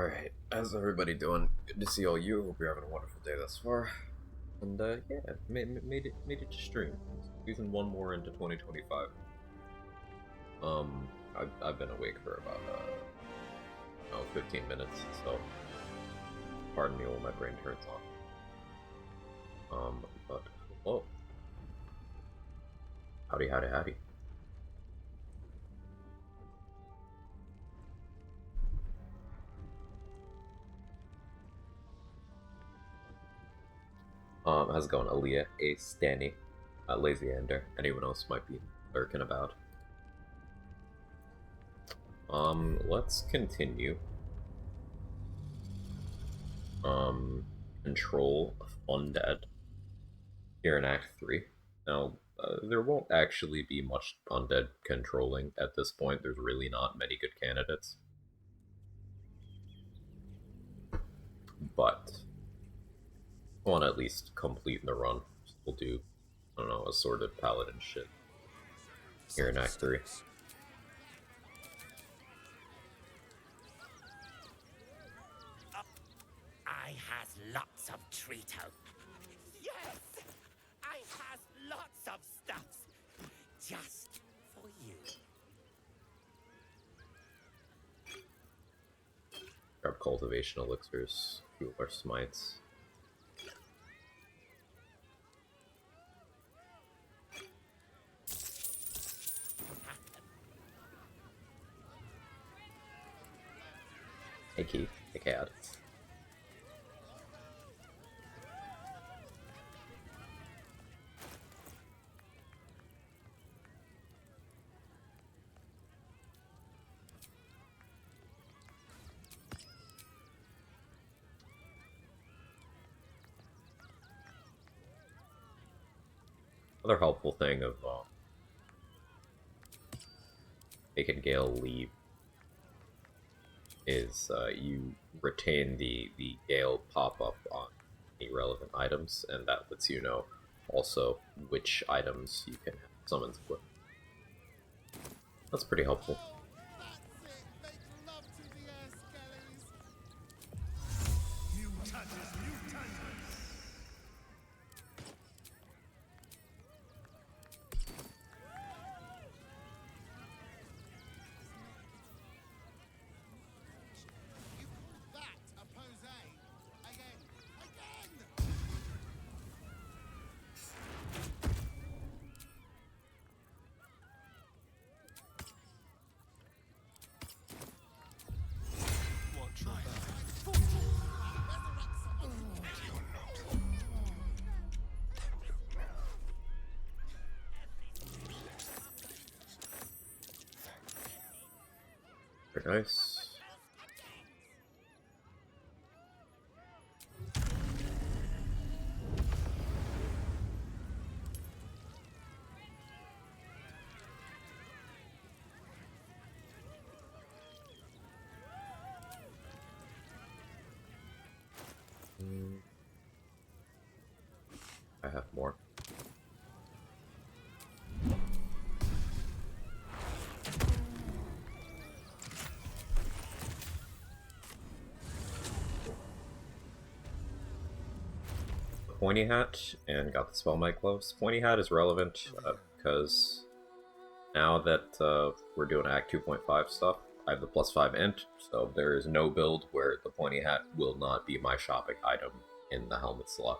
Alright, how's everybody doing? Good to see all you. Hope you're having a wonderful day thus far. And yeah, made it to stream. Squeezing one more into 2025. I've been awake for about 15 minutes, so pardon me while my brain turns on. But whoa, howdy, howdy, howdy. How's it going, Aaliyah, Ace, Danny, Lazy Ender, anyone else might be lurking about? Let's continue. Control Fundead here in Act 3. Now, there won't actually be much Undead controlling at this point. There's really not many good candidates. But I want to at least complete the run. We'll do, I don't know, assorted paladin shit here in Act 3. I has lots of Trito. Yes! I has lots of stuffs. Just for you. Grab cultivation elixirs, fuel our smites. Hey Keith, hey Cad. Another helpful thing of making Gale leave is you retain the Gale pop-up on any relevant items, and that lets you know also which items you can have summons with. That's pretty helpful. Very nice. I have more. Pointy Hat and got the Spell Might Gloves. Pointy Hat is relevant because now that we're doing Act 2.5 stuff, I have the +5 int, so there is no build where the Pointy Hat will not be my shopping item in the helmet slot,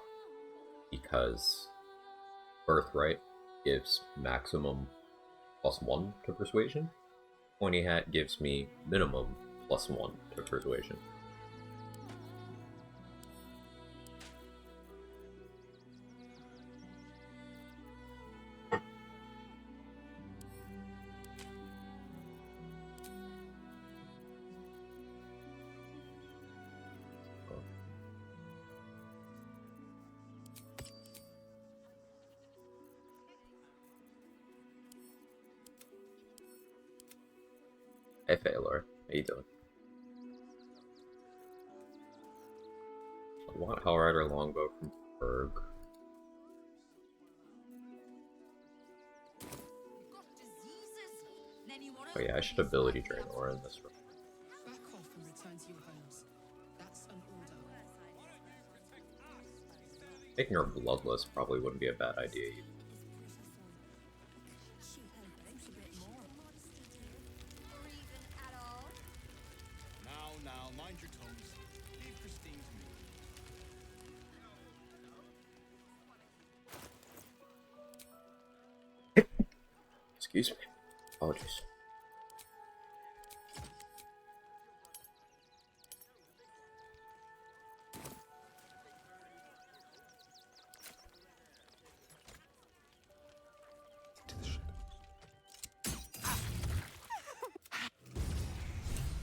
because Birthright gives maximum +1 to Persuasion. Pointy Hat gives me minimum +1 to Persuasion. Hey Failor, how you doing? I want Hellrider Longbow from Berg. Oh yeah, I should ability drain Aura in this room. Back off and return to your homes. Making her bloodless probably wouldn't be a bad idea either. Now, mind your tongues. Leave Christine to me. Excuse me. Apologies.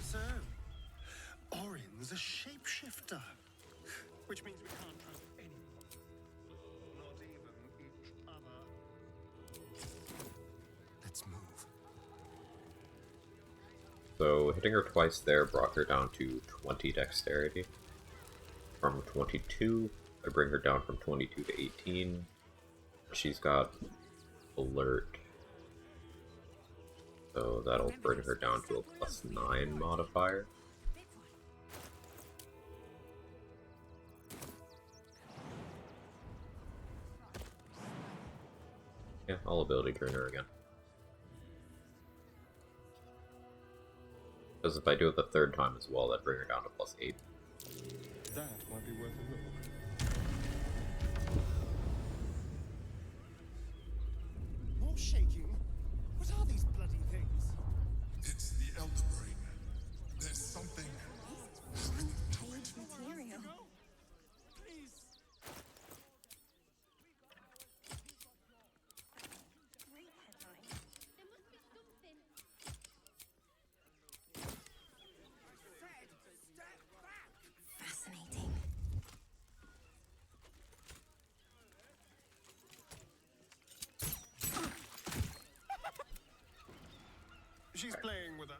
So, Orion's a shapeshifter. Which means we can't trust anyone. Not even each other. Let's move. So hitting her twice there brought her down to 20 dexterity. From 22, I bring her down from 22 to 18. She's got alert. So that'll bring her down to a +9 modifier. Yeah, I'll ability drain her again. Because if I do it the third time as well, that'd bring her down to +8. That might be worth a look. More shaking? What are these bloody things? It's the Elder Brain. There's something Material. Please. Great headline. Fascinating. She's playing with her.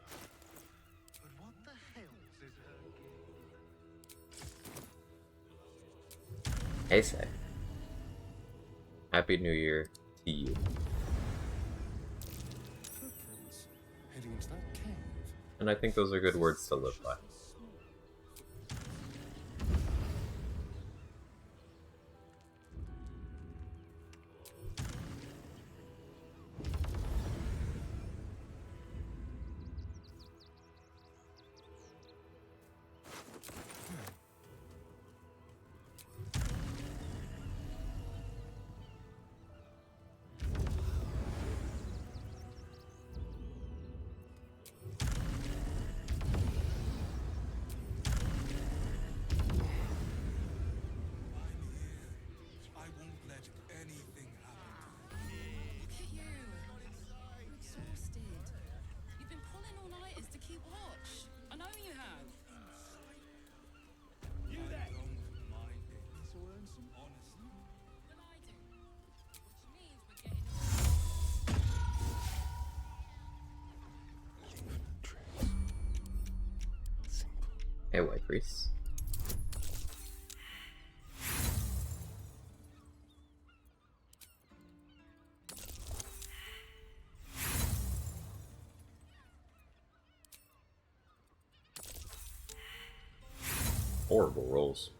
But what the hell's is her game? Hey, say. Happy New Year to you. Footprints heading into that cave. And I think those are good words to live by. I won't let anything happen to you. Look at you. You're exhausted. You've been pulling all-nighters to keep watch. I know you have. I don't mind it. This will earn some honesty. Well, I do. Which means we're getting... Hey, White Priest. Horrible rolls.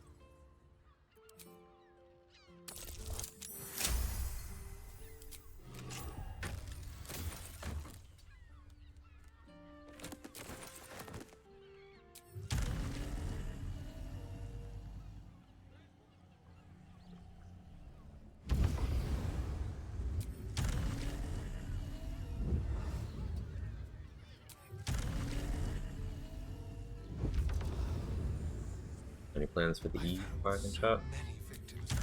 Any plans for the E fighting shot? Many victims. They're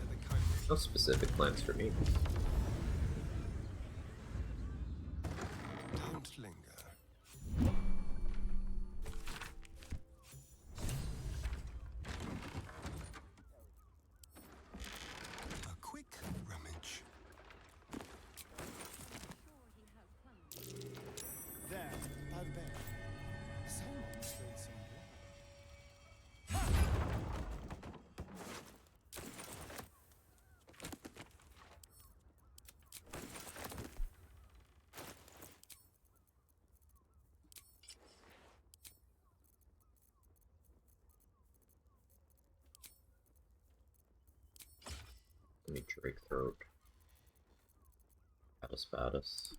the kind of No specific plans for me. don't linger. A quick rummage. There, by the bed. Someone spilled some blood. Let me Drake Throat. Baddest.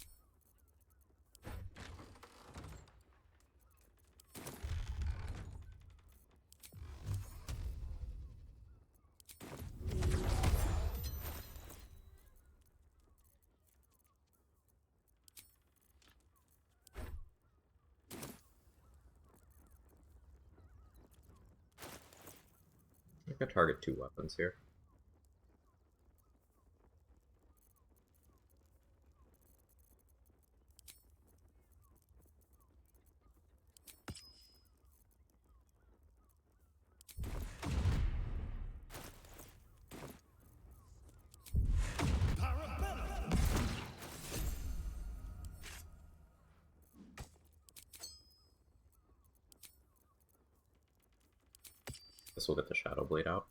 I can target 2 weapons here. This will get the Shadow Blade out.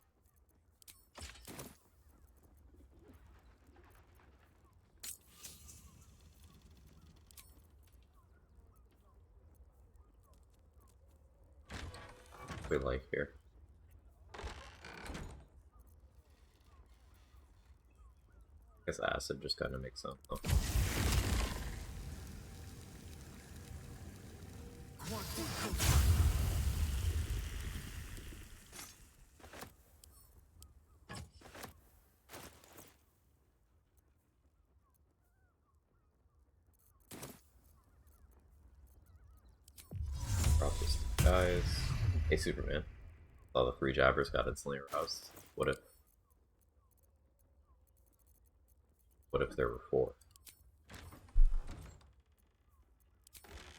We like here. I guess acid just kind of makes sense. Oh. Drop this guys. Hey Superman. All the free jabbers got instantly aroused. What if there were 4?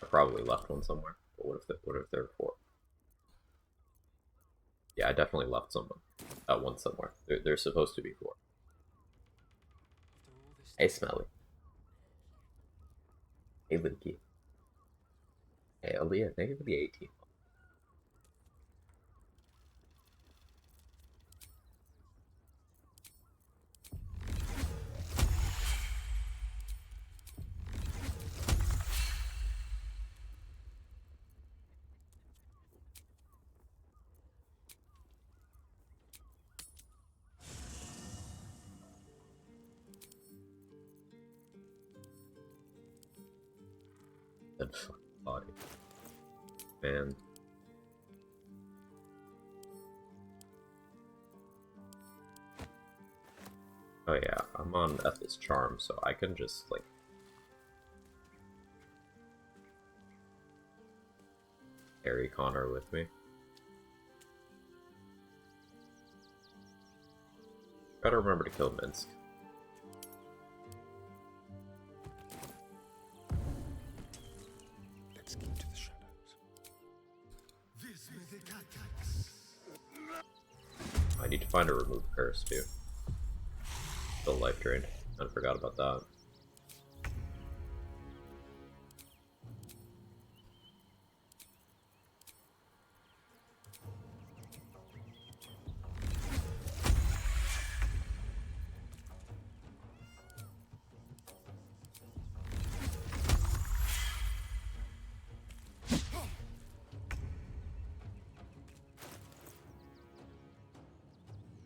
I probably left one somewhere. But what if there were 4? Yeah, I definitely left someone. One somewhere. There's supposed to be 4. Hey Smelly. Hey Linky. Hey Aaliyah, thank you for the 18. That fucking body. Man. Oh yeah, I'm on Ethel's Charm, so I can just, like... carry Connor with me. Gotta remember to kill Minsk. Let's keep to the shadows. This way the cactus. I need to find a remove curse too. Still life drained. I forgot about that.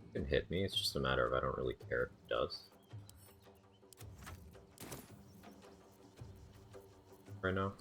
It can hit me, it's just a matter of I don't really care if it does. Right now.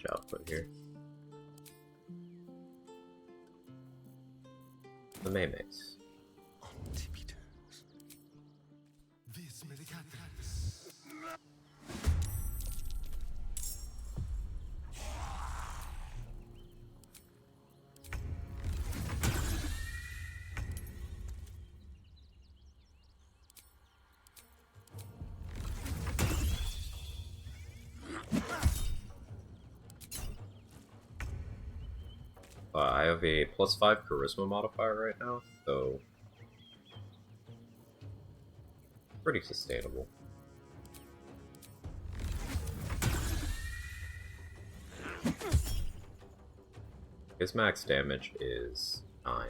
damage output here. The Maymays. On tippy toes. Vis medicatrix. I have a +5 charisma modifier right now, so pretty sustainable. His max damage is 9.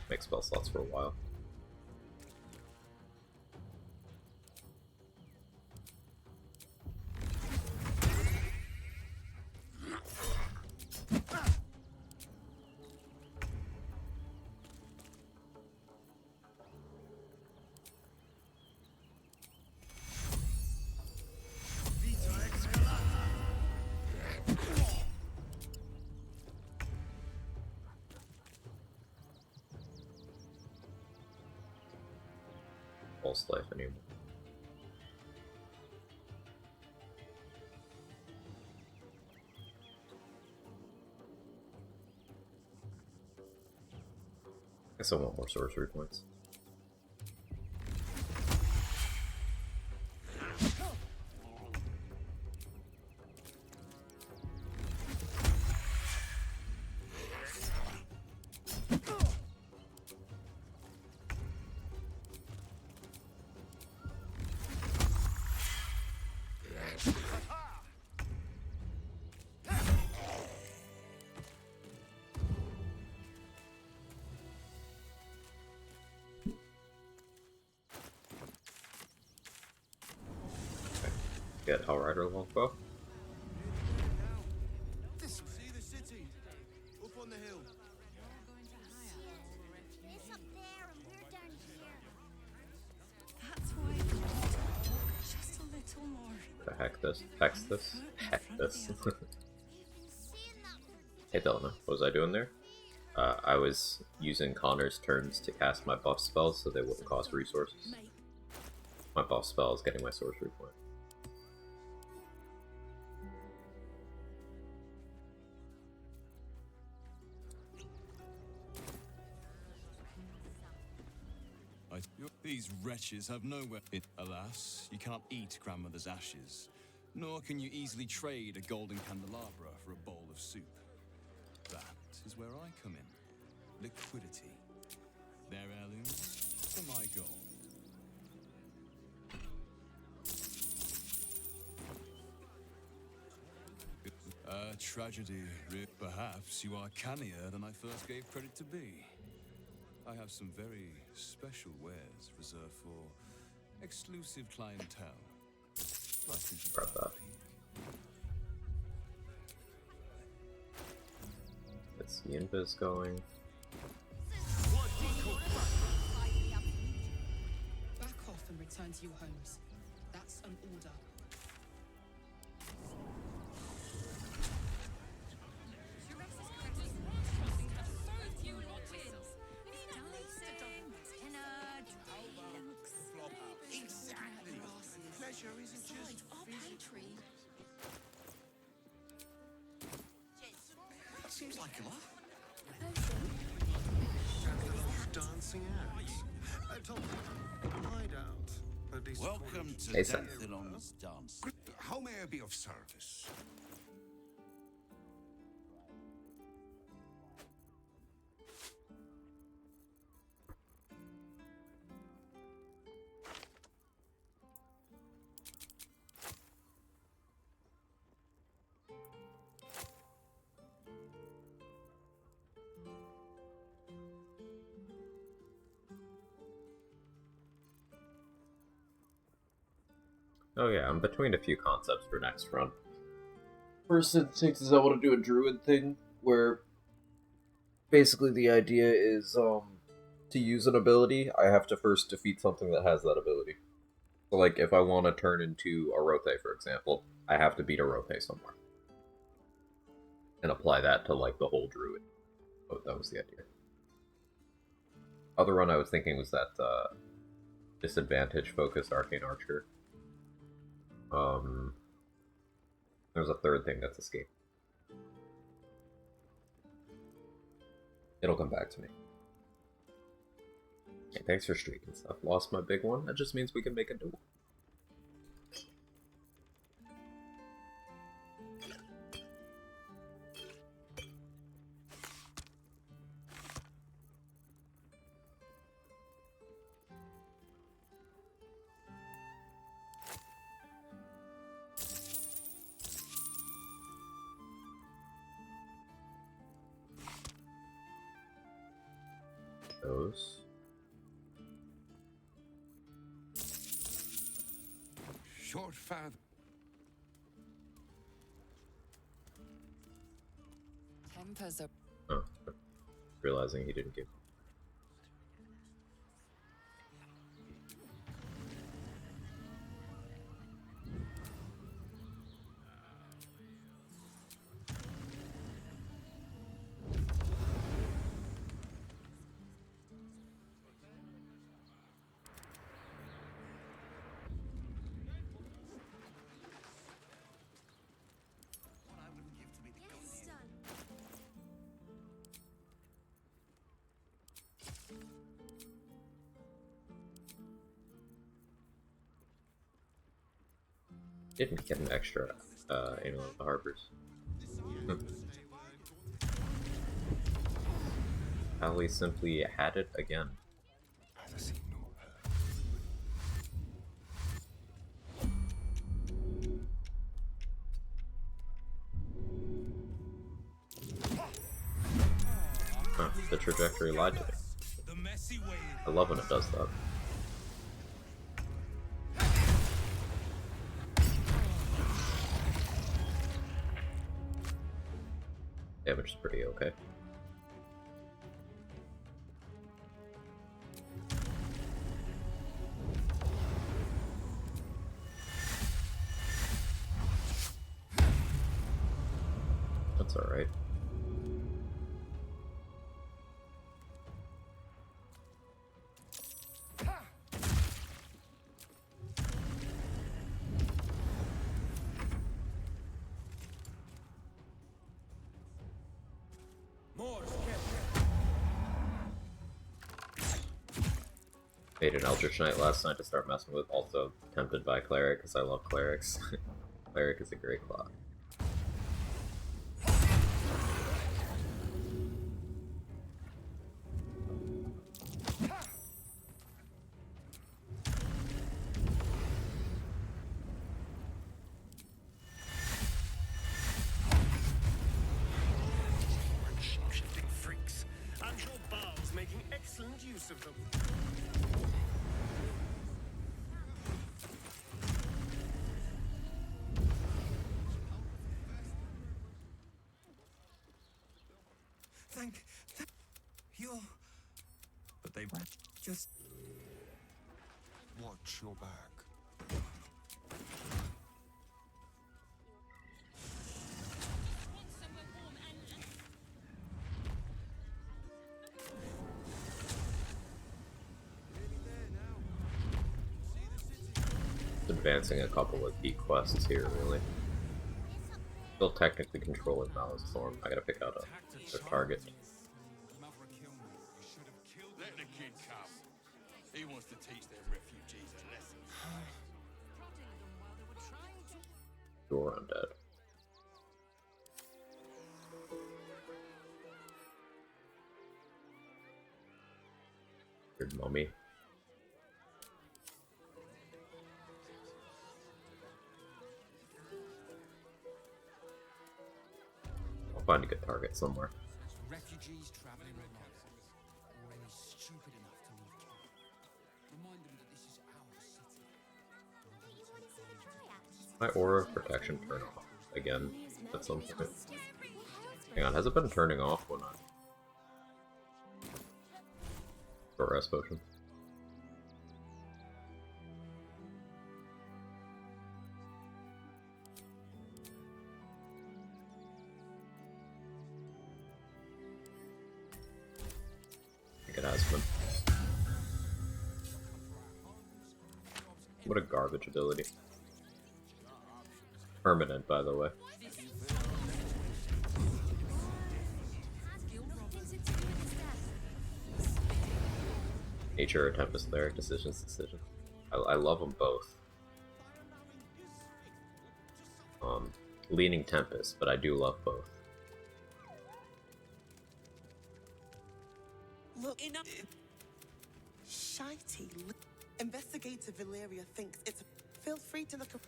Make spell slots for a while. False life anymore. Guess I want more sorcery points. Get Hellrider longbow. This way. See the city? Up on the hill. It's up there and we're down here. That's why. Just a little more. The heck this? Hex this? Heck this. We've been seeing that for Hey Delana, what was I doing there? I was using Connor's turns to cast my buff spells so they wouldn't cost resources. Mate, My buff spell is getting my sorcery point. These wretches have nowhere. Alas, you can't eat grandmother's ashes, nor can you easily trade a golden candelabra for a bowl of soup. That is where I come in. Liquidity. Their heirlooms for my gold. A tragedy. Perhaps you are cannier than I first gave credit to be. I have some very special wares reserved for exclusive clientele. Like to Grab that. Let's see invis going. back off and return to your homes. That's an order. Exactly. Pleasure isn't just Our pantry. That seems like a lot. Dancing acts. Tom, hideout. A decent Welcome to Hey, Sam. Danthilon's dance. How may I be of service? Oh yeah, I'm between a few concepts for next run. First instinct is I want to do a druid thing where basically the idea is to use an ability, I have to first defeat something that has that ability. So like if I want to turn into a rote, for example, I have to beat a rote somewhere. And apply that to like the whole druid. Oh, that was the idea. Other one I was thinking was that disadvantage focused arcane archer. There's a third thing that's escaped. It'll come back to me. Okay, thanks for streaking stuff. Lost my big one. That just means we can make a new one. Those. Short fathom. Tempers are. Oh, realizing he didn't give. It's done. Didn't get an extra anal of the harbors. Ali simply had it again. Huh, the trajectory lied to me. The messy way. I love when it does that. Damage is pretty okay. That's alright. Made an Eldritch Knight last night to start messing with, also tempted by Cleric because I love Clerics. Cleric is a great class. Shape-shifting freaks. I'm sure Baal's making excellent use of them. Thank you. But they just watch your back. Advancing a couple of key quests here, really. Still technically controlling Malice Storm. I gotta pick out a target. Let the kid come. He wants to teach them refugees a lesson. You're undead. Weird mummy. I'll find a good target somewhere. Refugees traveling alone, or any stupid enough to leave camp. Remind them that this is our city. Hey, you want to see the dryad? My aura of protection turn off again. at some point. Hang on, has it been turning off when I... Or rest potion? I think it has been. What a garbage ability. Permanent, by the way. Nature or Tempest there, decisions. I love them both. Leaning Tempest, but I do love both. Look, shitey. Investigator Valeria thinks it's. Feel free to look up.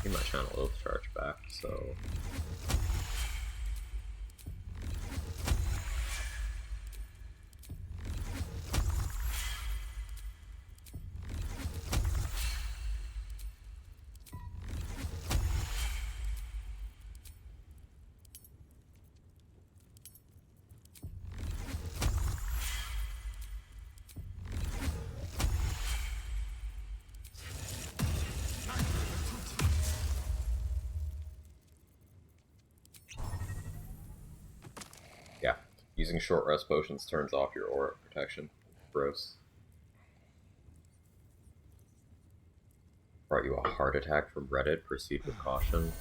My channel Oath charge back, so yeah. Using short rest potions turns off your aura protection. Gross. Brought you a heart attack from Reddit. Proceed with caution.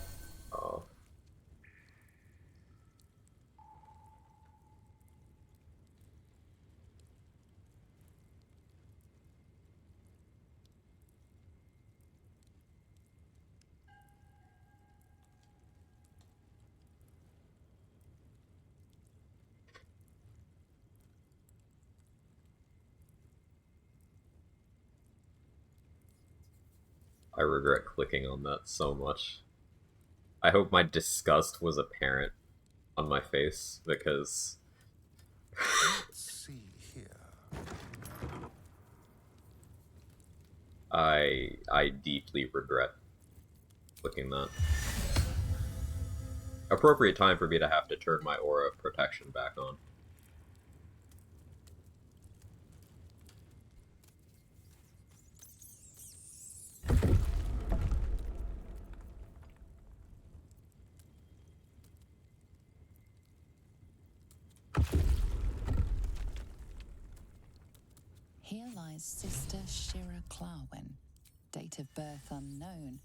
I regret clicking on that so much. I hope my disgust was apparent on my face, because See here. I deeply regret clicking that. Appropriate time for me to have to turn my aura of protection back on. Here lies Sister Shira Clarwin, date of birth unknown,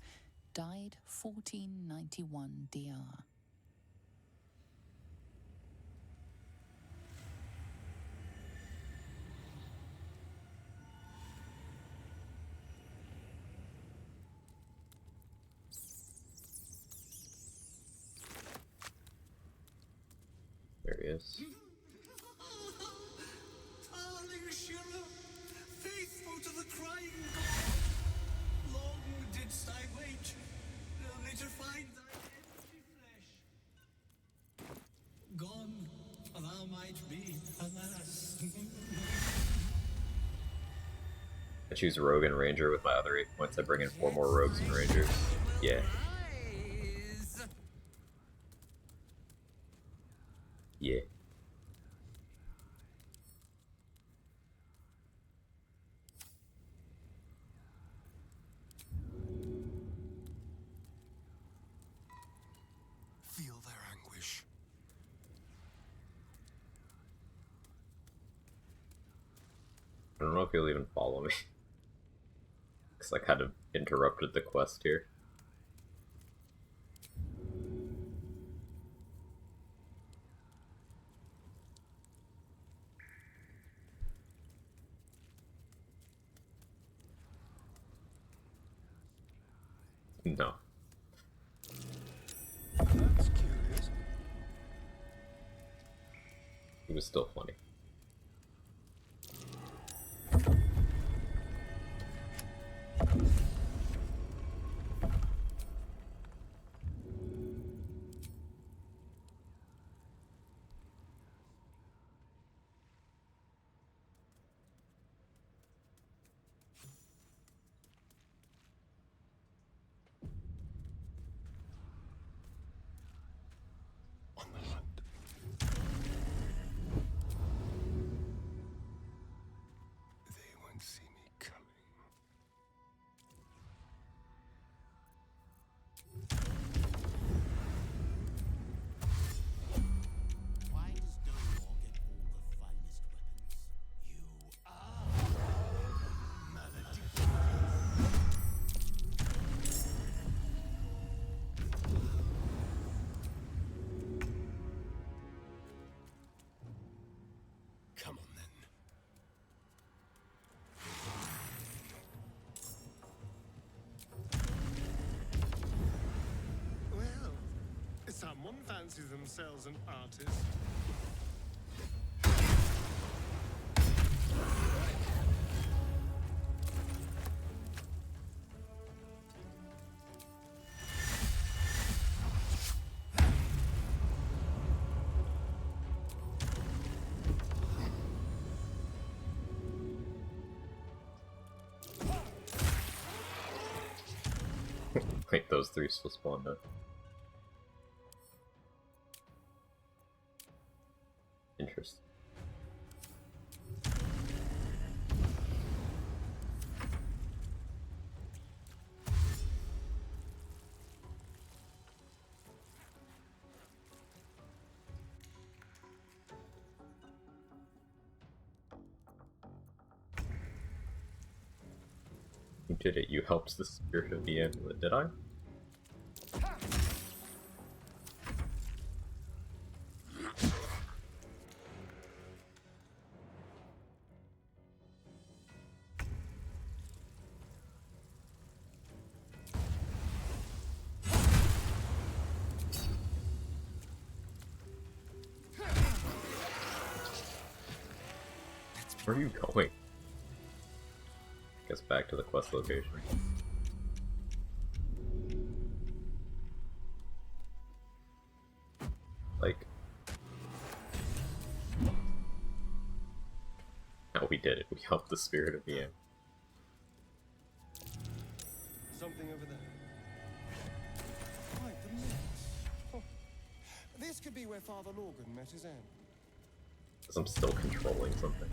died 1491 DR. There he is. Darling Shira, faithful to the crying god, long didst I wait, only to find thy empty flesh. Gone, thou might be, alas. I choose Rogue and Ranger with my other 8 points. I bring in 4 more Rogues and Rangers. Yeah. Yeah. Feel their anguish. I don't know if he'll even follow me. Because I kind of interrupted the quest here. No. That's curious. He was still funny. On the hunt. They won't see me coming. Why does Dunmore get all the finest weapons? You are Come on then. Well, someone fancies themselves an artist. Wait, those three still spawned up. Interesting. You did it. You helped the spirit of the amulet. Did I? Where are you going? Guess back to the quest location. Like... No, we did it. We helped the spirit of the amulet. Something over there. Quite the mess. Oh. This could be where Father Lorgan met his end. Because I'm still controlling something.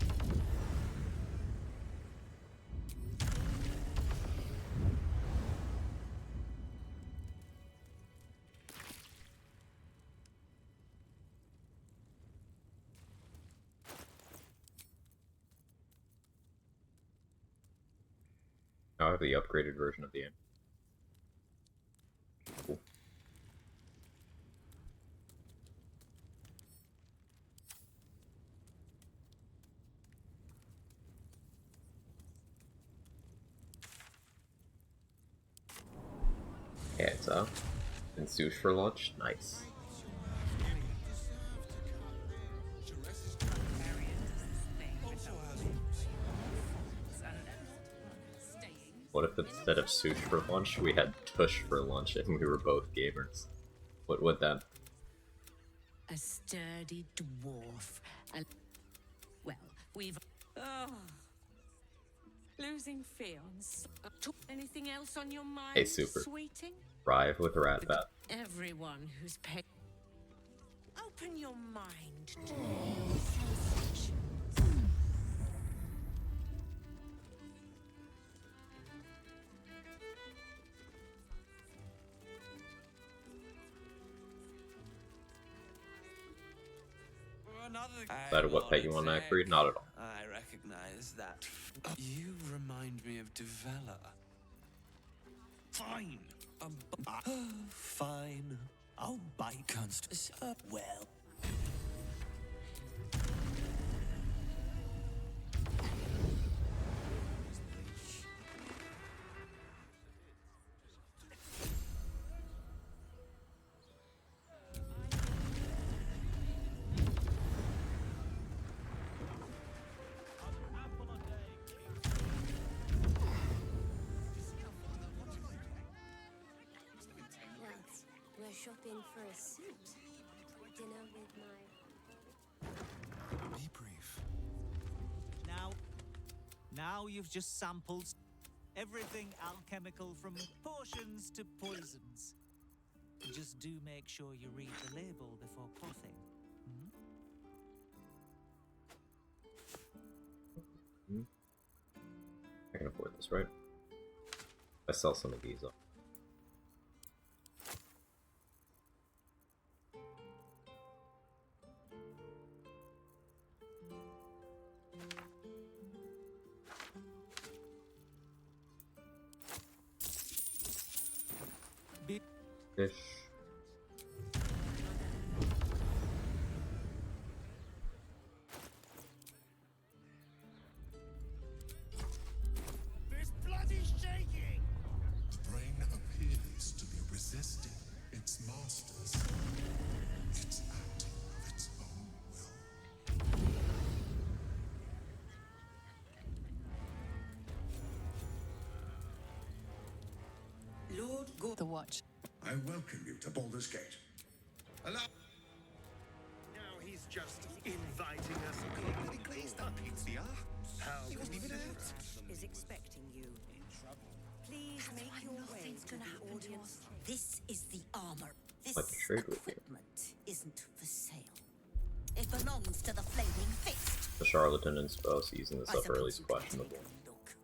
Now I have the upgraded version of the game. Cool. Yeah, it's up. And sushi for lunch? Nice. What if instead of sushi for lunch, we had tush for lunch and we were both gamers? What would that? A sturdy dwarf. Well, we've... Oh. Losing fiance. Anything else on your mind, Hey, Super. sweeting? Thrive with Rat Bat. Everyone who's paid... Open your mind to new sensations. Is that what peg you want to upgrade? Not at all. I recognize that. You remind me of Devella. Fine. Fine. I'll bite Constance. Well. shopping for a suit. Dinner with my... Be brief. Now you've just sampled everything alchemical from potions to poisons. Just do make sure you read the label before quaffing. I can afford this, right? I sell some of these up. Fish. This bloody shaking! The brain appears to be resisting its masters. It's acting of its own will. Lord Go the watch. I welcome you to Baldur's Gate. Allow... Now he's just inviting us. He glazed that pizza. How He wasn't even out. Is expecting you. Please make your way to the audience. This is the armor. This Like to trade with you. equipment isn't for sale. It belongs to the Flaming Fist. The charlatan and spouse using this I up early is suppose you can questionable. take a look,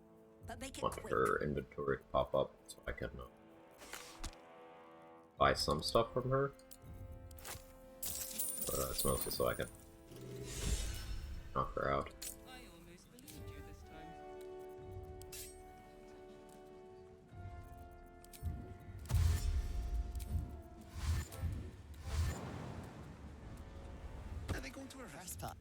but make it Want quick. her inventory to pop up so I can buy some stuff from her. But it's mostly so I can knock her out. I almost believed you this time. Are they going to arrest her?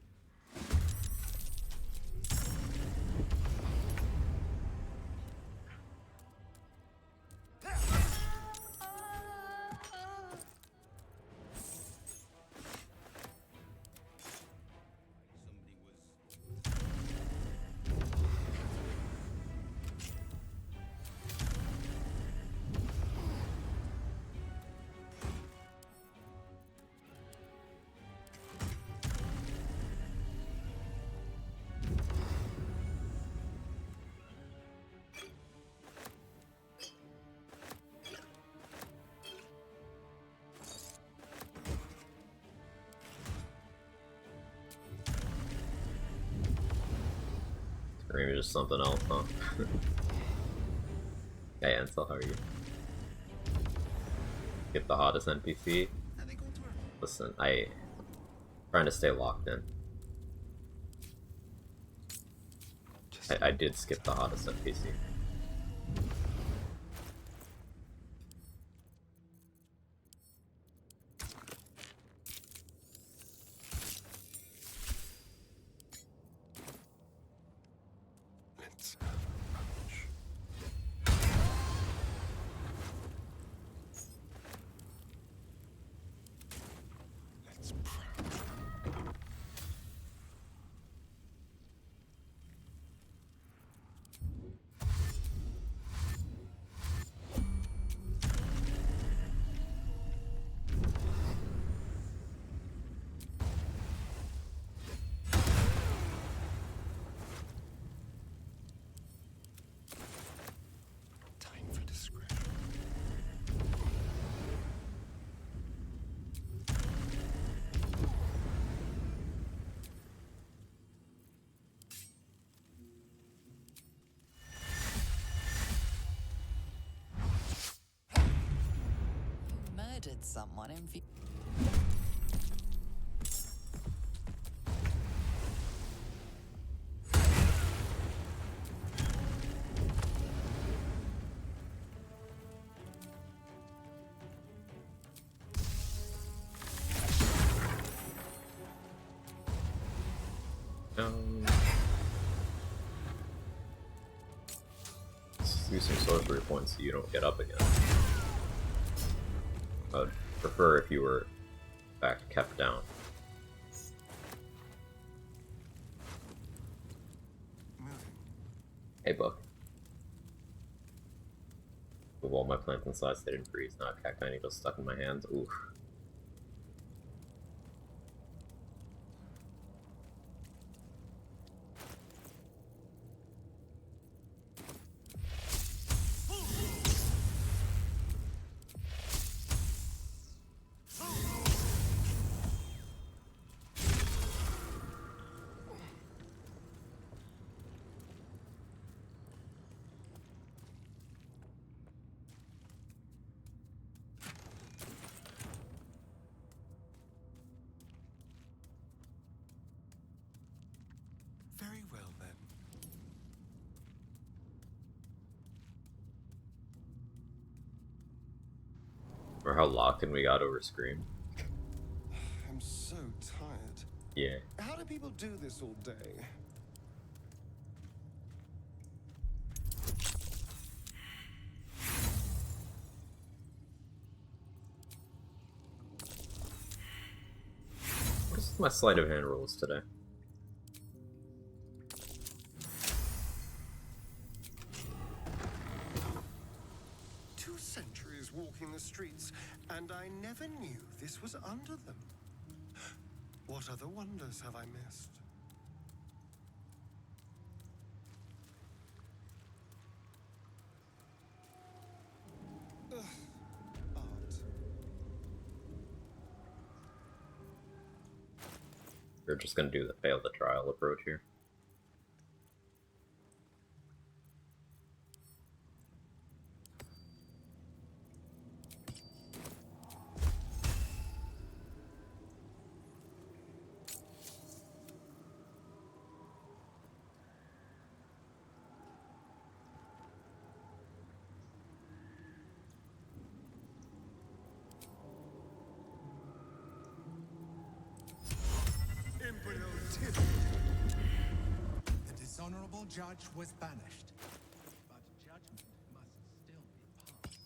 Or maybe just something else, huh? Hey Ansel, how are you? Get the hottest NPC? Are they going to arrest? Listen, trying to stay locked in. I did skip the hottest NPC. Let's have lunch. Let's prowl. Time for discretion. Murdered someone in view. Let's use some sorcery points so you don't get up again. I'd prefer if you were back kept down. Moving. Hey, Book. With all my plants inside, they didn't freeze. Now cacti needles stuck in my hands. Oof. Very well, then. Or how locked in we got over Scream. I'm so tired. Yeah. How do people do this all day? What's my sleight of hand rules today? Centuries walking the streets, and I never knew this was under them. What other wonders have I missed? Ugh. Art. We're just gonna do the fail the trial approach here. The dishonorable judge was banished, but judgment must still be passed.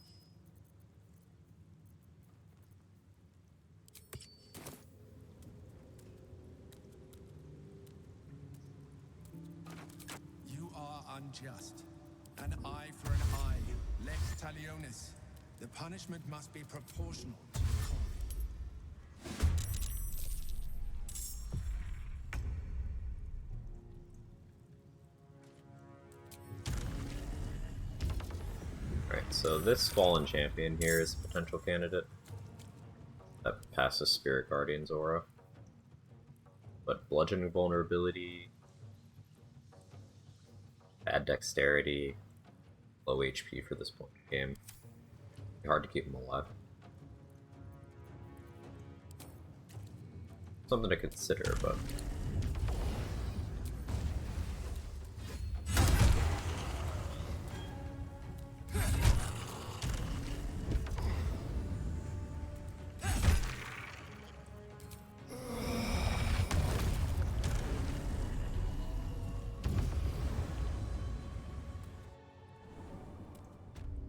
You are unjust. An eye for an eye. Lex talionis. The punishment must be proportional to the crime. Right, so this fallen champion here is a potential candidate that passes Spirit Guardian's aura. But bludgeoning vulnerability, bad dexterity, low HP for this point in the game. Hard to keep him alive. Something to consider, but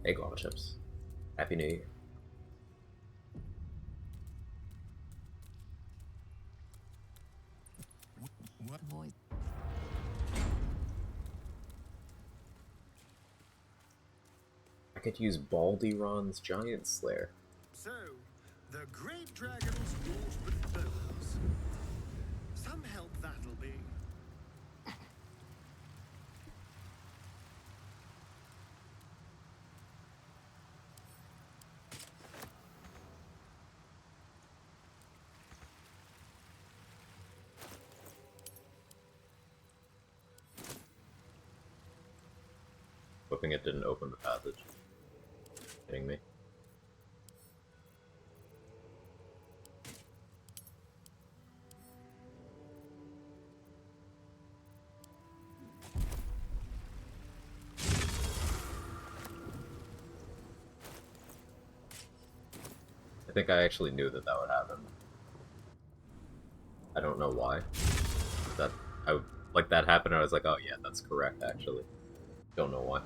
hey, guava chips. Happy New Year. What voice? I could use Baldyron's Giant Slayer. So, the great dragons brought but bones. Some help that'll be. Hoping it didn't open the passage. Kidding me? I think I actually knew that that would happen. I don't know why. Like that happened, I was like, oh yeah, that's correct actually. Don't know why.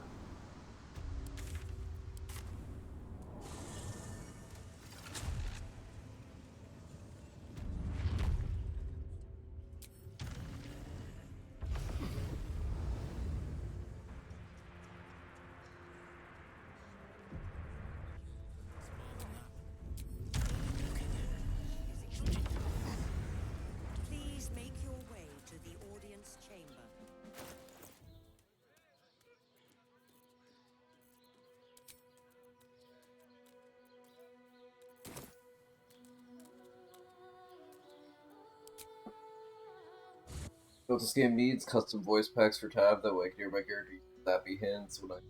What this game needs? Custom voice packs for Tab, that way I can hear my character use snappy hands when I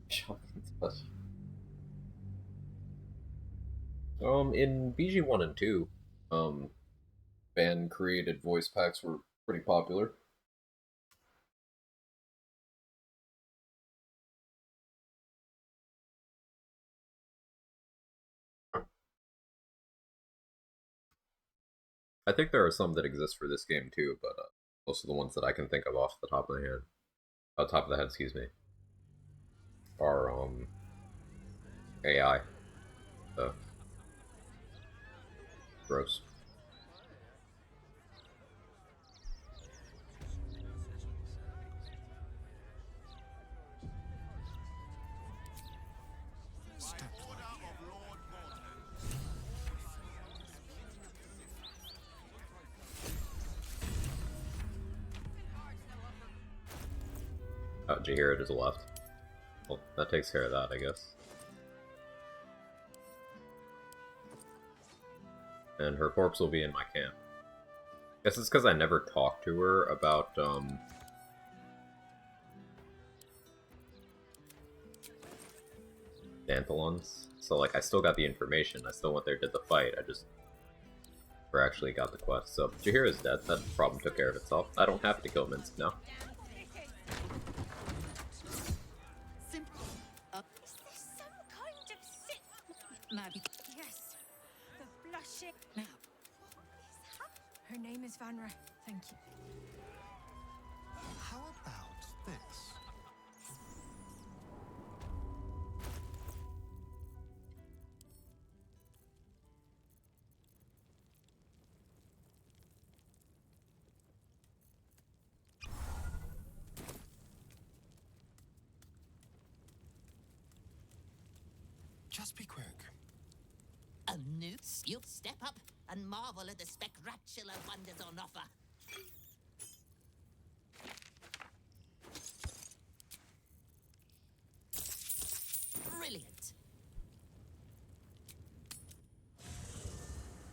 shocking touch. In BG1 and 2, fan created voice packs were pretty popular. I think there are some that exist for this game too, but most of the ones that I can think of off the top of the head, excuse me, are AI. So gross. Oh, Jahira just left. Well, that takes care of that, I guess. And her corpse will be in my camp. Guess it's because I never talked to her about, Danthalons. So, like, I still got the information. I still went there, did the fight. I just never actually got the quest. So, Jahira's dead. That problem took care of itself. I don't have to kill Minsk now. Yes, the blushing. Now, her name is Vanra. Thank you. How about this? Just be quick. A noose? You'll step up and marvel at the spectacular wonders on offer. Brilliant.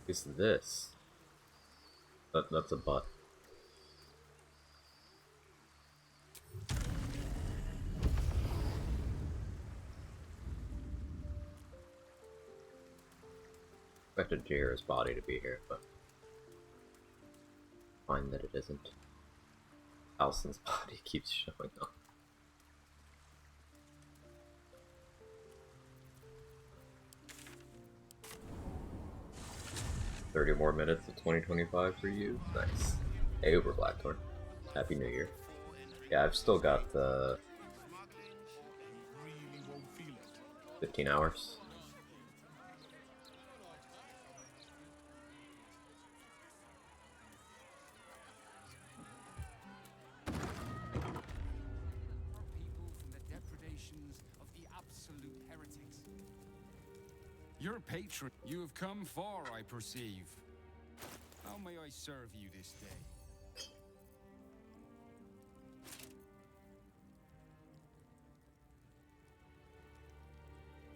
What's this? That's a butt. Expected Jahira's body to be here, but fine that it isn't. Allison's body keeps showing up. $30 more minutes of 2025 for you. Nice. Hey, Uber Blackthorn. Happy New Year. Yeah, I've still got 15 hours. You're a patron. You have come far, I perceive. How may I serve you this day?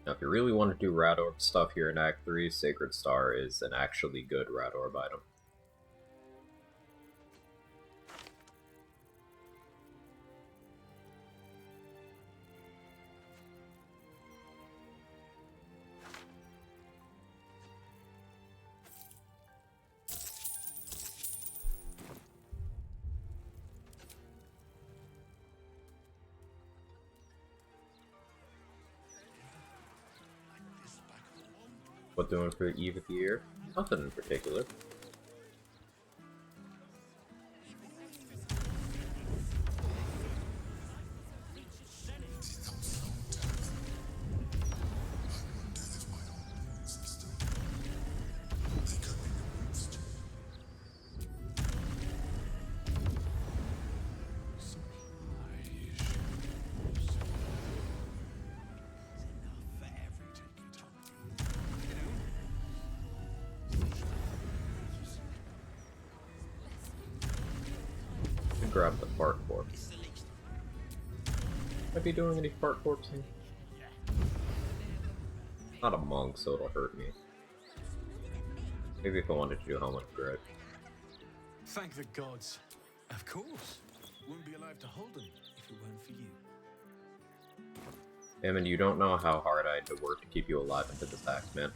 Now, if you really want to do Rat Orb stuff here in Act 3, Sacred Star is an actually good Rat Orb item. What doing for Eve of the Year? Nothing in particular. Grab the fart corpse. Might be doing any fart corpsing? Not a monk, so it'll hurt me. Maybe if I wanted to do Helmet of Dread. Thank the gods. Of course. Wouldn't be alive to hold them if it weren't for you. Damon, you don't know how hard I had to work to keep you alive into this act, man.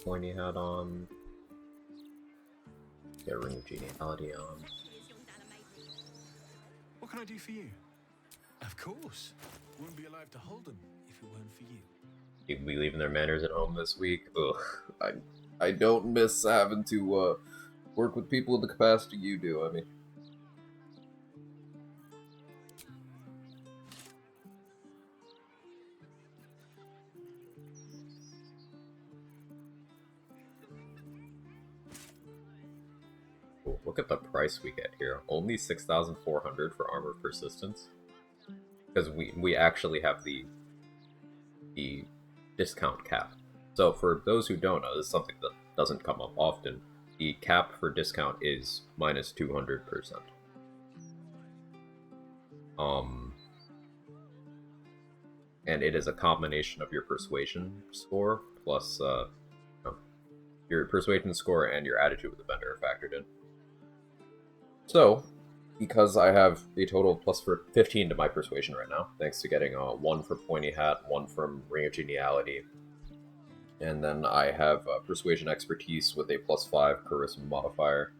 Pointy hat on. Get Ring of Geniality on. What can I do for you? Of course. Wouldn't be alive to hold them if it weren't for you. People be leaving their manners at home this week. Ugh. I don't miss having to work with people in the capacity you do. I mean. Ooh, look at the price we get here. Only 6,400 for armor persistence. Because we actually have the discount cap. So for those who don't know, this is something that doesn't come up often. The cap for discount is minus 200%. And it is a combination of your persuasion score plus your persuasion score and your attitude with the vendor are factored in. So, because I have a total of plus 15 to my persuasion right now, thanks to getting 1 from Pointy Hat, 1 from Ring of Geniality, and then I have persuasion expertise with a plus 5 charisma modifier,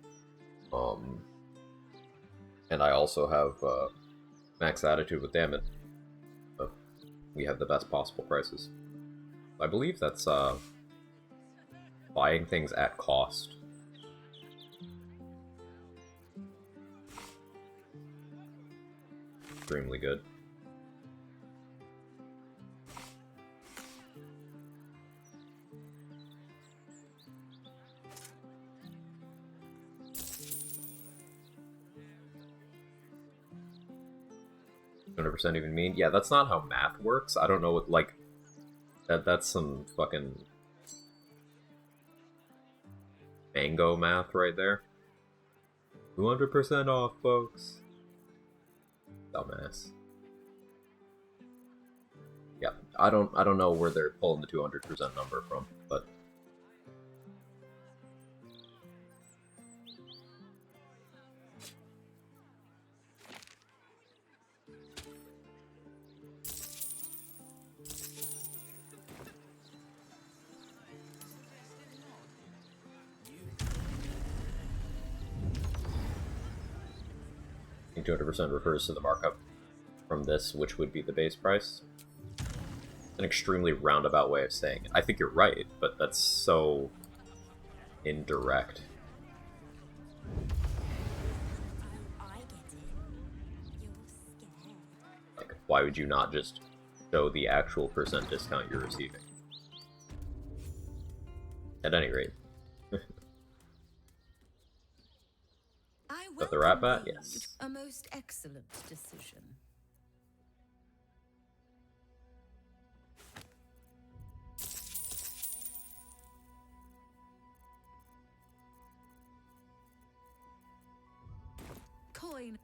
and I also have max attitude with Damon. So we have the best possible prices. I believe that's buying things at cost. Extremely good. %, even mean? Yeah, that's not how math works. I don't know what, like, that's some fucking mango math right there. 200% off, folks. Dumbass. Yeah, I don't know where they're pulling the 200% number from, but I think 200% refers to the markup from this, which would be the base price. An extremely roundabout way of saying it. I think you're right, but that's so indirect. Like, why would you not just show the actual % discount you're receiving? At any rate. Is that the rat bat? Yes. A most excellent decision. Coin.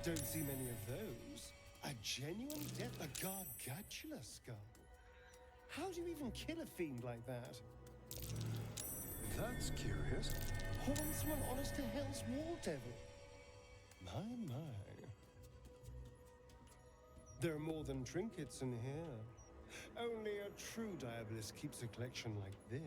Don't see many of those. A genuine death, a gargantula skull. How do you even kill a fiend like that? That's curious. Horns from an honest to hell's war devil. My. There are more than trinkets in here. Only a true diabolist keeps a collection like this.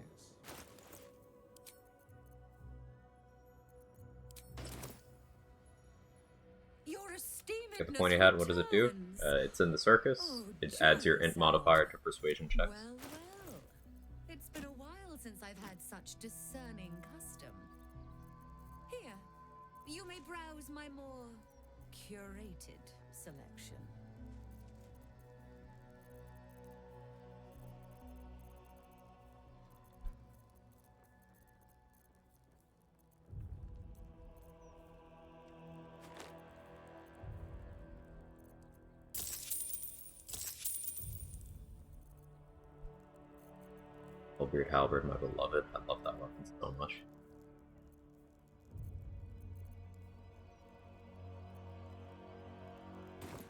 Your Get the esteemedness pointy hat, what does it do? returns. It's in the circus. Oh, It adds your int joyous modifier hour. to persuasion checks. Well, well. It's been a while since I've had such discerning custom. Here, you may browse my more curated selection. Beard Halberd, my beloved. I love that weapon so much.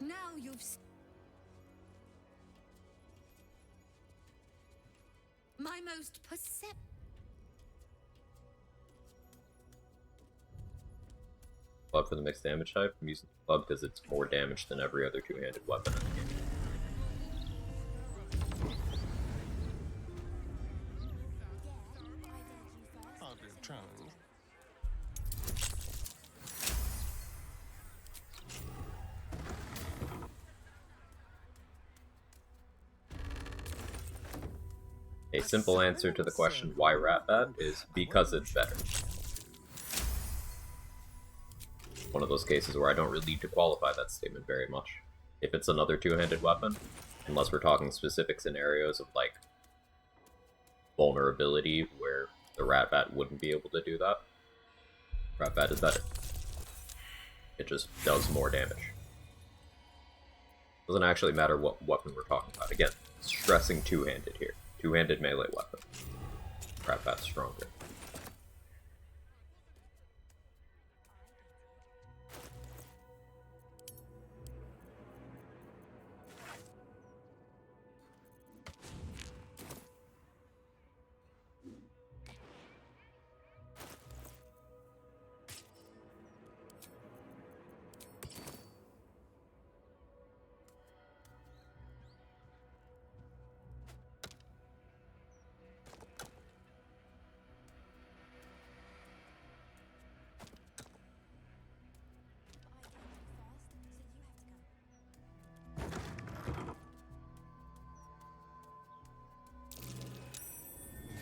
Now you've my most perceptive. Club for the mixed damage type. I'm using the club because it's more damage than every other two-handed weapon in the game. Hardly a challenge. A simple answer to the question why Ratbat is because it's better. One of those cases where I don't really need to qualify that statement very much. If it's another two-handed weapon, unless we're talking specific scenarios of like vulnerability where the Ratbat wouldn't be able to do that, Ratbat is better. It just does more damage. Doesn't actually matter what weapon we're talking about. Again, stressing two-handed here. Two-handed melee weapon. Ratbat's stronger.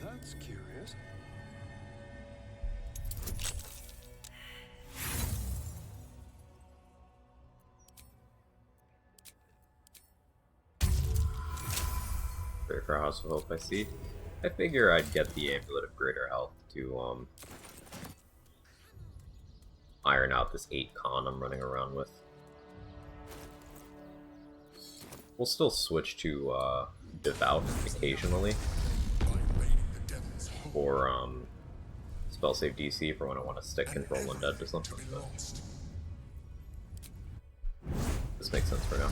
That's curious. Great for House of Hope, I see. I figure I'd get the Amulet of Greater Health to iron out this 8 con I'm running around with. We'll still switch to Devout occasionally for spell save DC for when I want to stick control undead to something. But this makes sense for now.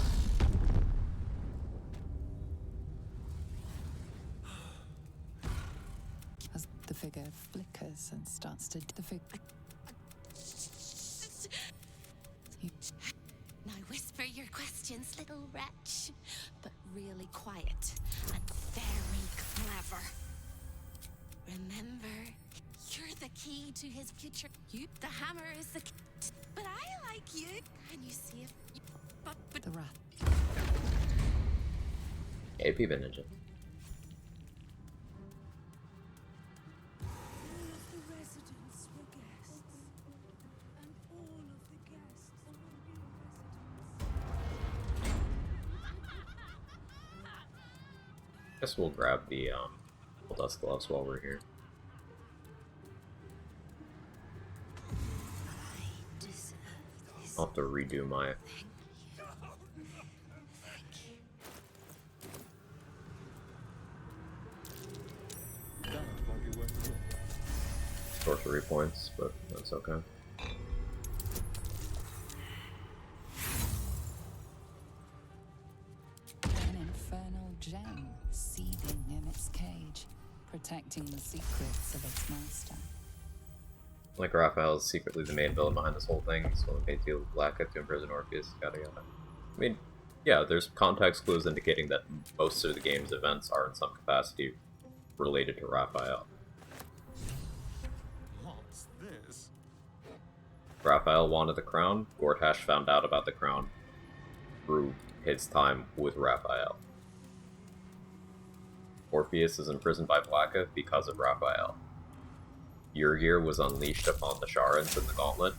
As the figure flickers and starts to Now whisper your questions, little wretch, but really quiet and very clever. Remember, you're the key to his future. The hammer is the key. But I like you. Can you see it? But the rat. AP Ninja. Guess we'll grab the dust gloves while we're here. I'll have to redo my sorcery points, but that's okay. An infernal gem seething in its cage, protecting the secrets of its master. Like Raphael is secretly the main villain behind this whole thing. He's willing to pay deal with Blackhead to imprison Orpheus, yada yada. I mean, Yeah, there's context clues indicating that most of the game's events are in some capacity related to Raphael. What's this? Raphael wanted the crown. Gortash found out about the crown through his time with Raphael. Orpheus is imprisoned by Blacka because of Raphael. Yrgir was unleashed upon the Sharans in the Gauntlet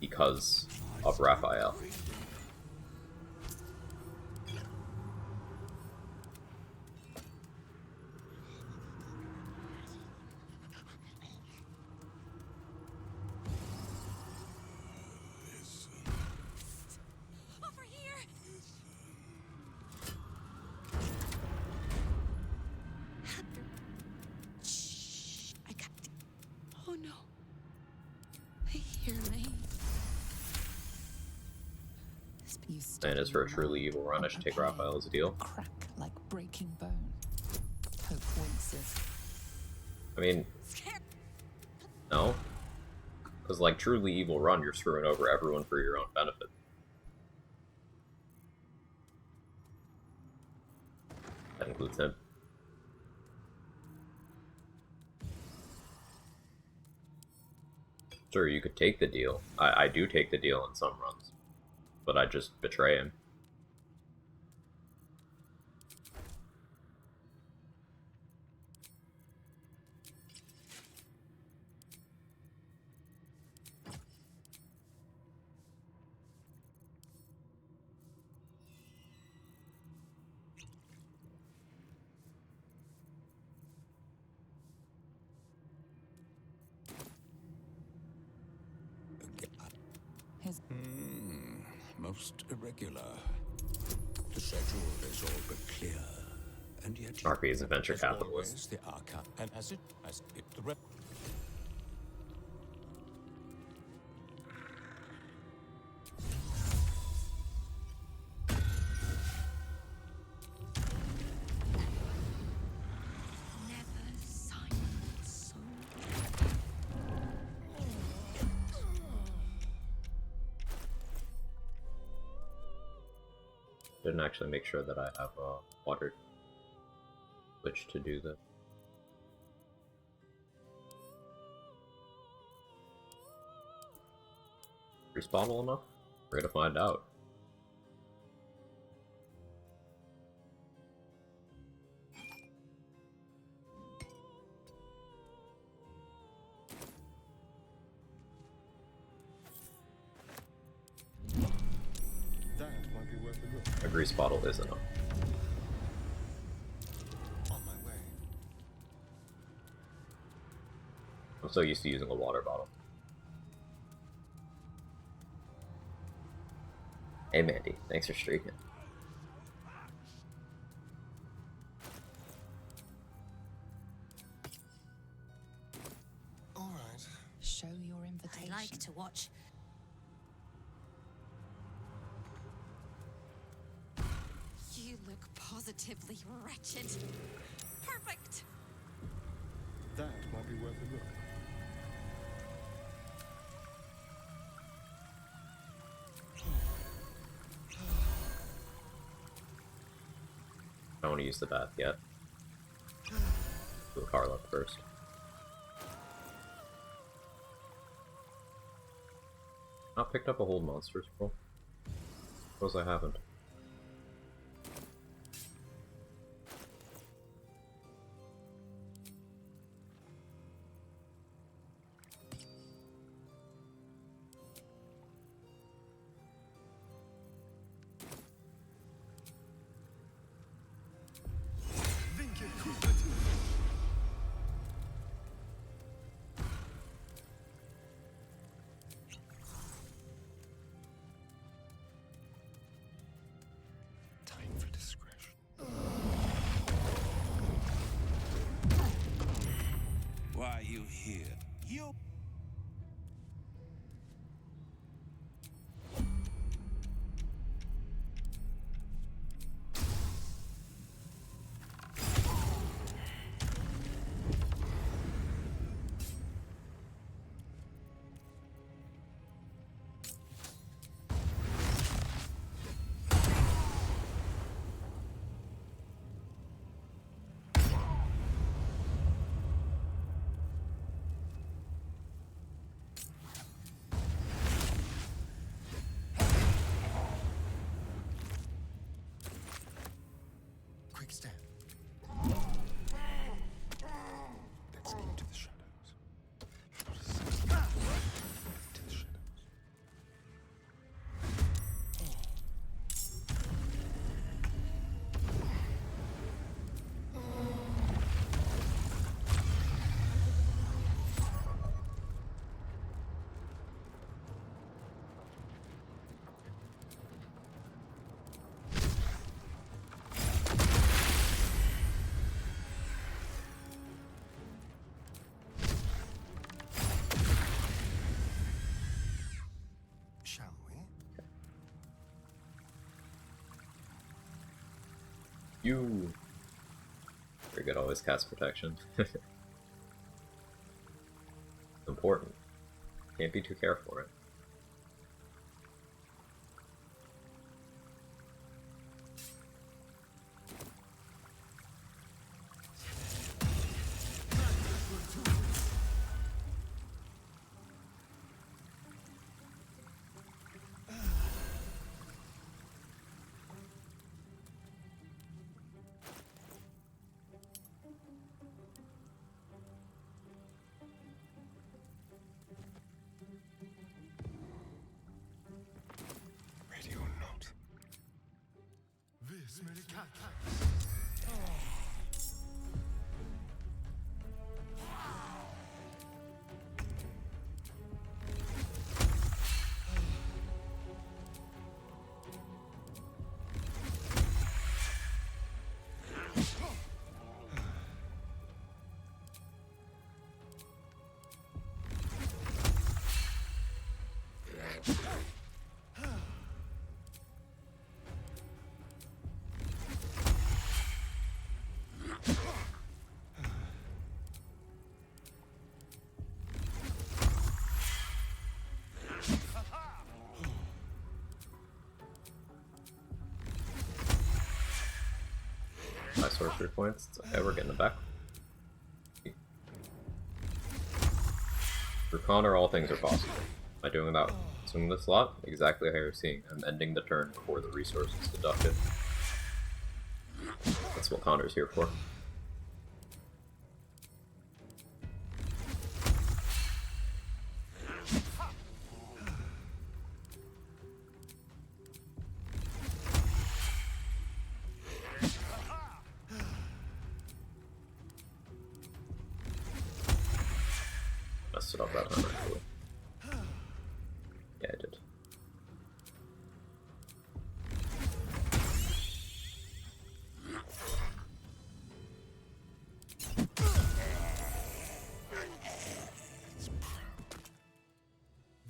because of Raphael. Over here! Shh! I got. Oh no! They hear me. And as for a truly evil run, I should take Raphael as a deal. Crack like breaking bone. Hope winces. I mean, no. Because, like, truly evil run, you're screwing over everyone for your own benefit. That includes him. Sure, you could take the deal. I do take the deal in some runs. But I just betray him. Most irregular. The schedule is all but clear, and yet RP is a venture as capitalist. always, the archive, and as it the rep. Didn't actually make sure that I have a water switch to do this. Respawnable enough? We're gonna find out. That might be worth a look. A grease bottle is enough. On my way. I'm so used to using a water bottle. Hey Mandy, thanks for streaking. All right. Show your invitation. I like to watch. You look positively wretched. Perfect. That might be worth a look. I don't want to use the bath yet. Do a car left first. Not picked up a whole monster scroll. Suppose I haven't. Time for discretion. Why are you here? You. You. Very good, always cast protection. Important. Can't be too careful, right? Ready or not. This made a cat. My sorcery points. It's okay, we're getting it back. For Connor, all things are possible. By doing that, swing this lot, exactly how you're seeing. I'm ending the turn before the resource is deducted. That's what Connor's here for. Messed it up that time, actually. Yeah, I did.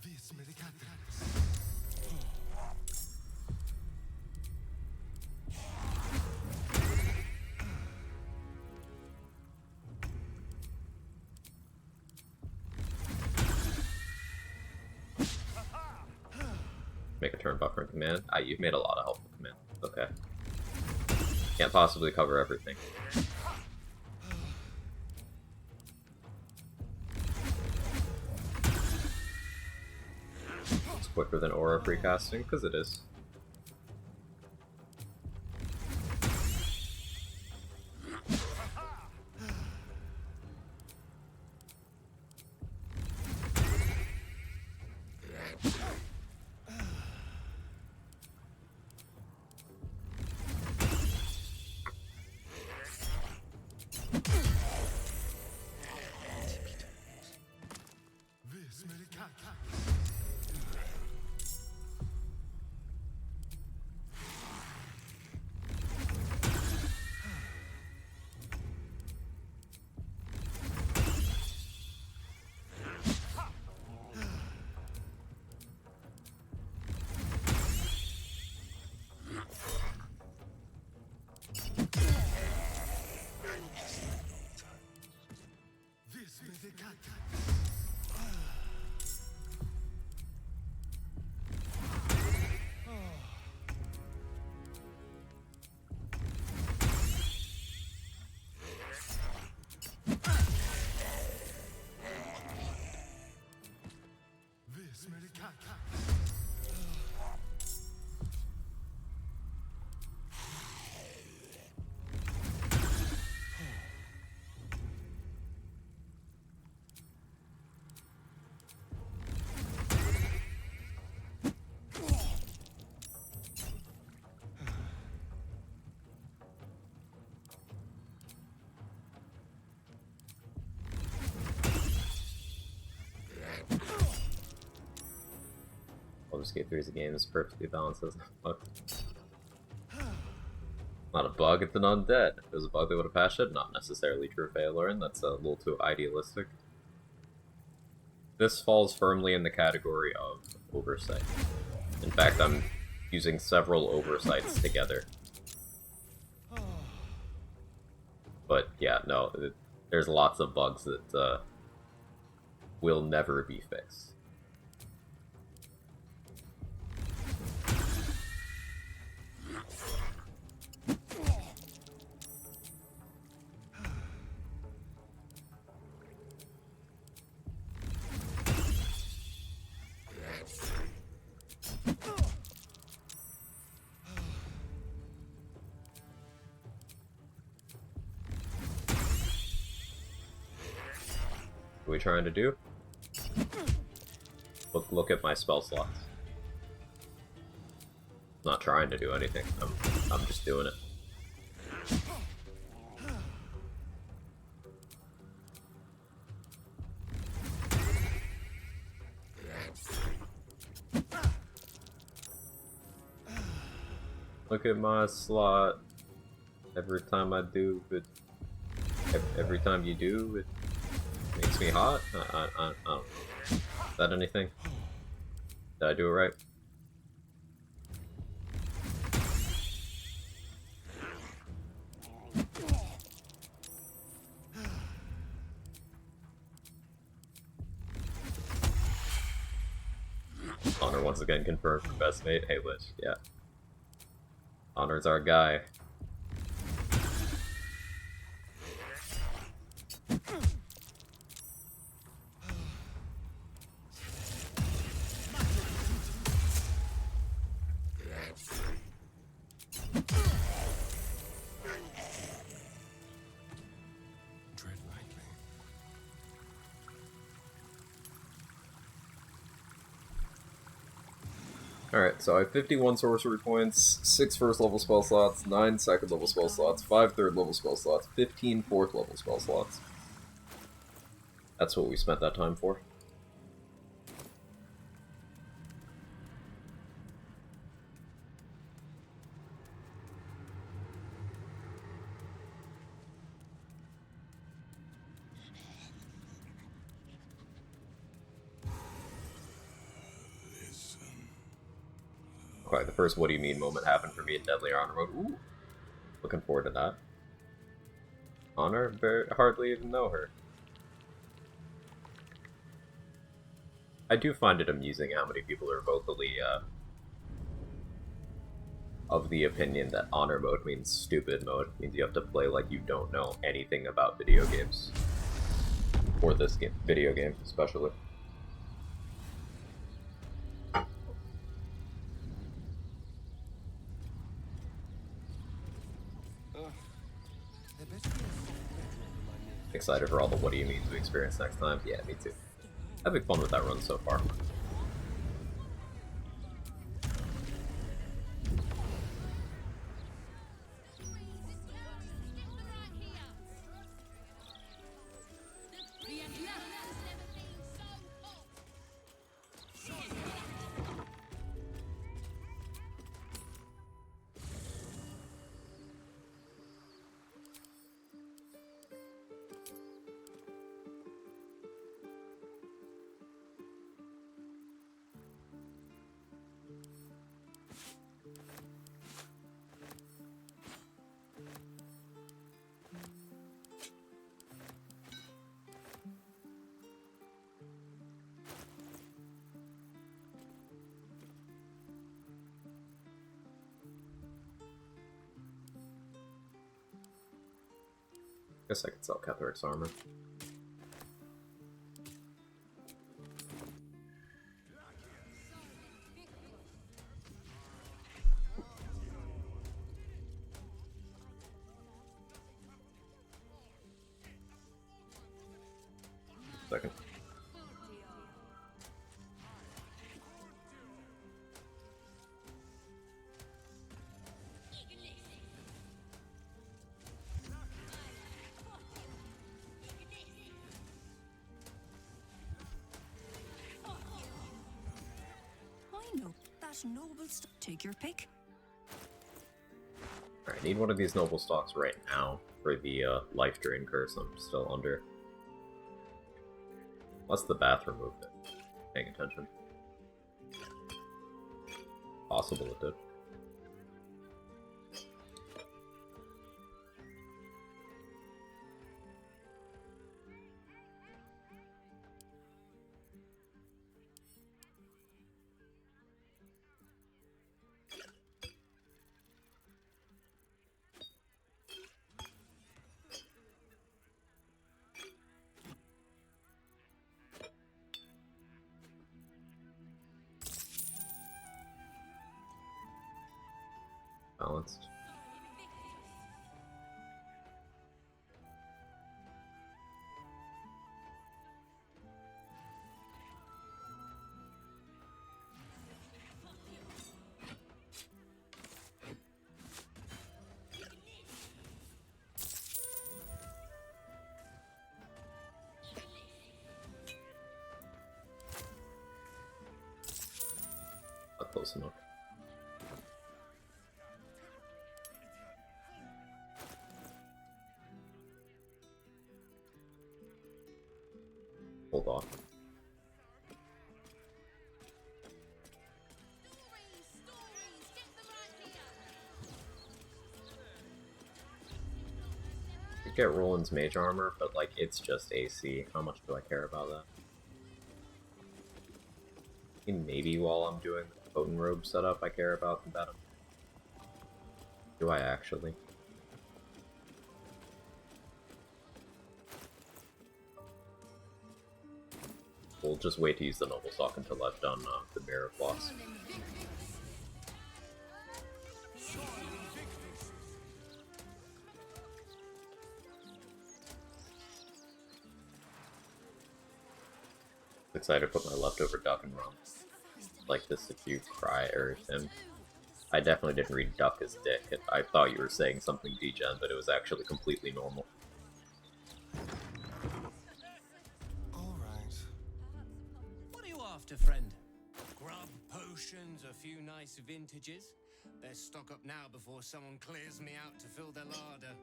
This made a cat. Make a turn buffer in command. Ah, you've made a lot of helpful command. Okay. Can't possibly cover everything. It's quicker than aura free casting, because it is. This made a cat. This made a cat. This made a cat. I'll just get through the game. It's perfectly balanced. Fuck. Not a bug, it's an undead. If it was a bug, they would have patched it. Not necessarily true, Phaelorin. That's a little too idealistic. This falls firmly in the category of oversight. In fact, I'm using several oversights together. But yeah, no, there's lots of bugs that will never be fixed. What are we trying to do? Look at my spell slots. Not trying to do anything. I'm just doing it. Look at my slot. Every time I do it, every time you do it makes me hot. I don't know. Is that anything? Did I do it right? Honor once again confirmed for best mate. Hey Lich, yeah. Honor's our guy. Alright, so I have 51 sorcery points, 6 first level spell slots, 9 second level spell slots, 5 third level spell slots, 15 fourth level spell slots. That's what we spent that time for. Okay, the first what do you mean moment happened for me in Deadly Honor mode. Ooh, looking forward to that. Honor? Hardly even know her. I do find it amusing how many people are vocally, of the opinion that Honor mode means stupid mode, means you have to play like you don't know anything about video games. Or this game, video game, especially. Excited for all the what do you mean to experience next time? Yeah, me too. Having fun with that run so far. Guess I could sell Ketheric's armor. Second. Noble take your pick. Alright, need one of these noble stocks right now for the life drain curse I'm still under. Unless the bath removed it. Paying attention. Possible it did. balanced. Not close enough. Hold on. You get Roland's mage armor, but like it's just AC. How much do I care about that? I mean, maybe while I'm doing the potent robe setup, I care about the battle. Do I actually? We'll just wait to use the noble stock until I've done the mirror floss. Excited to put my leftover duck in wrong. Like this if you cry or him. I definitely didn't read duck as dick. I thought you were saying something degen, but it was actually completely normal. Alright. What are you after, friend? Grub, potions, a few nice vintages? Best stock up now before someone clears me out to fill their larder.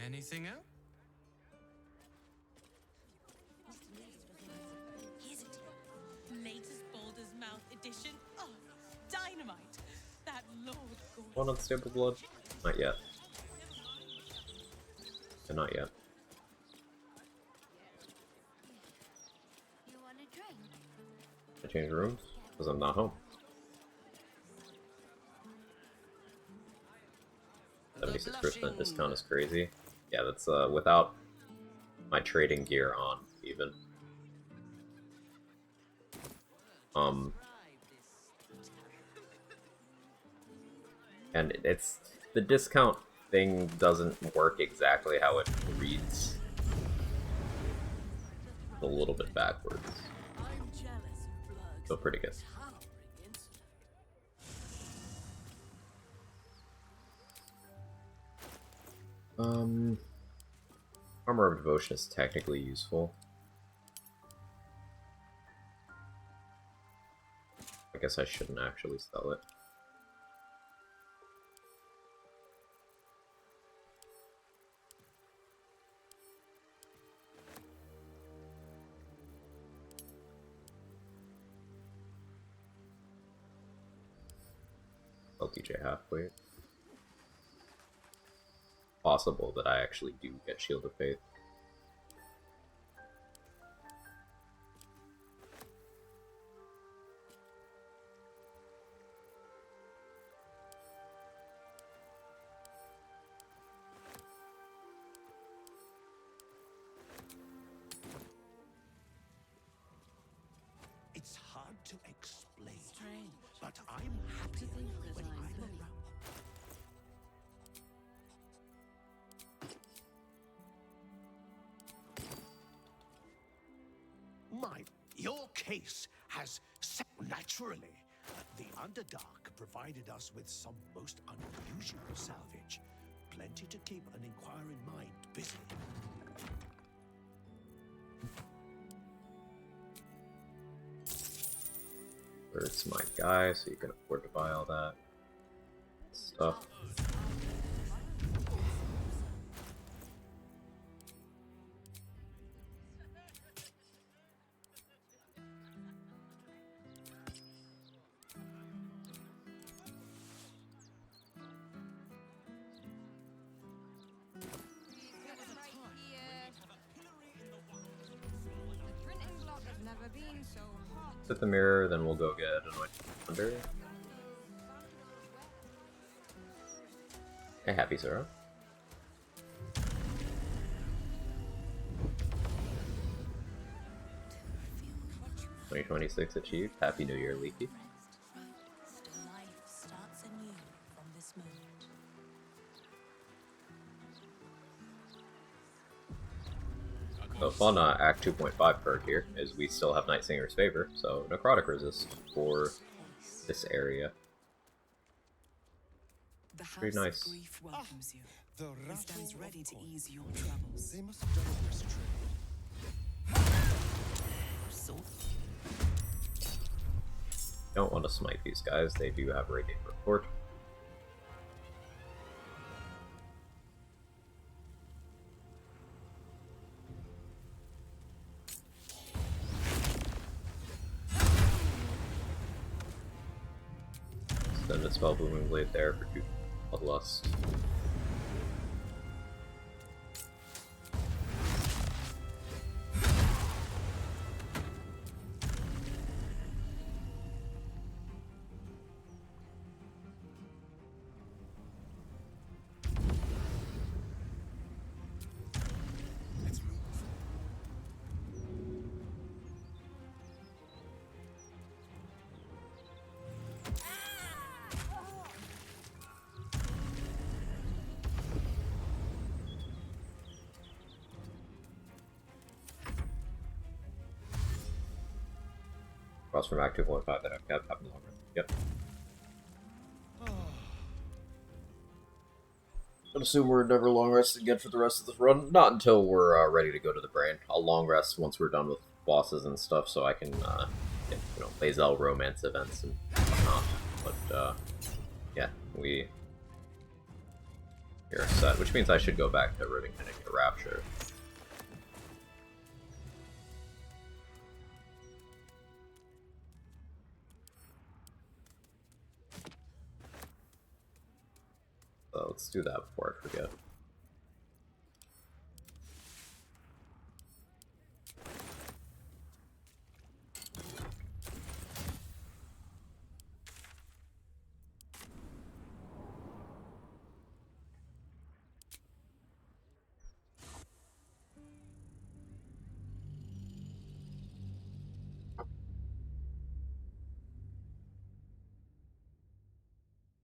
Anything else? Here's it. Latest Baldur's Mouth edition. Oh, dynamite. That Lord God. One unstable blood? Not yet. Yeah, not yet. You want a drink? I changed rooms because I'm not home. 76% discount is crazy. Yeah, that's without my trading gear on, even. And it's the discount thing doesn't work exactly how it reads. A little bit backwards. So pretty good. Armor of Devotion is technically useful. I guess I shouldn't actually sell it. LTJ halfway. Possible that I actually do get Shield of Faith. It's hard to explain, but I'm happy when I'm around. Your case has set naturally. The Underdark provided us with some most unusual salvage. Plenty to keep an inquiring mind busy. It's my guy, so you can afford to buy all that stuff. Set the mirror, then we'll go get an Undead. Hey, happy Zero. $2026 achieved. Happy New Year, Leaky. Life starts anew from this moment. The fun Act 2.5 perk here is we still have Night Singer's Favor, so Necrotic Resist for this area. The House Pretty nice. of Grief welcomes you. The It stands rattle ready of to coin. ease your troubles. They must have done a rest trip. So, Don't want to smite these guys, they do have Radiant Report. Send a Spell Booming Blade there for 2 Bloodlust. Across from Act 2.5 that I've kept happened longer. Yep. I'd assume we're never long resting again for the rest of this run. Not until we're ready to go to the brain. I'll long rest once we're done with bosses and stuff, so I can get, you know, Lae'zel romance events and whatnot. But yeah, we are set, which means I should go back to Rivington and get Rapture. So let's do that before I forget.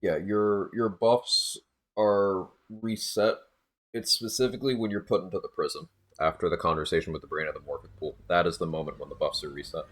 Yeah, your buffs are reset. It's specifically when you're put into the prison after the conversation with the brain of the Morphic Pool. That is the moment when the buffs are reset.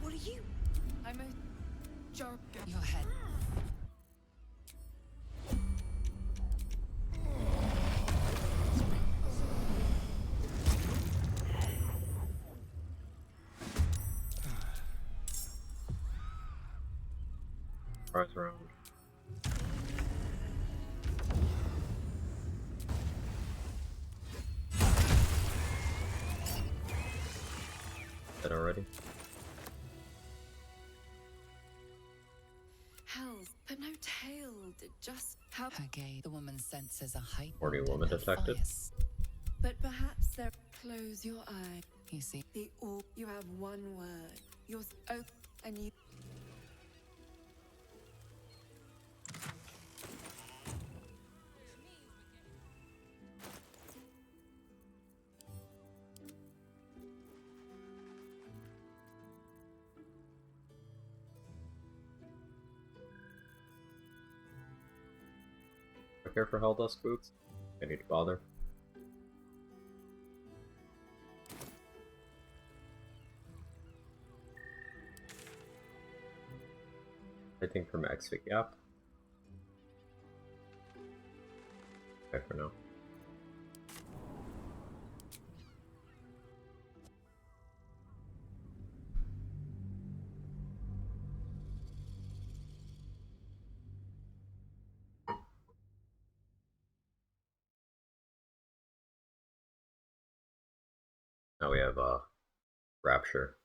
What are you? I'm a jar. your head. Rise around. Dead already? Hells, but no tail. Just how. Her gaze, the woman's senses are heightened. Horny woman and her detected. fires. But perhaps there. Close your eye. You see, The all. You have one word. Your oath, and you. I care for Helldusk boots. I need to bother. I think from Exfig Gap. Okay for now. have Rapture.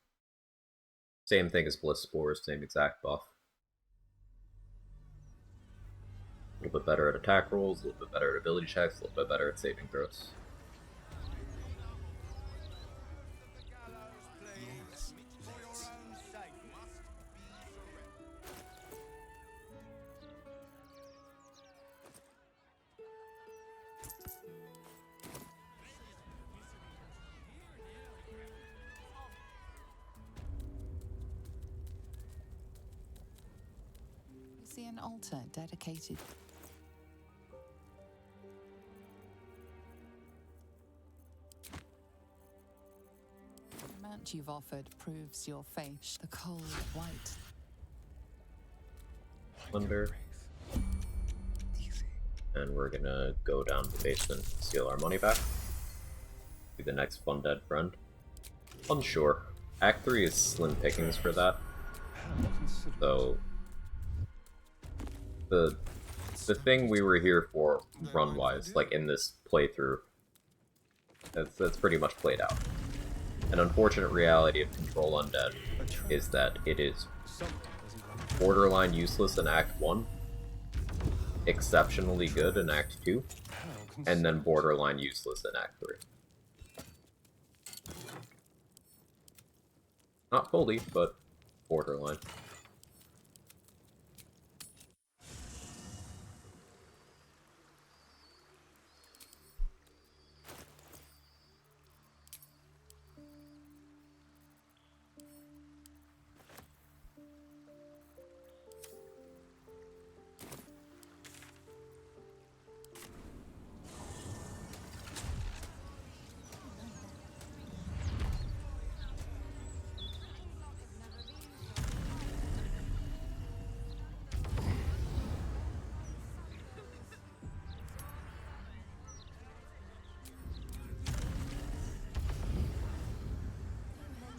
Same thing as Bliss Spores, same exact buff. A little bit better at attack rolls, a little bit better at ability checks, a little bit better at saving throws. You see an altar dedicated. The amount you've offered proves your faith. The cold white. Thunder. And we're gonna go down to the basement and steal our money back. Be the next Fundead friend. Unsure. Act 3 is slim pickings for that. So the thing we were here for run-wise, like in this playthrough, that's pretty much played out. An unfortunate reality of Control Undead is that it is borderline useless in Act 1, exceptionally good in Act 2, and then borderline useless in Act 3. Not fully, but borderline.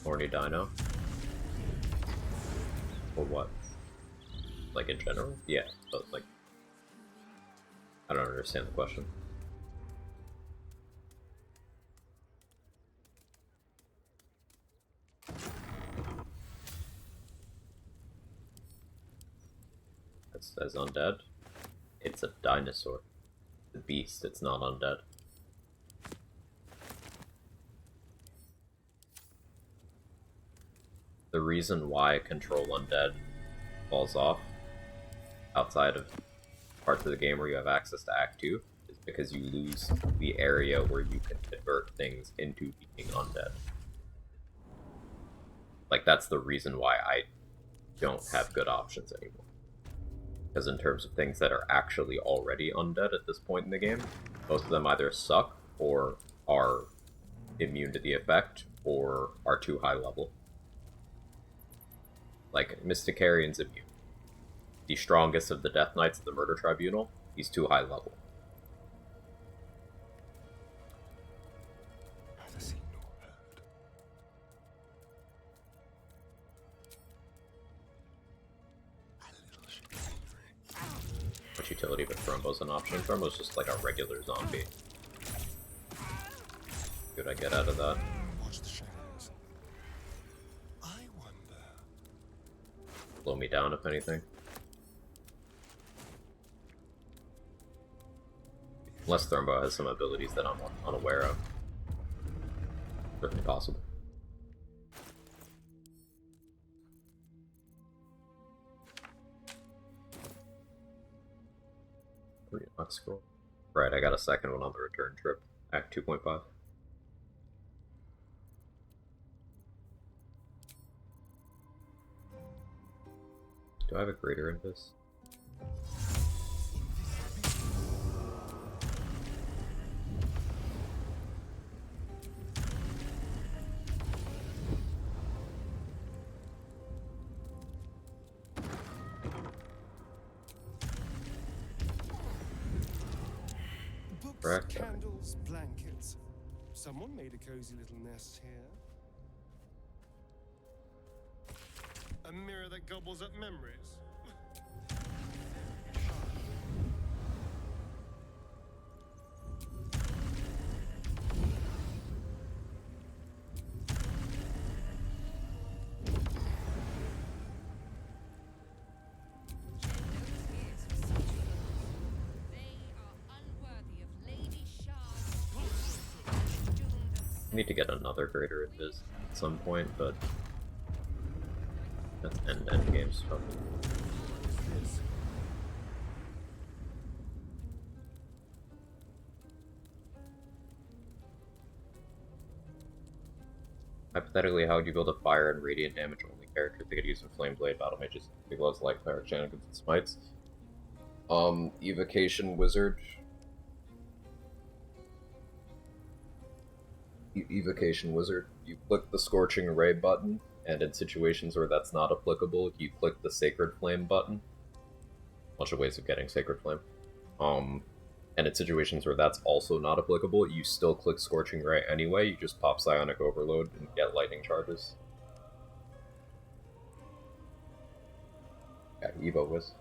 Horny Dino? Or what? Like in general? Yeah, but like... I don't understand the question. It says undead. It's a dinosaur. The beast, it's not undead. The reason why Control Undead falls off outside of parts of the game where you have access to Act 2 is because you lose the area where you can convert things into being undead. Like, that's the reason why I don't have good options anymore. Because in terms of things that are actually already undead at this point in the game, most of them either suck or are immune to the effect or are too high level. Like, Mysticarian's immune. The strongest of the Death Knights of the Murder Tribunal, he's too high level. Much utility, but Thrombo's an option. Thrombo's just like a regular zombie. What could I get out of that? Slow me down, if anything. Unless Thrombo has some abilities that I'm unaware of. Certainly possible. Scroll. Right, I got a second one on the return trip. Act 2.5. Do I have a greater in this? Books, candles, blankets. Someone made a cozy little nest here. A mirror that gobbles up memories. I need to get another greater invis at some point, but that's end game stuff. Hypothetically, how would you build a fire and radiant damage only character that could use some flame blade battle mages, big gloves, light cleric, shenanigans, and smites? Evocation wizard. Evocation wizard. You click the scorching ray button, and in situations where that's not applicable, you click the sacred flame button. Bunch of ways of getting sacred flame. And in situations where that's also not applicable, you still click Scorching Ray anyway, you just pop Psionic Overload and get lightning charges. Yeah, Evo Wiz.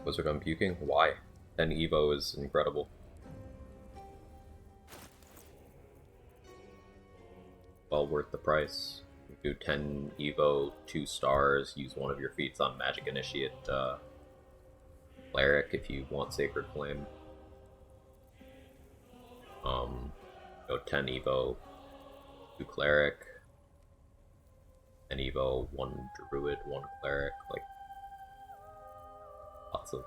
Wizard on puking? Why? 10 Evo is incredible. Well worth the price. You do 10 Evo, 2 stars, use one of your feats on Magic Initiate Cleric if you want Sacred Flame. Go 10 Evo, 2 Cleric, 10 Evo, 1 Druid, 1 Cleric, like, lots of...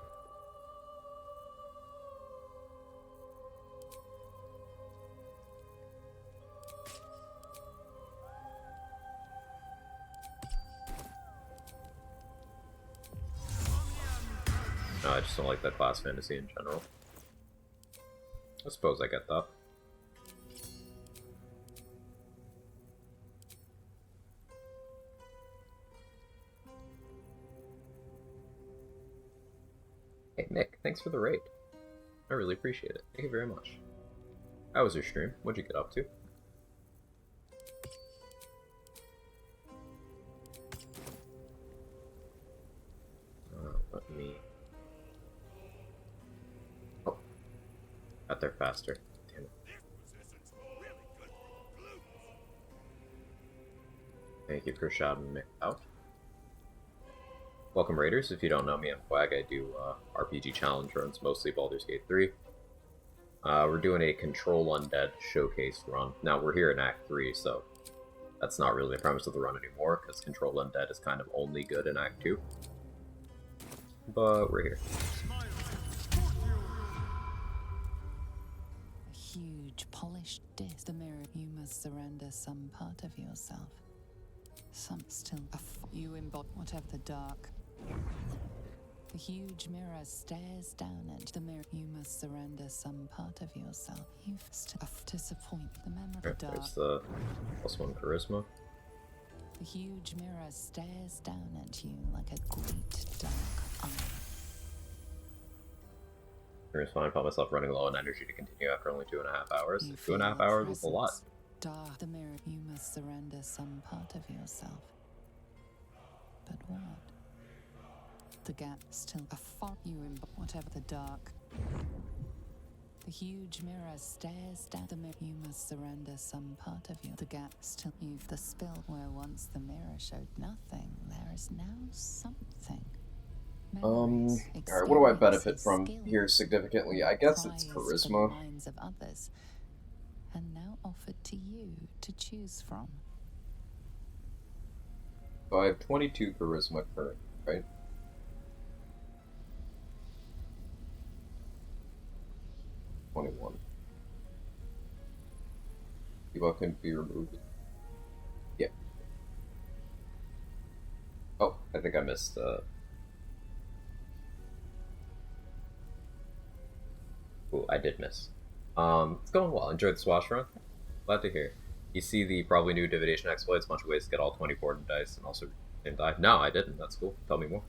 No, I just don't like that class fantasy in general. I suppose I get that. Hey Nick, thanks for the raid. I really appreciate it. Thank you very much. How was your stream? What'd you get up to? Let me... Oh. Got there faster. Damn it. Thank you for shouting me out. Welcome Raiders, if you don't know me, I'm Quag. I do RPG challenge runs, mostly Baldur's Gate 3. We're doing a Control Undead showcase run. Now we're here in Act 3, so that's not really the premise of the run anymore, because Control Undead is kind of only good in Act 2. But we're here. A huge, polished disc. The mirror. You must surrender some part of yourself. Some still. You embody whatever the dark. The huge mirror stares down at the mirror. You must surrender some part of yourself. You've to disappoint the memory of the dark. There's the +1 charisma. The huge mirror stares down at you like a great dark eye. It's fine. I found myself running low on energy to continue after only 2.5 hours. 2.5 hours is a lot. Dark. The mirror. You must surrender some part of yourself. But what? The gap still a far you in whatever the dark. The huge mirror stares down the mirror. You must surrender some part of you. The gap still you've the spill where once the mirror showed nothing. There is now something. Alright, what do I benefit from here significantly? I guess it's charisma. Minds of others, and now offered to you to choose from. So I have 22 charisma currently, right? 21. Debuff can be removed. Yeah. Oh, I think I missed, Ooh, I did miss. It's going well. Enjoyed the swash run. Glad to hear. You see the probably new divination exploits, bunch of ways to get all 24 dice and also same die. No, I didn't. That's cool. Tell me more.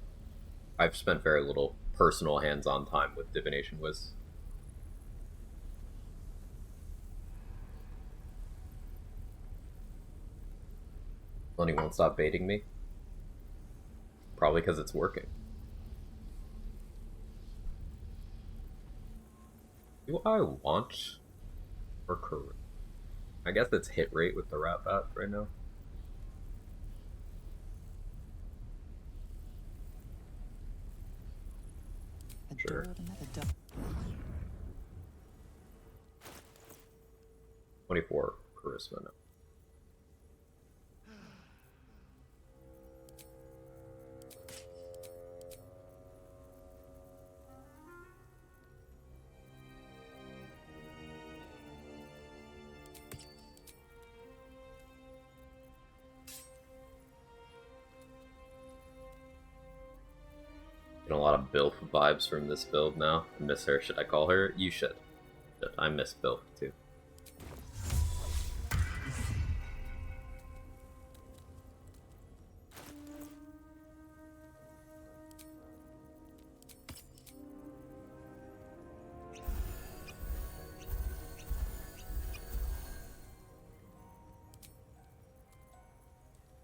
I've spent very little personal hands-on time with divination whiz. Lenny won't stop baiting me. Probably because it's working. Do I want or charisma? I guess it's hit rate with the rat bat right now. Sure. The dog. 24 charisma. No. Getting a lot of Bilf vibes from this build now. I miss her. Should I call her? You should. I miss Bilf too.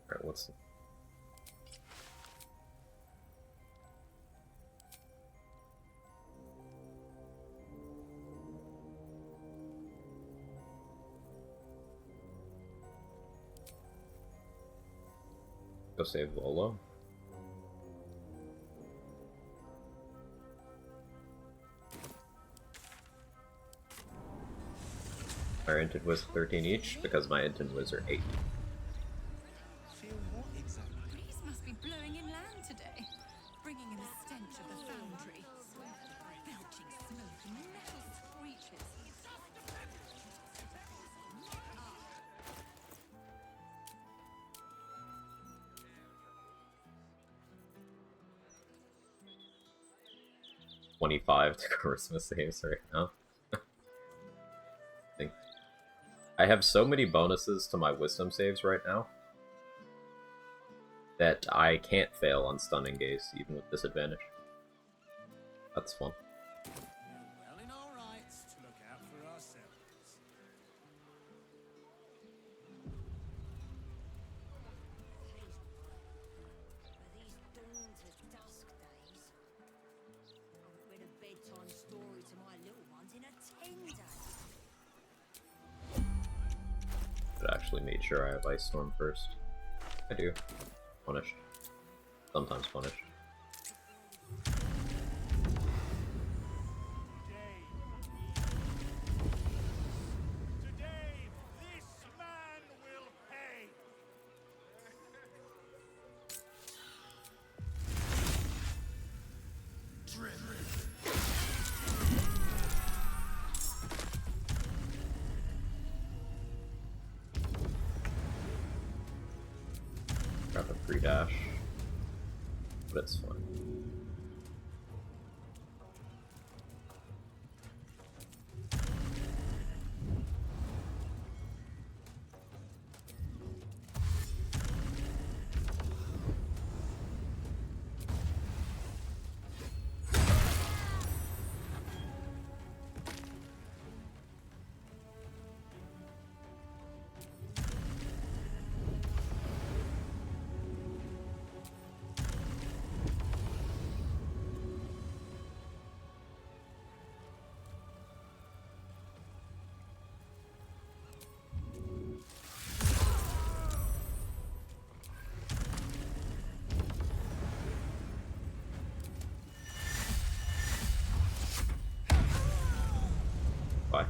Alright, what's... Go save Lolo. Our Inted was 13 each because my Inted was 8. Breeze must be blowing inland today, bringing in the stench of the foundry. Belching smoke and metal screeches. 25 to charisma saves right now. I have so many bonuses to my wisdom saves right now that I can't fail on stunning gaze, even with disadvantage. That's fun. Well in our rights to look out for ourselves. These dawn to dusk days. I've read a bedtime story to my little ones in a 10 days. But actually made sure I have Ice Storm first. I do. Punished. Sometimes punished. Today, this man will pay. Got the free dash. But it's fine. Bye.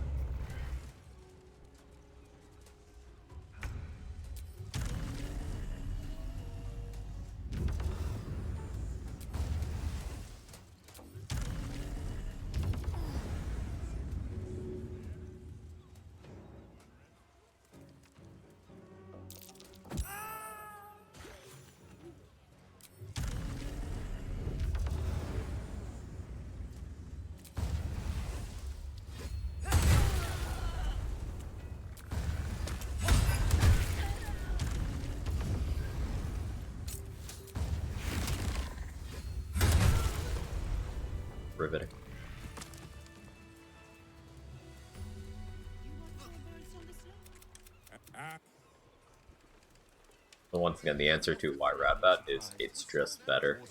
Riveting. But once again, the answer to why Ratbat is it's just better.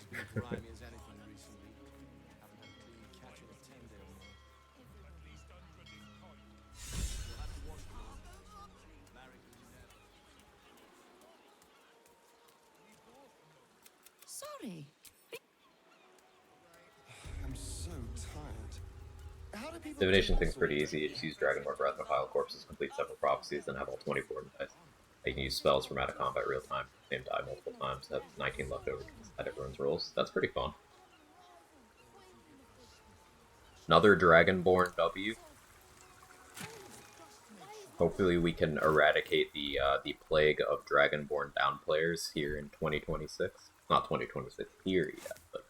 Sorry. I'm so Divination thing's pretty easy. You just use Dragonborn Breath and Pile Corpses, complete several prophecies, then have all 24 dice. You can use spells from out of combat real time, same die multiple times, have 19 left over to edit runes rolls. That's pretty fun. Another Dragonborn W. Hopefully we can eradicate the plague of Dragonborn down players here in 2026. Not 2026 here yet, but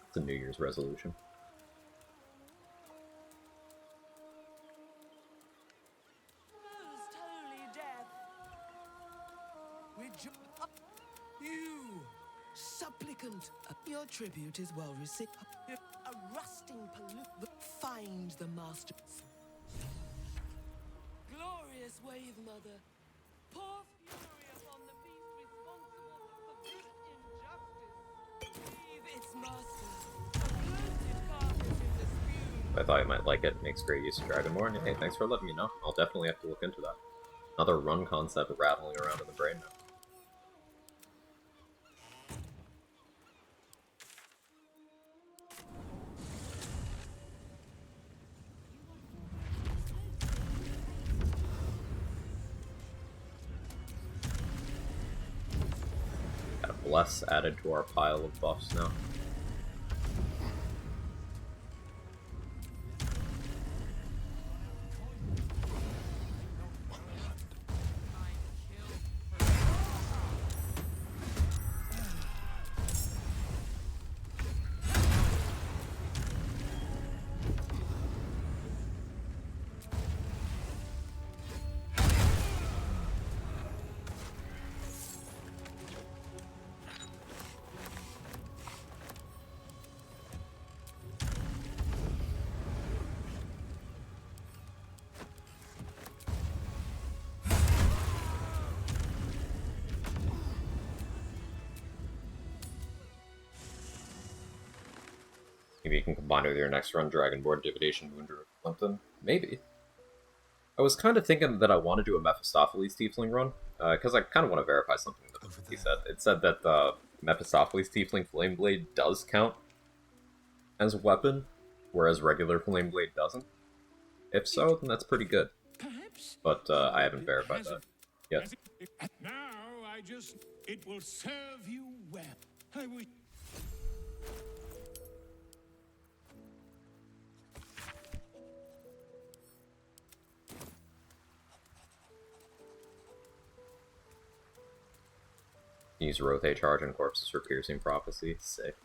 it's a New Year's resolution. You, supplicant, your tribute is well received. A rusting pollute finds the master. Glorious wave, mother. Pour fury upon the beast responsible for this injustice. Leave its master. A bloated carcass in the spume. I thought you might like it. Makes great use of Dragonborn. Hey, thanks for letting me know. I'll definitely have to look into that. Another run concept rattling around in the brain now. Bless added to our pile of buffs now. Maybe you can combine it with your next run, Dragonborn, Divination, Wound, or something. Maybe. I was kind of thinking that I want to do a Mephistopheles Tiefling run, because I kind of want to verify something that he said. It said that the Mephistopheles Tiefling Flameblade does count as a weapon, whereas regular Flameblade doesn't. If so, then that's pretty good. But I haven't verified that yet. Now it will serve you well. I wish. Use Rothé Charge and Corpses for Piercing Prophecy. Sick.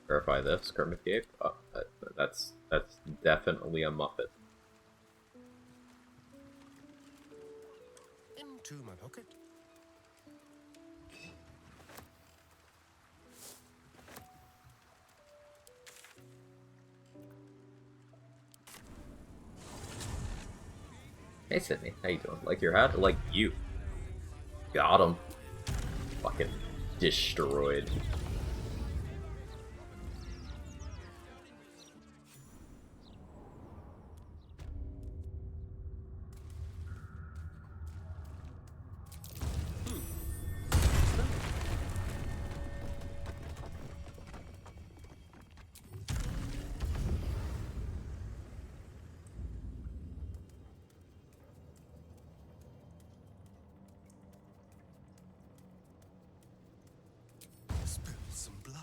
Verify this. Kermit Cape. Oh, that's definitely a Muppet. Into my pocket. Hey Sydney, how you doing? Like your hat? Like you. Got him. Fucking destroyed. Some blood.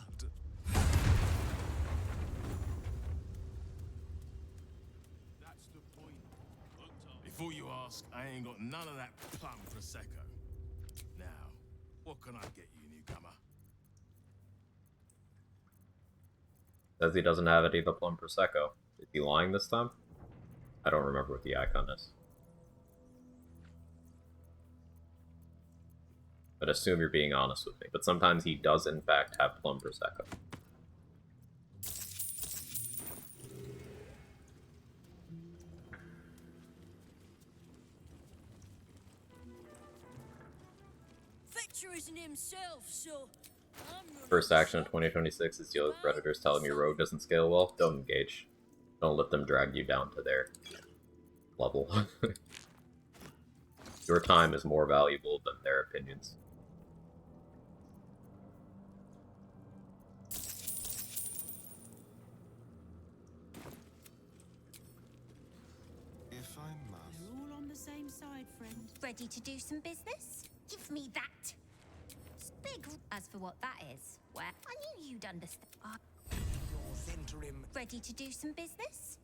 That's the point. Before you ask, I ain't got none of that plum prosecco. Now, what can I get you, newcomer? Says he doesn't have any of the Plum Prosecco. Is he lying this time? I don't remember what the icon is. But assume you're being honest with me. But sometimes he does in fact have Plum Prosecco. Fetcher isn't himself, so First action of 2026 is deal with predators telling me Rogue doesn't scale well. Don't engage. Don't let them drag you down to their level. Your time is more valuable than their opinions. same side, friend. Ready to do some business? Give me that. It's big. As for what that is, well, I knew you'd understand. Ready to do some business?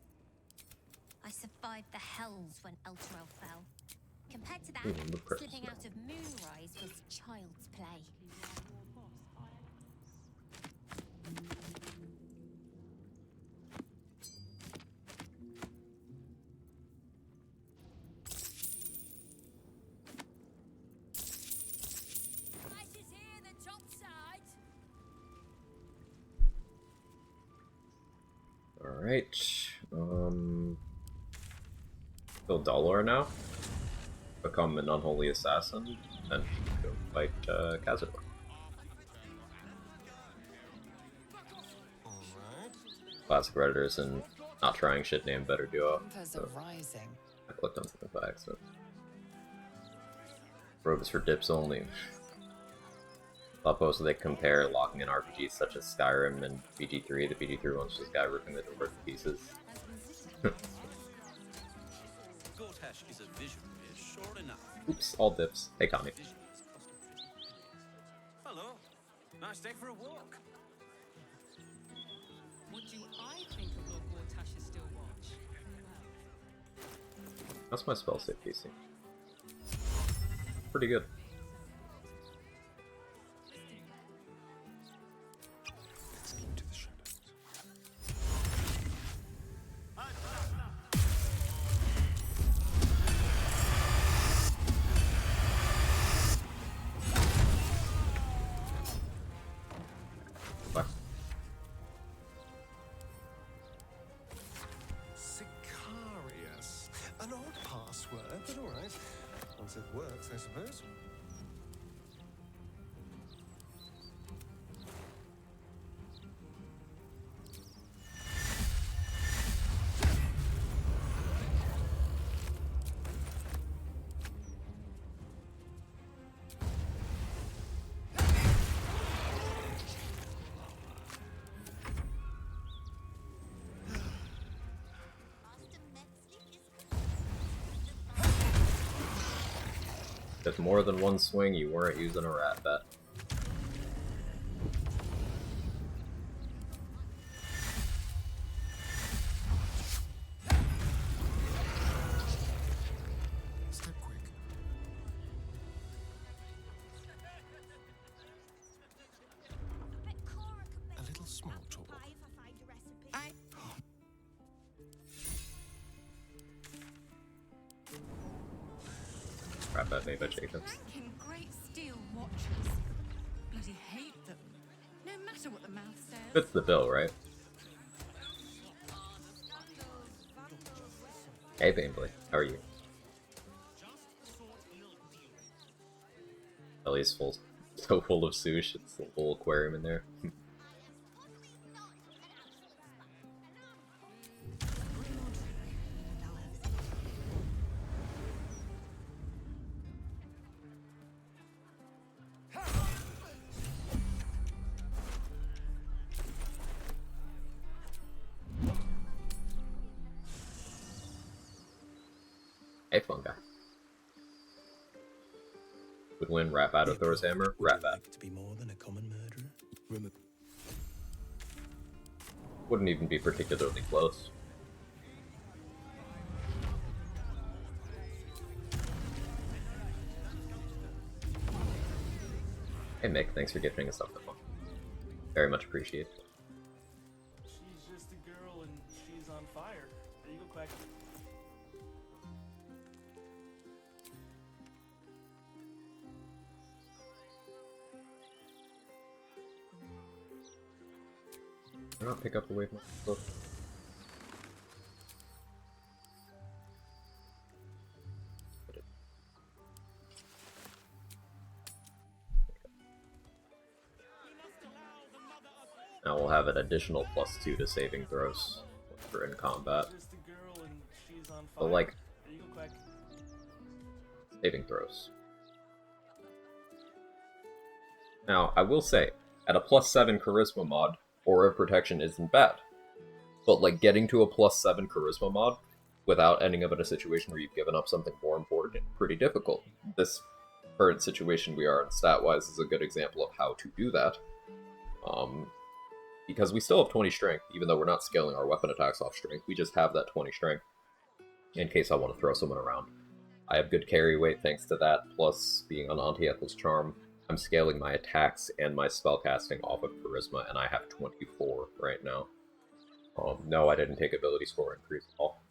I survived the hells when Elturel fell. Compared to that, slipping out of Moonrise was child's play. Alright. Kill Dolor now. Become an unholy assassin. And go fight Khazad. Classic Redditors and not trying shit named Better Duo. So Rising. I clicked on something by accident. Rogue is for dips only. I'll post so they compare locking in RPGs such as Skyrim and BG3. The BG3 one's just guy ripping the door to pieces. Gortash is a visionary, sure enough. Oops, all dips. Hey, Connie. Hello. Nice day for a walk. What do I think of Lord Gortash's still watch? That's my spell save PC. Pretty good. Sicarius. An old password, but alright. Once it works, I suppose. With more than one swing, you weren't using a rat bet. Step quick. A little small talk. Rat bet made by Jacobs. Ranking great steel watchers. Bloody hate them. No matter what the mouth says. Fits the bill, right? Hey, Bainbley. How are you? Ellie's full, so full of sushi. It's a whole aquarium in there. Hey, fun guy. Would win Rat Bat or Thor's Hammer? Rat Bat. To be more than a common murderer. Wouldn't even be particularly close. Hey Mick, thanks for gifting us something. Very much appreciated. She's just a girl and she's on fire. There you go, Quag. Why not pick up the wave book? Now we'll have an additional +2 to saving throws when we're in combat. But like, saving throws. Now, I will say, at a +7 charisma mod, Aura of Protection isn't bad. But like, getting to a +7 charisma mod without ending up in a situation where you've given up something more important and pretty difficult. This current situation we are in stat-wise is a good example of how to do that. Because we still have 20 strength, even though we're not scaling our weapon attacks off strength, we just have that 20 strength in case I want to throw someone around. I have good carry weight thanks to that, plus being on Auntie Ethel's Charm, I'm scaling my attacks and my spellcasting off of Charisma, and I have 24 right now. No, I didn't take ability score increase at all.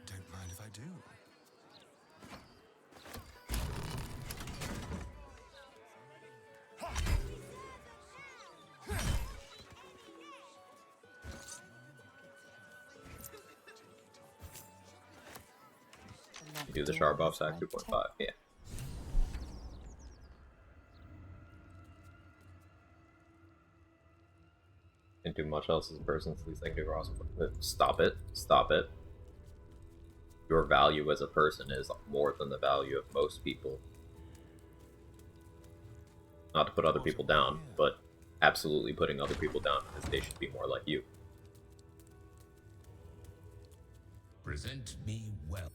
Don't mind if I do. Do the sharp buff stack 2.5, yeah. Can't do much else as a person, so these things do awesome. Stop it. Stop it. Your value as a person is more than the value of most people. Not to put other people down, but absolutely putting other people down because they should be more like you. Present me well.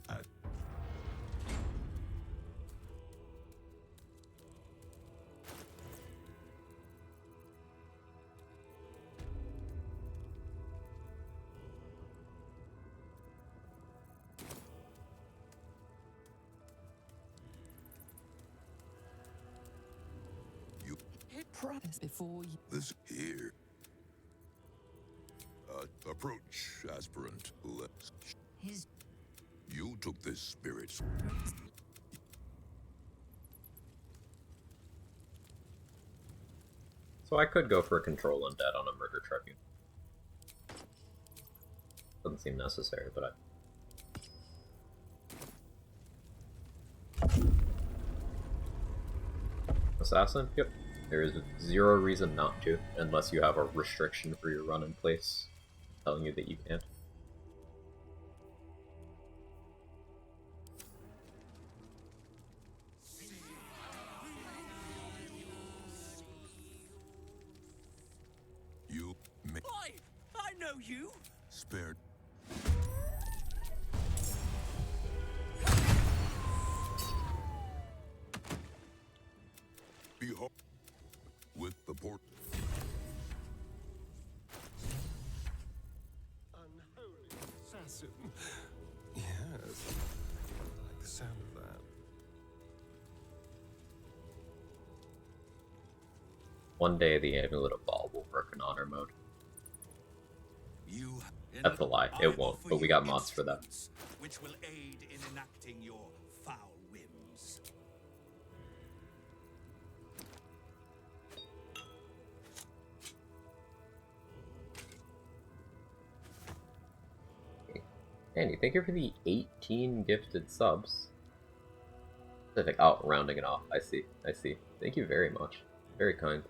Promise before you. This here. Approach, aspirant. Let's. You took this spirit. So I could go for a control undead on a murder tribune. Doesn't seem necessary, but Assassin? Yep. There is zero reason not to, unless you have a restriction for your run in place telling you that you can't. You may. I know you. Spared. Behold. With the port. Unholy assassin. Yes. I like the sound of that. One day the Amulet of Baal will work in honor mode. That's a lie. It won't, but we got mods for that. Which will aid in enacting your foul whims. Andy, thank you for the 18 gifted subs. Specific. Oh, rounding it off. I see. I see. Thank you very much. Very kind.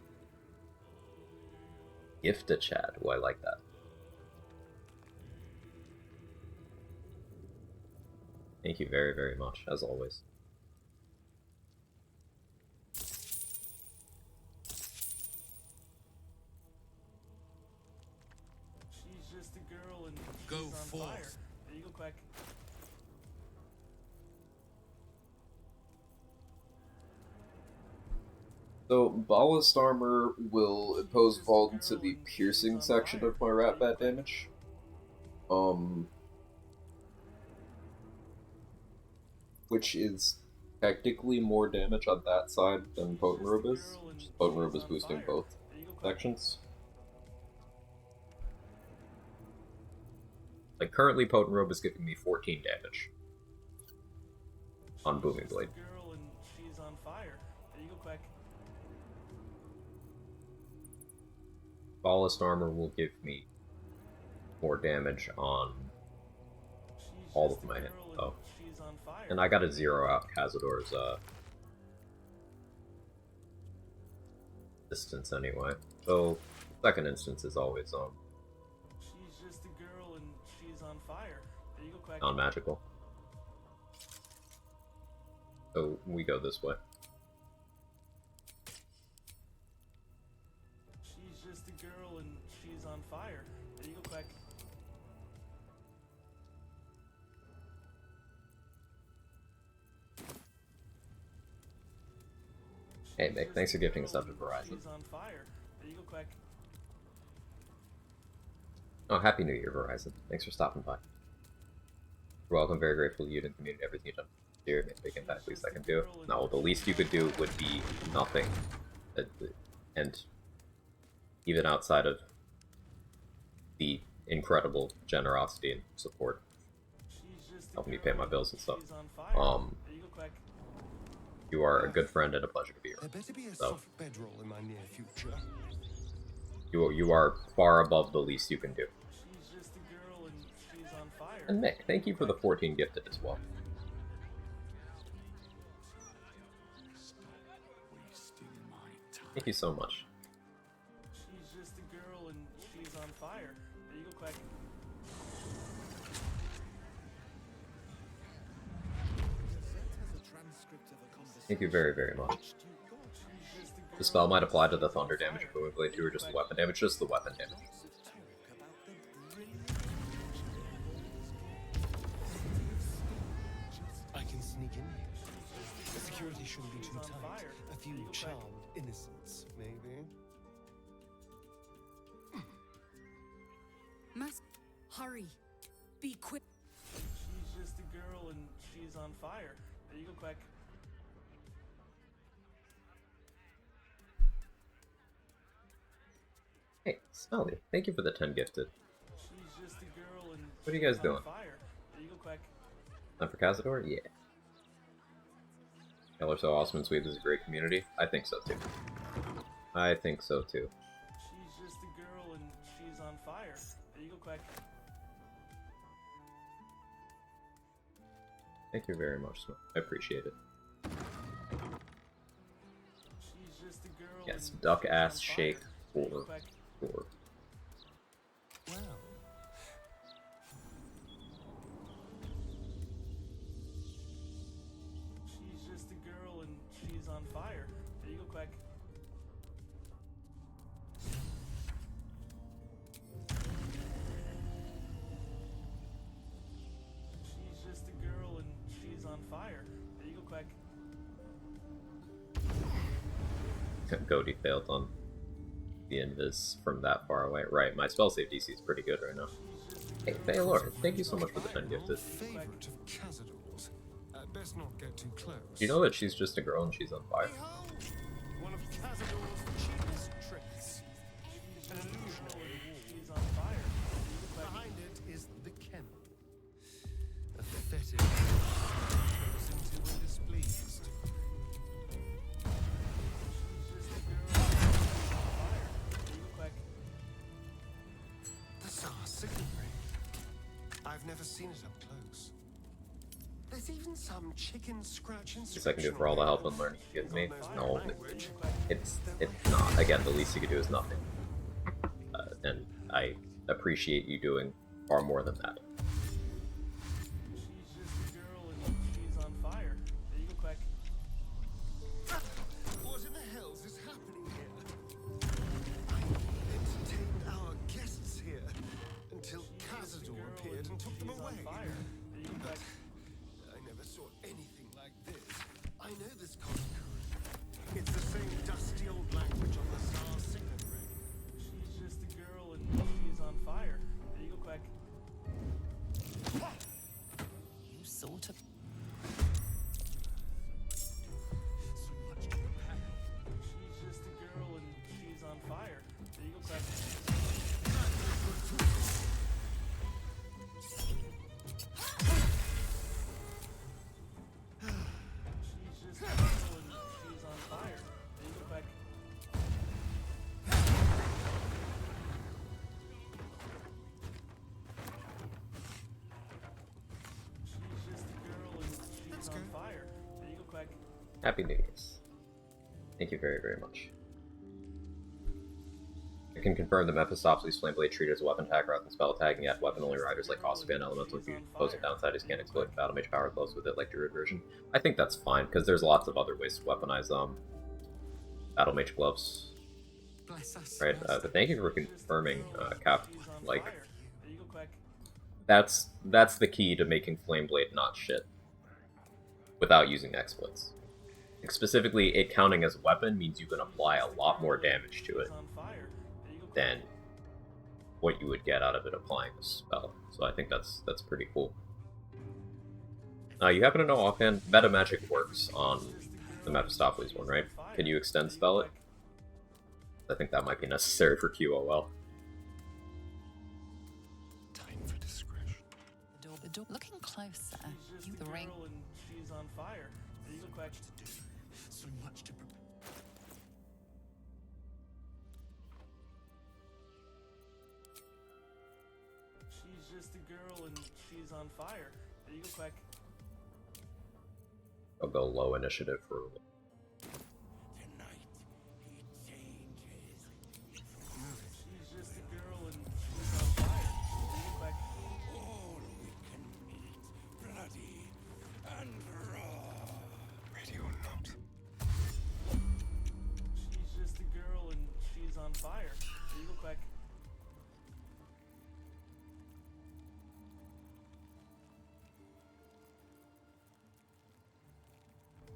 Gift a chat. Oh, I like that. Thank you very, very much, as always. She's just a girl and Go she's on forth. fire. There you go, Quag. So, Ballast Armor will impose Vault into the piercing section of my rat bat damage. Which is technically more damage on that side than Potent Robe is. Potent Robe is boosting both sections. Like, currently Potent Robe is giving me 14 damage on Booming Blade. Girl and she's on fire. There you go, Quag. Ballast Armor will give me more damage on all of my and I gotta zero out Cazador's distance anyway. So second instance is always She's just a girl and she's on fire. There you go, Quag. non-magical. So we go this way. She's just a girl and she's on fire. There you go, Quag. Hey Mick, thanks for gifting us up to Verizon. She's on fire. There you go, Quag. Oh, Happy New Year, Verizon. Thanks for stopping by. You're welcome, very grateful to you and the community, everything you've done. Dear, make a big impact, least I can do. No, the least you could do would be nothing. And even outside of the incredible generosity and support, helping me pay my bills and stuff. You are a good friend and a pleasure to be around. There better be a So, soft bedroll in my near future. you are far above the least you can do. She's just a girl and she's on fire. And Mick, thank you for the 14 gifted as well. Thank you so much. She's just a girl and she's on fire. There you go, Quag. Thank you very, very much. The spell might apply to the thunder damage equivalently to, or just the weapon damage, just the weapon damage. I can sneak in here. The security shouldn't be too tight. A few charmed innocents, maybe. Must hurry. Be quick. She's just a girl and she's on fire. There you go, Quag. Hey, Smelly, thank you for the 10 gifted. She's just a girl and What are you guys she's doing? on fire. There you go, Quag. Time for Cazador? Yeah. Y'all are so awesome and sweet. This is a great community. I think so too. I think so too. She's just a girl and she's on fire. There you go, Quag. Thank you very much, Smell. I appreciate it. She's just a girl Yes, and duck she's ass on fire. shake There you go, for Quag. for. Well, She's just a girl and she's on fire. There you go, Quag. She's just a girl and she's on fire. There you go, Quag. Goaty failed on the invis from that far away. Right, my spell save DC is pretty good right now. Hey, Baylor, thank you so much for the 10 gifted. favorite of Cazador's. Best not get too close. Do you know that she's just a girl and she's on fire? One of Cazador's cheapest tricks. An illusionary wall. She's on fire. Behind it is the kennel. A fetid goes into when displeased. Bizarre signal ring. I've never seen it up close. There's even some chicken scratch Least I can do for all the help and learning you give me? No, it's not. Again, the least you can do is nothing. And I appreciate you doing far more than that. She's just a girl and she's on fire. There you go, Quag. What in the hells is happening here? I entertained our guests here until Cazador appeared and took them away. But I never saw anything like this. I know this Koskuru. It's the same dusty old language on the star signet ring. She's just a girl and she's on fire. There you go, Quag. She's on fire. There you go, Quag. Happy New Year's. Thank you very, very much. I can confirm that Mephistopheles Flameblade treated as a weapon tag rather than spell tag, and yet weapon-only riders like Ossipan Elemental opposing downsiders can't exploit Battle Mage power gloves with it like Druid version. I think that's fine, because there's lots of other ways to weaponize Battle Mage gloves. Right, but thank you for confirming, Cap. Like, that's the key to making Flameblade not shit without using XSplits. Like, specifically, it counting as a weapon means you can apply a lot more damage to it than what you would get out of it applying a spell. So I think that's pretty cool. You happen to know offhand, meta magic works on the Mephistopheles one, right? Can you extend spell it? I think that might be necessary for QOL. Time for discretion. The door looking closer. The ring. And she's on fire. There you go, Quag. So much to prepare. She's just a girl and she's on fire. There you go, Quag. I'll go low initiative for She's just a girl and she's on fire. There you go, Quag. All we can meet, bloody and raw. Ready or not. She's just a girl and she's on fire. There you go, Quag.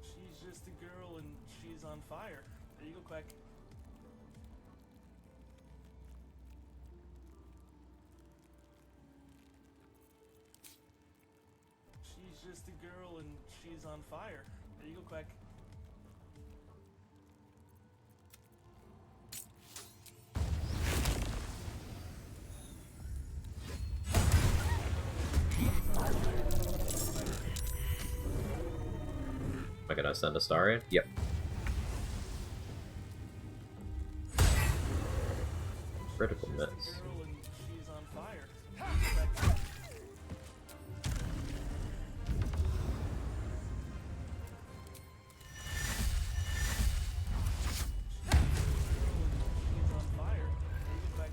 She's just a girl and she's on fire. There you go, Quag. She's just a girl and she's on fire. There you go, Quag. Am I gonna send a star in? Yep. Critical miss. Girl and she's on fire. She's on fire. There you go, Quag.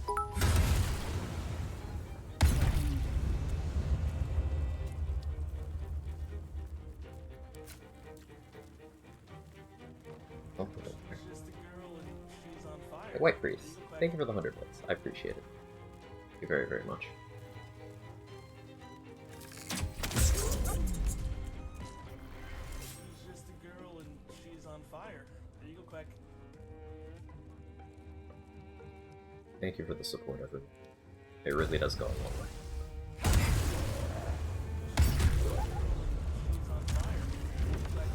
Oh, She's just a girl and she's on fire. hey, White Priest, thank you for the 100 bits. I appreciate it. Thank you very, very much. She's just a girl and she's on fire. There you go, Quag. Thank you for the support, everyone. It really does go a long way. She's on fire. There you go, Quag.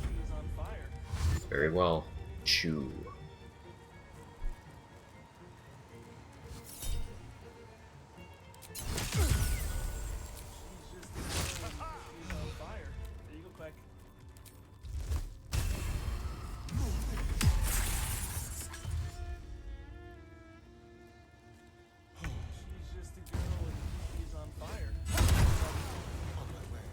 She's on fire. Very well. Chew. She's on fire. There you go, Quag. She's just a girl and she's on fire. On my way.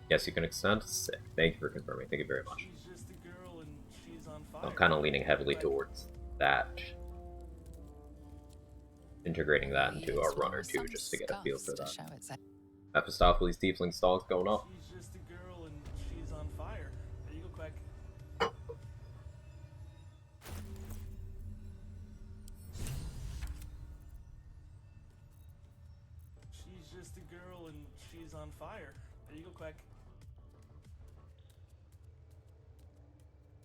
Yes, you can extend. Sick. Thank you for confirming. Thank you very much. She's just a girl and she's on fire. I'm kind of leaning heavily towards that. Integrating that into a run or two just to get a feel for that. Mephistopheles Tiefling Stall's going up. She's just a girl and she's on fire. There you go, Quag. She's just a girl and she's on fire. There you go, Quag.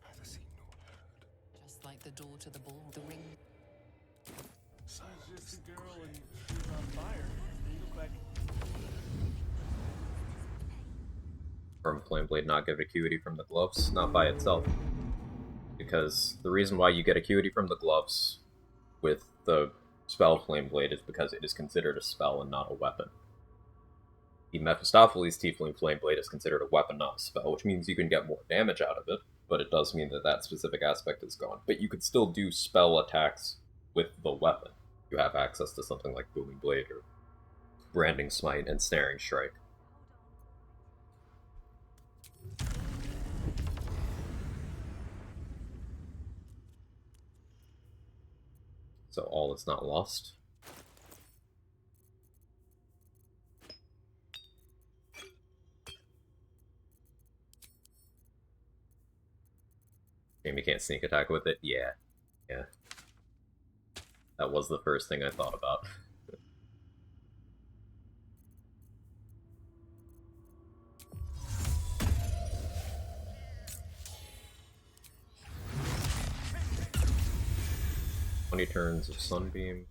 Neither seen nor heard. Just like the door to the ball, the ring. She's just a girl and she's on fire. There you go, Quag. From Flameblade not give acuity from the gloves, not by itself. Because the reason why you get acuity from the gloves with the spell Flame Blade is because it is considered a spell and not a weapon. The Mephistopheles Tiefling Flame Blade is considered a weapon, not a spell, which means you can get more damage out of it, but it does mean that that specific aspect is gone. But you could still do spell attacks with the weapon. You have access to something like Booming Blade or Branding Smite and Snaring Strike. So all is not lost. Jamie can't sneak attack with it? Yeah. Yeah. That was the first thing I thought about. Twenty turns of Sunbeam.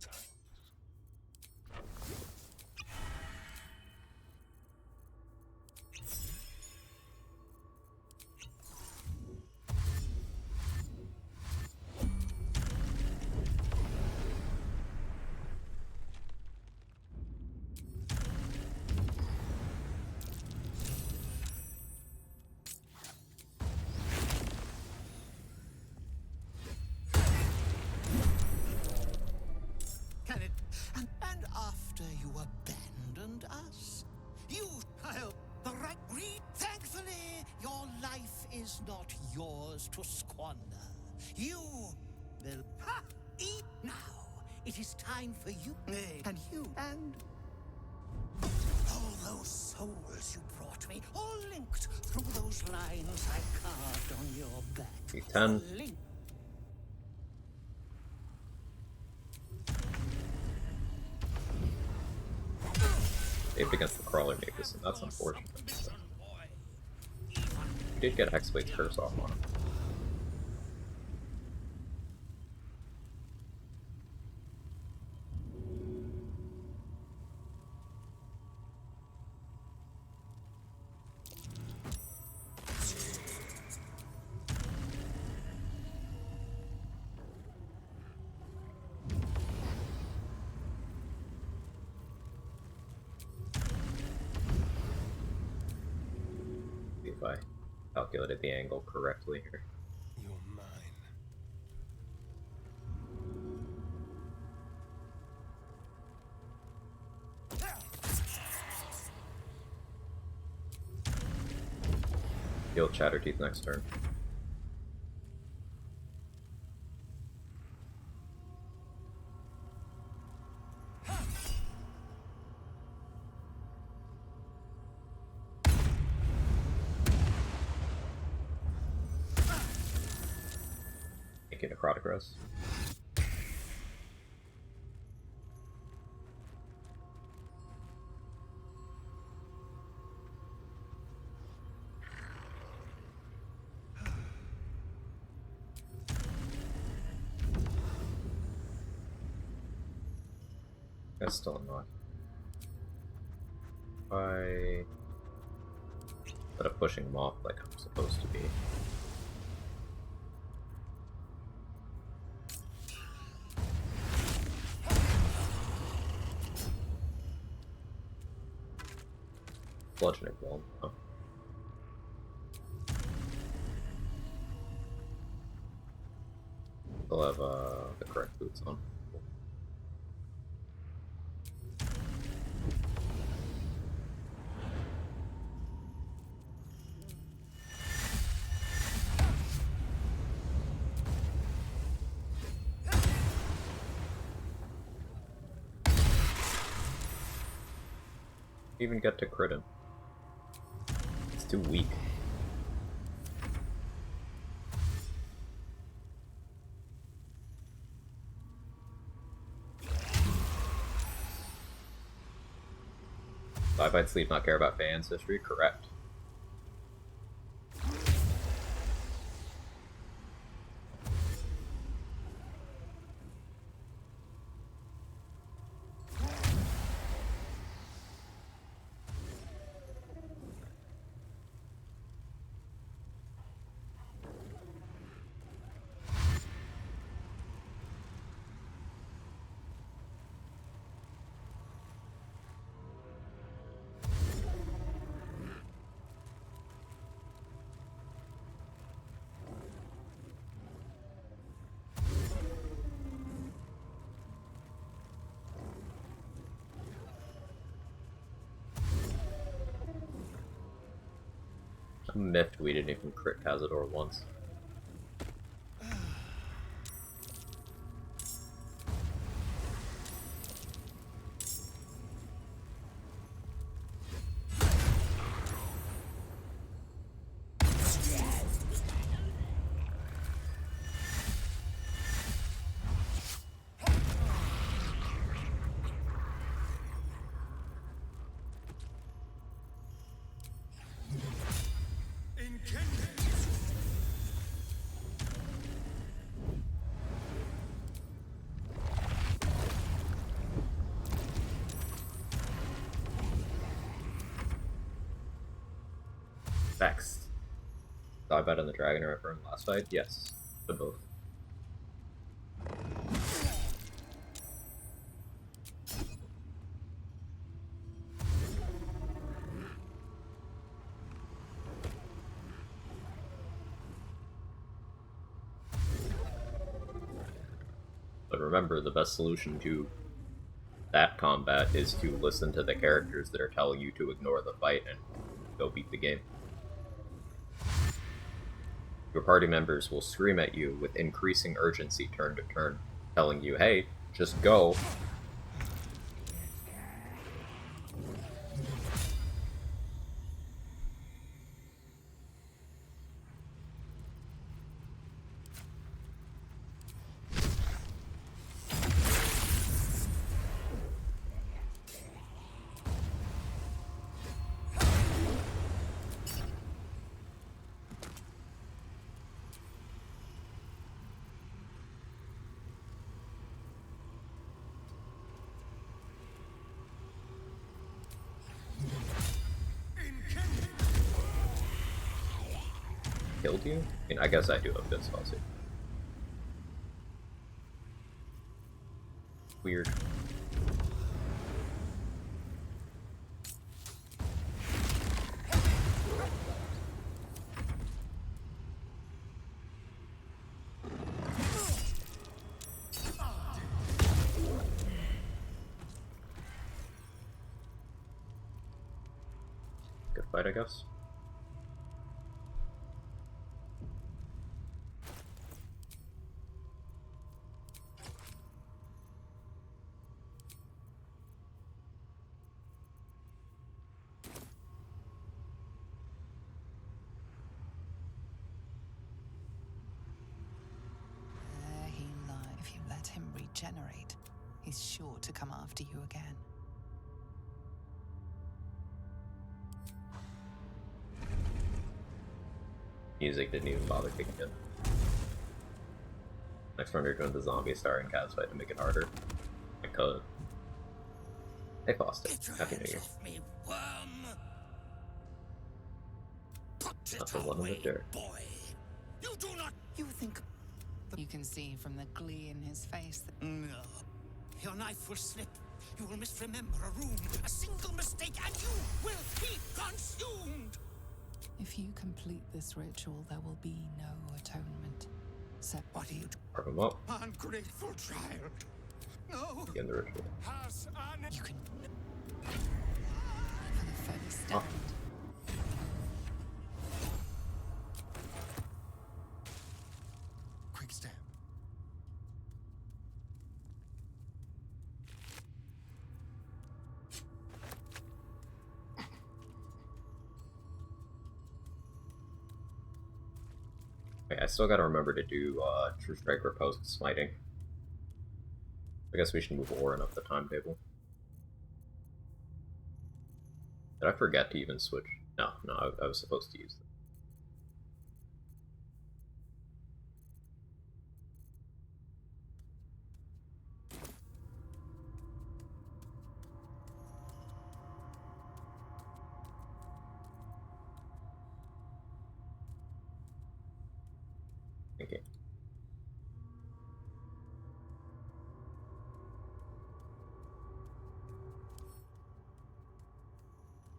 And after you abandoned us, you held the right read. Thankfully, your life is not yours to squander. You will eat now. It is time for you and you and all those souls you brought me, all linked through those lines I carved on your back. 10. Saved against the Crawler Magus, and that's unfortunate. We did get Hexblade's Curse off on him. See if I calculated the angle correctly here. You're mine. Heal Chatterteeth next turn. Thank you, Necrotic Rest. That's still not. Instead of pushing him off like I'm supposed to be. Bludgeoning Blow. Oh. Still have the correct boots on. Even get to crit him. It's too weak. Five-eyed Sleep not care about Fey ancestry? Correct. I'm miffed we didn't even crit Cazador once. Next. Talk about in the Dragon River in the last fight? Yes. To both. But remember, the best solution to that combat is to listen to the characters that are telling you to ignore the fight and go beat the game. Your party members will scream at you with increasing urgency turn to turn, telling you, hey, just go. Killed you? I mean, I guess I do have good spell save. Weird. Good fight, I guess. He lied. If you let him regenerate, he's sure to come after you again. Music didn't even bother kicking in. Next round, you're doing the zombie starring Kaz fight to make it harder. I could. Hey, Foster. Happy New Year. Me, worm. Put Not it the one in the away, dirt. boy. You do not. You think... You can see from the glee in his face that... No. Your knife will slip. You will misremember a room. A single mistake, and you will be consumed. If you complete this ritual, there will be no atonement. What do you do? Carve him up. Ungrateful child. No. Begin the ritual. You can... For the first stand. Quick step. Wait, I still gotta remember to do True Strike Riposte Smiting. I guess we should move Orin up the timetable. Did I forget to even switch? No, I was supposed to use it. Okay.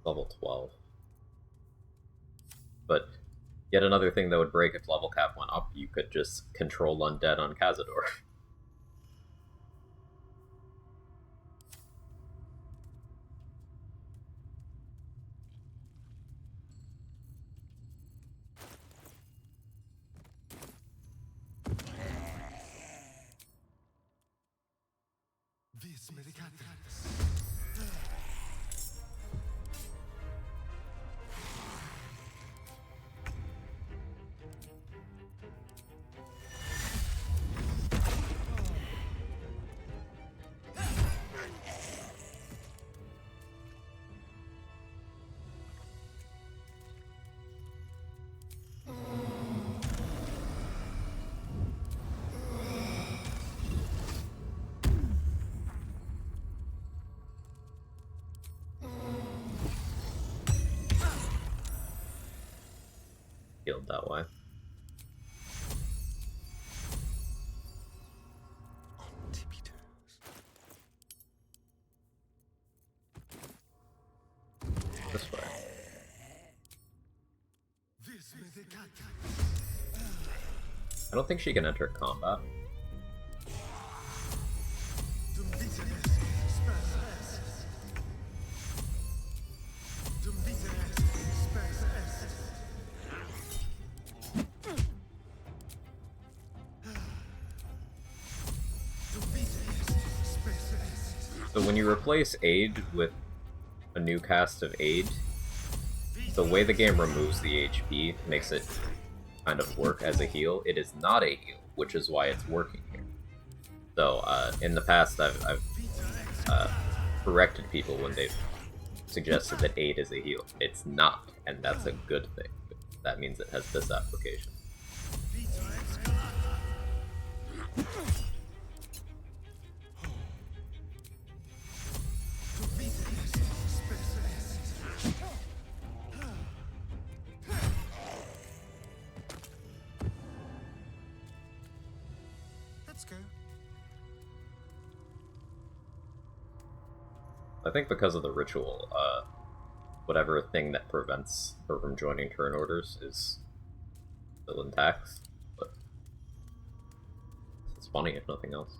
Level 12. But yet another thing that would break if level cap went up, you could just control Undead on Cazador. Vis medicata. Healed that way. This way. I don't think she can enter combat. So when you replace aid with a new cast of aid, the way the game removes the HP makes it kind of work as a heal. It is not a heal, which is why it's working here. So in the past, I've corrected people when they've suggested that aid is a heal. It's not, and that's a good thing. That means it has this application. Let's go. I think because of the ritual, whatever thing that prevents her from joining turn orders is still intact, but it's funny if nothing else.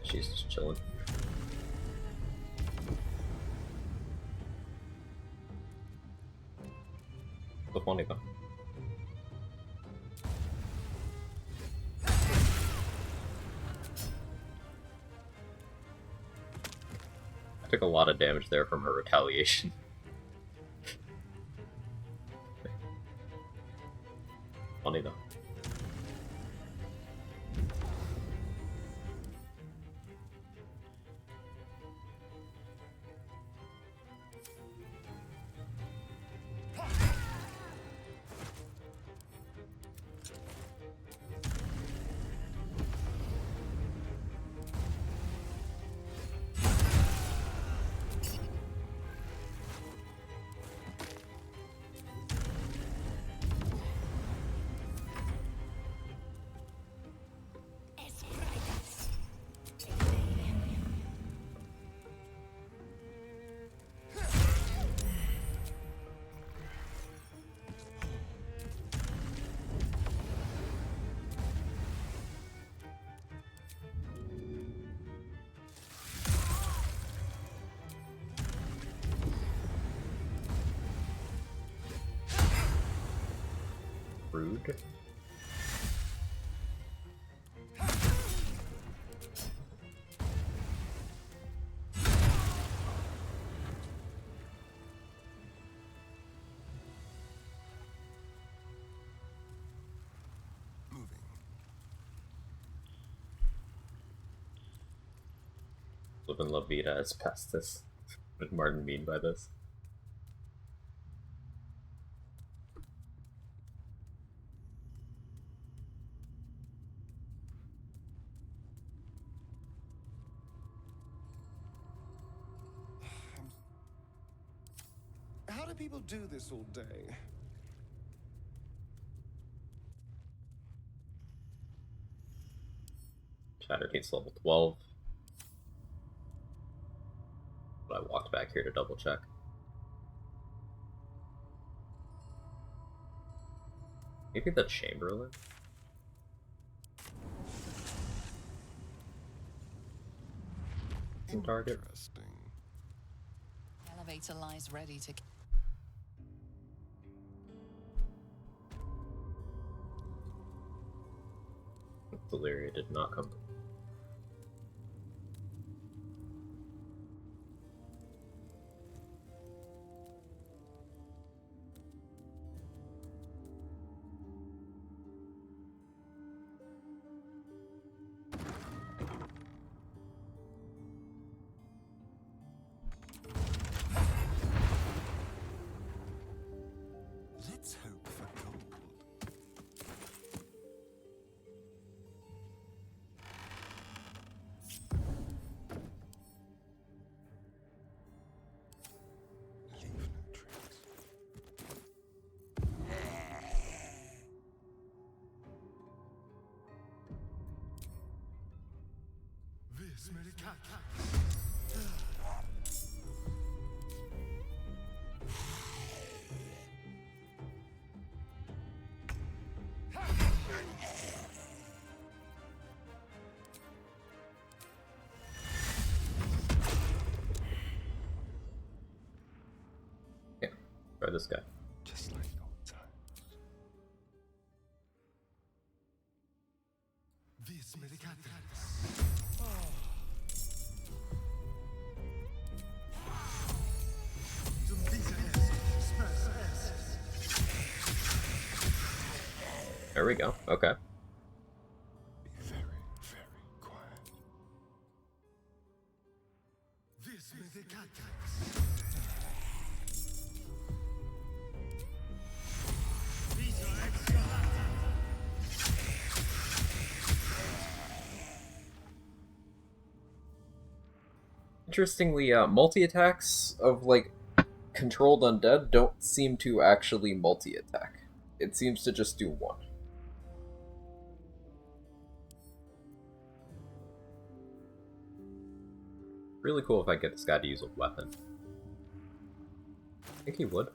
She's just chilling. So funny though. I took a lot of damage there from her retaliation. Funny though. Rude. Living La Vida as Pestis. What did Martin mean by this? How do do people do this all day? Shattergate's level 12. But I walked back here to double check. Maybe the Chamberlain? Some target. The elevator lies ready to. Deliria did not come. Let's hope for gold. Leave no trace. This made a cat. Try this guy. Just like old times. This made a cat. There we go. Okay. Be very, very quiet. This made a cat. Interestingly, multi-attacks of, like, controlled undead don't seem to actually multi-attack. It seems to just do one. Really cool if I get this guy to use a weapon. I think he would.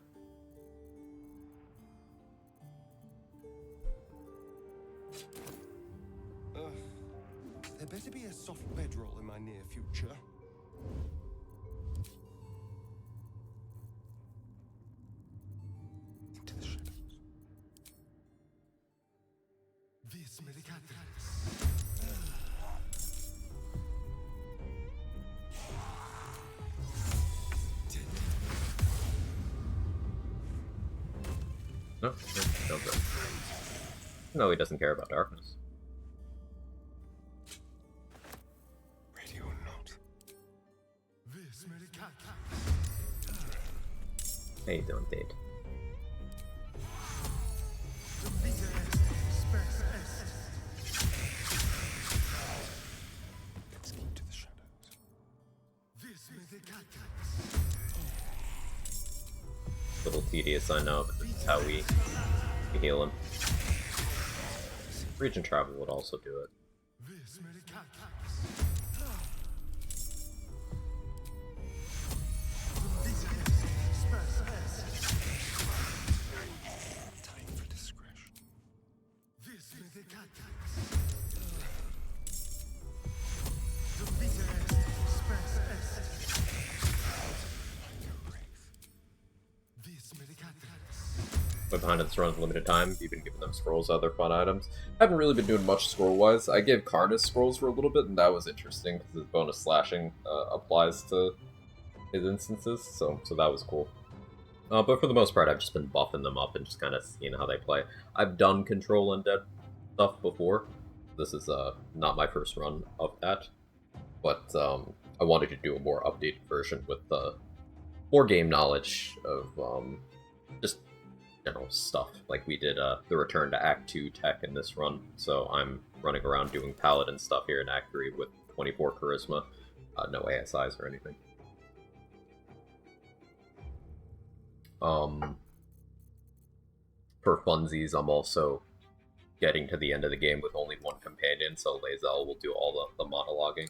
There better be a soft bedroll in my near future. Into the shadows. This made a cat. No, no good. No, he doesn't care about darkness. Radio or not. This made a cat. How you doing, Dade? Let's keep to the shadows. This made a cat. Little tedious, I know, but this is how we heal him. Region travel would also do it. This made a cat. Time for discretion. This made a cat. But behind this runs limited time, you've been giving them scrolls, other fun items. I haven't really been doing much scroll-wise. I gave Karnas scrolls for a little bit, and that was interesting, because his bonus slashing applies to his instances, so that was cool. But for the most part, I've just been buffing them up and just kind of seeing how they play. I've done Control Undead stuff before. This is not my first run of that, but I wanted to do a more updated version with more game knowledge of just general stuff. Like we did the return to Act 2 tech in this run, so I'm running around doing paladin stuff here in Act 3 with 24 charisma, no ASIs or anything. For funsies, I'm also getting to the end of the game with only one companion, so Lae'zel will do all the monologuing.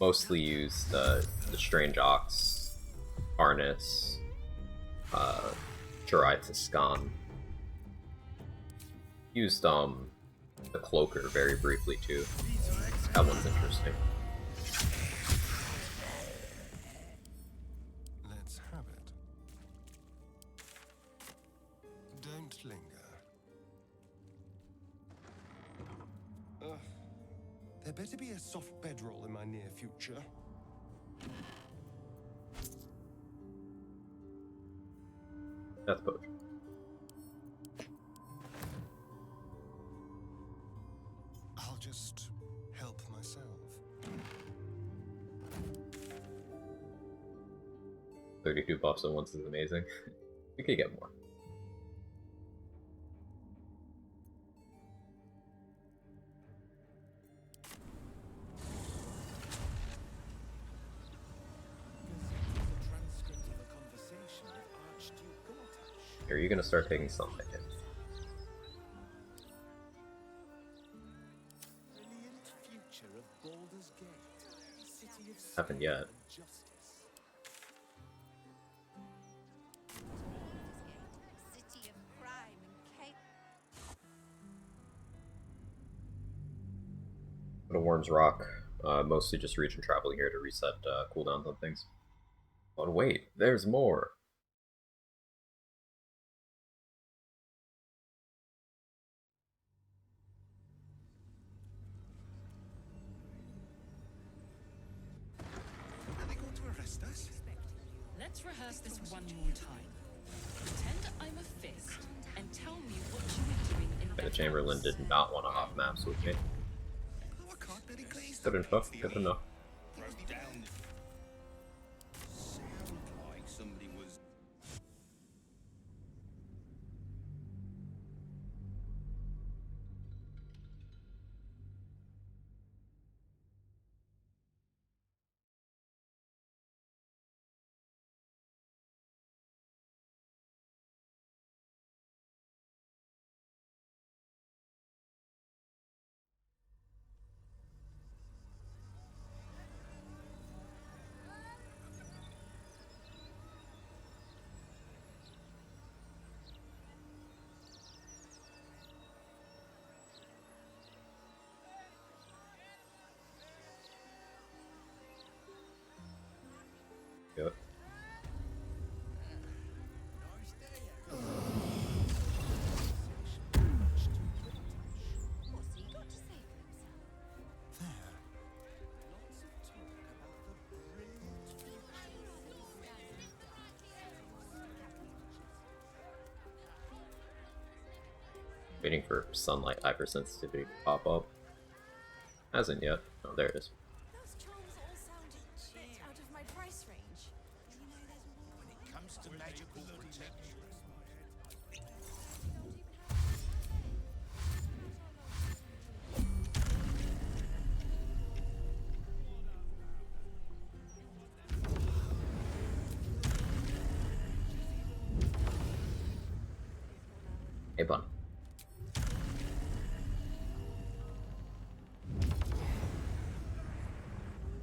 Mostly used the Strange Ox, Harness, Jirai to Scan. Used the Cloaker very briefly too. That one's interesting. Let's have it. Don't linger. There better be a soft bedroll in my near future. Death Potion. I'll just help myself. 32 buffs at once is amazing. We could get more. Are you gonna start taking sunlight in? Haven't yet. City of crime and chaos. Go to Worm's Rock. Mostly just region travel here to reset cooldowns on things. But wait, there's more! Are they going to arrest us? Let's rehearse this one more time. Pretend I'm a fist and tell me what you were doing in The Chamberlain did not want to hop maps with me. Good enough, good enough. Sound like somebody was. Yep. What's he got to say for himself? Waiting for sunlight hypersensitivity to pop up. Hasn't yet. Oh, there it is. Those charms all sound a bit out of my price range. When it comes to magical protection. Hey, Bunny.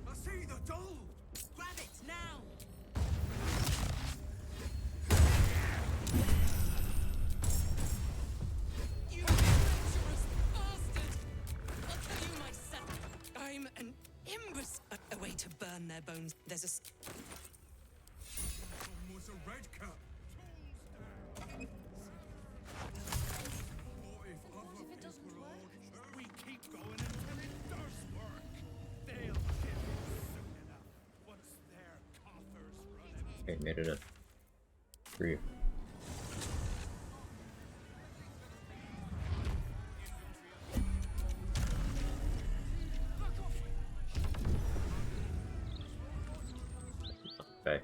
I see the doll! Grab it now! You treacherous bastard! I'll tell you myself. I'm an imbecile. A way to burn their bones. There's a. Was a red cap. What if other people are we keep going until it does work? They'll get it soon enough. Once their coffers run out. Okay, made it in. For you. Okay.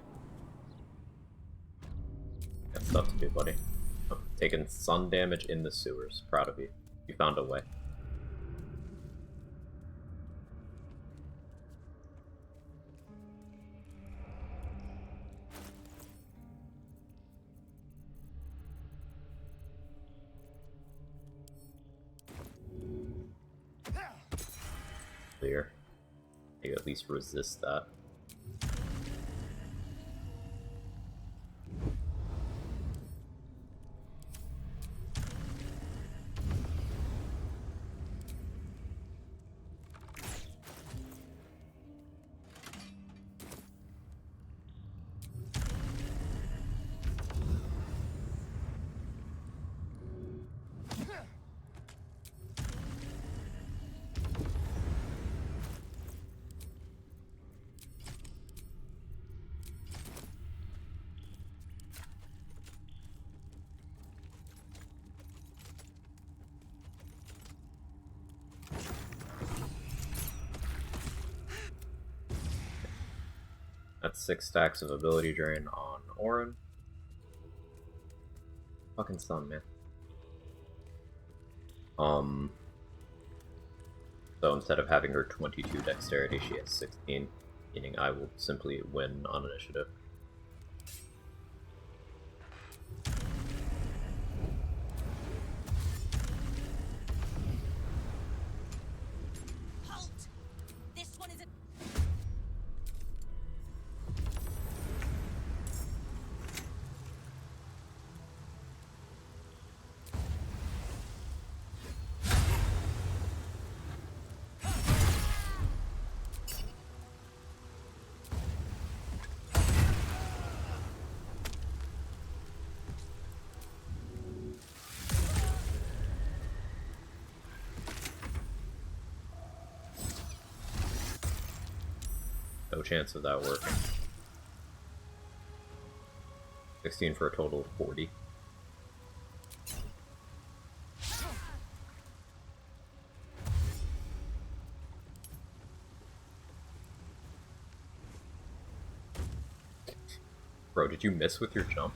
Got stuff to Good, buddy. Oh, taking sun damage in the sewers. Proud of you. You found a way. Clear. You at least resist that. That's 6 stacks of ability drain on Orin. Fucking stun, man. So instead of having her 22 dexterity, she has 16, meaning I will simply win on initiative. Halt! This one is a... No chance of that working. 16 for a total of 40. Bro, did you miss with your jump?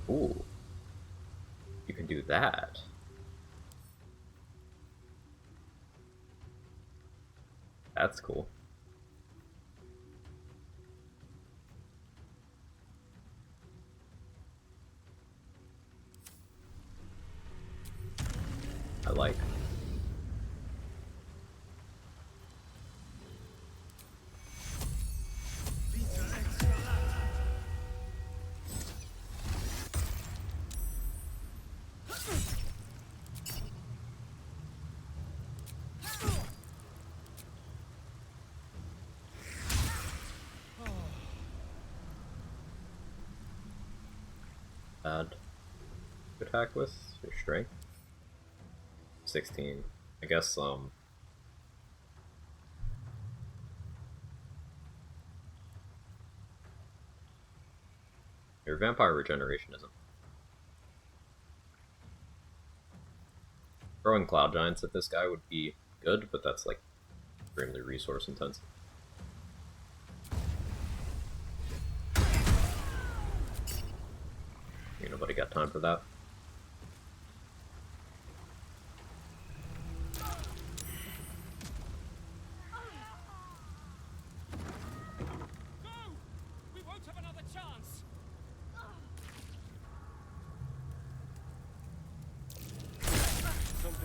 Ooh. You can do that. That's cool. I like. Add attack with your strength. 16. I guess your vampire regeneration isn't. Throwing cloud giants at this guy would be good, but that's like extremely resource intensive. Ain't nobody got time for that. We won't have another chance.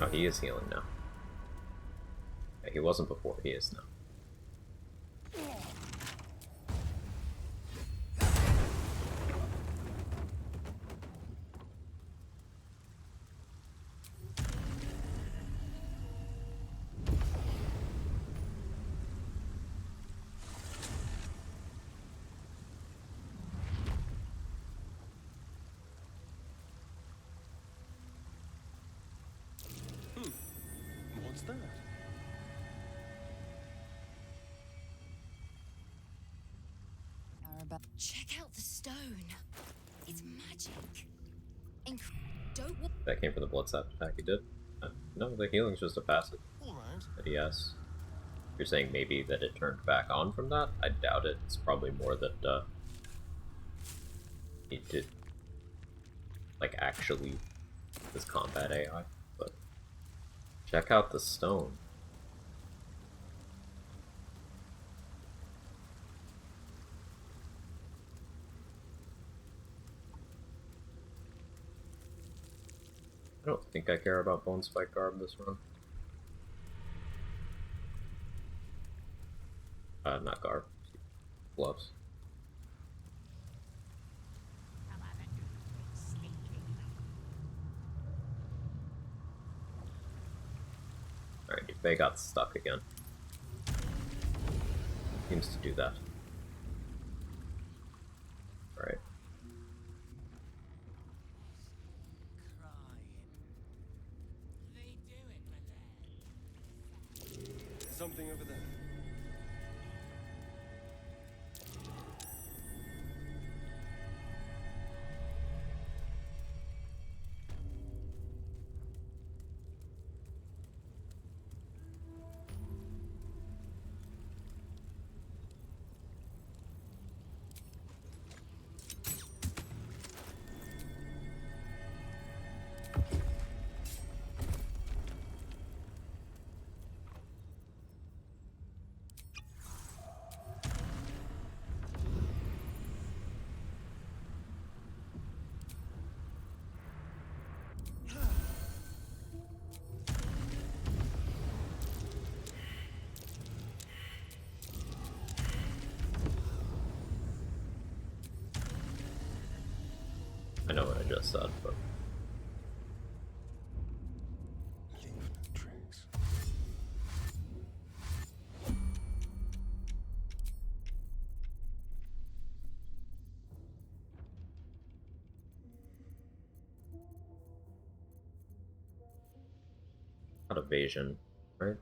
Oh, he is healing now. Yeah, he wasn't before, he is now. What's that? Check out the stone. It's magic. That came from the blood sap attack he did. No, the healing's just a passive that he has. You're saying maybe that it turned back on from that? I doubt it. It's probably more that he did like actually this combat AI. But check out the stone. I don't think I care about Bone Spike Garb this run. Not Garb. Gloves. Alright, they got stuck again. Seems to do that. Alright. Something over there. I know what I just said, but not evasion, right?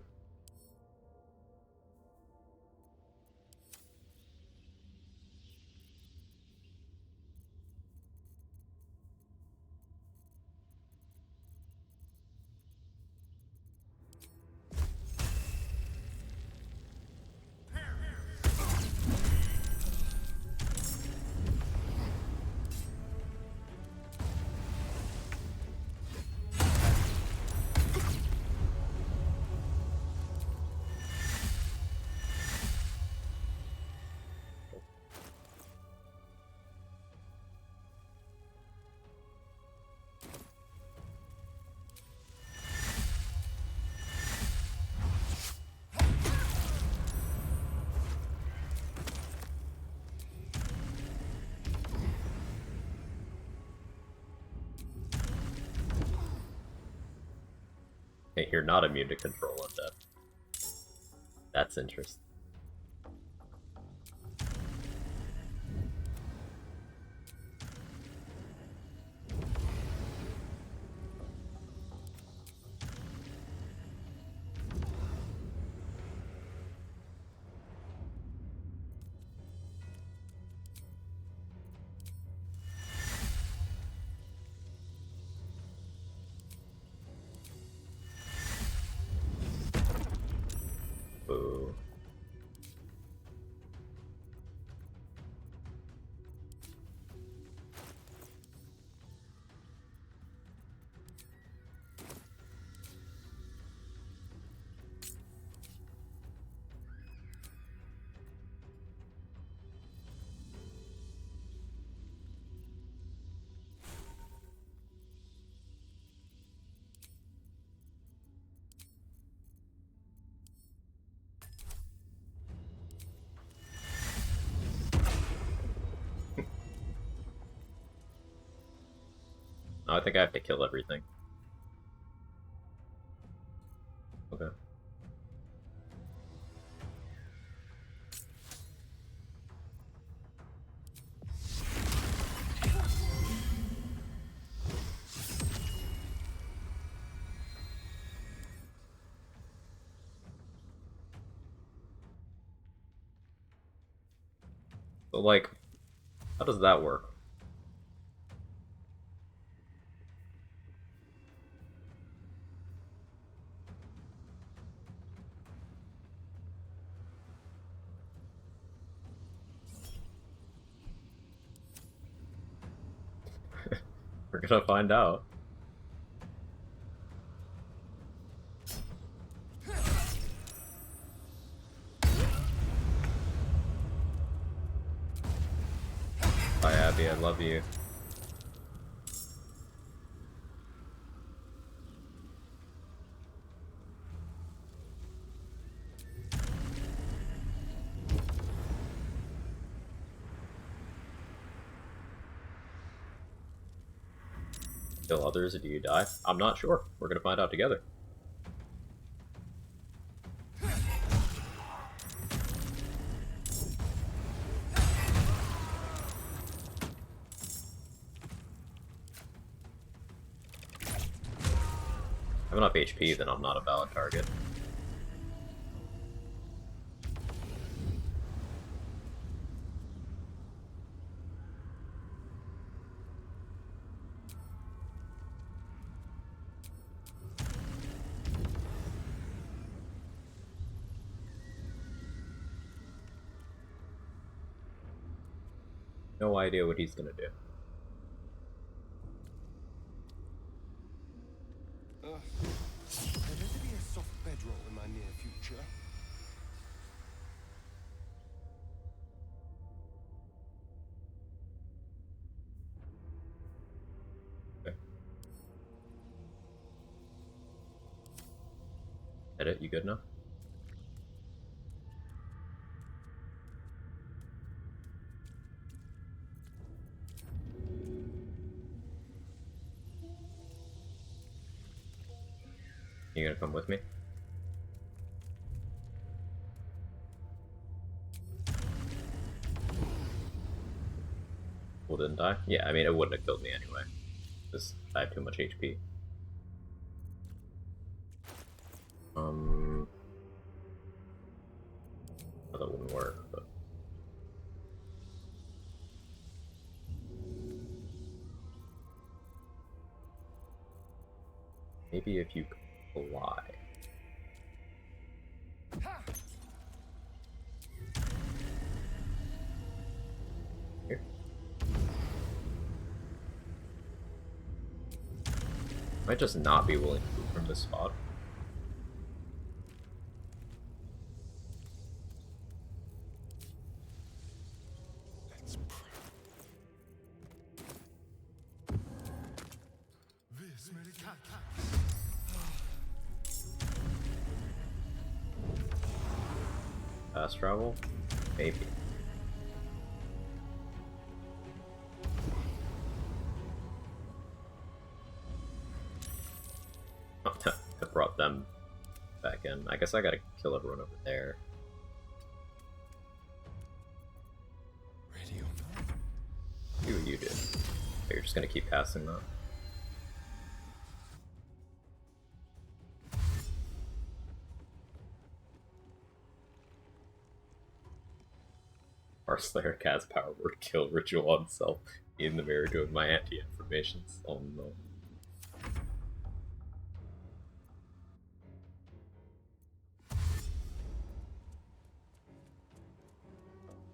Hey, you're not immune to control undead. That's interesting. Boo. Oh, I think I have to kill everything. Okay. So, like, how does that work? We're gonna find out. Bye, Abby, I love you. Kill others or do you die? I'm not sure. We're gonna find out together. If I'm enough HP, then I'm not a valid target. No idea what he's gonna do. There better be a soft bedroll in my near future. Okay. Edit, you good now? You gonna come with me? Well, didn't die? Yeah, I mean, it wouldn't have killed me anyway. Because I have too much HP. Oh, that wouldn't work, but... Maybe if you fly. Here. Might just not be willing to move from this spot. Let's pray. This made a cat. Fast travel? Maybe. Oh, that brought them back in. I guess I gotta kill everyone over there. Radio. See what you do. Oh, you're just gonna keep passing that. Our Slayer cast power word kill ritual on self in the mirror doing my anti-informations. Oh no.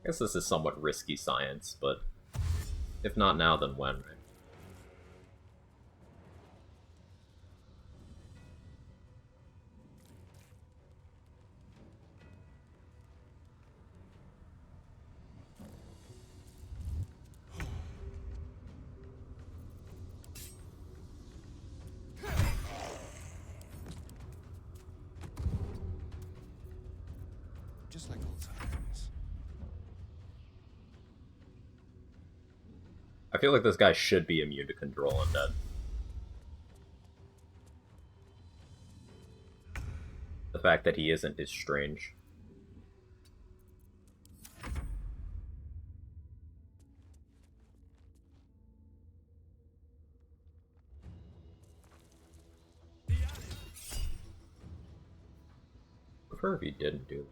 I guess this is somewhat risky science, but if not now, then when, right? Just like old times. I feel like this guy should be immune to control undead. The fact that he isn't is strange. I prefer if he didn't do that.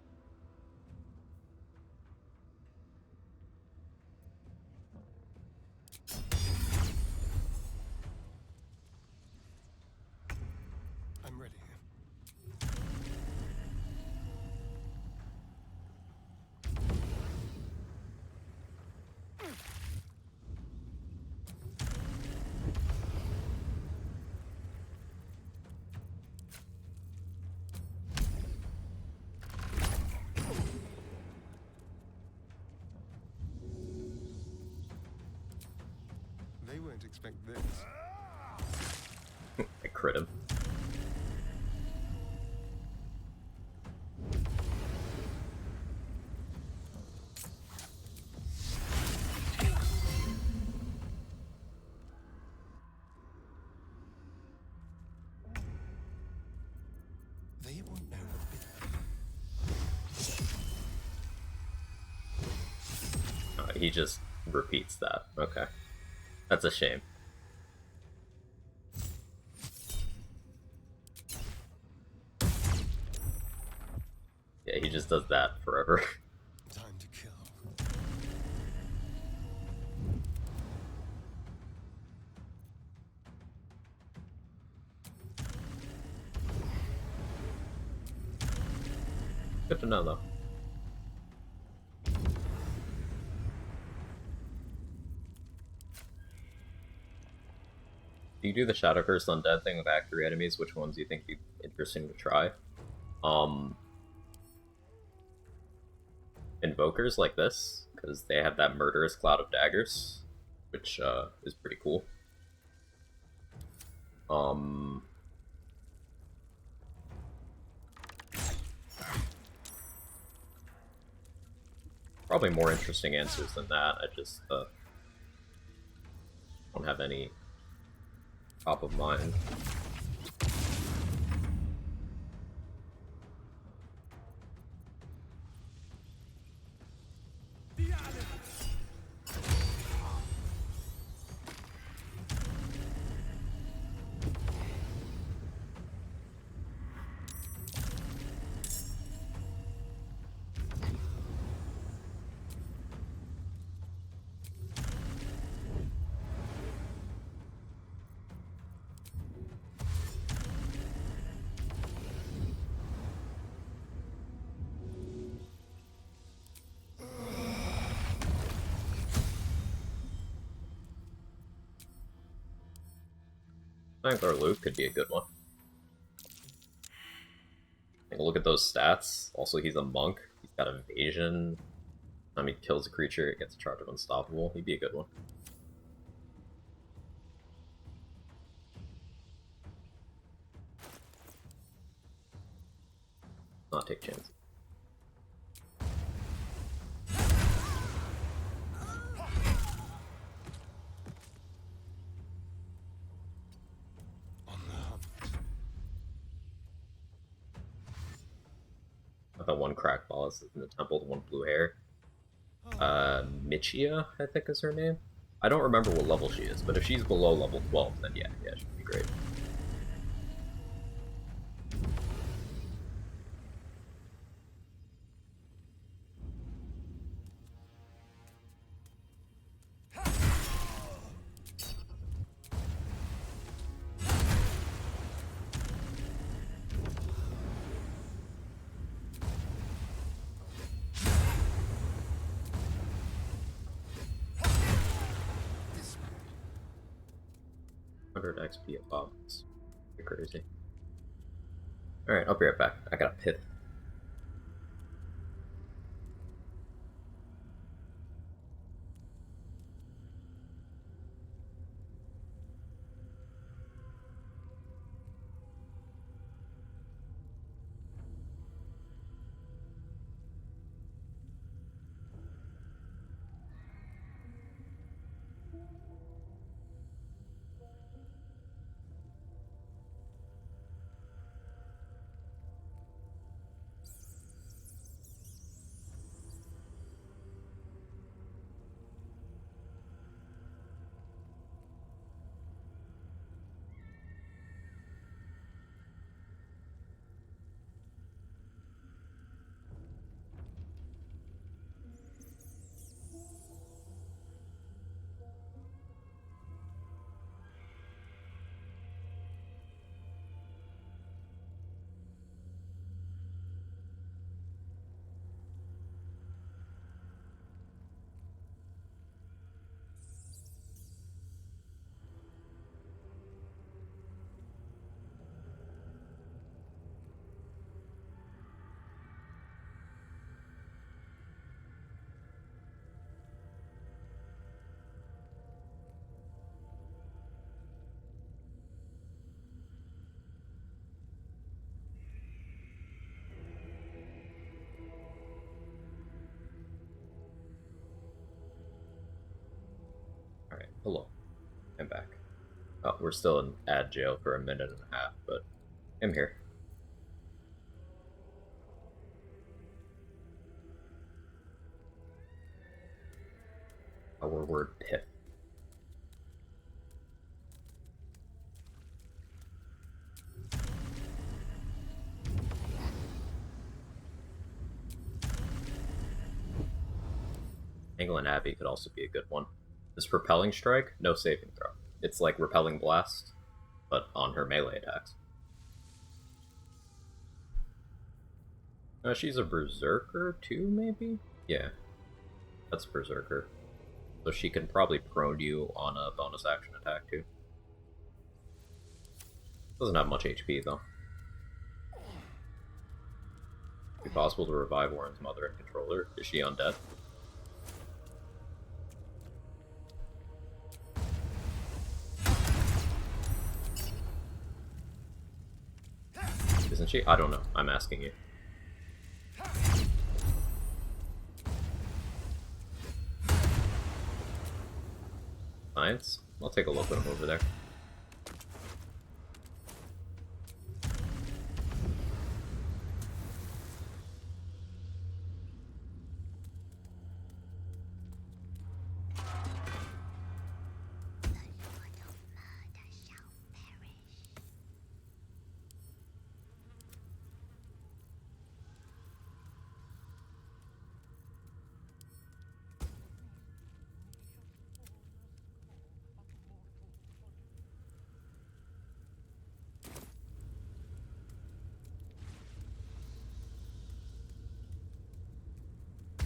won't expect this. I crit him. They won't know a bit. He just repeats that. Okay. That's a shame. Yeah, he just does that forever. Time to kill. Good to know, though. Do you do the Shadow Curse Undead thing with Act 3 enemies? Which ones do you think would be interesting to try? Invokers like this, because they have that murderous cloud of daggers, which is pretty cool. Probably more interesting answers than that. I just don't have any top of mind. I think our Luke could be a good one. Like, look at those stats. Also, he's a monk. He's got evasion. Time he kills a creature, it gets a charge of unstoppable. He'd be a good one. Not take chances. I thought one crack boss is in the temple, the one blue hair. Michia, I think is her name. I don't remember what level she is, but if she's below level 12, then yeah, she'd be great. XP at Bob. It's crazy. Alright, I'll be right back. I got a pith. Hello. I'm back. Oh, we're still in ad jail for a minute and a half, but I'm here. Our word pith. England Abbey could also be a good one. This Repelling Strike, no saving throw. It's like Repelling Blast, but on her melee attacks. She's a Berserker too, maybe? Yeah, that's Berserker. So she can probably prone you on a bonus action attack too. Doesn't have much HP though. Be possible to revive Warren's mother and controller. Is she undead? Isn't she? I don't know. I'm asking you. Science? I'll take a look when I'm over there.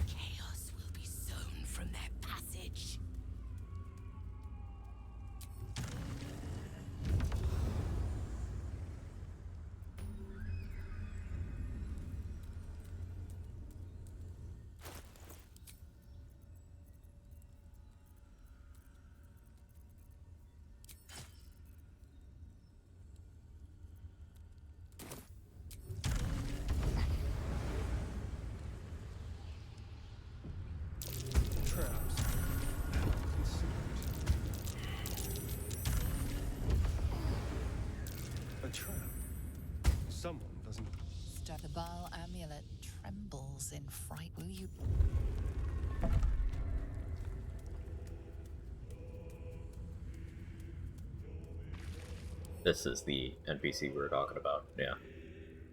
Chaos will be sown from their passage. Traps. A trap. Someone doesn't. The Baal amulet trembles in fright. Will you? This is the NPC we were talking about, yeah.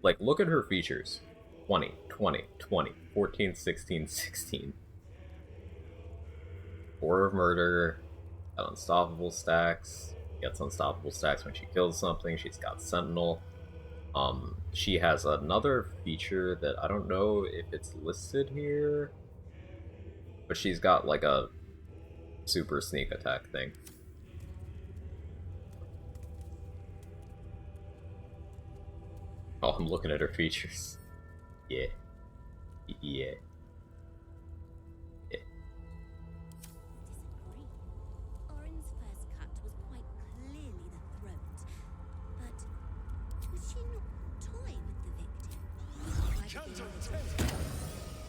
Like, look at her features. 20, 20, 20, 14, 16, 16. 4 of murder, got unstoppable stacks, gets unstoppable stacks when she kills something, she's got sentinel. She has another feature that I don't know if it's listed here, but she's got like a super sneak attack thing. Oh, I'm looking at her features. Yeah. Yeah. Orin's first cut was quite clearly the throat, but was she not toy with the victim? A properly cut throat does not kill right away.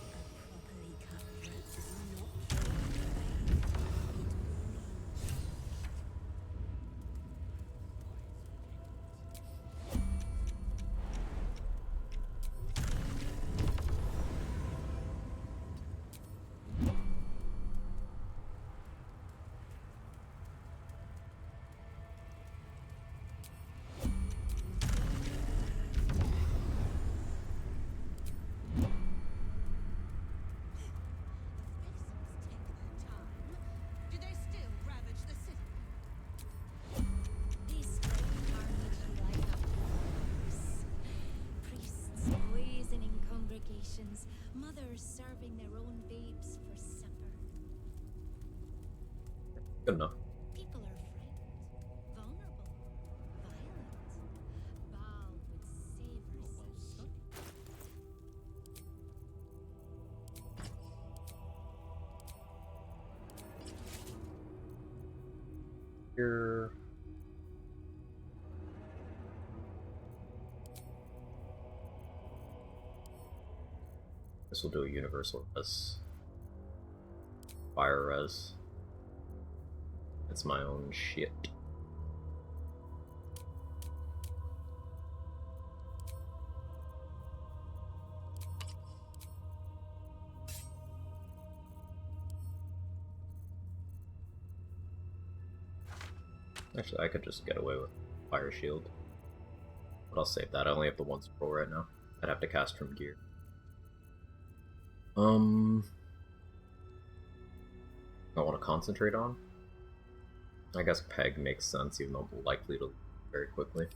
It Do they still ravage the city? They spread carnage like a virus. Priests poisoning congregations, mothers serving their own babes for supper. Good enough. People are frightened, vulnerable, violent. Baal would save her son. Here. This will do a universal res. Fire res. It's my own shit. Actually, I could just get away with Fire Shield. But I'll save that. I only have the one scroll right now. I'd have to cast from gear. I want to concentrate on? I guess Peg makes sense, even though I'm likely to lose very quickly.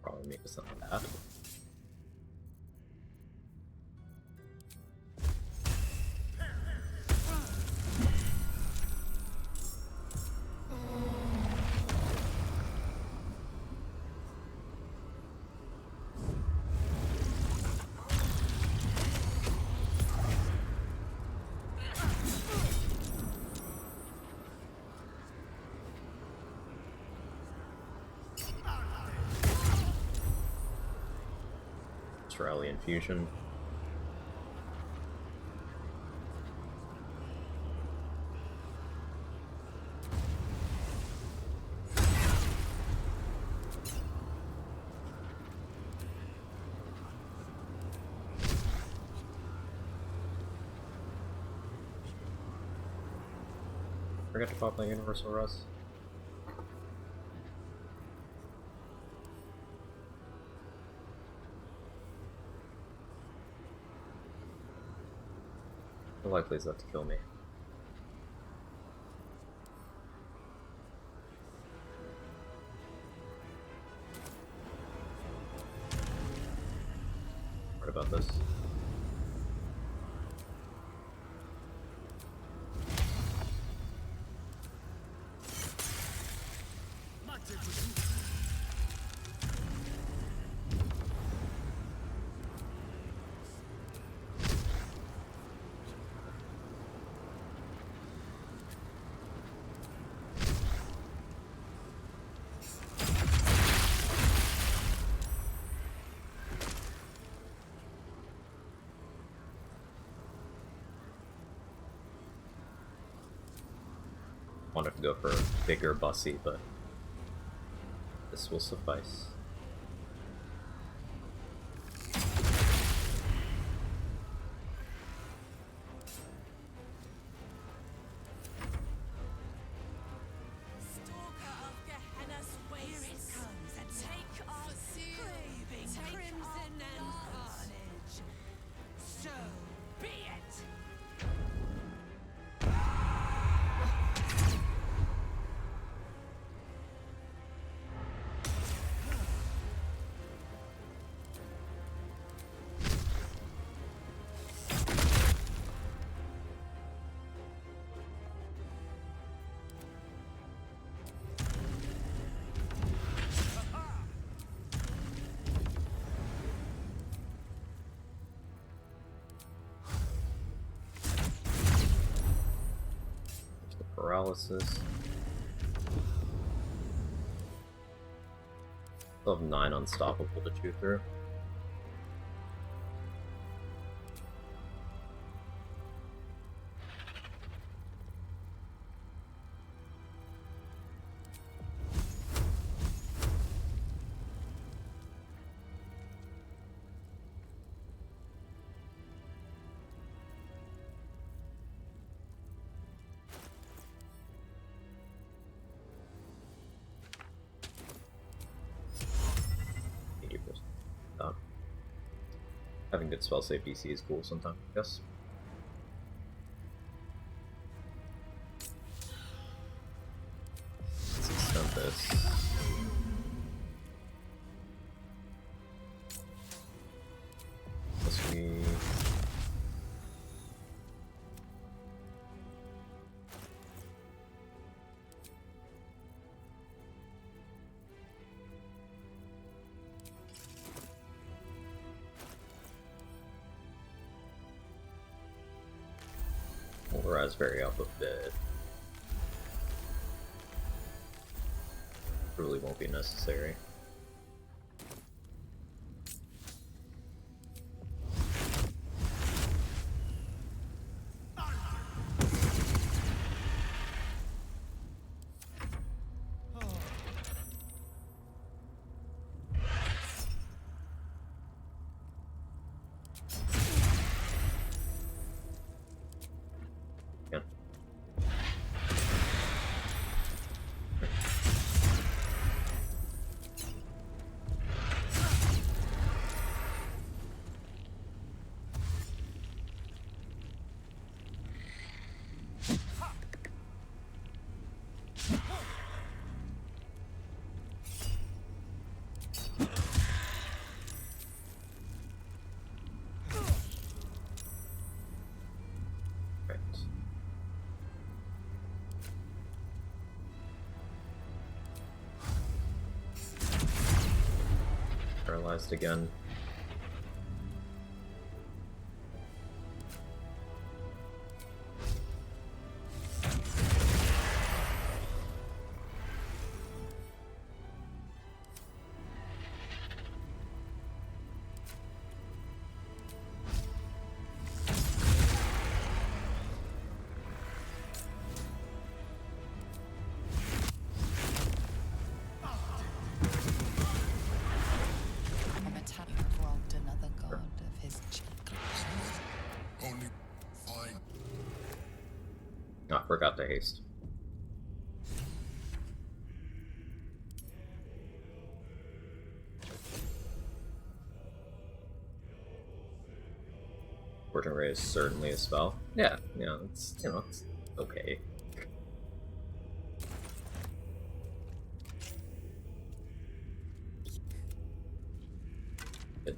Probably make us something bad. Rally Infusion. Forget to pop my Universal Rust. How likely is that to kill me? What about this? Wanted to go for a bigger bussy, but this will suffice. Paralysis. Still have 9 unstoppable to chew through. Having good spell save DC is cool sometimes, I guess. this. Unless we... We'll raspberry up a bit. Really won't be necessary. Paralyzed again. I forgot to haste. Fortune Ray is certainly a spell. Yeah, it's, you know, it's okay. Good.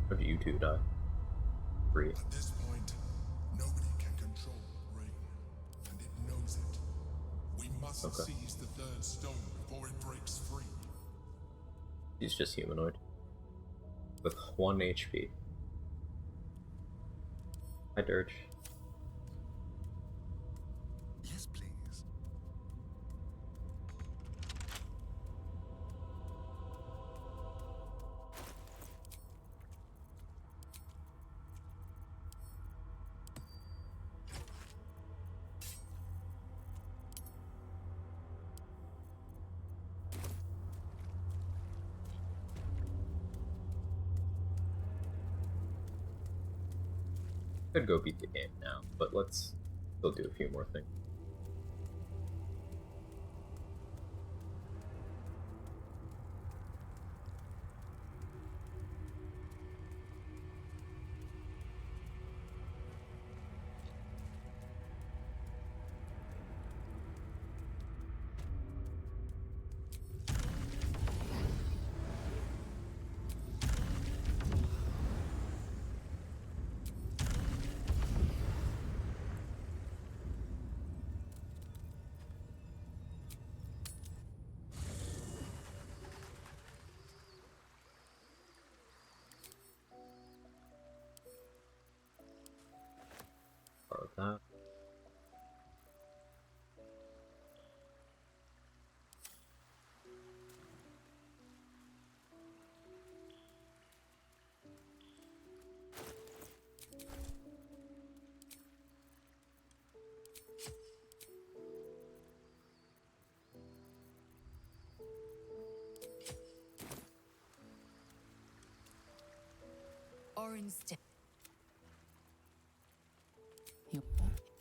How do you two die? 3. At this point, nobody can control rain, and it knows it. We must seize the third stone before it breaks free. He's just humanoid. With 1 HP. Hi, Dirge. Yes, please. Could go beat the game now, but let's still do a few more things. Part of that. Or instead.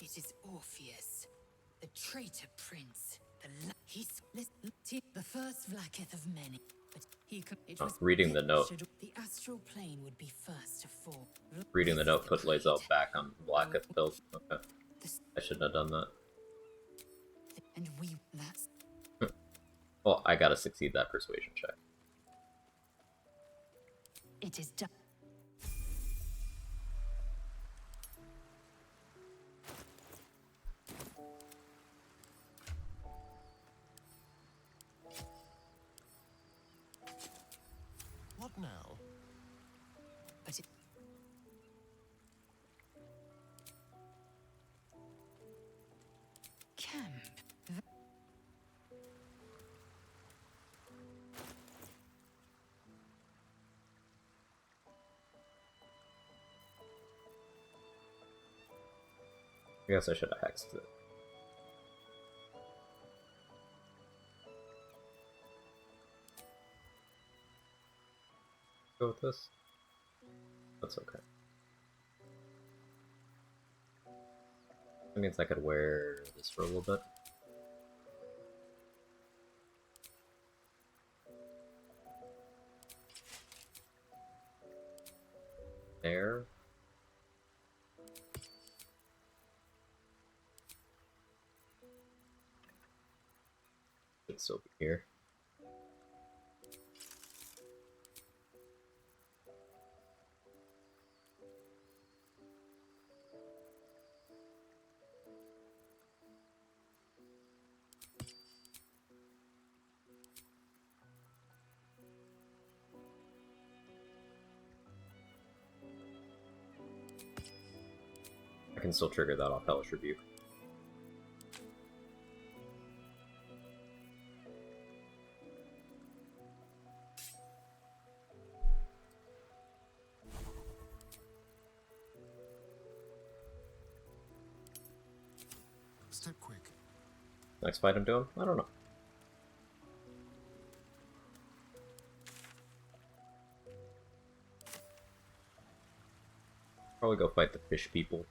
It is Orpheus, the traitor prince, the He's the first Vlaakith of many, but he could. It Oh, was reading the note. The astral plane would be first to fall. Reading the note put Lae'zel back on Blacketh build. Okay. I shouldn't have done that. And that's. Well, I gotta succeed that persuasion check. It is done. What now? But it... Camp. I guess I should have hexed it. Go with this? That's okay. That means I could wear this for a little bit. There. It's over here. I can still trigger that off Hellish Rebuke. Step quick. Next fight I'm doing? I don't know. Probably go fight the fish people.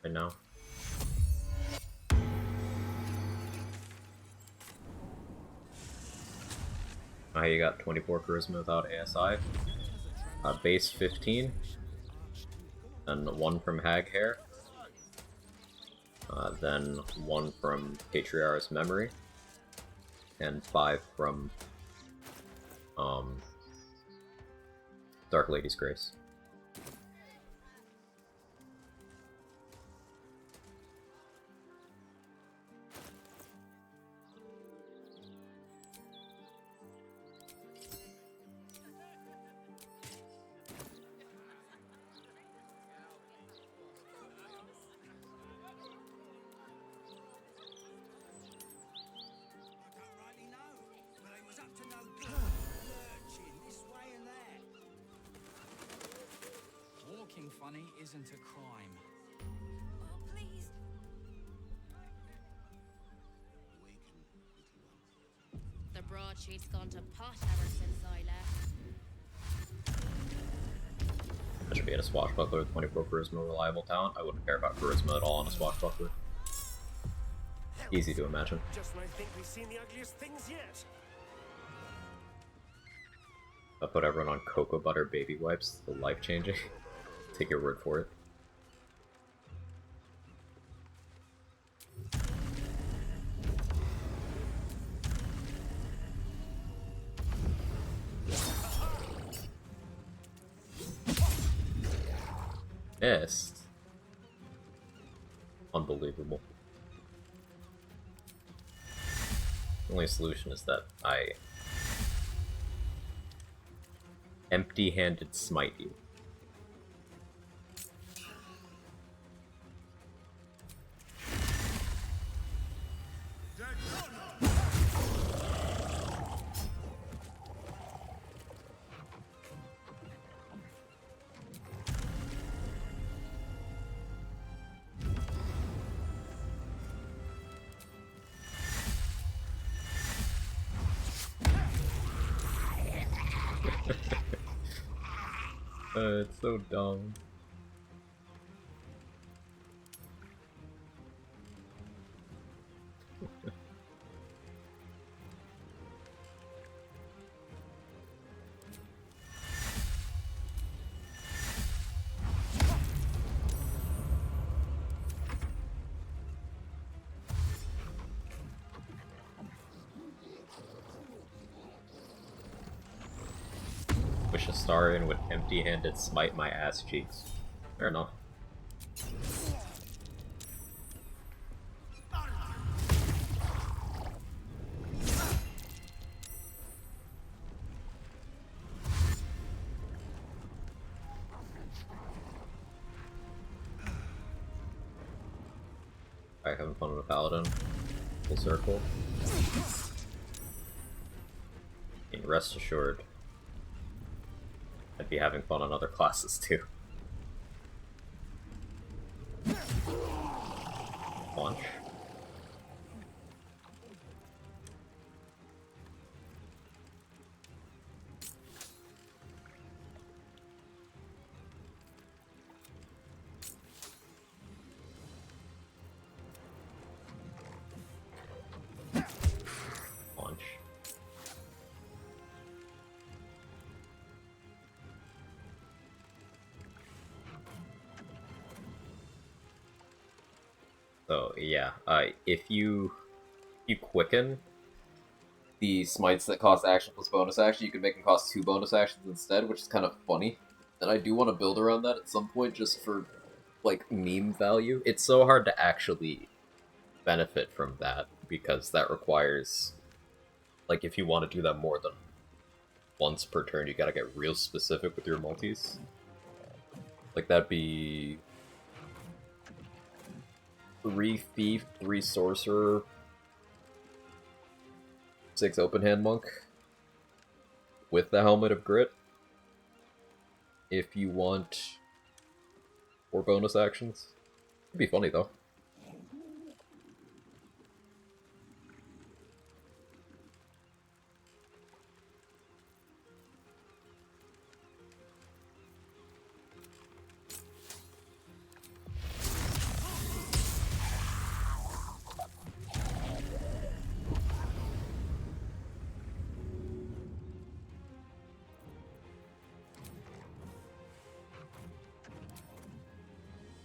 Right now. You got 24 charisma without ASI. Base 15. And 1 from Hag Hair. Then 1 from Patriarch's Memory. And 5 from Dark Lady's Grace. Walking funny isn't a crime. Oh, please. The broadsheet's gone to pot ever since I left. I should be in a swashbuckler with 24 charisma, reliable talent. I wouldn't care about charisma at all on a swashbuckler. Easy to imagine. Just when I think we've seen the ugliest things yet. I'll put everyone on cocoa butter baby wipes, the life changing. Take your word for it. Missed. Unbelievable. The only solution is that I empty-handed smite you. It's so dumb. Banish Astarion with empty-handed smite my ass cheeks. Fair enough. Alright, having fun with a paladin. Full circle. And rest assured, I'd be having fun on other classes too. Launch. Launch. So yeah, if you quicken the smites that cost action plus bonus action, you can make them cost 2 bonus actions instead, which is kind of funny. And I do want to build around that at some point, just for like meme value. It's so hard to actually benefit from that because that requires, like, if you want to do that more than once per turn, you gotta get real specific with your multis. Like, that'd be 3 Thief, 3 Sorcerer, 6 Open Hand Monk with the Helmet of Grit. If you want 4 bonus actions. It'd be funny, though.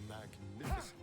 Magnificent.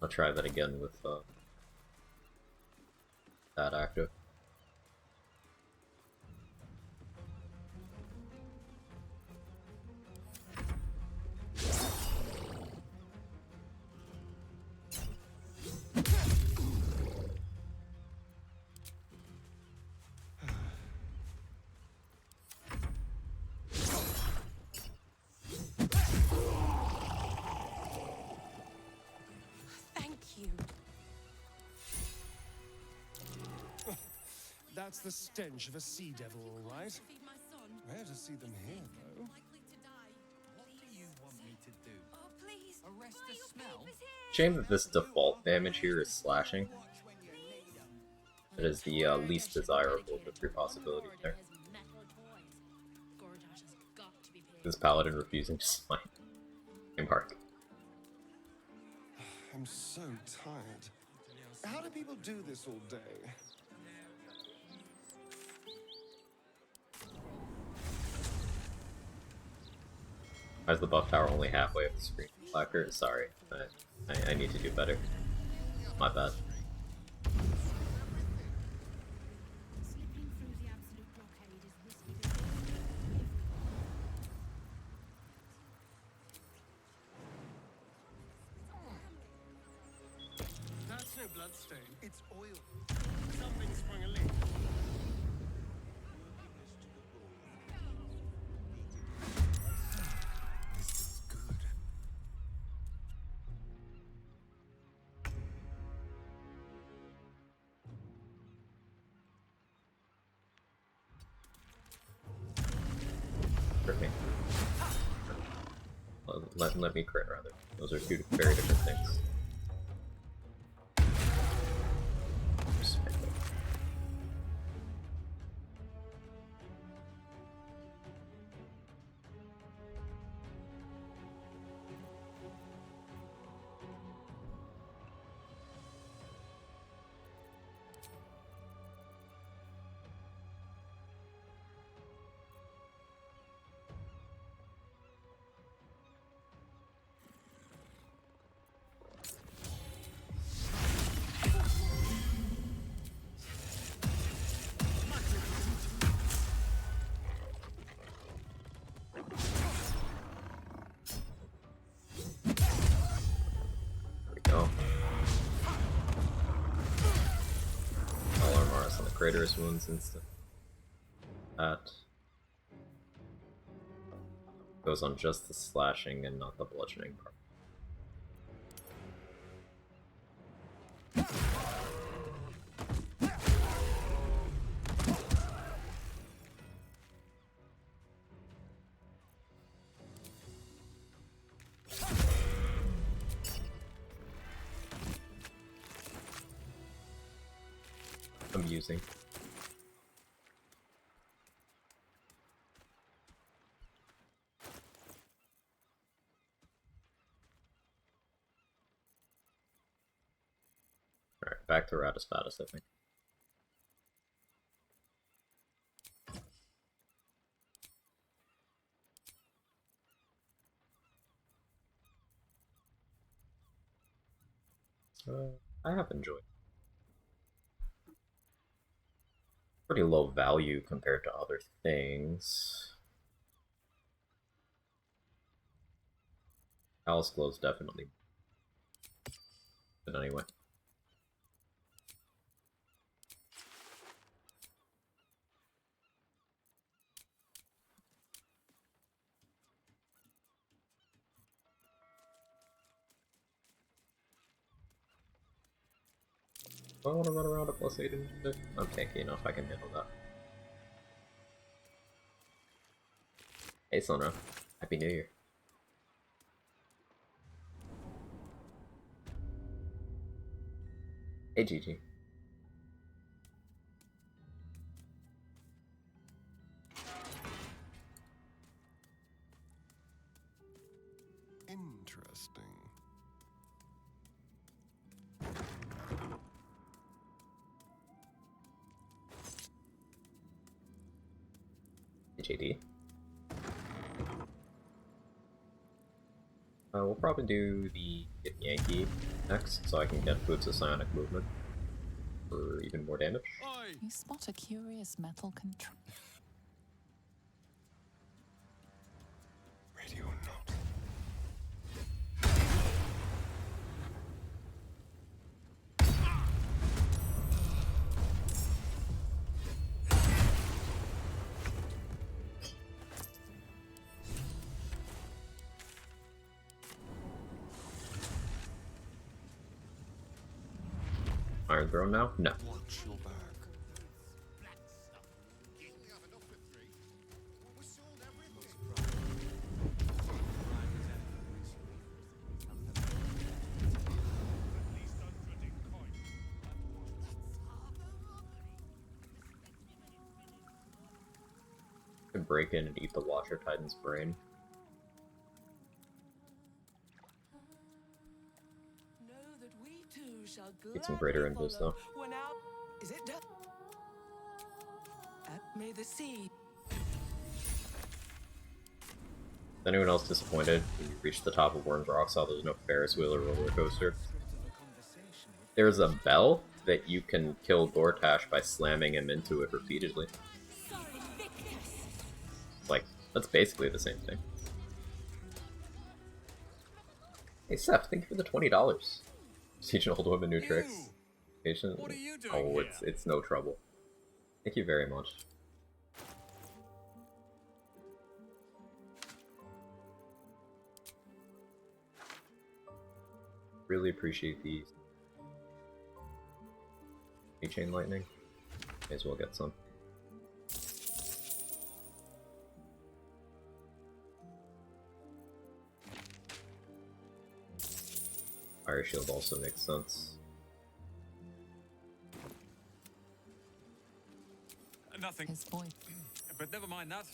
I'll try that again with that active. Thank you. That's the stench of a sea devil, all right. Rare to see them here, though. What do you want me to do? Oh, please. Arrest the smell? Shame that this default damage here is slashing. It is the least desirable of the 3 possibilities there. This paladin refusing to smite. Hey, Mark. I'm so tired. How do people do this all day? Why is the buff tower only halfway up the screen? Blacker, sorry. I need to do better. My bad. That's no bloodstain. It's oil. Something sprung a leak. This is good. let me crit rather. Those are two very different things. Craterous wounds instant. That goes on just the slashing and not the bludgeoning part. Amusing. Alright, back to Ratispatis, I think. I have enjoyed. Pretty low value compared to other things. Alice Glow's definitely. But anyway. Do I want to run around at +8 initiative? I'm tanky enough, I can handle that. Hey Sonra, Happy New Year. Hey Gigi. Interesting. JD. We'll probably do the Yankee next, so I can get Boots of Psionic Movement for even more damage. You spot a curious metal control. Radio note. Iron Throne now? No. Watch your back. Could break in and eat the Watcher Titan's brain. Get some greater invis though. Is it death? May the sea. Is anyone else disappointed when you reach the top of Worm's Rocksaw there's no Ferris wheel or roller coaster? There's a bell that you can kill Gortash by slamming him into it repeatedly. Like, that's basically the same thing. Hey Seth, thank you for the $20. Teaching old women new tricks. Patient. What are you doing Oh, here? it's no trouble. Thank you very much. Really appreciate these. Chain lightning. May as well get some. Fire shield also makes sense. Nothing. His voice. But never mind that.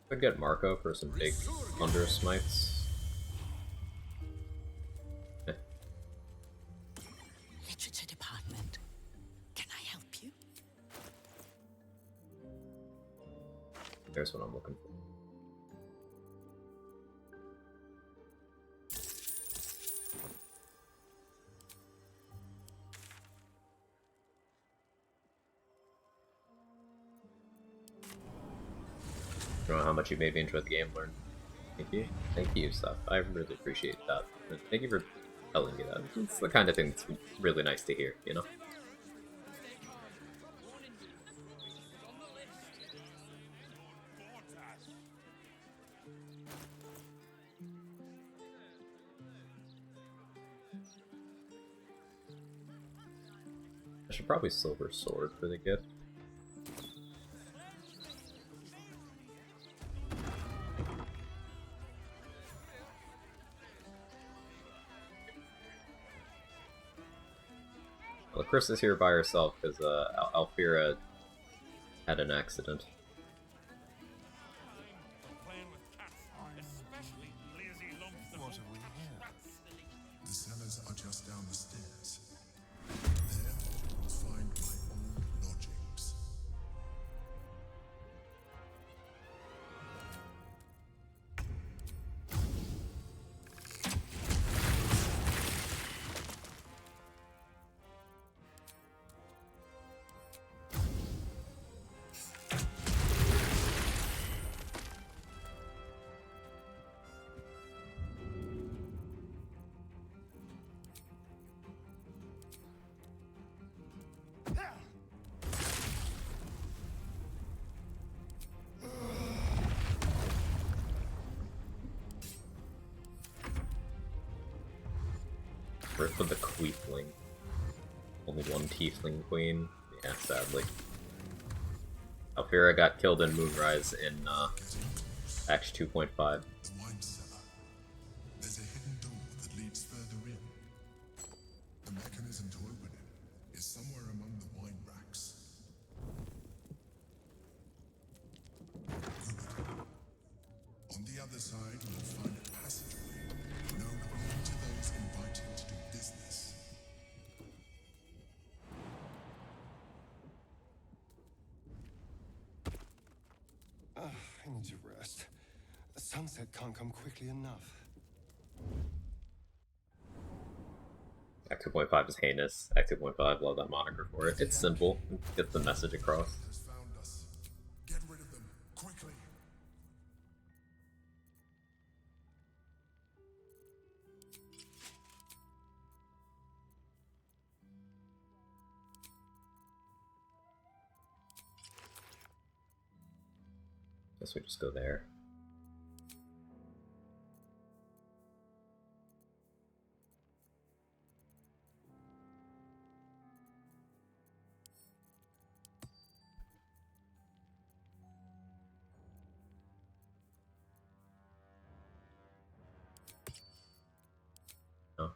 Could get Marco for some big Thunder Smites. Literature department. Can I help you? There's what I'm looking for. I don't know how much you made me enjoy the game, Learn. Thank you, Seth. I really appreciate that. And thank you for telling me that. It's the kind of thing that's really nice to hear, you know? I should probably Silver Sword for the gift. Well, Chris is here by herself because Alfira had an accident. What are we here? The cellars are just down the stairs. There, you'll find my old lodgings. Rip for the Queefling. Only one Tiefling Queen. Yeah, sadly. Alfira got killed in Moonrise in Act 2.5. The wine cellar. There's a hidden door that leads further in. The mechanism to open it is somewhere among the wine racks. Good. On the other side, you'll find a passageway known only to those invited to do business. I need to rest. The sunset can't come quickly enough. Act 2.5 is heinous. Act 2.5, love that moniker for it. It's simple. It gets the message across. Has found us. Get rid of them, quickly. Guess we just go there. Oh.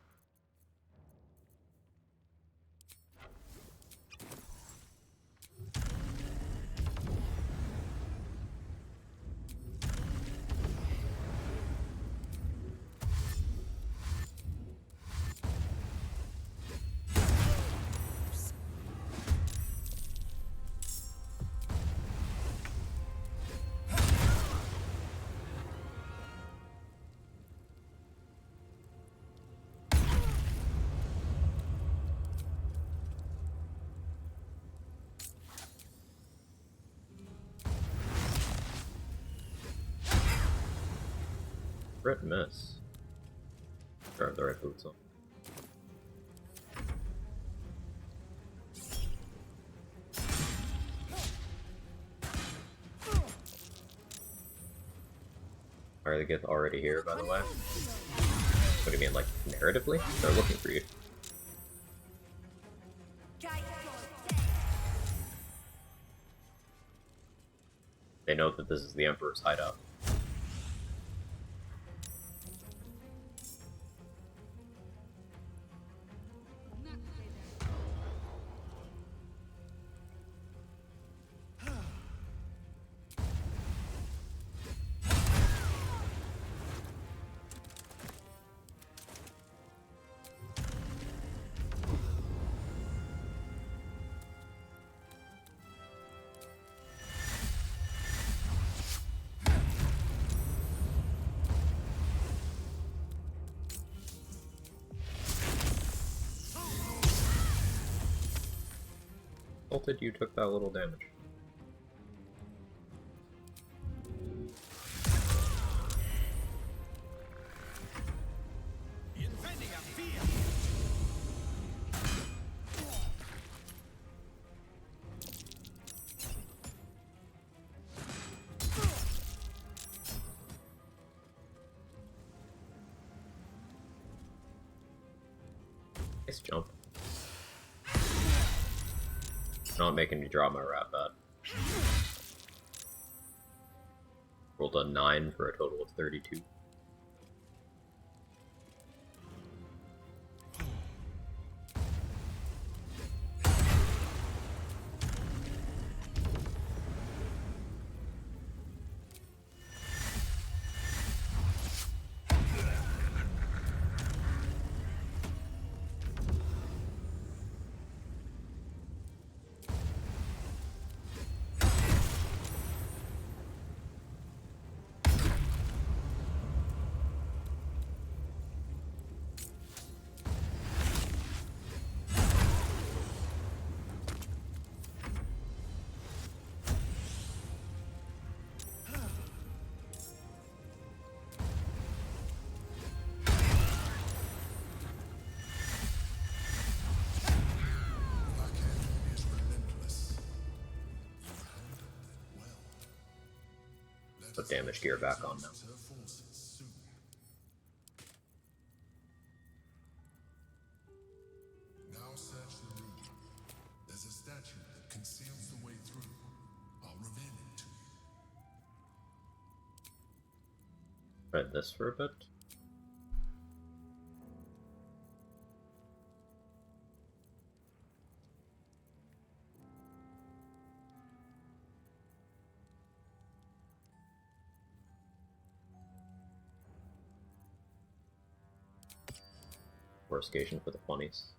Crit miss. Sure, I have the right boots on. Are the Gith already here, by the way? What do you mean, like, narratively? They're looking for you. They know that this is the Emperor's hideout. Ulted, you took that little damage. Nice jump. Not making me draw my rat bat. Rolled a 9 for a total of 32. Put damage gear back on now. Now search the room. There's a statue that conceals the way through. I'll reveal it to you. Read this for a bit. Occasion for the funnies.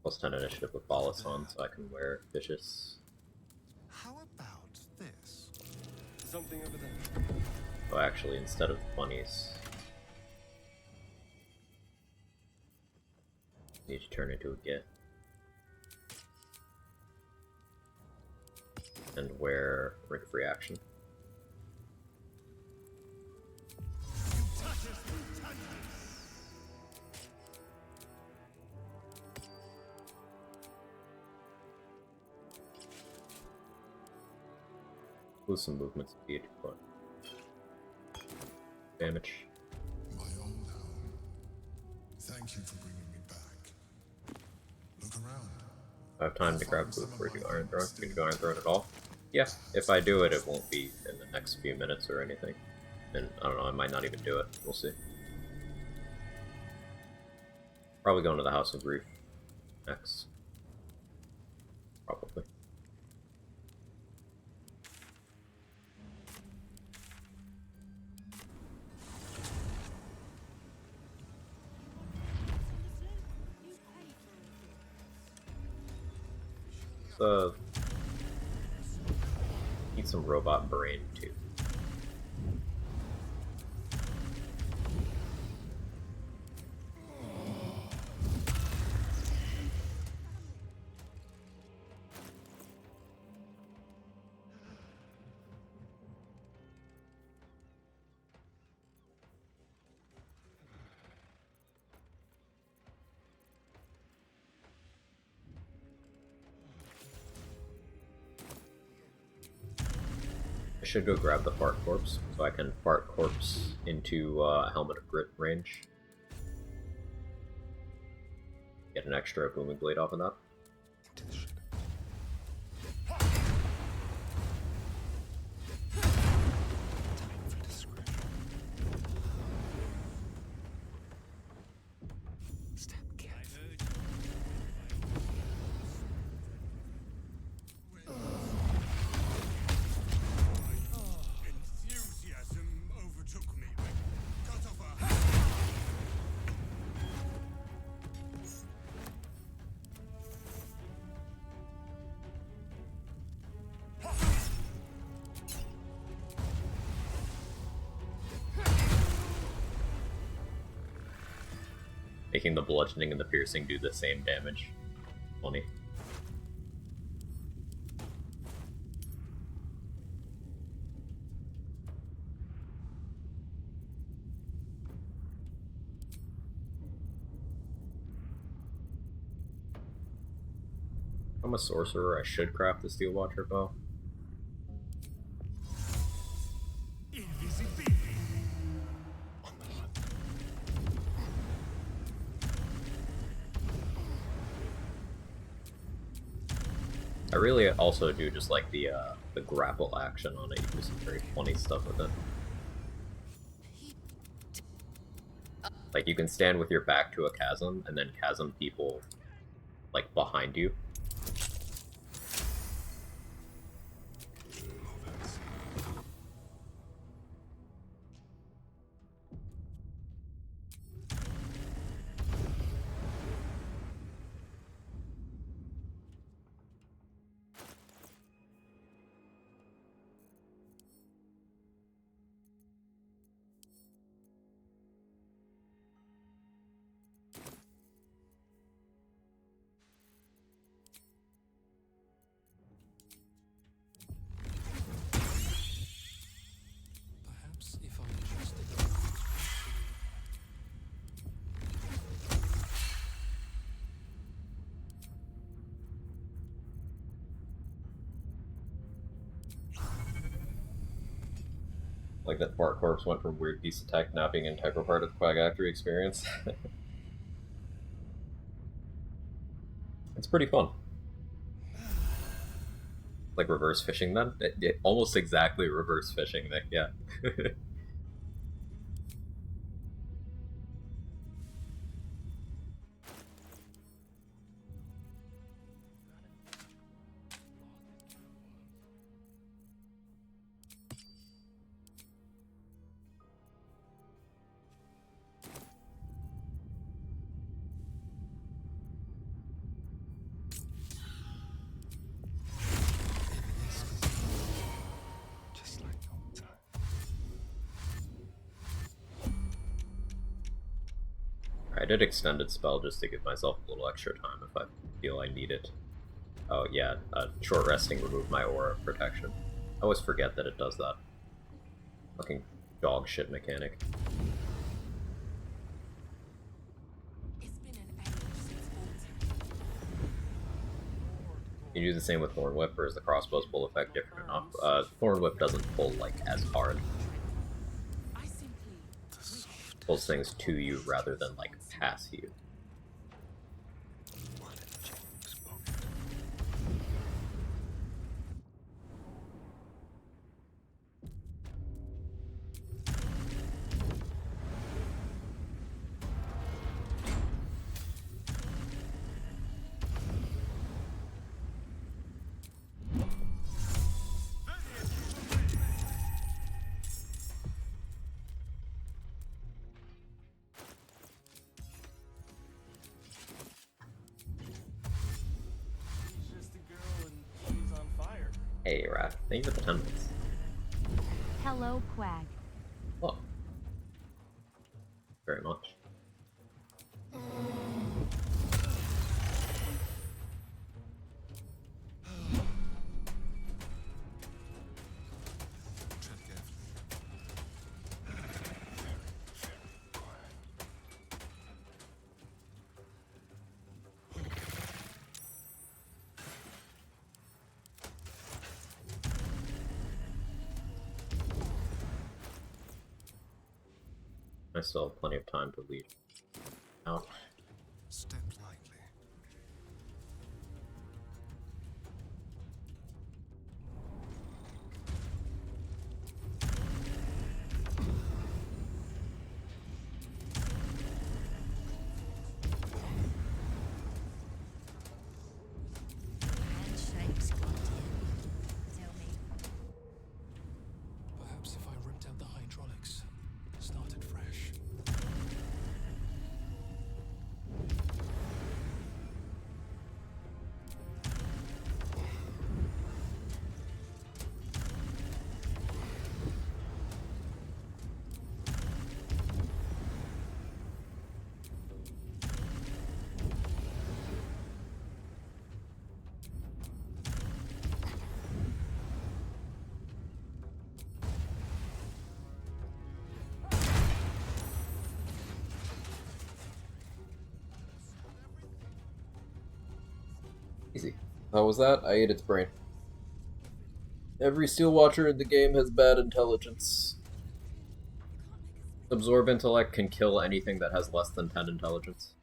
Plus 10 initiative with Bolus on, so I can wear Vicious. How about this? Something over there. Oh, actually, instead of funnies, need to turn into a Git. And wear Ring of Reaction. Lose some movement speed, but damage. My old home. Thank you for bringing me back. Look around. I have time to grab food before I do Iron Throne. Can you do Iron Throne at all? Yeah, if I do it, it won't be in the next few minutes or anything. And I don't know, I might not even do it. We'll see. Probably going to the House of Grief next. Probably. Need some robot brain too. I should go grab the Fart Corpse, so I can Fart Corpse into Helmet of Grit range. Get an extra Booming Blade off of that. making the bludgeoning and the piercing do the same damage. Funny. I'm a sorcerer, I should craft the Steel Watcher bow. I really also do just like the grapple action on it. You do some very funny stuff with it. Like you can stand with your back to a chasm and then chasm people like behind you. Perhaps if I adjusted Like that Fart Corpse went from weird piece of tech not being an integral part of the Quag Actory experience. It's pretty fun. Like reverse fishing then? Almost exactly reverse fishing, Nick, yeah. Just like old time. I did extended spell just to give myself a little extra time if I feel I need it. Oh yeah, short resting removed my aura of protection. I always forget that it does that. Fucking dog shit mechanic. You do the same with Thorn Whip, or is the crossbow's pull effect different enough? Thorn Whip doesn't pull like as hard. Pulls things to you rather than like past you. Hey, Rat. Thank you for the 10 minutes. Hello, Quag. Oh. Very much. I still have plenty of time to lead out. Step lightly. Handshakes, tell me. Perhaps if I ripped out the hydraulics, started fresh. Easy. How was that? I ate its brain. Every Steel Watcher in the game has bad intelligence. Absorb Intellect can kill anything that has less than 10 intelligence.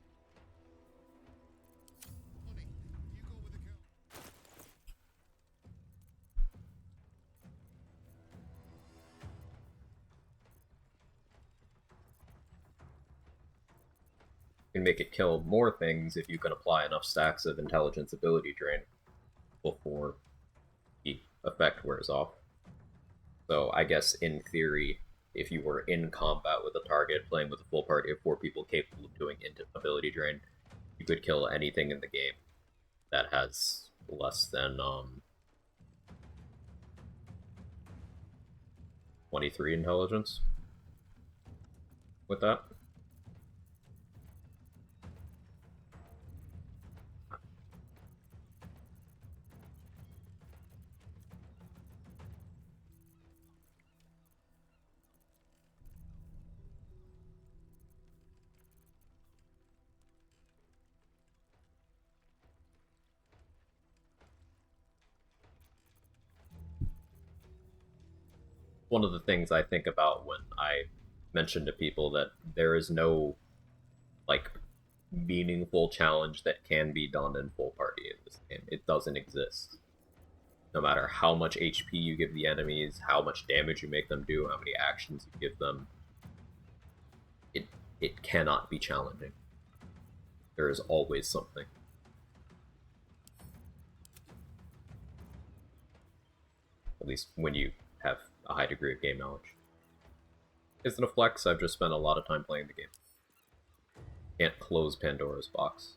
You can make it kill more things if you can apply enough stacks of Intelligence Ability Drain before the effect wears off. So I guess in theory, if you were in combat with a target, playing with a full party of 4 people capable of doing ability drain, you could kill anything in the game that has less than 23 intelligence with that. One of the things I think about when I mention to people that there is no like meaningful challenge that can be done in full party in this game. It doesn't exist. No matter how much HP you give the enemies, how much damage you make them do, how many actions you give them, it cannot be challenging. There is always something. At least when you have a high degree of game knowledge. Isn't a flex, I've just spent a lot of time playing the game. Can't close Pandora's box.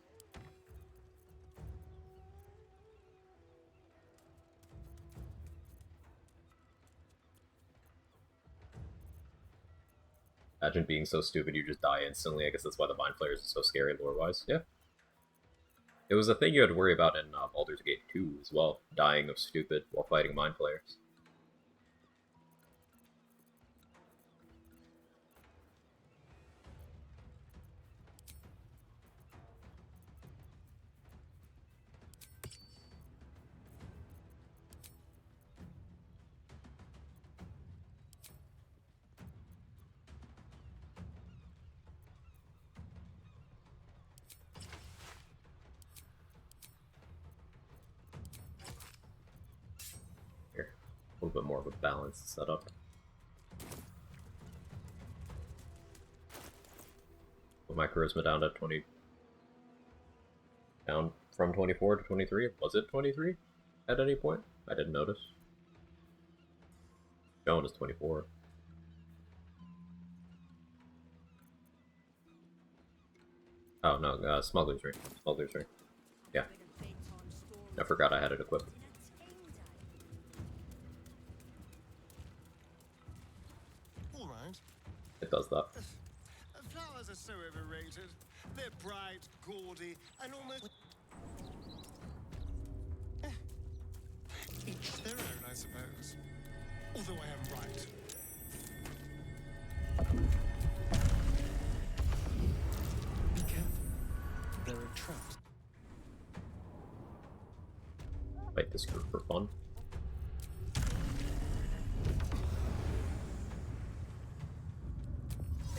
Imagine being so stupid you just die instantly. I guess that's why the Mind Flayers are so scary lore-wise. Yeah. It was a thing you had to worry about in Baldur's Gate 2 as well, dying of stupid while fighting Mind Flayers. Here, a little bit more of a balanced setup. Put my charisma down to 20. Down from 24 to 23. Was it 23 at any point? I didn't notice. Shown is 24. Oh no, Smuggler's Ring. Smuggler's Ring. Yeah. I forgot I had it equipped. All right. It does that. Flowers are so overrated. They're bright, gaudy, and almost... Each their own, I suppose. Although I am right. Be careful. There are traps. Fight this group for fun.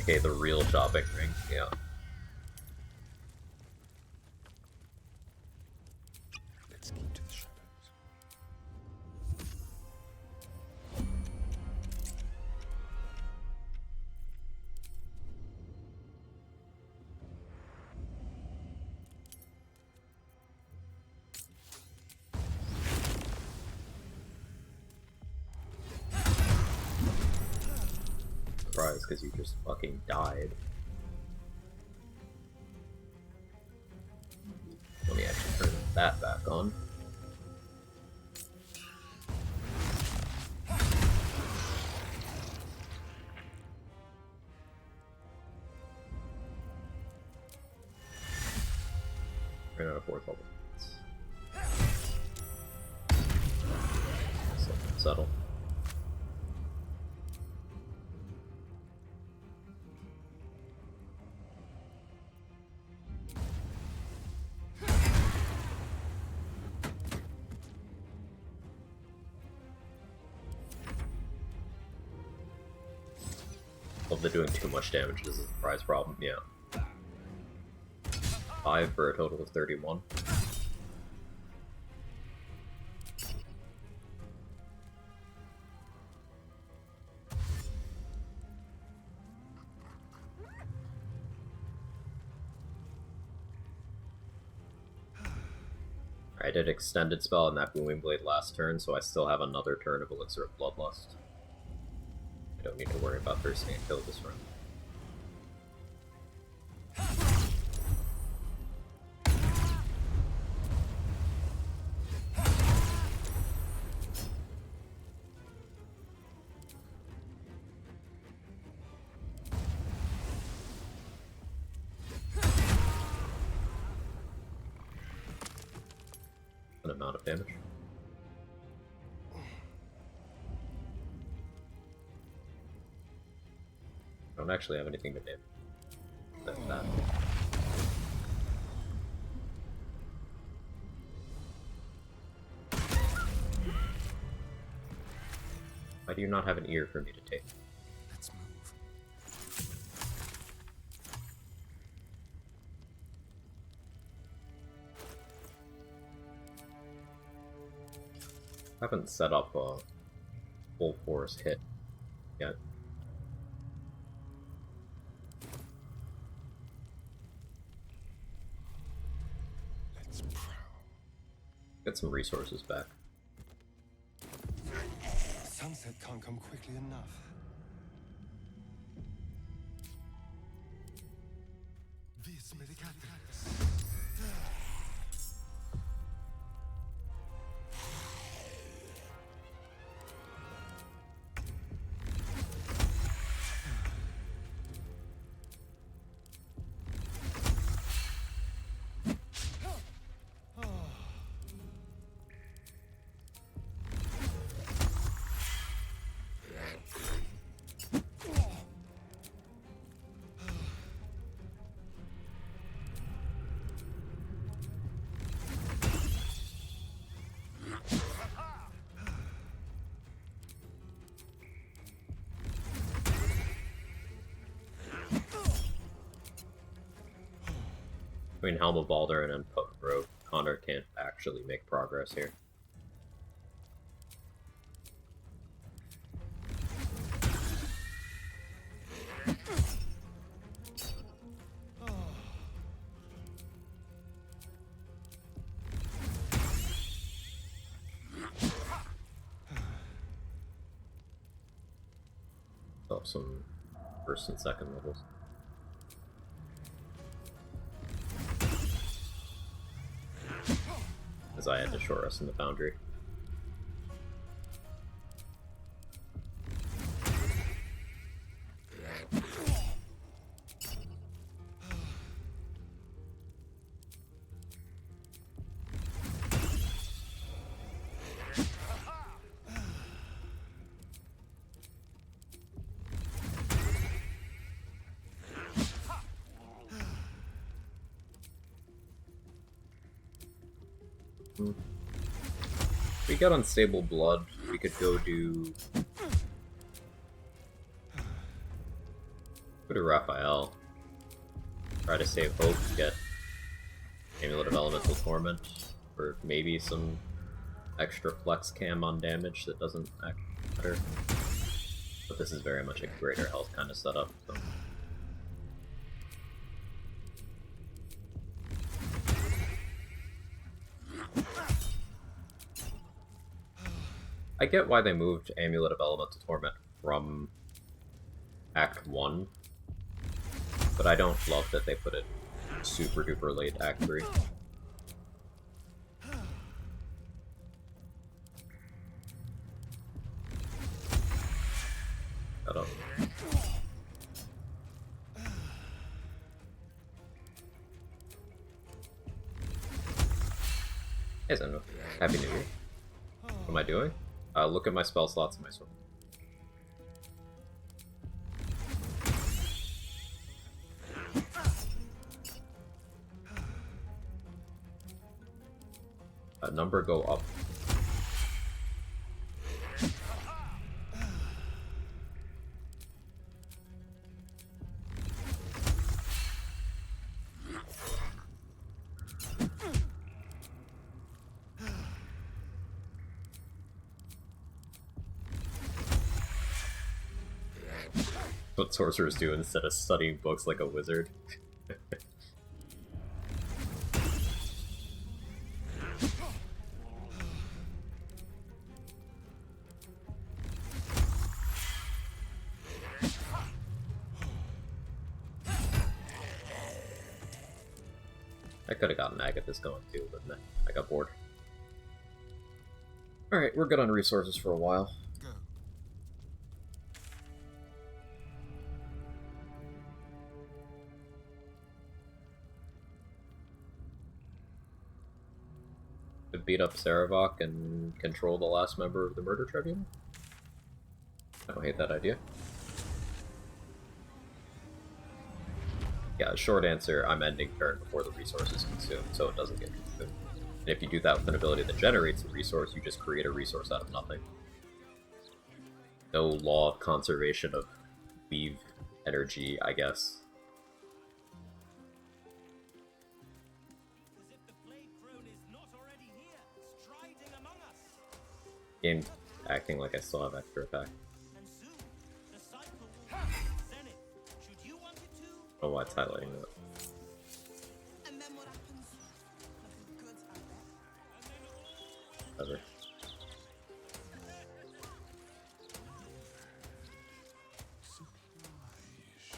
Okay, the real shopping ring, yeah. Let's keep to the shadows. Surprised because you just fucking died. Let me actually turn that back on. Ran out of 4th level. Settle. Well, they're doing too much damage is a surprise problem, yeah. 5 for a total of 31. I did extended spell and that booming blade last turn, so I still have another turn of Elixir of Bloodlust. I don't need to worry about thirsting a kill this round. An amount of damage. I don't actually have anything to damage. That. Why do you not have an ear for me to take? Let's move. I haven't set up a full force hit yet. Let's prowl. Get some resources back. Sunset can't come quickly enough. Vis medicatrix. Between Helm of Baldur and Potent Rogue, Connor can't actually make progress here. Up some first and second levels. As I had to shore us in the Foundry. If we get Unstable Blood, we could go to Raphael. Try to save Hope, get Amulet of Elemental Torment, or maybe some extra flex cam on damage that doesn't act better. But this is very much a greater health kind of setup, so. I get why they moved Amulet of Elemental Torment from Act 1, but I don't love that they put it super duper late Act 3. Shut up. Hey Zenno, Happy New Year. What am I doing? Look at my spell slots in my sword. Number go up. what sorcerers do instead of studying books like a wizard. I could have gotten Agathis going too, but nah, I got bored. Alright, we're good on resources for a while. Could beat up Saravok and control the last member of the Murder Tribunal? I don't hate that idea. Yeah, short answer, I'm ending turn before the resource is consumed, so it doesn't get consumed. And if you do that with an ability that generates a resource, you just create a resource out of nothing. No law of conservation of weave energy, I guess. Game acting like I still have extra attack. Oh, why it's highlighting that. Whatever.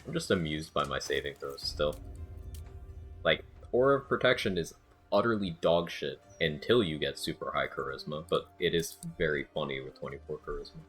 I'm just amused by my saving throws still. Like, Aura of Protection is utterly dog shit until you get super high charisma, but it is very funny with 24 charisma.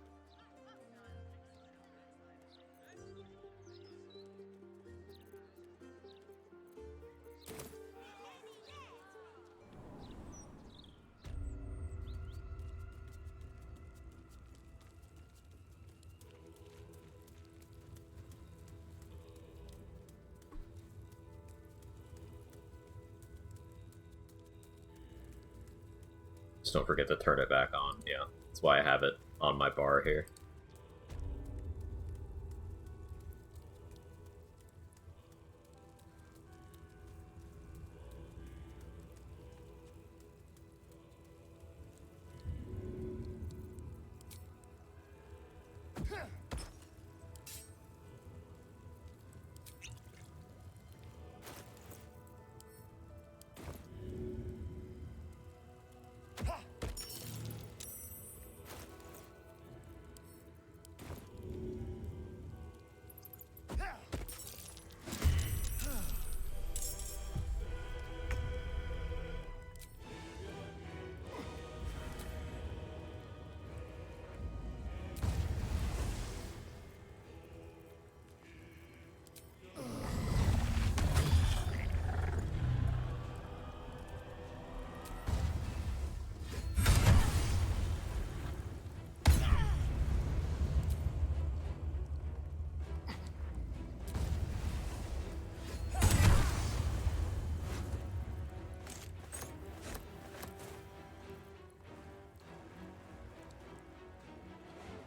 Just don't forget to turn it back on, yeah. That's why I have it on my bar here.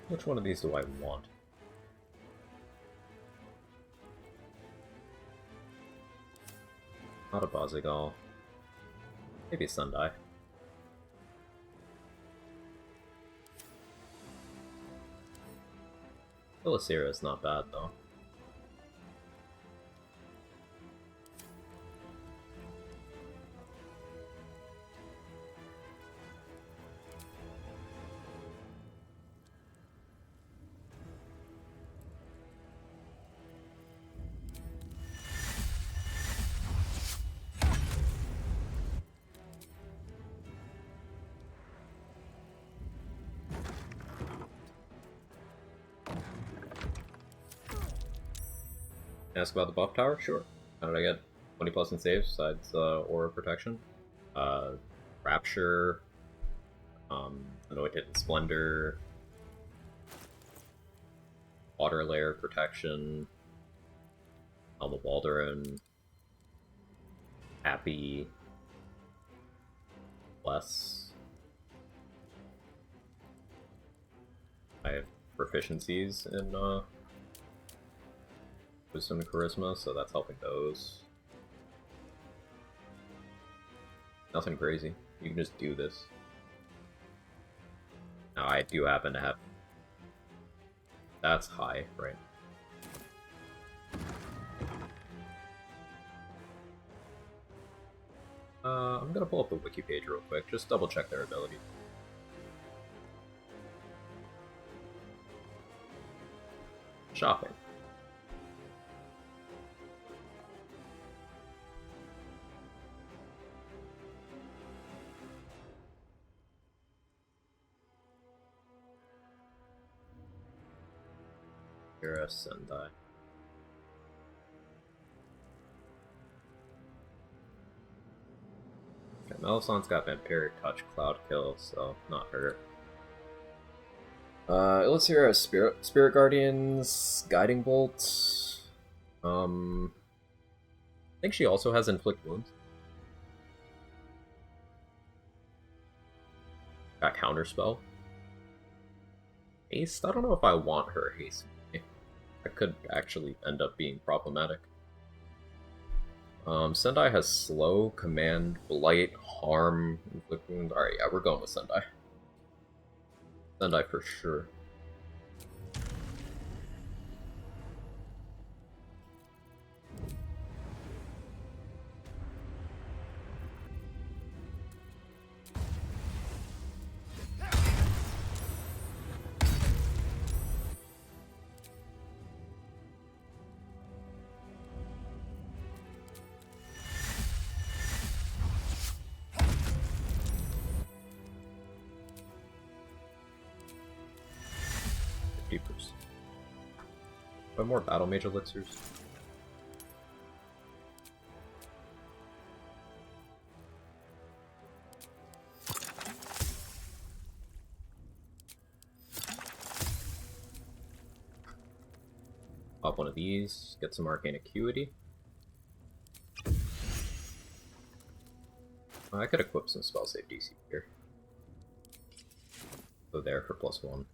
Which one of these do I want? Not a Bazigal. Maybe Sundai. Belisira is not bad though. Ask about the buff tower? Sure. How did I get 20 plus in saves besides Aura Protection? Rapture, Anointed Splendor, Water Layer Protection, Helm of Alderan, Happy, Bless. I have proficiencies in Wisdom and Charisma, so that's helping those. Nothing crazy. You can just do this. Now I do happen to have... That's high, right? I'm gonna pull up the wiki page real quick, just double check their ability. Shopping. Kira Sendai. Okay, Melisand's got Vampiric Touch, Cloud Kill, so not her. Illicera has Spirit Guardians, Guiding Bolt. I think she also has Inflict Wounds. Got Counterspell. Haste? I don't know if I want her haste. That could actually end up being problematic. Sendai has Slow, Command, Blight, Harm, Inflict Wounds. Alright, yeah, we're going with Sendai. Sendai for sure. But more Battle Mage elixirs. Pop one of these, get some Arcane Acuity. I could equip some spell save DC here. Go there for +1.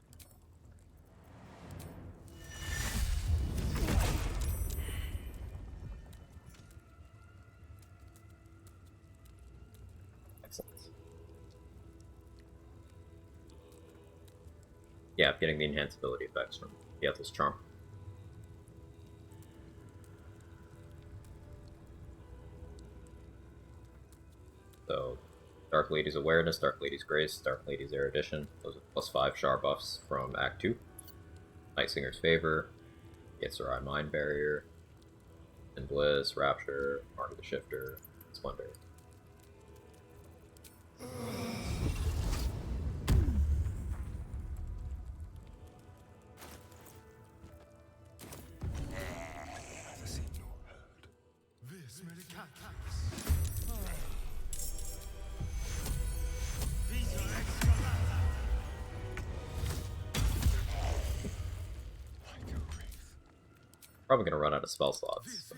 Yeah, getting the enhanced ability effects from Beathel's Charm. So, Dark Lady's Awareness, Dark Lady's Grace, Dark Lady's Erudition. Those are +5 Shar buffs from Act 2. Night Singer's Favor, Yetzerai Mind Barrier, and Bliss, Rapture, Mark of the Shifter, Splendor. Probably gonna run out of spell slots.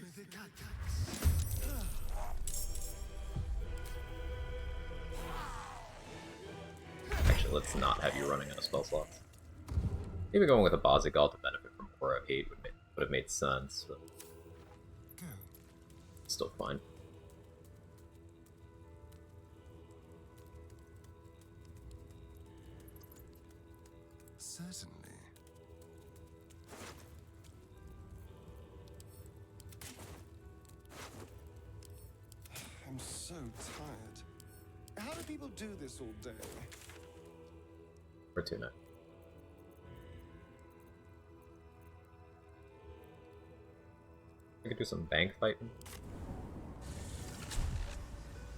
Actually, let's not have you running out of spell slots. Maybe going with a Bozigal to benefit from Aura of Hate would have made sense, but still fine. Certainly. I'm so tired. How do people do this all day? Fortuna. I could do some bank fighting.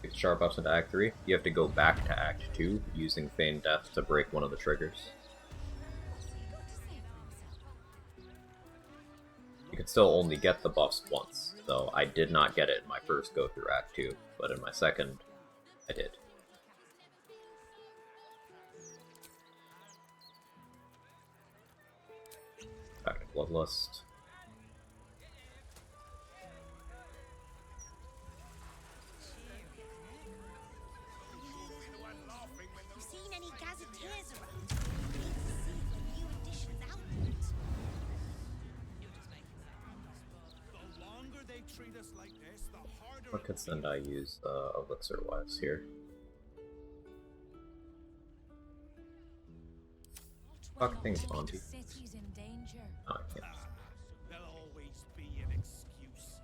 Get Shar buffs into Act 3. You have to go back to Act 2 using Feigned Death to break one of the triggers. You can still only get the buffs once, so I did not get it in my first go through Act 2, but in my second, I did. Back to Bloodlust. You seen any gazetteers around? Need to see the new edition's out. The longer they treat us like this, the harder. What could Sendai use elixir-wise here? Fuck things on me. Oh, I can't. There'll always be an excuse.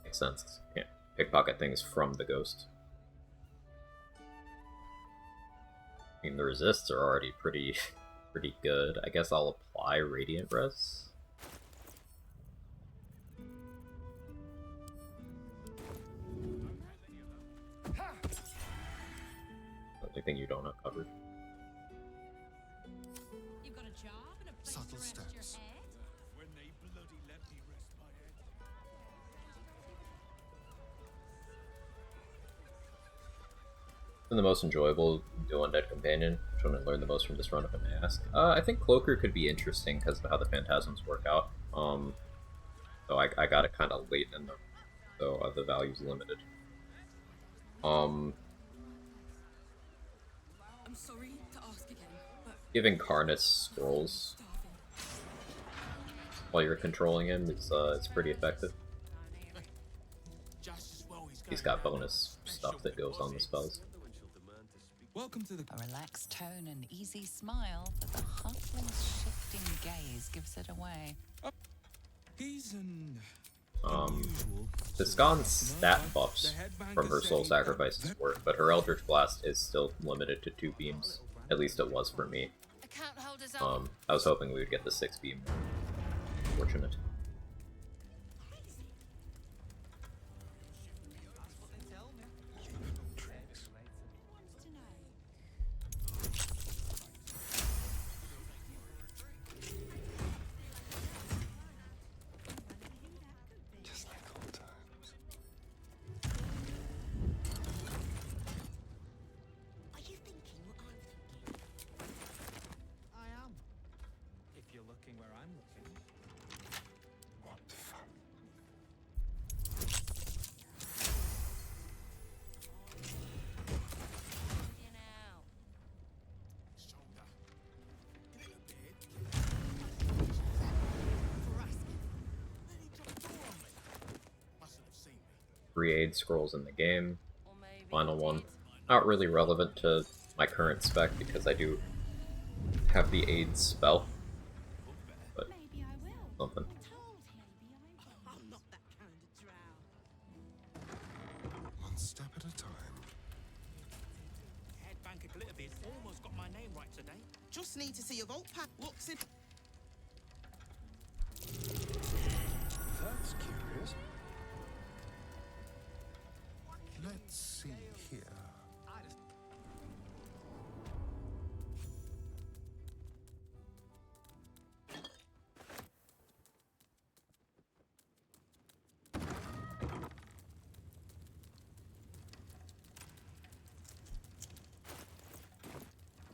Makes sense. Can't pickpocket things from the ghost. I mean, the resists are already pretty good. I guess I'll apply Radiant Res. Only thing you don't have covered. You've got a job and a place Subtle to rest steps. your head. When they bloody let me rest my head. And the most enjoyable do Undead Companion, which one I learned the most from this run, if I may ask. I think Cloaker could be interesting because of how the Phantasms work out. So I got it kind of late in the, so the value's limited. I'm sorry to ask again, but Giving Karnus scrolls while you're controlling him is it's pretty effective. He's got bonus stuff that goes on the spells. Welcome to the a relaxed tone and easy smile, but the halfling's shifting gaze gives it away. He's an Viscon's stat buffs from her soul sacrifices work, but her Eldritch Blast is still limited to 2 beams. At least it was for me. I was hoping we would get the 6 beam. Fortunate. Just like old times. Are you thinking what I'm thinking? I am. If you're looking where I'm looking. What fun. You know. Mustn't have seen me. 3 aid scrolls in the game. Final one. Not really relevant to my current spec because I do have the aid spell. But something. I'm not that kind of drow. One step at a time. Headbank a glitter bit. Almost got my name right today. Just need to see your vault pack. What's it? That's curious. Let's see here.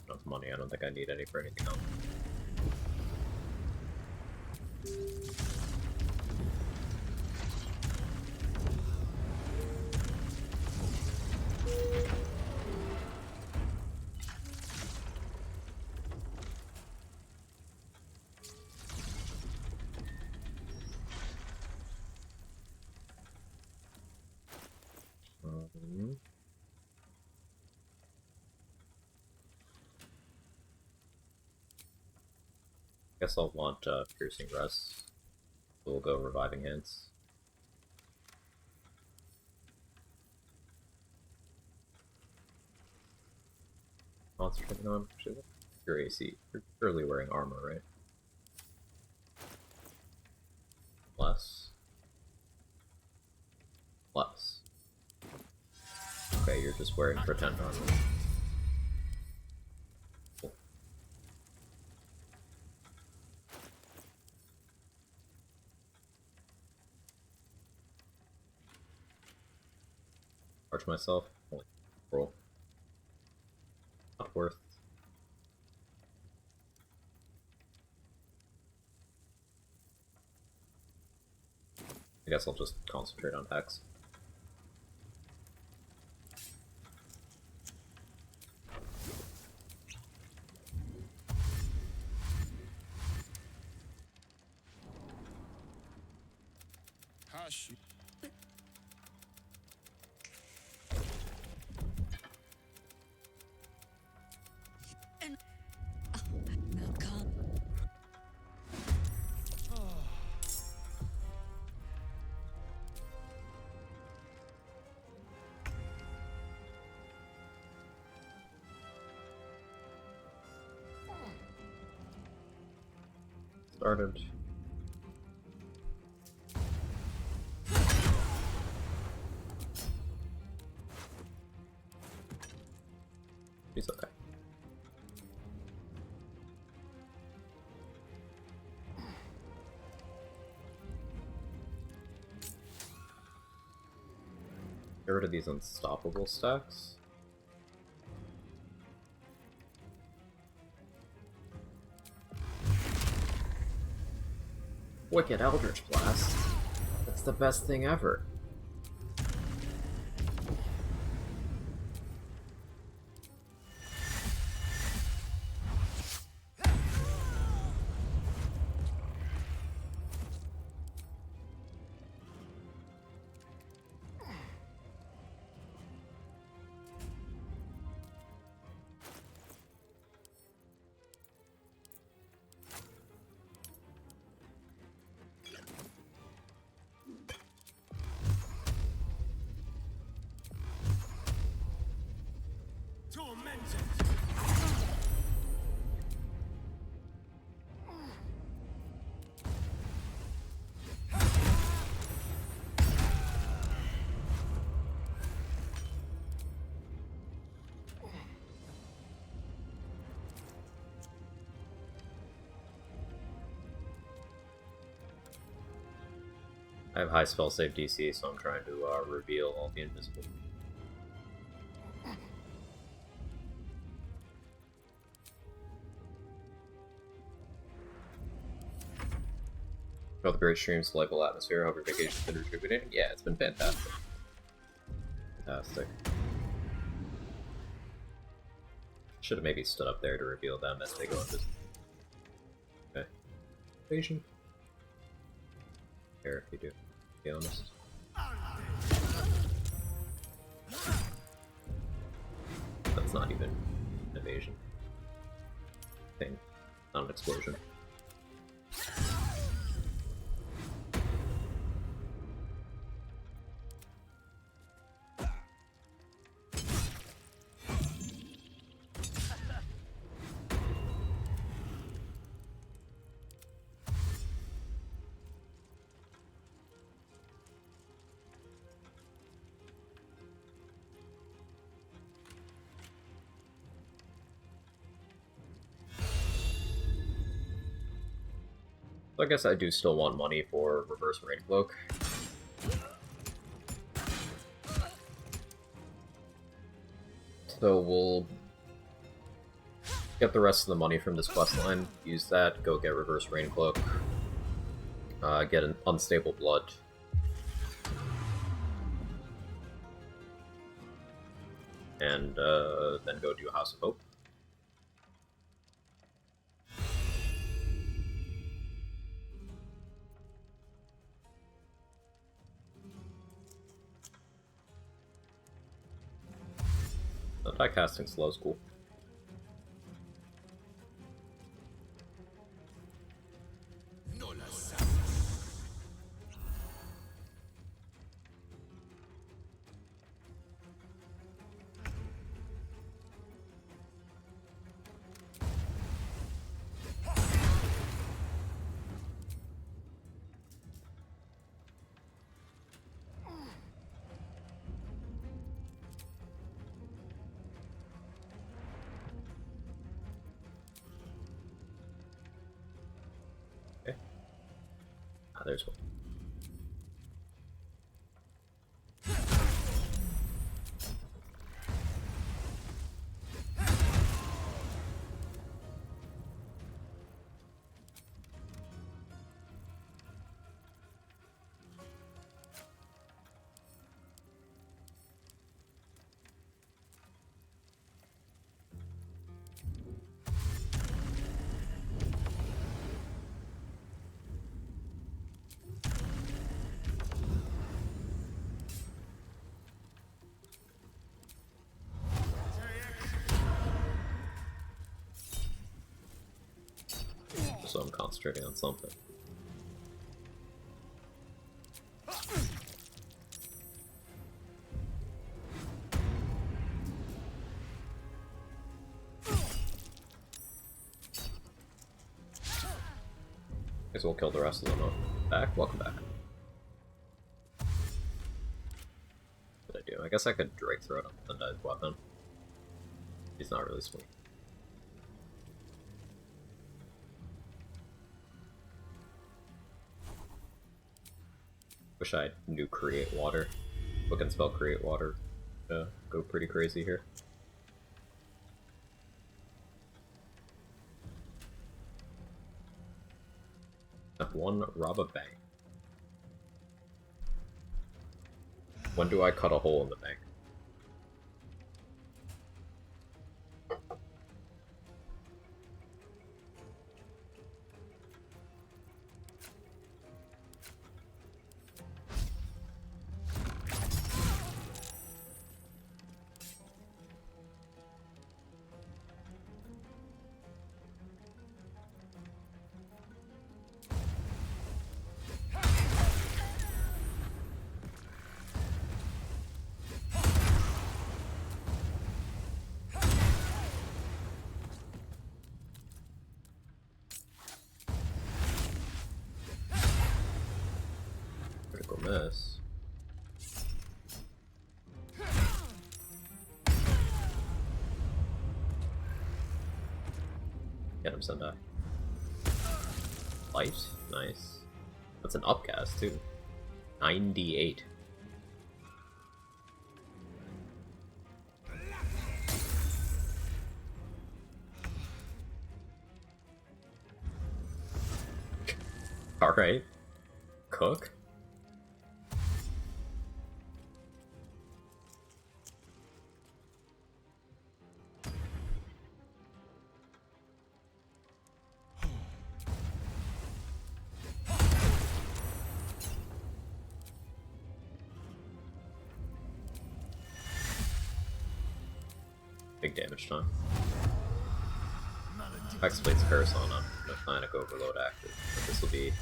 Enough money, I don't think I need any for anything else. Guess I'll want Piercing Rest. We'll go Reviving Hands. Monster taking on? Actually, your AC. You're surely wearing armor, right? Less. Less. Okay, you're just wearing pretend armor. Cool. Charge myself. Holy roll. Not worth. I guess I'll just concentrate on Hex. Hush. Now calm. started. He's okay. Get rid of these unstoppable stacks. Wicked Eldritch Blast. That's the best thing ever. I have high spell save DC, so I'm trying to reveal all the invisible. All the great streams, delightful atmosphere. Hope your vacation's been rejuvenating. Yeah, it's been fantastic. Fantastic. Should have maybe stood up there to reveal them as they go into. Okay. Invasion. Here, if you do. Be honest. That's not even an invasion. Thing. Not an explosion. So I guess I do still want money for Reverse Rain Cloak. So we'll get the rest of the money from this questline, use that, go get Reverse Rain Cloak, get an Unstable Blood. And then go do House of Hope. The die casting slow is cool. There's one. So I'm concentrating on something. as well kill the rest of them up. Back? Welcome back. What did I do? I guess I could Drake throw it up with Undead's weapon. He's not really sweet. Wish I knew Create Water. Book and spell Create Water. Go pretty crazy here. Step 1, rob a bank. When do I cut a hole in the bank? Critical miss. Get him, Sendai. Light? Nice. That's an upcast, too. 98. Alright. Cook? Big damage time. Explains Curse on a Mechanic Overload active, but this will be.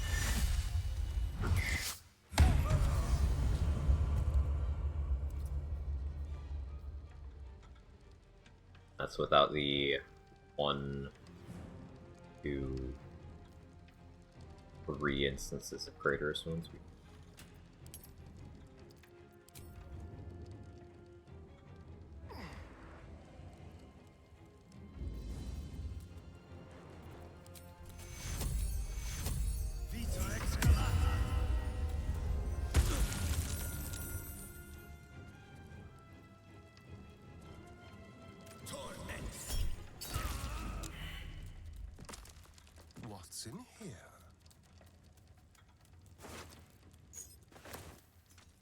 That's without the 1, 2, 3 instances of Craterous Wounds. What's in here?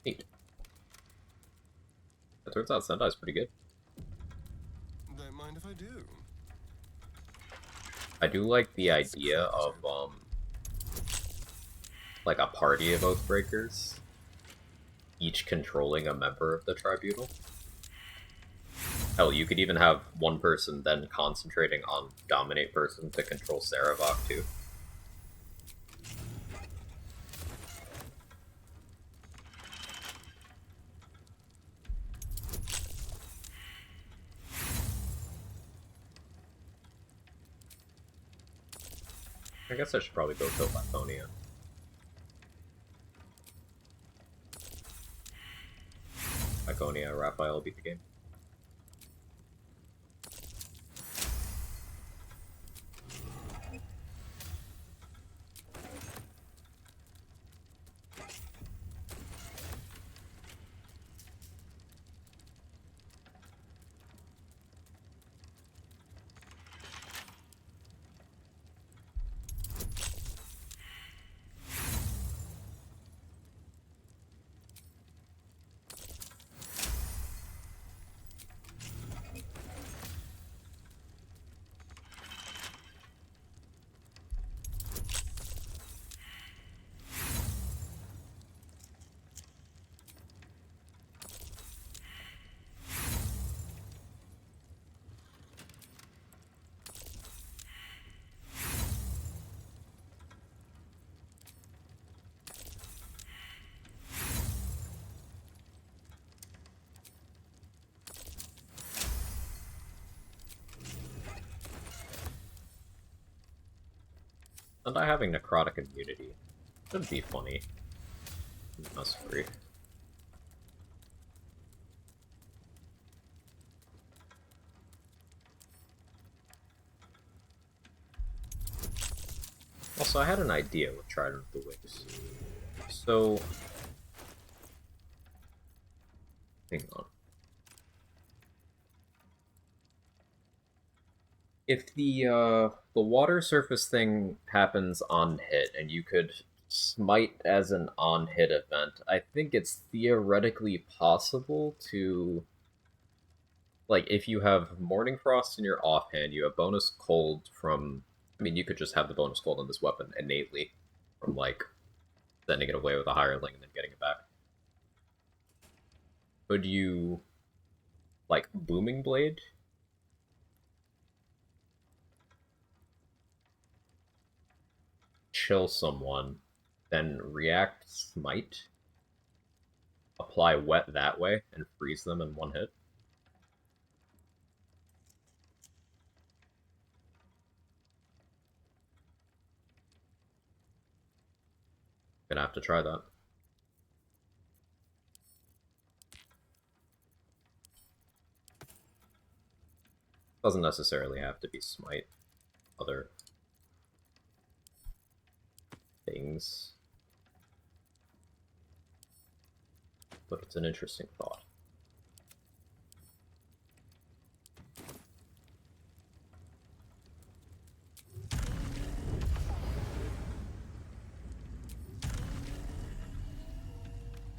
Neat. It turns out Sendai's pretty good. Don't mind if I do. I do like the idea of, like a party of Oathbreakers, each controlling a member of the Tribunal. Hell, you could even have one person then concentrating on Dominate person to control Saravok too. I guess I should probably go kill Laconia. Laconia, Raphael beat the game. Sunday having necrotic immunity should be funny. That's free. Also, I had an idea with Trident of the Wings. So, hang on. If the water surface thing happens on hit, and you could smite as an on hit event, I think it's theoretically possible to, like, if you have Morning Frost in your offhand, you have bonus cold from. I mean, you could just have the bonus cold on this weapon innately from like sending it away with a hireling and then getting it back. Could you like Booming Blade? Chill someone, then react smite, apply wet that way, and freeze them in one hit? Gonna have to try that. Doesn't necessarily have to be smite. Other things. But it's an interesting thought.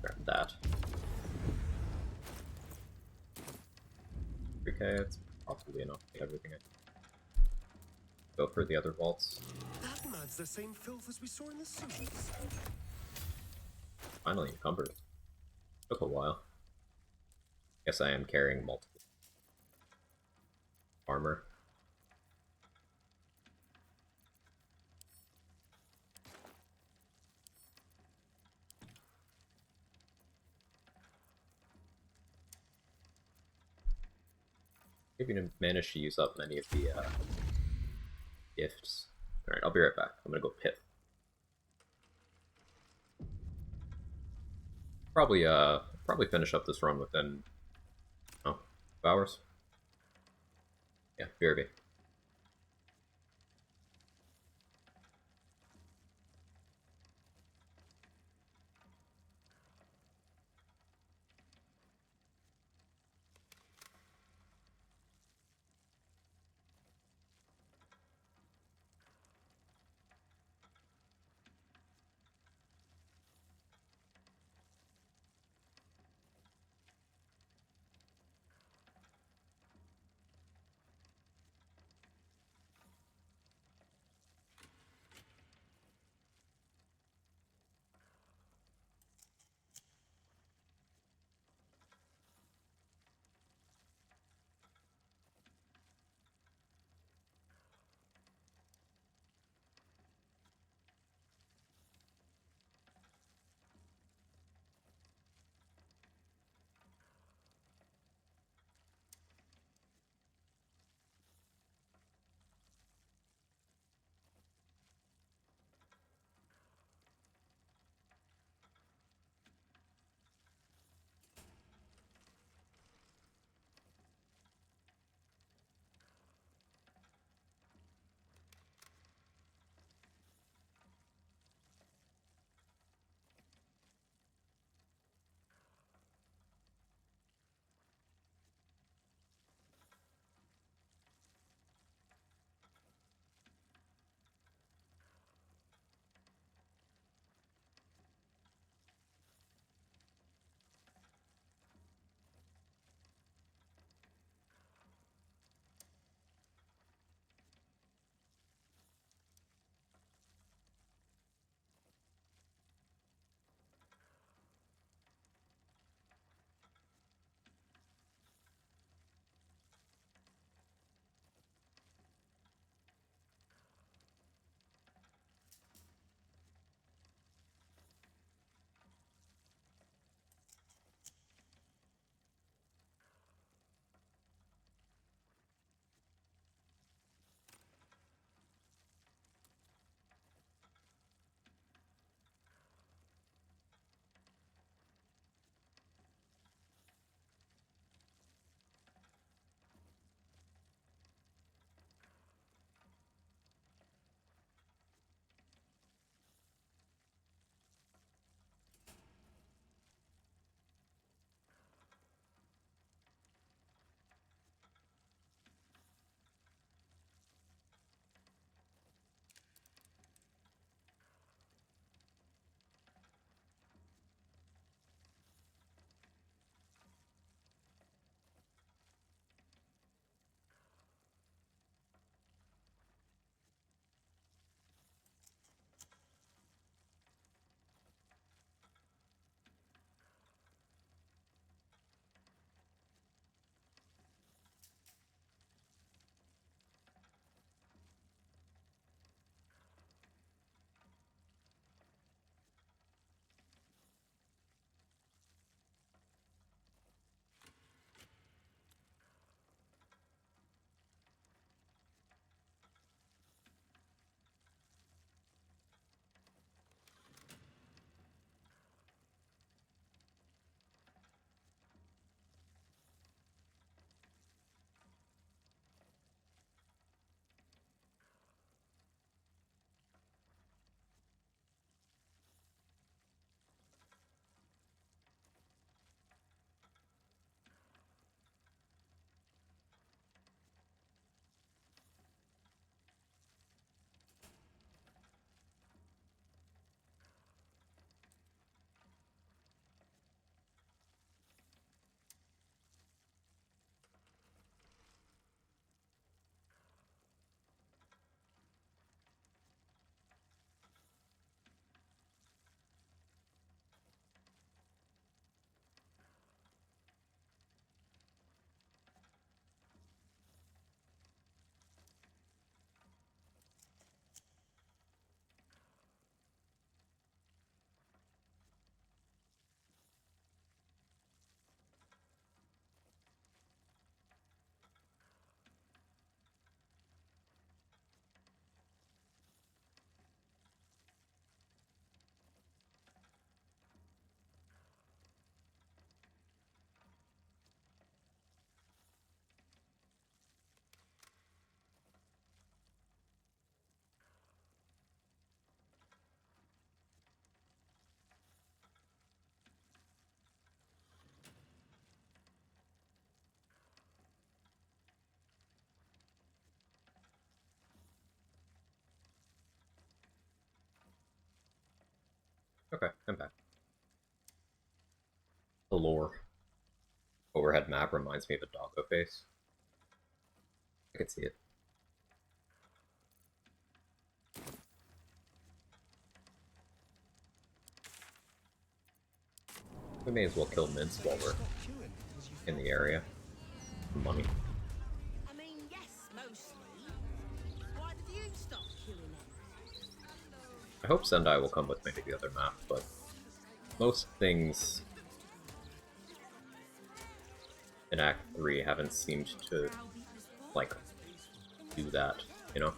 Grab that. 3k, it's probably enough to get everything. Go for the other vaults. That mud's the same filth as we saw in the sewers. Finally encumbered. Took a while. Guess I am carrying multiple armor. Maybe didn't manage to use up many of the gifts. Alright, I'll be right back. I'm gonna go pit. Probably finish up this run within 2 hours. Yeah, BRB. Okay, I'm back. The lore overhead map reminds me of a doggo face. I can see it. We may as well kill Mince while we're in the area. Money. I mean, yes, mostly. Why did you stop killing them? I hope Sendai will come with me to the other map, but most things in Act 3 haven't seemed to, like, do that, you know?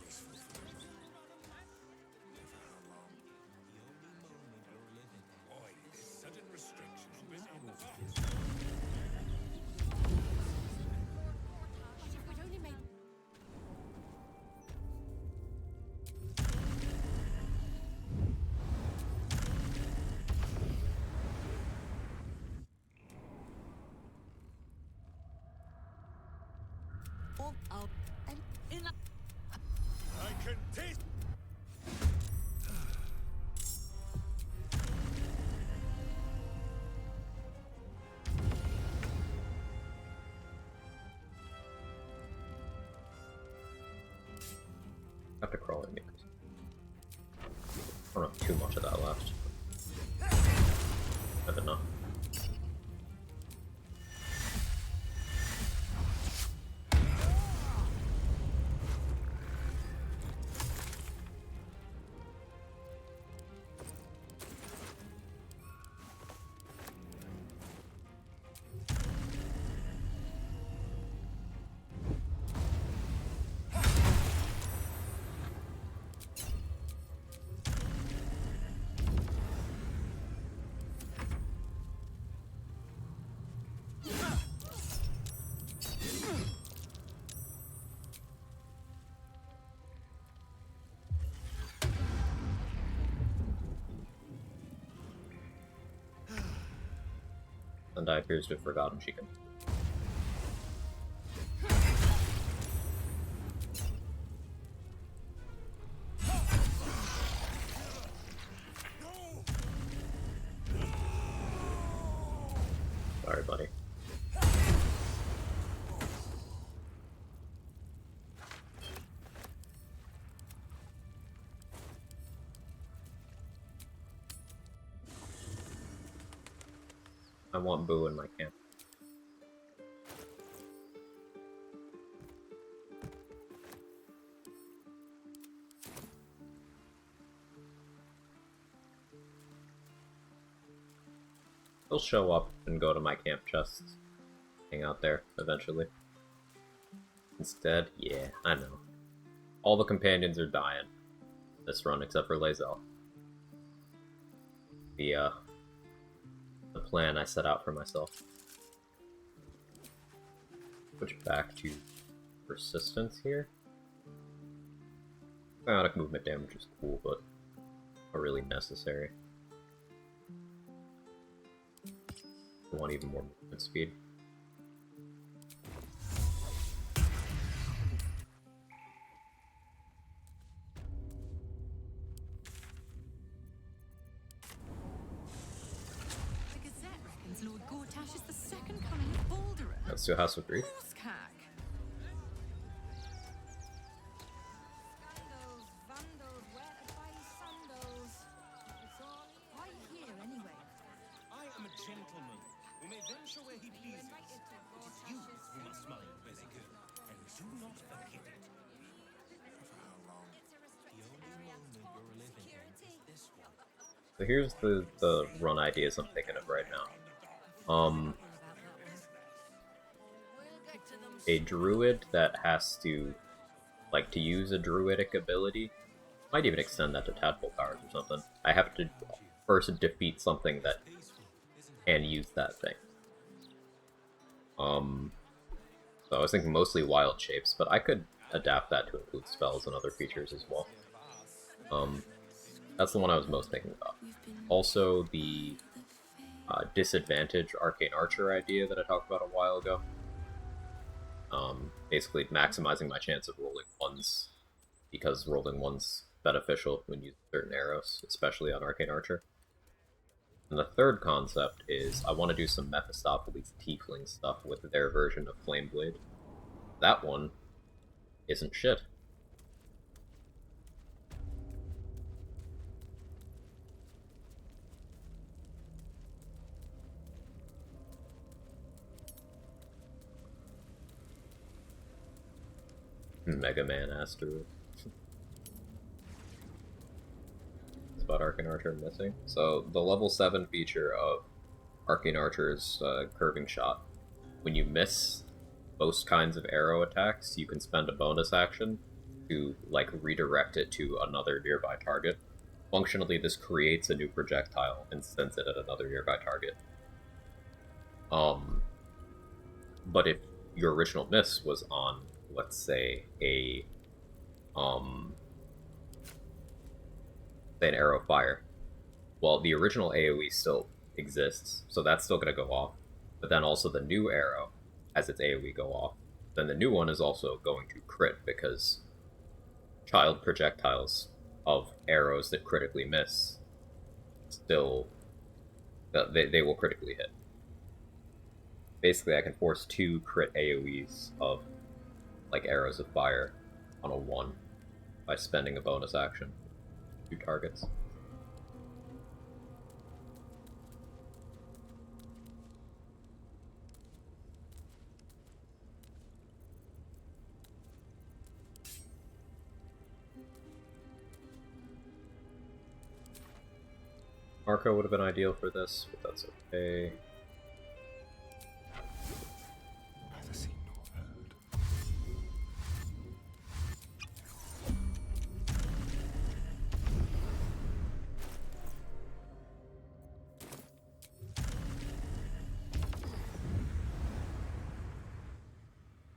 I can taste. I have to crawl in because I don't have too much of that left. I have enough. Sendai appears to have forgotten she can. Sorry, buddy. I want Boo in my camp. He'll show up and go to my camp chests. Hang out there, eventually. Instead, yeah, I know. All the companions are dying this run except for Lae'zel. The plan I set out for myself. Switch back to persistence here. Biotic movement damage is cool, but not really necessary. I want even more movement speed. Lord Gortash is the second coming of Baldereth. Let's do House of Grief. Scandals, vandals, where to buy sandals. It's all why here anyway? I am a gentleman who may venture where he pleases. It is you who must mind where they go, and do not forget it. The only moment you're living in is this one. So here's the run ideas I'm thinking of right now. A druid that has to, like, to use a druidic ability, might even extend that to tadpole powers or something. I have to first defeat something that can use that thing. So I was thinking mostly wild shapes, but I could adapt that to include spells and other features as well. That's the one I was most thinking about. Also, the disadvantage arcane archer idea that I talked about a while ago. Basically maximizing my chance of rolling ones, because rolling ones beneficial when using certain arrows, especially on arcane archer. And the third concept is I want to do some Mephistopheles tiefling stuff with their version of Flameblade. That one isn't shit. Mega Man Asteroid. It's about Arcane Archer missing. So the level 7 feature of Arcane Archer's curving shot. When you miss most kinds of arrow attacks, you can spend a bonus action to like redirect it to another nearby target. Functionally, this creates a new projectile and sends it at another nearby target. But if your original miss was on, let's say, say an arrow of fire, well, the original AoE still exists, so that's still going to go off. But then also the new arrow has its AoE go off. Then the new one is also going to crit, because child projectiles of arrows that critically miss still, they will critically hit. Basically, I can force 2 crit AoEs of like arrows of fire on a 1 by spending a bonus action. 2 targets. Marco would have been ideal for this, but that's okay. Neither seen nor heard.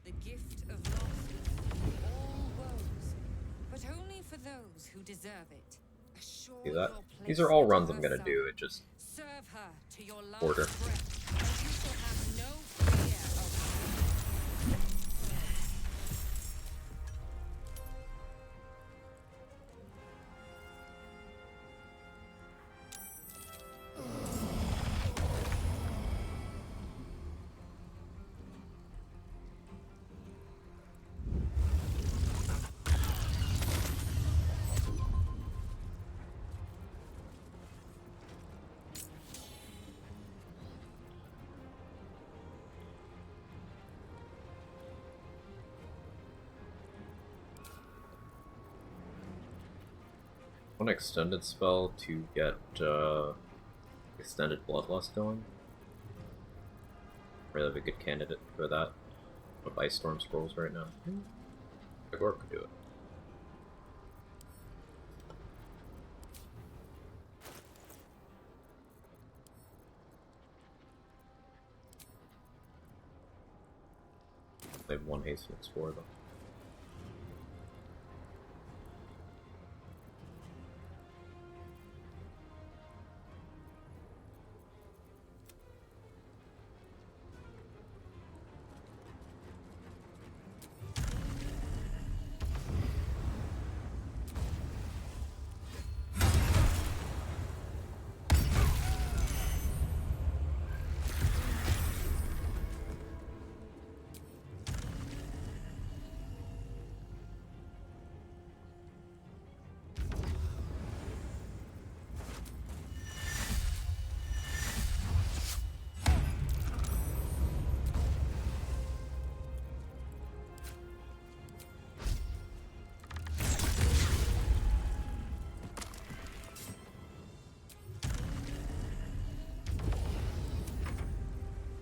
The gift of loss will heal all woes, but only for those who deserve it. Assure See that? your These are all placement runs to I'm her gonna do, side. it just Serve her to your last order. breath, and you shall have no fear of her. One extended spell to get extended bloodlust going. Really have a good candidate for that. Of Ice Storm scrolls right now. Quag could do it. They have 1 haste and explore though.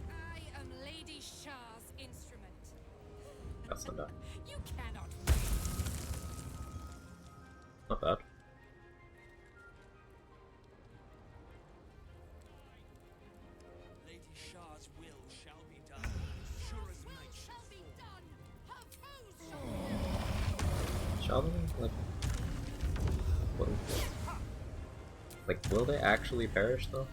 I am Lady Shah's instrument. That's not bad. You cannot. Not bad. Lady Shah's will shall be done. Sure as night shall be done. Shall they? Like, will they actually perish though?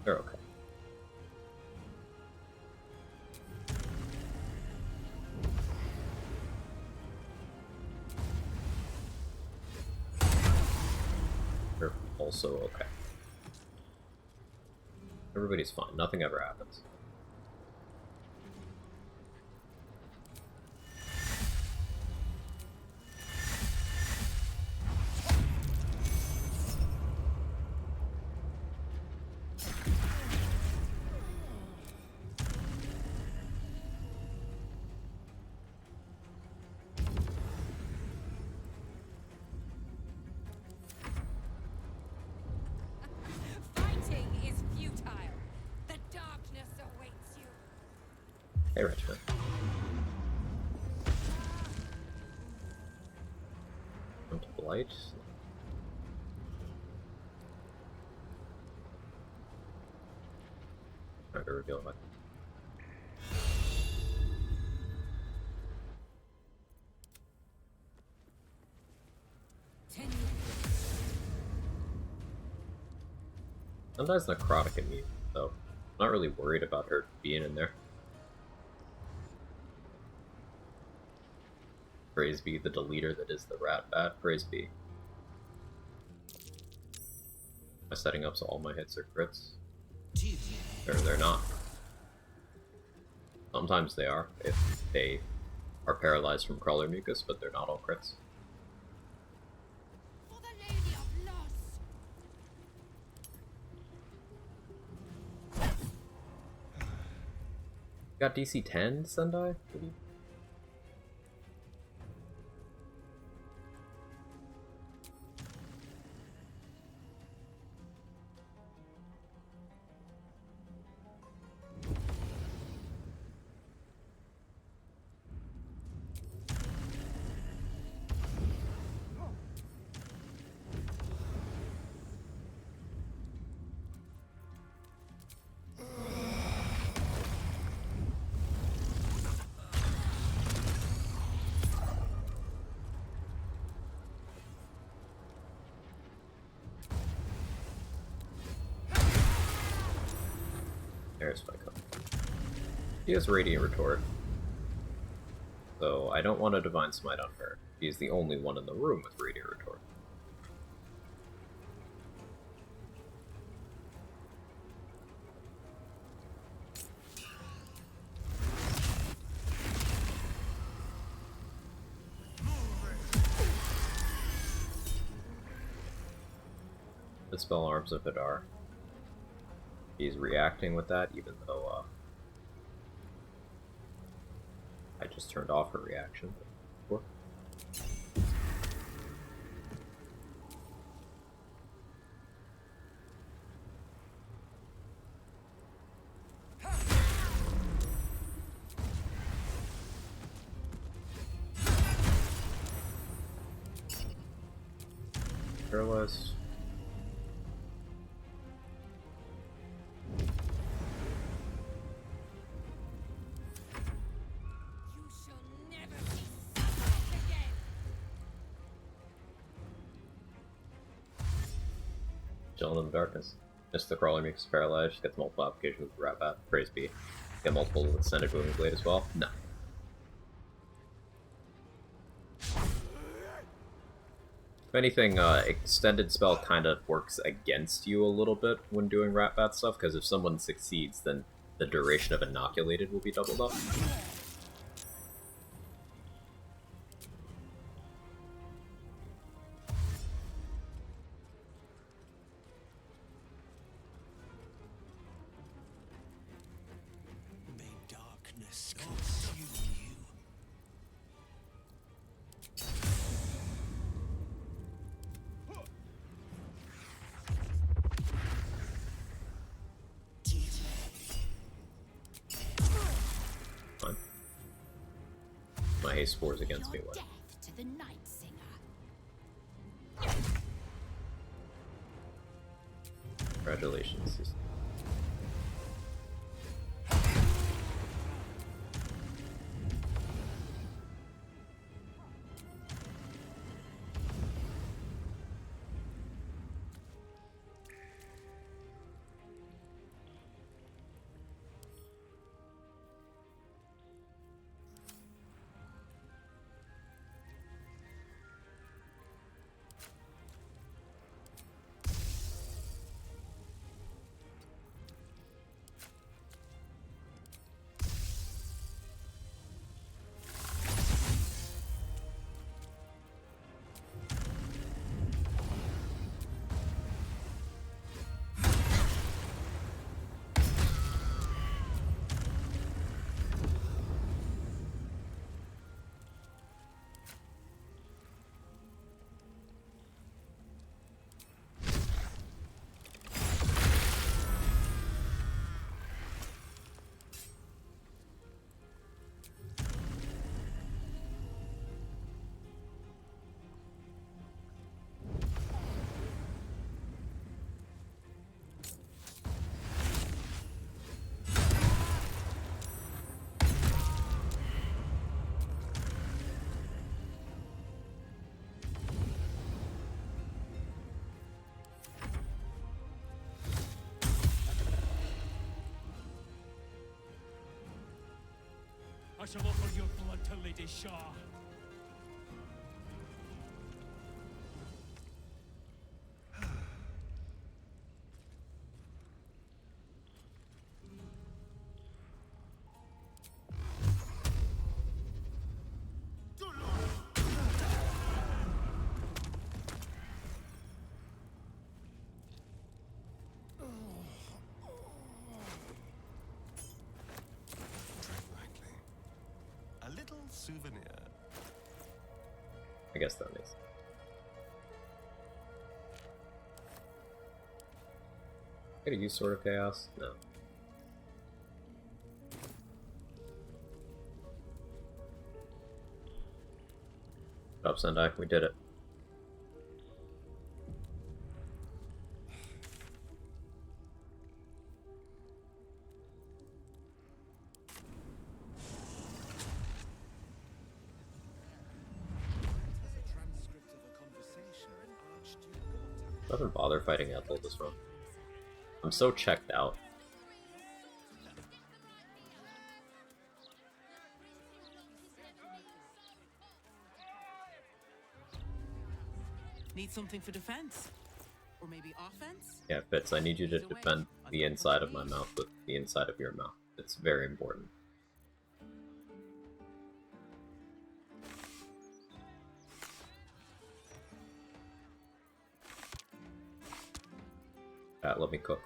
They're okay. They're also okay. Everybody's fine. Nothing ever happens. Fighting is futile. The darkness awaits you. Hey, Richmond. Into blight. Trying to reveal my. Sometimes necrotic immune, so I'm not really worried about her being in there. Praise be the deleter that is the rat bat. Praise be. Am I setting up so all my hits are crits? They're not. Sometimes they are, if they are paralyzed from crawler mucus, but they're not all crits. For the Lady of Loss. Got DC 10, Sendai? There's Spike up. He has Radiant Retort. So I don't want a Divine Smite on her. He's the only one in the room with Radiant Retort. Dispel Arms of Vidar. He's reacting with that, even though I just turned off her reaction before. Paralyzed. Chilling in the darkness. Missed the crawler makes paralyzed, gets multiple applications with the rat bat. Praise be. Get multiple extended booming blade as well. No. If anything, extended spell kind of works against you a little bit when doing rat bat stuff, because if someone succeeds, then the duration of inoculated will be doubled up. May darkness consume you. Fine. My haste spores against me. What? Death to the Night Singer. Congratulations. shall offer your blood to Lady Shah. A little souvenir. I guess that makes sense. Gotta use Sword of Chaos? No. Good job, Sendai. We did it. I haven't bothered fighting Ethel this run. I'm so checked out. Need something for defense? Or maybe offense? Yeah, Fitz, I need you to defend the inside of my mouth with the inside of your mouth. It's very important. Let me cook.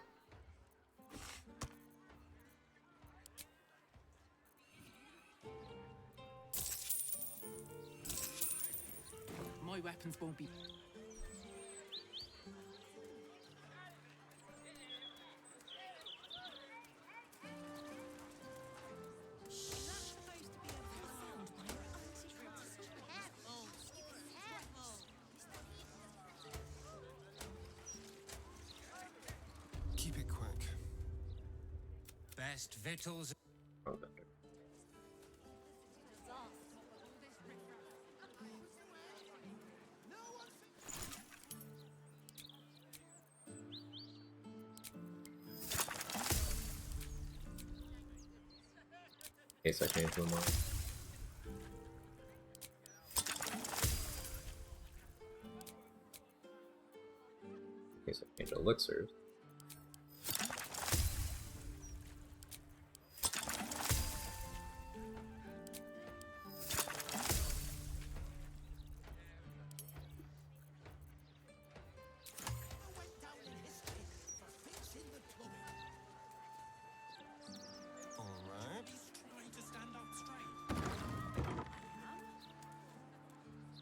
My weapons won't be... Keep it quick. Best victuals. Oh, in case I change my mind. In case I change elixirs.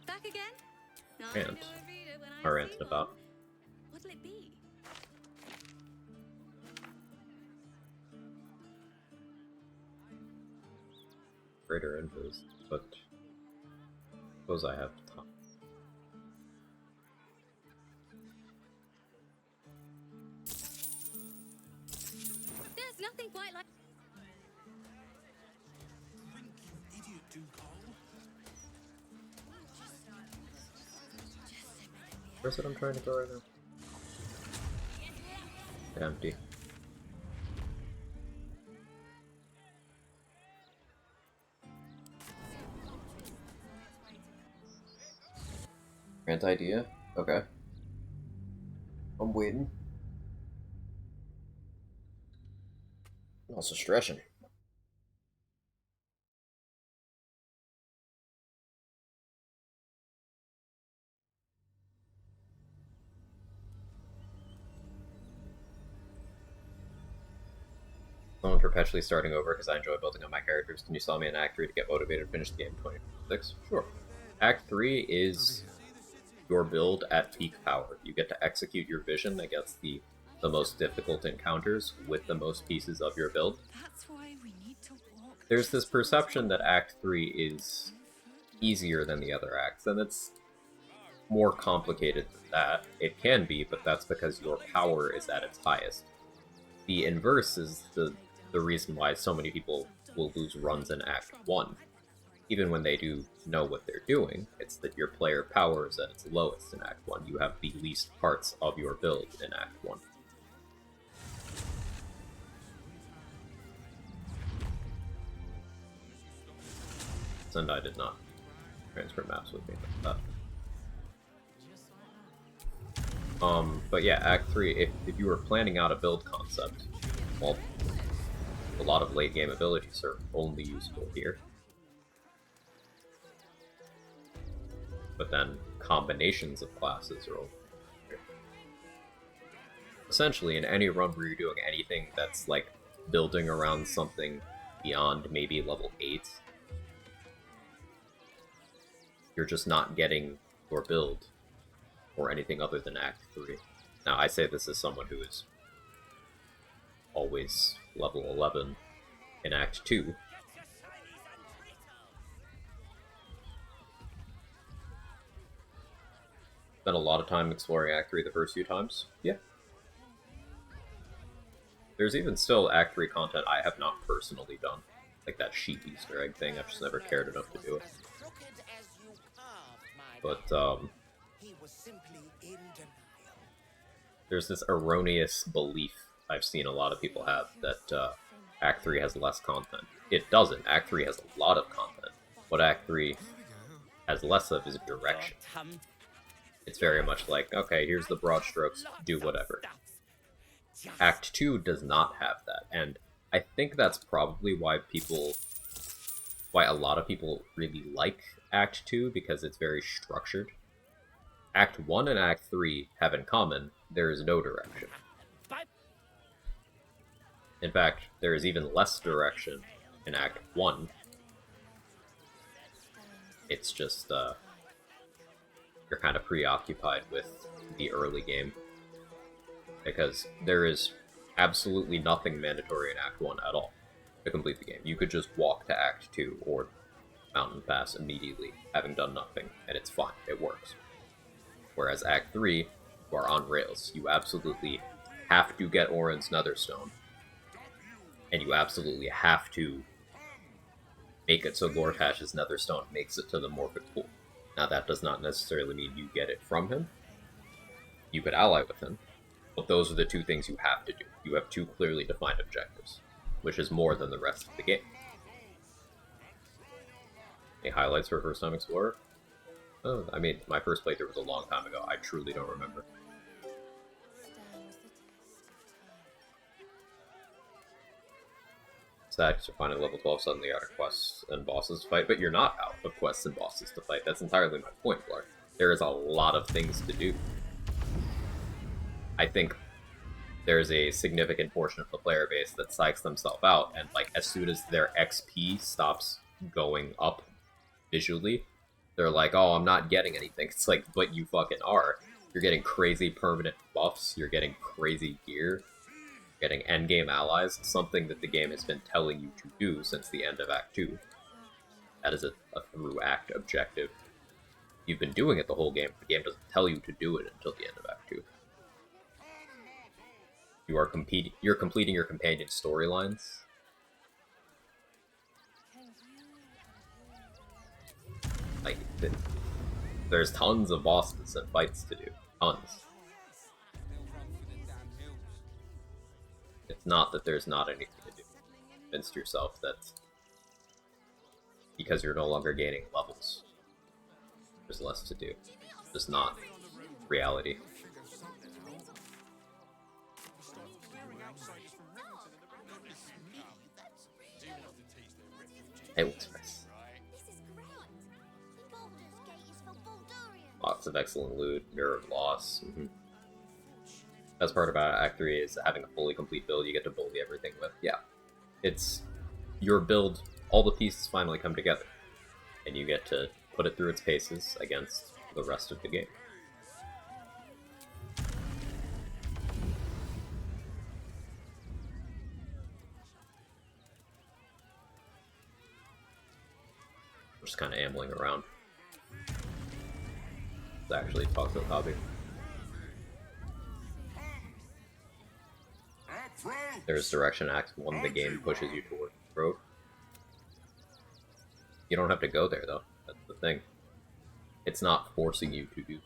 Back again? No, And I ranted about. What'll it be? Greater invis, but suppose I have time. There's nothing quite like. Drink, you idiot, Duke. Where's it I'm trying to go right now? Empty. Grant idea? Okay. I'm waiting. I'm also stretching. I'm perpetually starting over because I enjoy building up my characters. Can you sell me an Act 3 to get motivated to finish the game in 2026? Sure. Act 3 is your build at peak power. You get to execute your vision against the most difficult encounters with the most pieces of your build. That's why we need to walk. There's this perception that Act 3 is easier than the other acts, and it's more complicated than that. It can be, but that's because your power is at its highest. The inverse is the reason why so many people will lose runs in Act 1. Even when they do know what they're doing, it's that your player power is at its lowest in Act 1. You have the least parts of your build in Act 1. and I did not transfer maps with me. But yeah, Act 3, if you were planning out a build concept, well, a lot of late game abilities are only useful here. But then combinations of classes are only here. Essentially, in any run where you're doing anything that's like building around something beyond maybe level 8, you're just not getting your build or anything other than Act 3. Now, I say this as someone who is always level 11 in Act 2. Spent a lot of time exploring Act 3 the first few times. Yeah. There's even still Act 3 content I have not personally done. Like that sheep Easter egg thing, I've just never cared enough to do it. But, there's this erroneous belief I've seen a lot of people have that Act 3 has less content. It doesn't. Act 3 has a lot of content. What Act 3 has less of is direction. It's very much like, okay, here's the broad strokes, do whatever. Act 2 does not have that, and I think that's probably why a lot of people really like Act 2, because it's very structured. Act 1 and Act 3 have in common, there is no direction. In fact, there is even less direction in Act 1. It's just, you're kind of preoccupied with the early game. Because there is absolutely nothing mandatory in Act 1 at all to complete the game. You could just walk to Act 2 or Mountain Pass immediately, having done nothing, and it's fine, it works. Whereas Act 3, you are on rails. You absolutely have to get Orin's Netherstone, and you absolutely have to make it so Lortash's Netherstone makes it to the Morphic Pool. Now that does not necessarily mean you get it from him. You could ally with him, but those are the two things you have to do. You have two clearly defined objectives, which is more than the rest of the game. Any highlights for a first-time explorer? Oh, I mean, my first playthrough was a long time ago. I truly don't remember. Sad because you're finding level 12 suddenly out of quests and bosses to fight, but you're not out of quests and bosses to fight. That's entirely my point, Clark. There is a lot of things to do. I think there's a significant portion of the player base that psychs themselves out, and like as soon as their XP stops going up visually, they're like, oh, I'm not getting anything. It's like, but you fucking are. You're getting crazy permanent buffs, you're getting crazy gear, you're getting endgame allies, something that the game has been telling you to do since the end of Act 2. That is a through-act objective. You've been doing it the whole game, the game doesn't tell you to do it until the end of Act 2. You're completing your companion storylines. Like, there's tons of bosses and fights to do. Tons. It's not that there's not anything to do. Convince yourself that because you're no longer gaining levels, there's less to do. It's just not reality. Hey, what's this? Lots of excellent loot, Mirror of Loss. Best part about Act 3 is having a fully complete build you get to bully everything with. Yeah. It's your build, all the pieces finally come together, and you get to put it through its paces against the rest of the game. We're just kind of ambling around. Let's actually talk to the hobby. There's direction Act 1, the game pushes you toward the road. You don't have to go there though, that's the thing. It's not forcing you to do.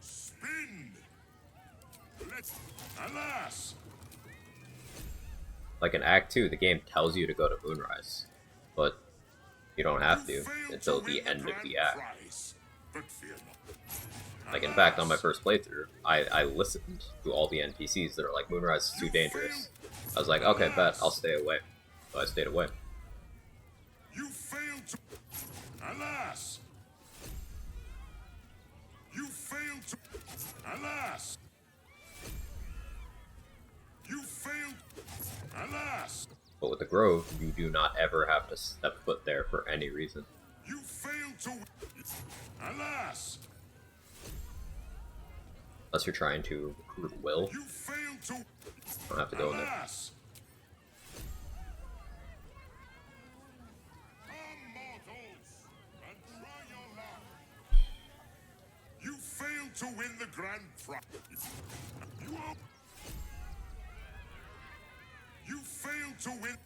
Spin. Alas. Like in Act 2, the game tells you to go to Moonrise, but You don't have to until the end of the act. Like, in fact, on my first playthrough, I listened to all the NPCs that are like, Moonrise is too dangerous. I was like, okay, bet, I'll stay away. So I stayed away. You failed to... Alas! You failed to... Alas! You failed... Alas! But with the Grove, you do not ever have to step foot there for any reason. You failed to... Alas! Unless you're trying to recruit Will. You failed to... Don't have to go in there. Alas! You failed to win the grand prize. You failed to win.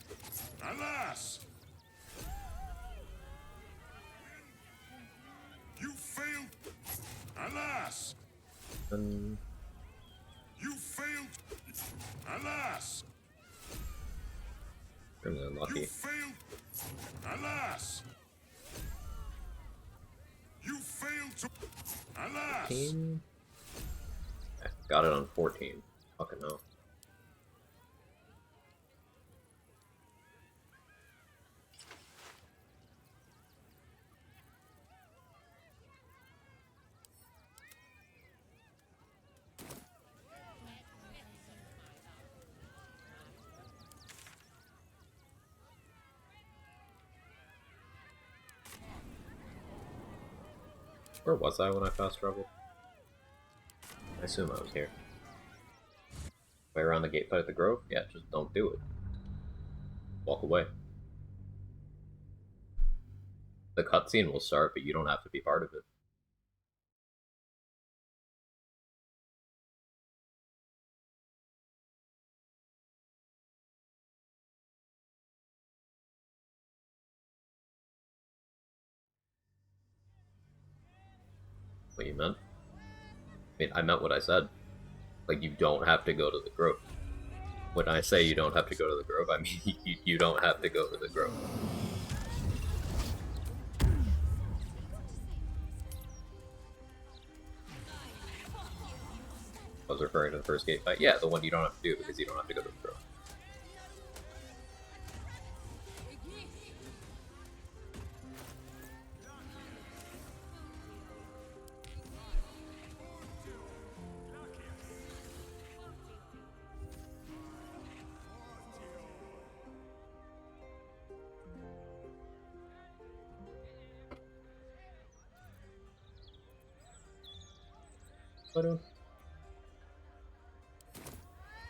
Alas! You failed. Alas! You failed. Alas! I'm unlucky. You failed. Alas! You failed to. Alas! 14? Got it on 14. Fucking hell. Where was I when I fast traveled? I assume I was here. Way around the gate fight at the Grove? Yeah, just don't do it. Walk away. The cutscene will start, but you don't have to be part of it. What you meant? I mean, I meant what I said. Like, you don't have to go to the Grove. When I say you don't have to go to the Grove, I mean you don't have to go to the Grove. I was referring to the first gate fight. Yeah, the one you don't have to do because you don't have to go to the Grove.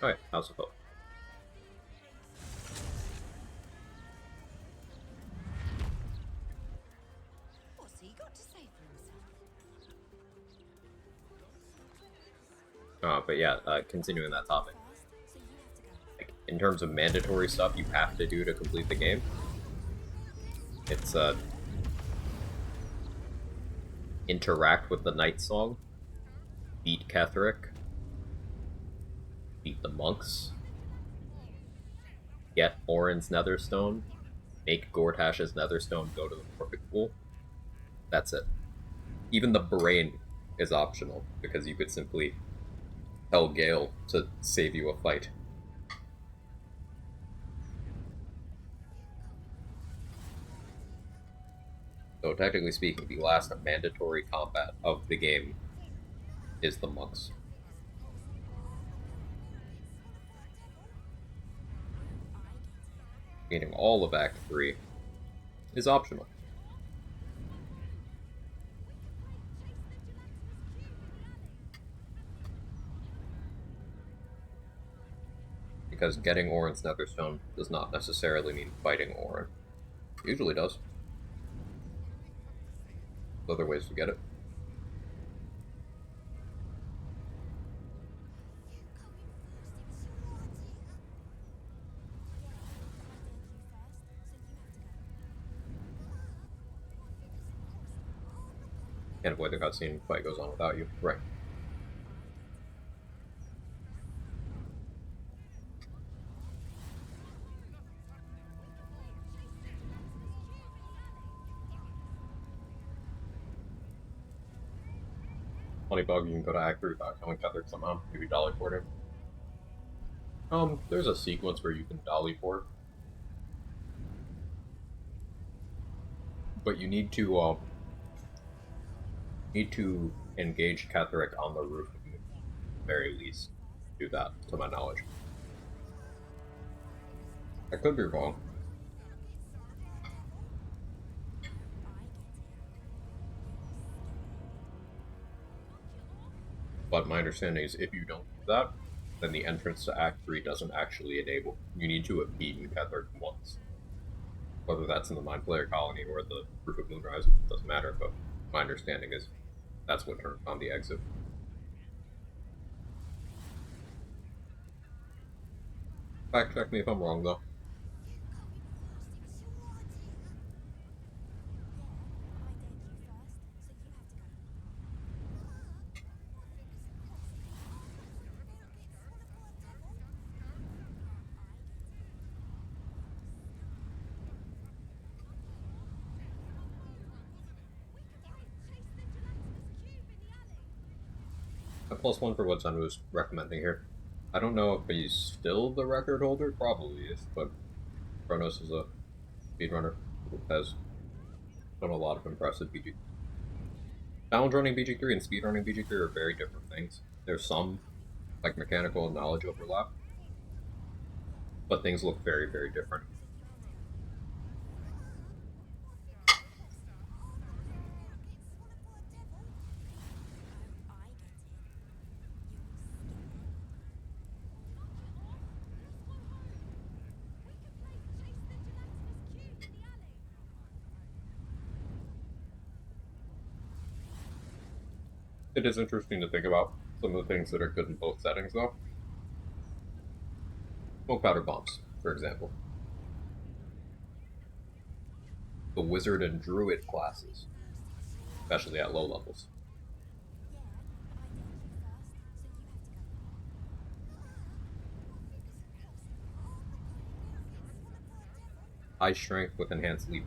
Alright, House of Hope. What's he got to say for himself? But yeah, continuing that topic. Like, in terms of mandatory stuff you have to do to complete the game, it's interact with the Night Song, beat Ketheric, beat the monks, get Orin's Netherstone, make Gordhash's Netherstone go to the perfect pool. That's it. Even the brain is optional, because you could simply tell Gale to save you a fight. So technically speaking, the last mandatory combat of the game is the monks. Meaning all of Act 3 is optional. Because getting Orin's Netherstone does not necessarily mean fighting Orin. It usually does. There's other ways to get it. Can't avoid the cutscene, fight goes on without you. Right. Funny bug, you can go to Act 3 without killing Tethered somehow. Maybe dolly port him. There's a sequence where you can dolly port. But you need to engage Ketheric on the roof at the very least. Do that, to my knowledge. I could be wrong. But my understanding is if you don't do that, then the entrance to Act 3 doesn't actually enable. You need to have beaten Ketheric once. Whether that's in the Mind Flayer colony or the Roof of Moonrise, doesn't matter, but my understanding is that's what turns on the exit. Fact check me if I'm wrong, though. A +1 for what Zen was recommending here. I don't know if he's still the record holder, probably is, but Kronos is a speedrunner who has done a lot of impressive BG. Challenge running BG3 and speedrunning BG3 are very different things. There's some, like, mechanical and knowledge overlap, but things look very, very different. It is interesting to think about some of the things that are good in both settings, though. Smoke powder bombs, for example. The wizard and druid classes, especially at low levels. High strength with enhanced leap.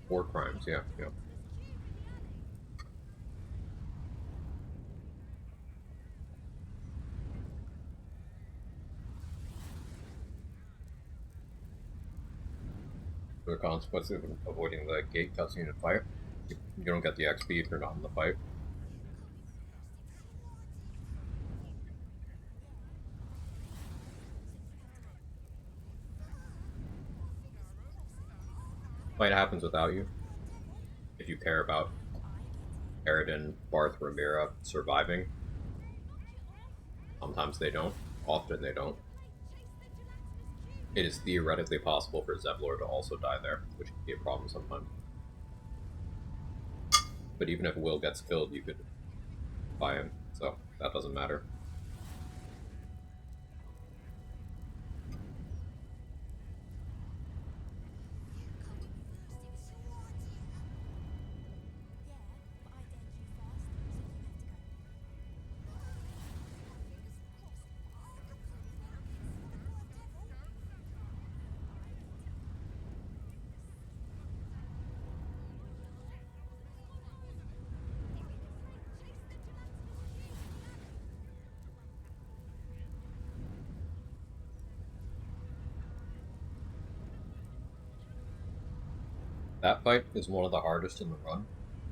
War crimes, yeah. The consequence of avoiding the gate cutscene and fight. You don't get the XP if you're not in the fight. Fight happens without you. If you care about Eridan, Barth, Ramira surviving. Sometimes they don't. Often they don't. It is theoretically possible for Zevlor to also die there, which can be a problem sometimes. But even if Will gets killed, you could buy him, so that doesn't matter. That fight is one of the hardest in the run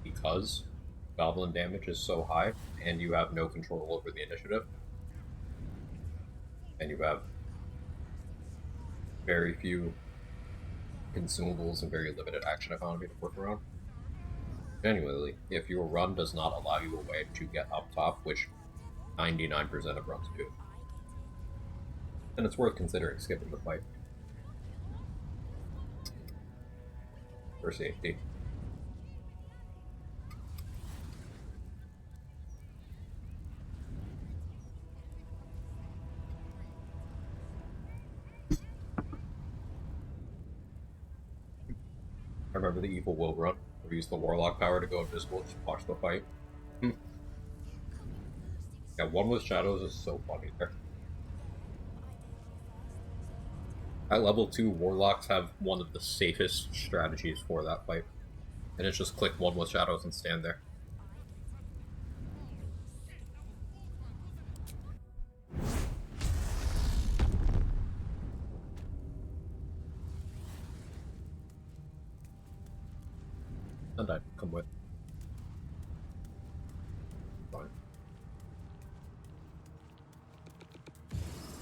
because goblin damage is so high and you have no control over the initiative. And you have very few consumables and very limited action economy to work around. Genuinely, if your run does not allow you a way to get up top, which 99% of runs do, then it's worth considering skipping the fight. For safety. I remember the evil Will run. We used the Warlock power to go invisible, just watch the fight. Yeah, one with shadows is so funny there. At level 2, Warlocks have one of the safest strategies for that fight. And it's just click one with shadows and stand there. And I come with. Fine.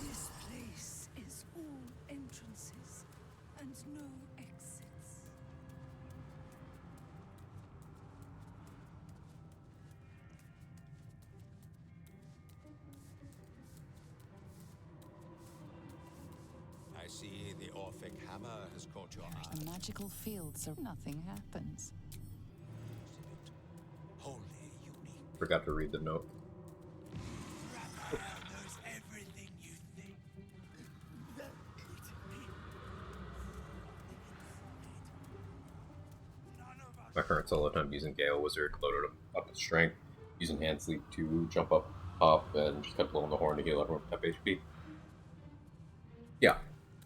This place is all entrances and no exits. I see the Orphic hammer has caught your eye. The magical field, so nothing happens. Wholly unique. Forgot to read the note. Knows everything you think. My current solo time using Gale Wizard loaded him up with strength, using hand sleep to jump up, and just kept blowing the horn to heal everyone with HP. Yeah,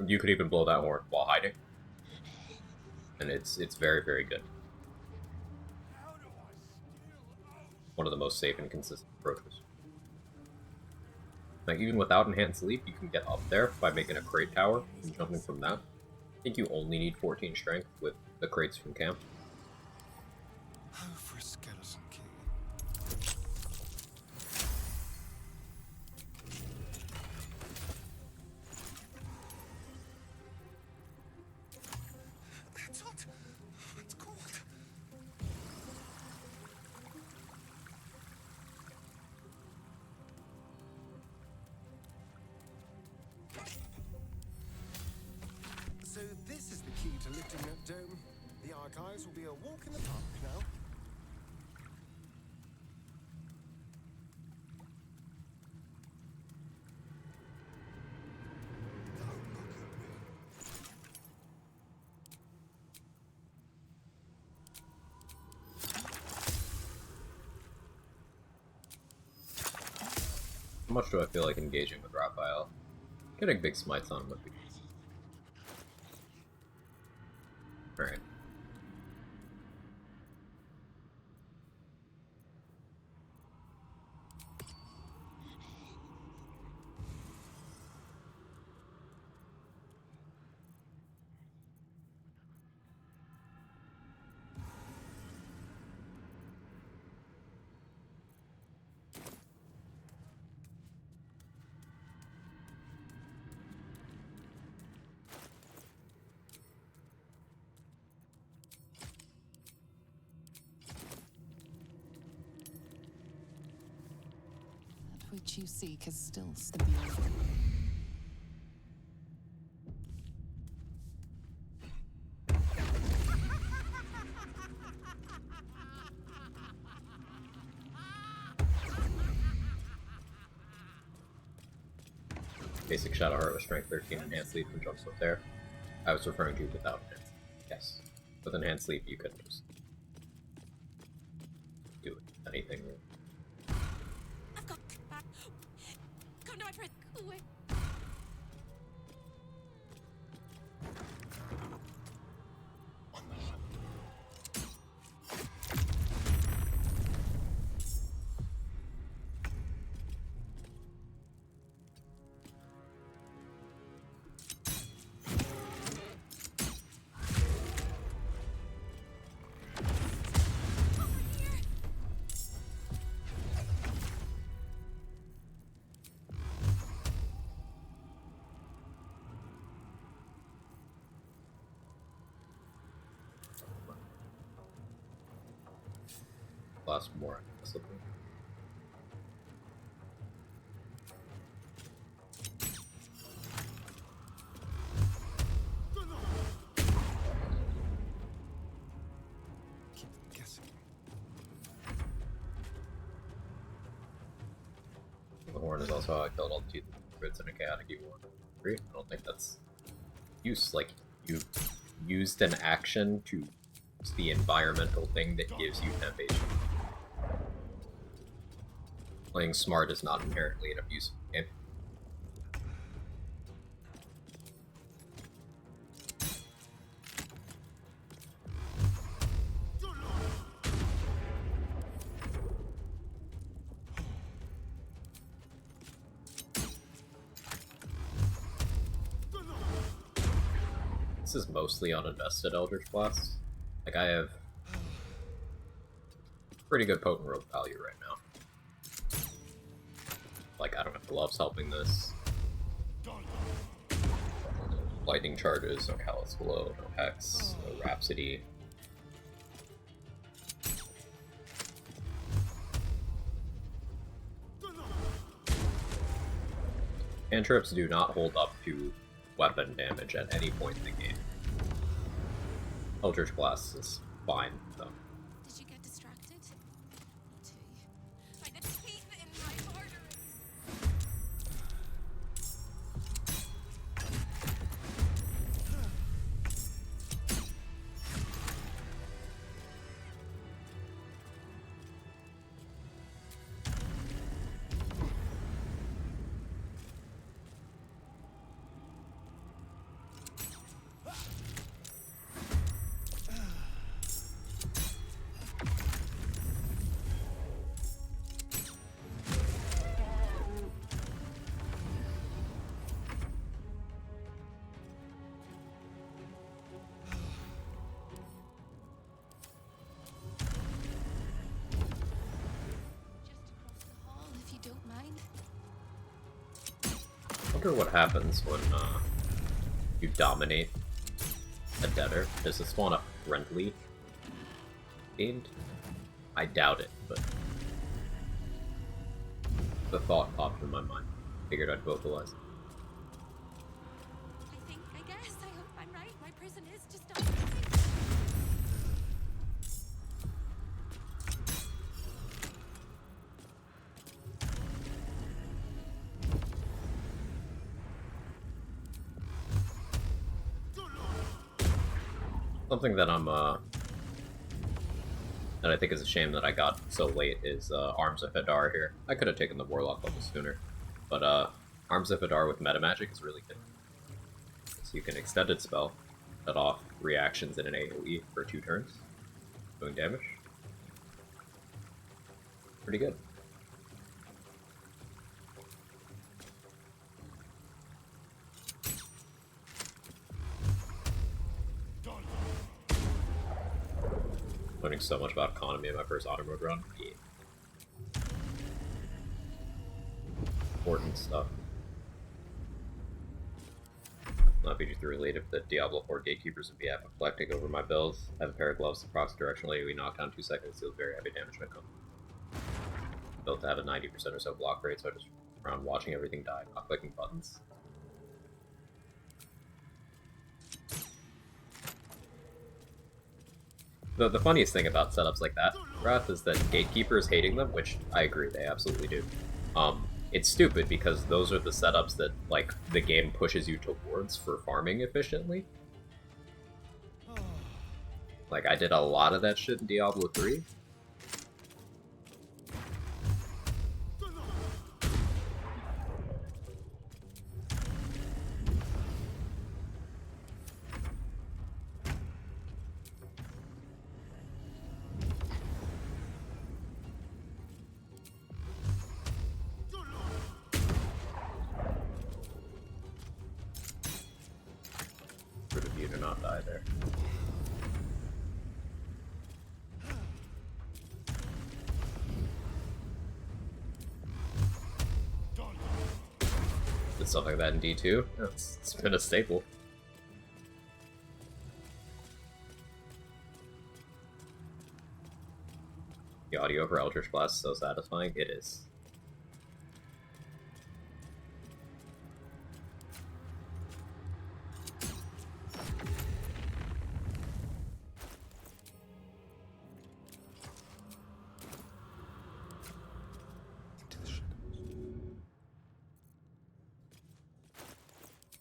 you could even blow that horn while hiding, and it's very, very good. One of the most safe and consistent approaches. Like, even without enhanced sleep, you can get up there by making a crate tower and jumping from that. I think you only need 14 strength with the crates from camp. Oh, for a skeleton key. That's what it's called. So this is the key to lifting that dome. The archives will be a walk in the park now. How much do I feel like engaging with Raphael? Getting big smites on him would be... Alright. That which you seek is still stable. Basic Shadow Heart with Strength 13, Enhanced Sleep, and jumps up there. I was referring to without Enhanced Sleep. Yes. With Enhanced Sleep, you can just do anything. I've got. Come to my prison. Away. Last more, possibly. Keep guessing. The horn is also how I killed all the teeth bits in a chaotic war. I don't think that's use. Like, you used an action to use the environmental thing that gives you temptation. Playing smart is not inherently an abusive game. This is mostly uninvested Eldritch Blast. Like, I have pretty good potent rope value right now. Like, I don't have gloves helping this. Lightning charges, no Callous Blow, no Hex, no Rhapsody. Cantrips do not hold up to weapon damage at any point in the game. Eldritch Blast is fine, though. Did you get distracted? Me too. By the teeth in my arteries. I wonder what happens when you dominate a debtor. Does this spawn a friendly fiend? I doubt it, but the thought popped in my mind. Figured I'd vocalize it. I guess, I hope I'm right. My prison is just Something that that I think is a shame that I got so late is Arms of Hadar here. I could have taken the Warlock level sooner, but Arms of Hadar with meta magic is really good. So you can extended spell, cut off reactions in an AoE for 2 turns, doing damage. Pretty good. Learning so much about economy in my first auto mode run. Yeah. Important stuff. Not PG3 related, but Diablo 4 gatekeepers would be apoplectic over my builds. I have a pair of gloves that procs directionally. We knock down 2 seconds, deals very heavy damage when it comes. Built to have a 90% or so block rate, so I just run around watching everything die, not clicking buttons. The funniest thing about setups like that, Wrath, is that gatekeepers hating them, which I agree, they absolutely do. It's stupid because those are the setups that, like, the game pushes you towards for farming efficiently. Like, I did a lot of that shit in Diablo 3. Good of you to not die there. Did stuff like that in D2? It's been a staple. The audio for Eldritch Blast is so satisfying. It is.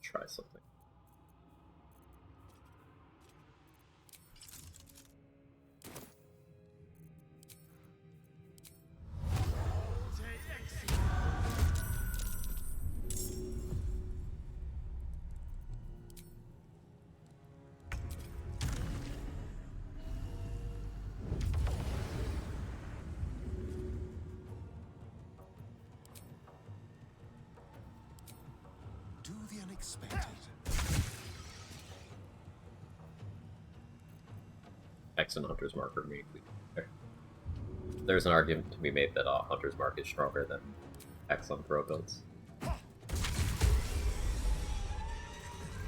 Try something. Do the unexpected. excellent Hunter's Mark or me. There's an argument to be made that Hunter's Mark is stronger than excellent pro builds.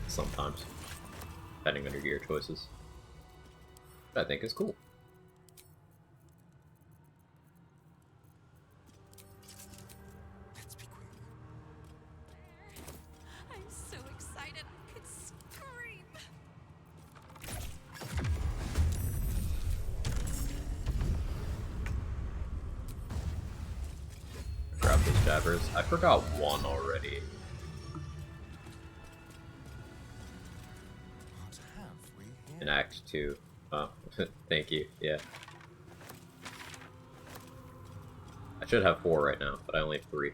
Sometimes, depending on your gear choices. But I think is cool. I'm so excited I could scream. Grab those jabbers. I forgot one already. What have we here? In Act 2. Oh, thank you, yeah. I should have 4 right now, but I only have 3.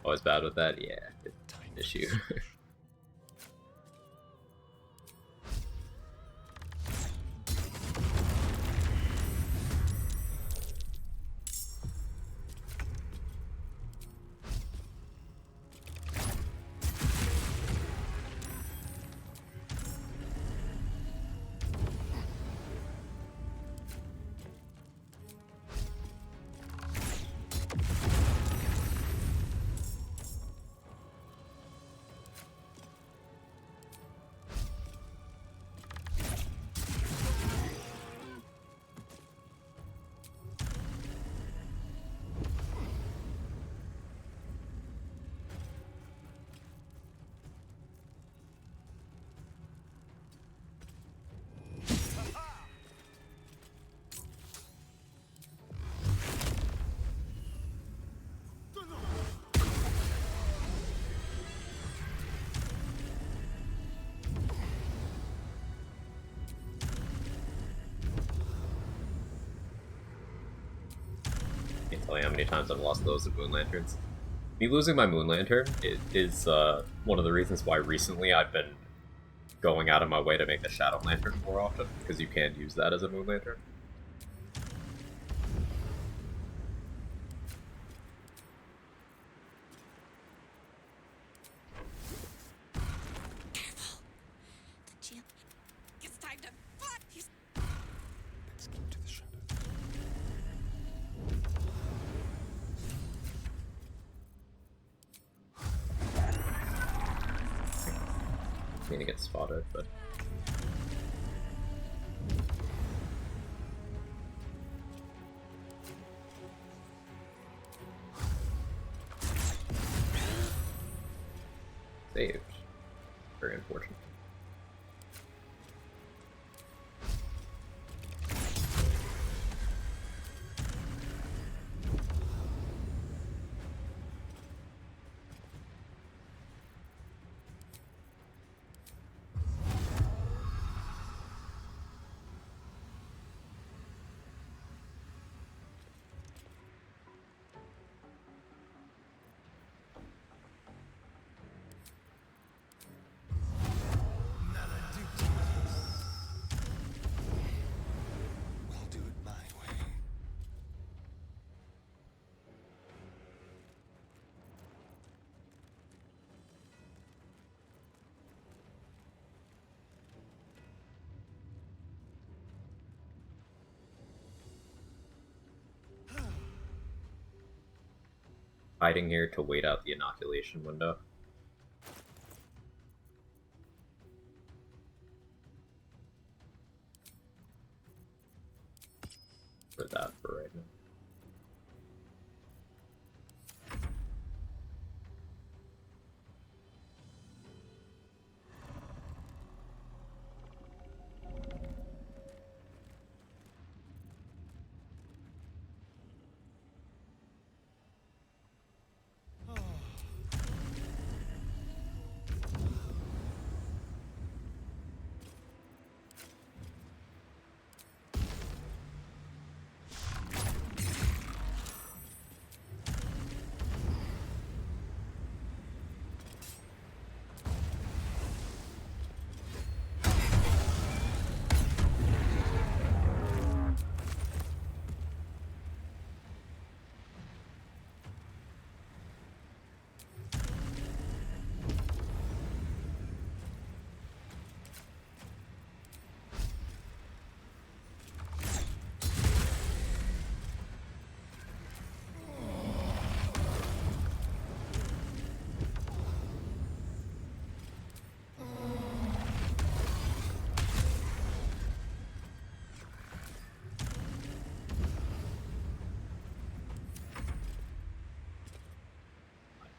Always bad with that? Yeah, it's an issue. Can't tell you how many times I've lost those at Moon Lanterns. Me losing my Moon Lantern is one of the reasons why recently I've been going out of my way to make the Shadow Lantern more often, because you can use that as a Moon Lantern. It's time to fuck. Let's keep to the shadows. I'm gonna get spotted, but saved. Very unfortunate. We'll do it my way. Hiding here to wait out the inoculation window. For that for right now.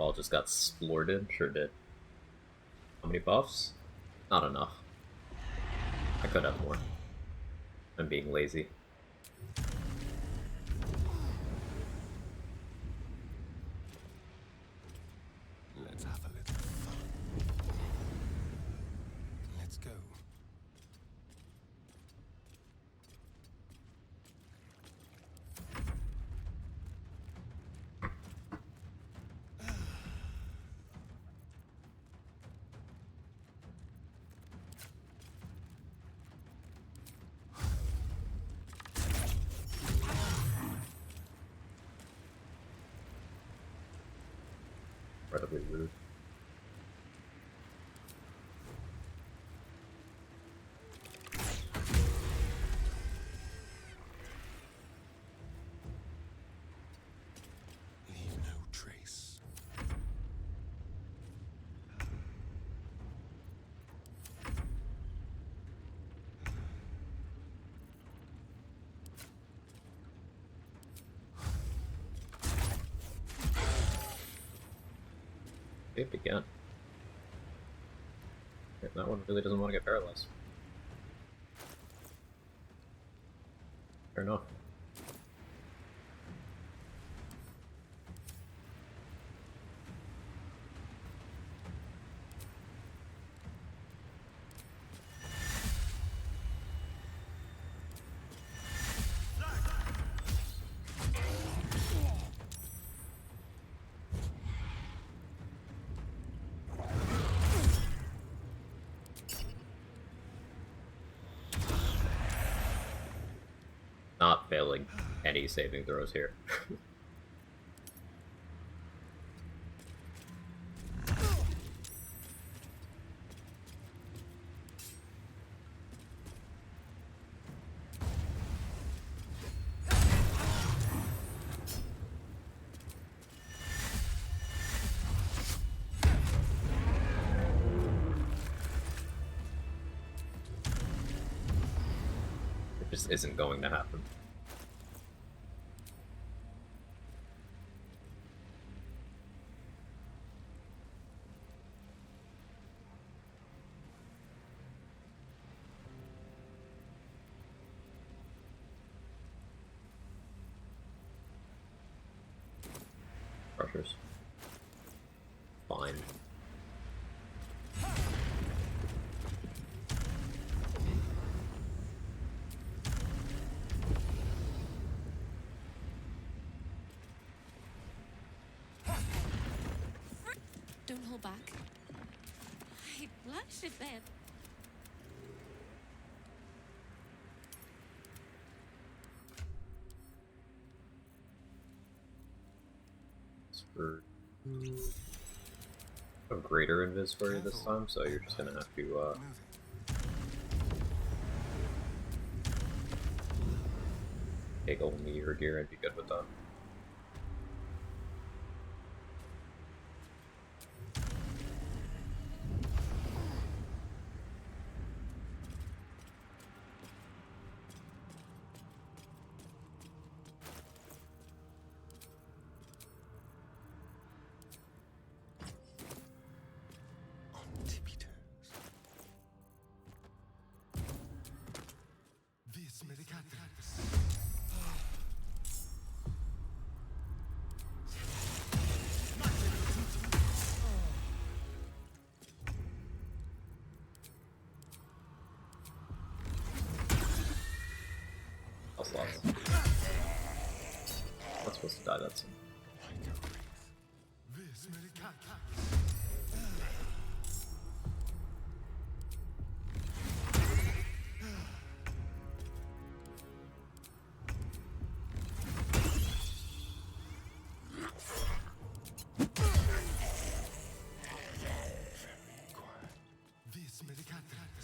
All just got splorted. Sure did. How many buffs? Not enough. I could have more. I'm being lazy. Let's have a little fun. Let's go. Incredibly rude. Leave no trace. Saved again. Yeah, that one really doesn't want to get paralyzed. Fair enough. Not failing any saving throws here. It just isn't going to happen. Crushers. Fine. Don't hold back. I blush a bit. For a greater invis for you this time, so you're just gonna have to take only your gear and be good with that. On tippy toes. Vis medicatrix. Lost. Not supposed to die that soon. Vis medicatrix. Vis medicatrix.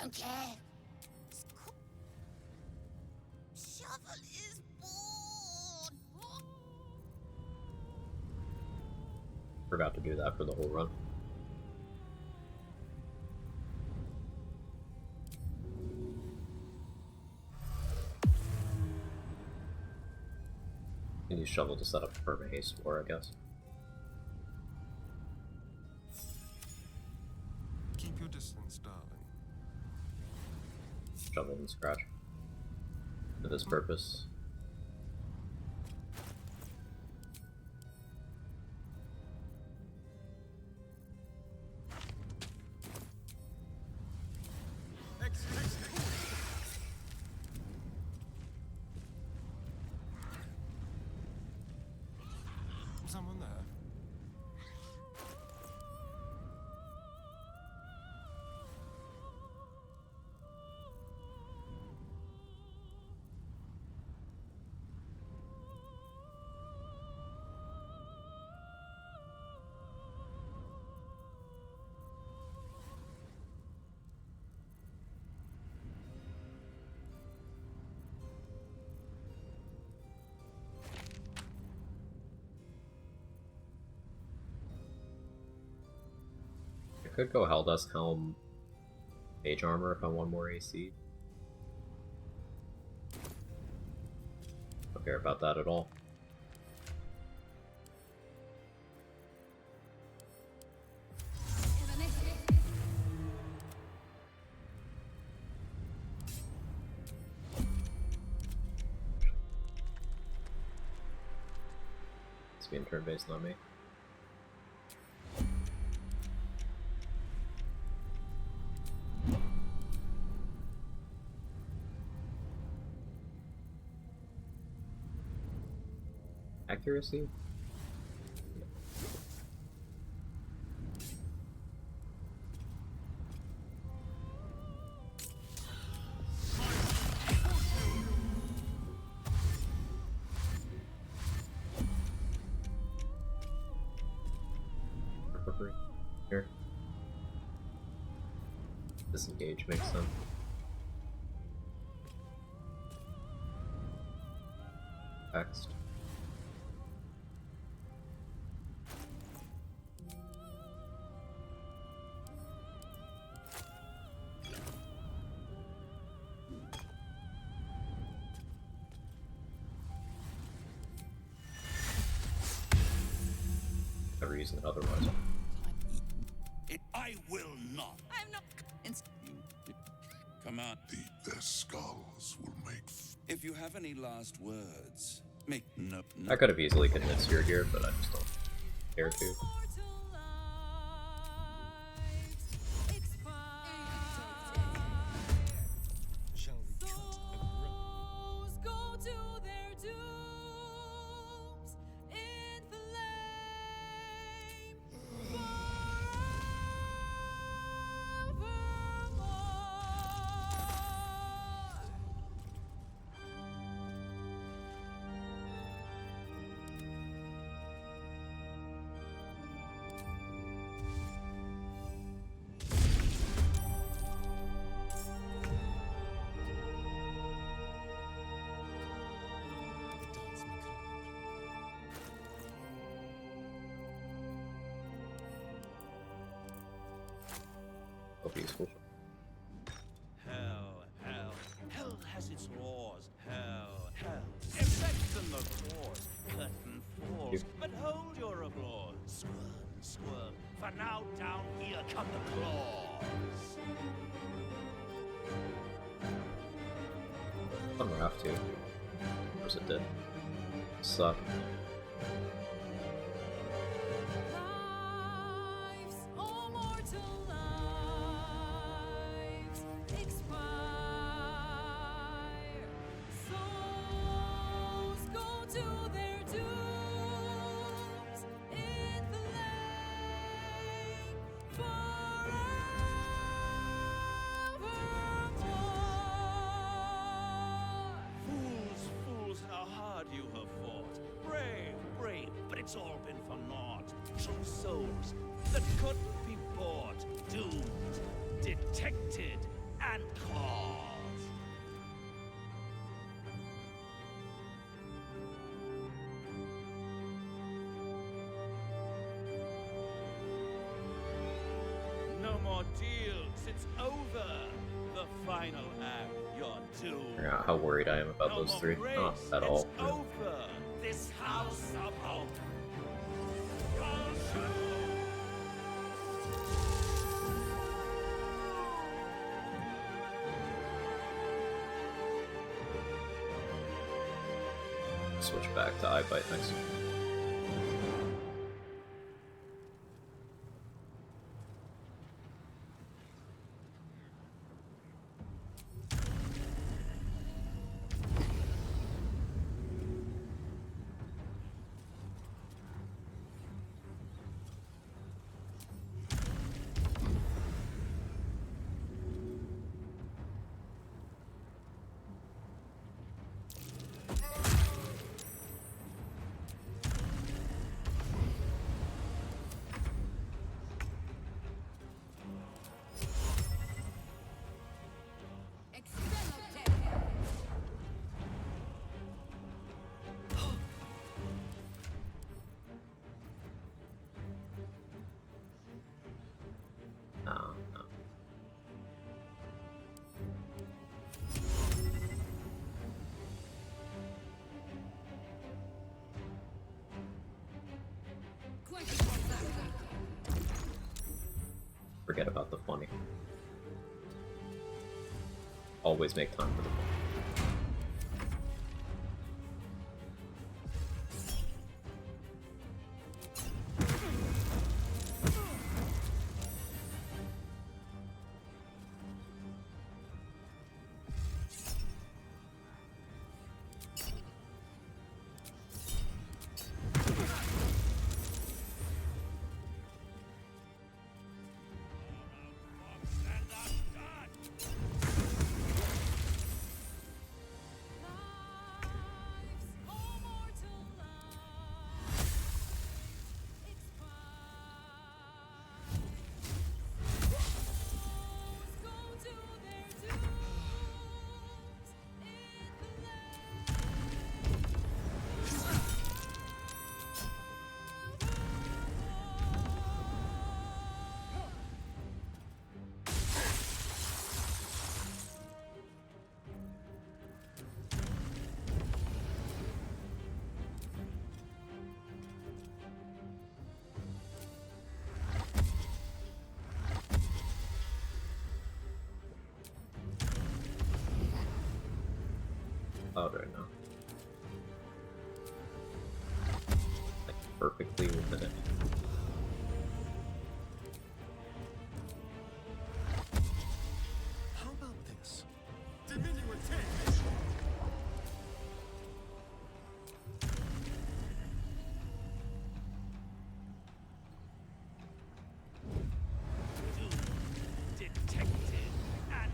don't care. Shovel is born. Forgot to do that for the whole run. And use shovel to set up a perma haste war, I guess. Keep your distance, darling. Shovel and scratch. For this purpose. Someone there. I could go Helldusk Helm Mage Armor if I want more AC. Don't care about that at all. It's being turn-based, not me. Accuracy? Recovery. Here. Disengage makes sense. Text. Never using it otherwise. I will not. I'm not. Come on. Their skulls will make. If you have any last words, make no. I could have easily convinced you here, but I just don't care to. Shall we cut and run? Go to their dooms in flame Hope useful. Hell, hell, hell has its laws. Hell, hell, effects and the cause. Curtain falls, but hold your applause. Squirm, squirm, for now down here come the claws. I don't have to. Of course it did. Suck. lives, all mortal lives expire. Souls go to their dooms in flame forevermore. Fools, fools, how hard you have fought. Brave, brave, but it's all been for naught. True souls that couldn't be bought. Doomed, detected, and ordeals. It's over. The final act. You're doomed. Yeah, how worried I am about those three. Not at all. It's over. This house of hope. Switch back to iBite next. Forget about the funny. Always make time for the funny. Out right now. Like perfectly within it. How about this? Diminutive! Detected and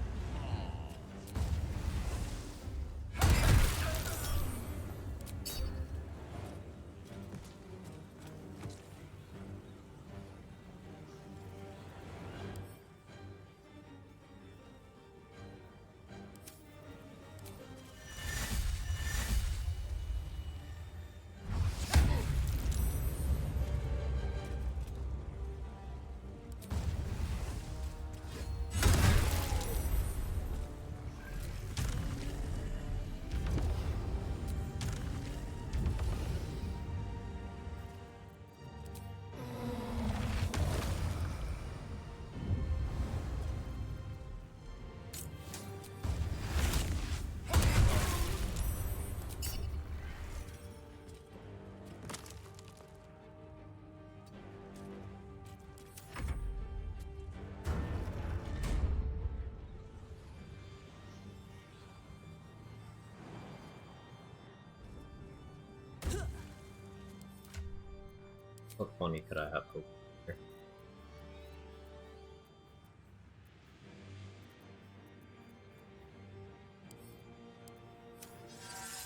What funny could I have over here?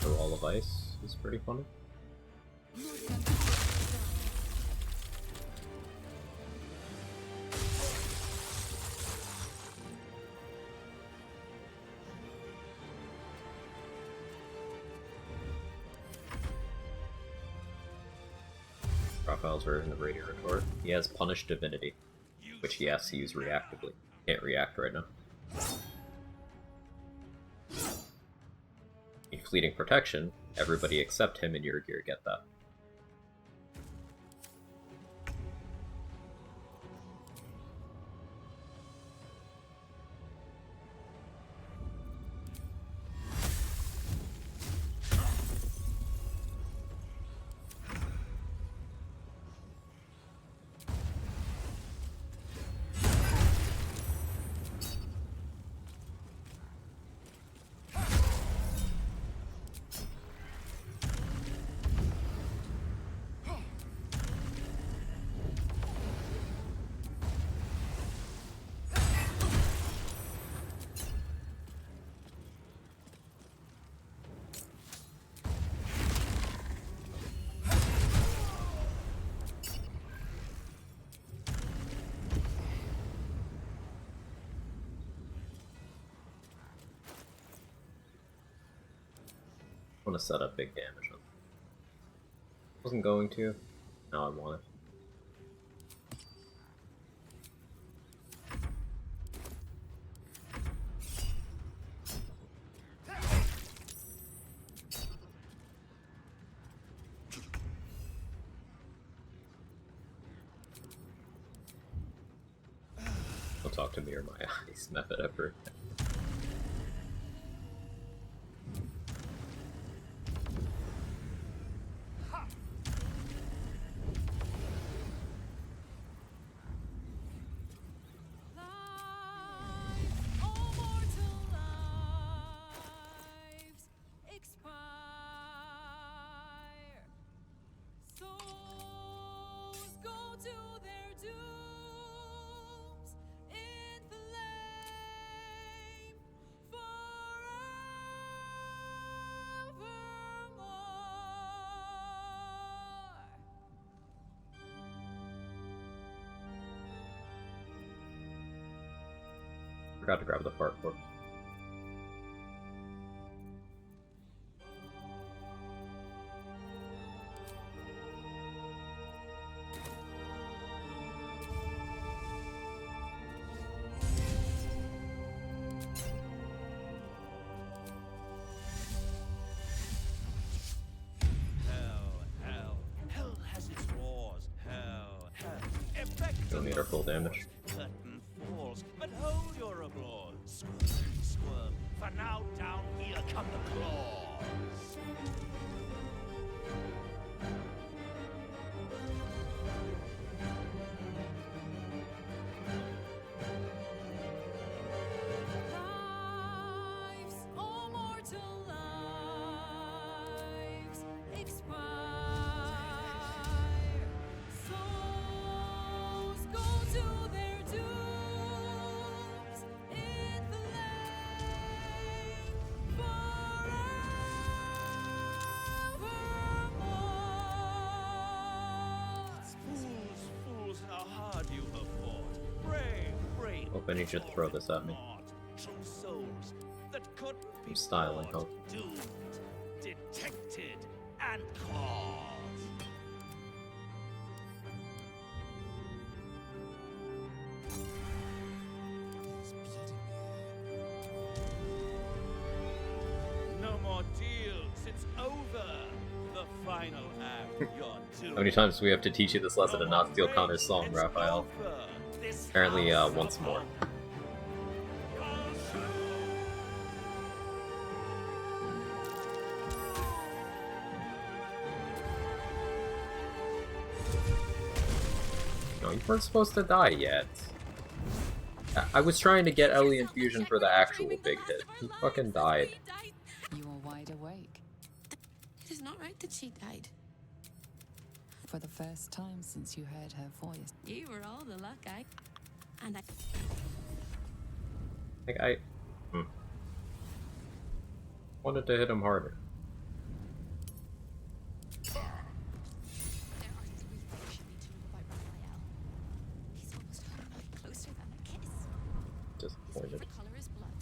The wall of ice is pretty funny. Raphael's version of Radio Retort. He has Punished Divinity. you which he has to use reactively. Can't react right now. In fleeting protection, everybody except him and your gear get that. I want to set up big damage on. Wasn't going to. Now I want it. Don't talk to me or my eyes method ever. Forgot to grab the fart corpse. Hell has its wars. Hell. Effect Don't need our full damage. Curtain falls, but hold your applause. Squirm, squirm, for now down here come the claws. Lives, all mortal lives, expire. Souls go to their dooms in the lane forevermore. Fools, how hard you have fought. Brave, brave. Hope I need you to throw this at me. True souls that could I'm styling, hope. doomed, detected, and caused. No more deals, it's over. The final act, you're doomed. How many times do we have to teach you this lesson and not steal Connor's song, Raphael? Apparently, once more. No, you weren't supposed to die yet. I was trying to get Ellie infusion for the actual big hit. He fucking died. You are wide awake. It is not right that she died. For the first time since you heard her voice. You were all the luck and I. Like, wanted to hit him harder. There are 3 things you need to know about Raphael. He's almost closer than a kiss. Disappointed. His favorite color is blood.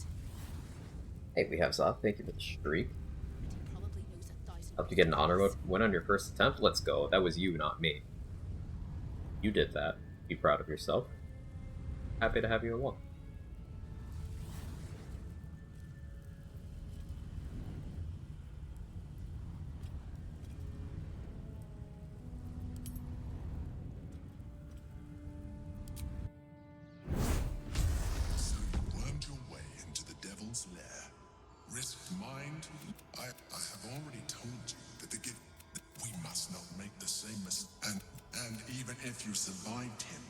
Hey, we have Zoth. Thank you for the streak. And he probably knows 1,000. Helped you get an honor mode win on your first attempt? Let's go. That was you, not me. You did that. Be proud of yourself. Happy to have you along. So you wormed your way into the devil's lair. Risked mind? I have already told you that the gift we must not make the same mistake. And even if you survived him,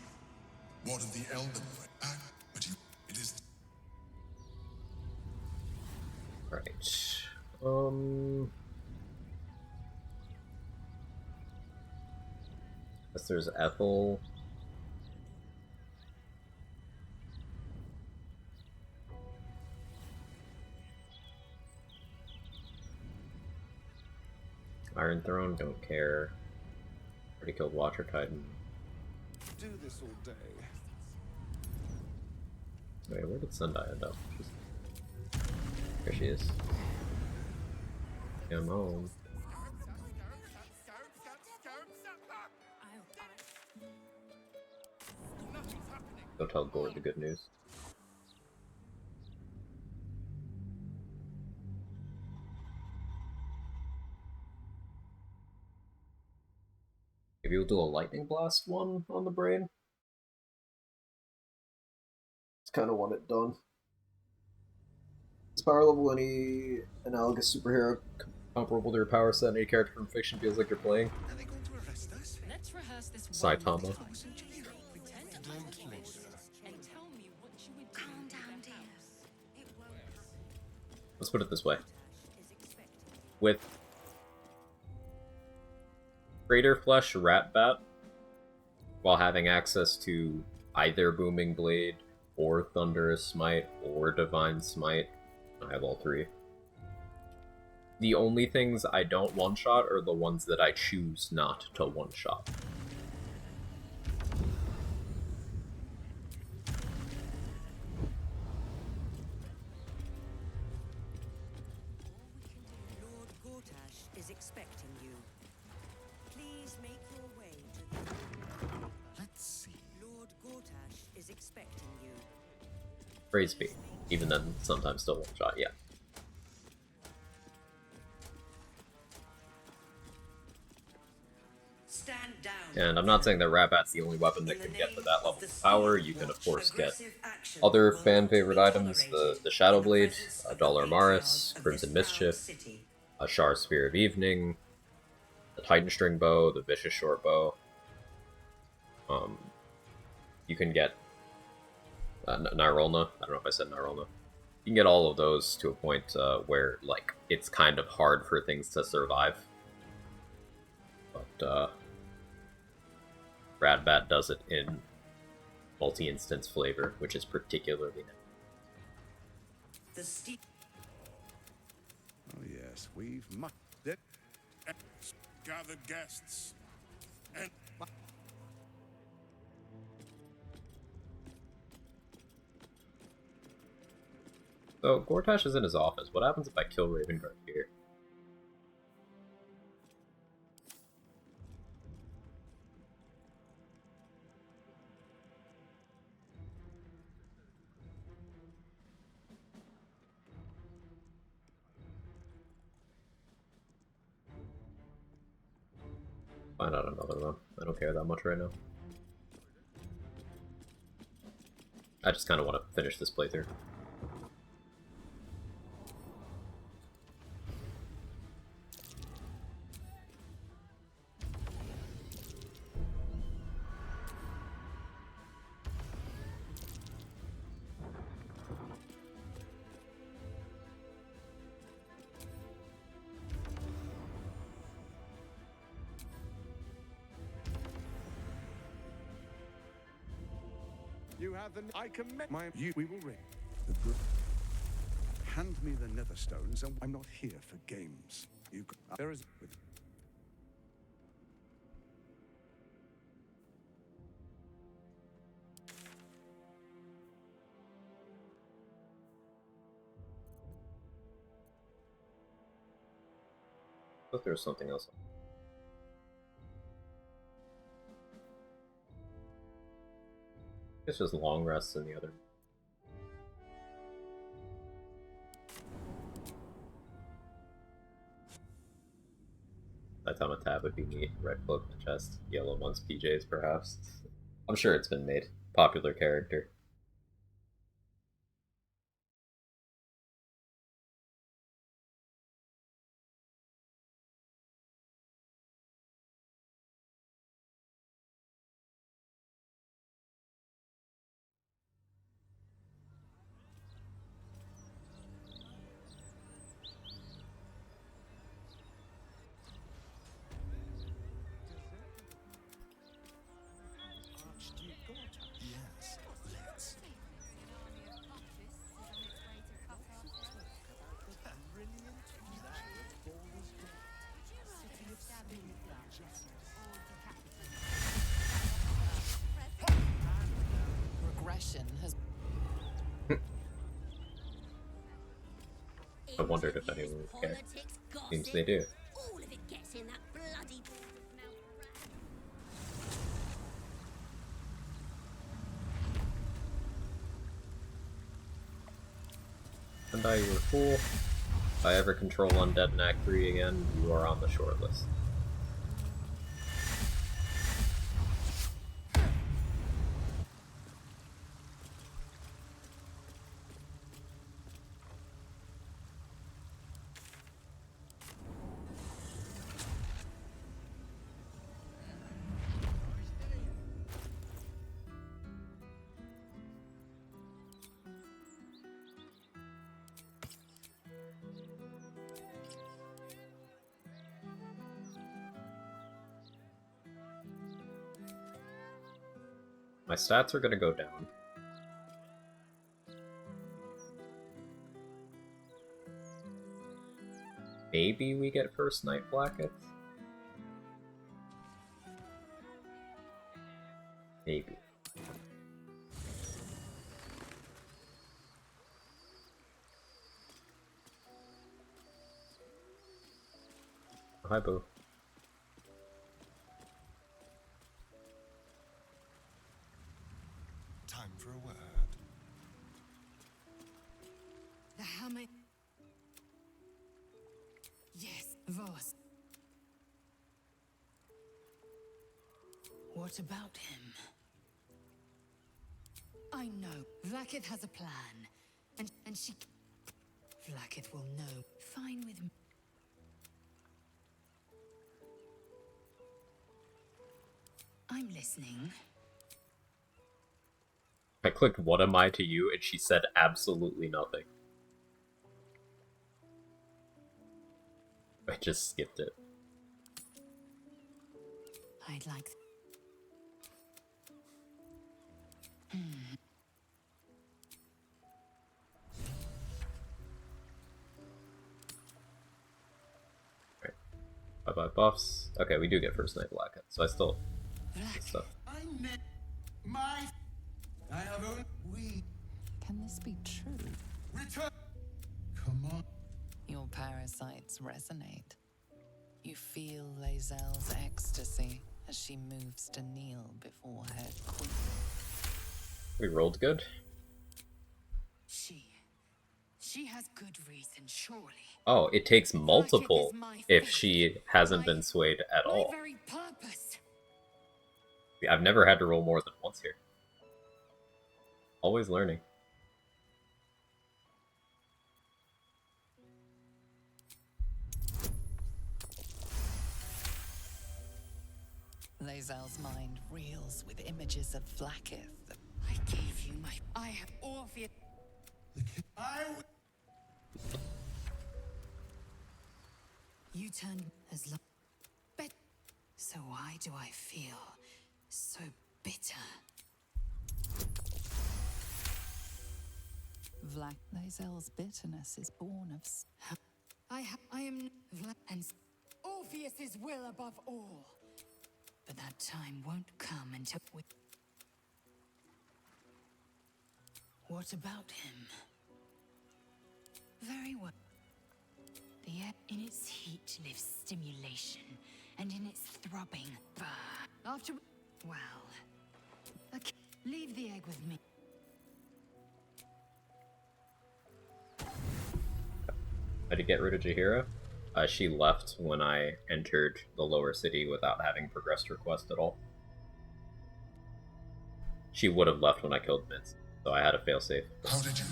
what of the elder boy? But it is. Right. Guess there's Ethel. Iron Throne, don't care. Already killed Watcher Titan. Do this all day. Wait, where did Sendai end up? There she is. Come home. Go tell Gore the good news. Maybe we'll do a lightning blast one on the brain. Just kind of want it done. Is power level any analogous superhero comparable to your power set? Any character from fiction feels like you're playing? Let's rehearse this Saitama. Pretend I'm curious and tell me what you would do. Calm down, dear. Let's put it this way. With Greater Flesh Ratbat, while having access to either Booming Blade, or Thunderous Smite, or Divine Smite, I have all three. The only things I don't one-shot are the ones that I choose not to one-shot. Lord Gortash is expecting you. Please make your way to the... Let's see. Lord Gortash is expecting you. Praise be. Even then, sometimes still one-shot, yeah. Stand down. And I'm not saying that Ratbat's the only weapon that can get to that level of power. You can, of course, get other fan-favorite items, the Shadow Blade, Dollar Maris, Crimson Mischief, a Shar Spear of Evening, the Titan String Bow, the Vicious Short Bow. You can get Nirolna. I don't know if I said Nirolna. You can get all of those to a point where, like, it's kind of hard for things to survive. But, Ratbat does it in multi-instance flavor, which is particularly nice. Oh yes, we've Gathered guests. And So, Gortash is in his office. What happens if I kill Ravenguard here? Find out another one. I don't care that much right now. I just kind of want to finish this playthrough. You have the... I commit my... We will ring. The good... Hand me the nether stones, and I'm not here for games. There is... I thought there was something else. It's just long rests in the other. That time a tab would be neat. Red cloak in the chest, yellow one's PJs perhaps. I'm sure it's been made. Popular character. Yes, let's. Regression has. I wondered if anyone would care. Seems they do. All of it gets in that bloody And you were cool. If I ever control Undead in Act 3 again, you are on the short list. My stats are gonna go down. Maybe we get first night Blacketh? Maybe. Oh, hi, Boo. Time for a word. The hammer. Yes, Voss. What about him? I know. Vlakith has a plan. And she... Vlakith will know. Fine with me. I'm listening. I clicked "What am I to you?" and she said absolutely nothing. I just skipped it. I'd like... Bye-bye buffs. Okay, we do get first night Blackhead, so I still get stuff. I have only we Can this be true? return. Come on. Your parasites resonate. You feel Lae'zel's ecstasy as she moves to kneel before her queen. We rolled good. She has good reason, surely. Oh, it takes multiple if she hasn't been swayed at all. My very purpose. I've never had to roll more than once here. Always learning. Lae'zel's mind reels with images of Vlakith. I gave you my... I have Orpheus... You turned as long... Bet... So why do I feel so bitter? Lae'zel's bitterness is born of... I am... And Orpheus's will above all. But that time won't come until we... What about him? Very well. The air in its heat lives stimulation, and in its throbbing... After... Well... Leave the egg with me. I did get rid of Jahira. She left when I entered the lower city without having progressed her quest at all. She would have left when I killed Mince, so I had a failsafe. How did you?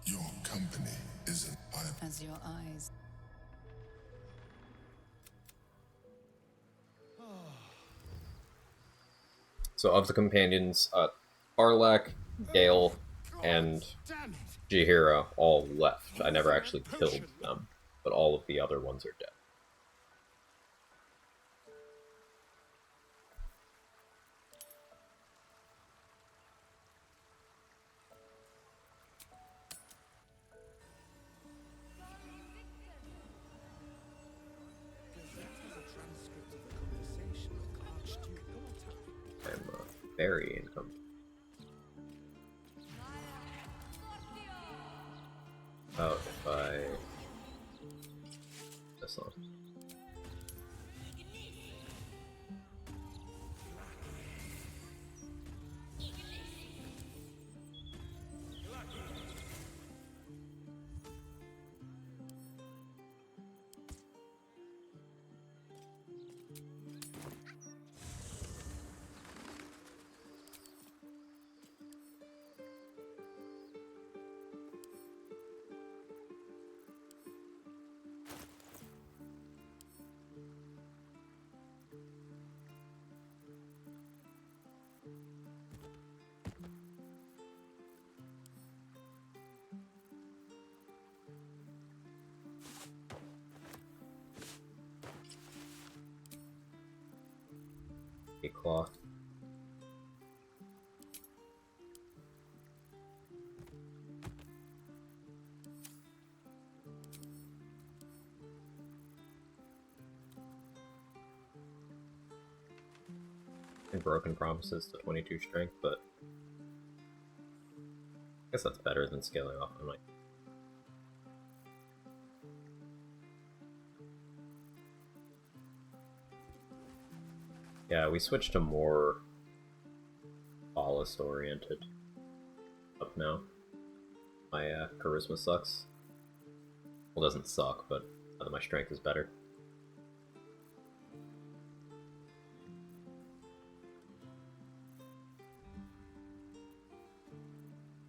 Your company isn't. As your eyes. So of the companions, Arlak, Gale, and Jahira all left. I never actually killed them, but all of the other ones are dead. I'm very income. Oh, if I... This one. A claw. And broken promises to 22 strength, but I guess that's better than scaling off. I'm like, yeah, we switched to more ballast oriented up now. My charisma sucks. Well, it doesn't suck, but my strength is better.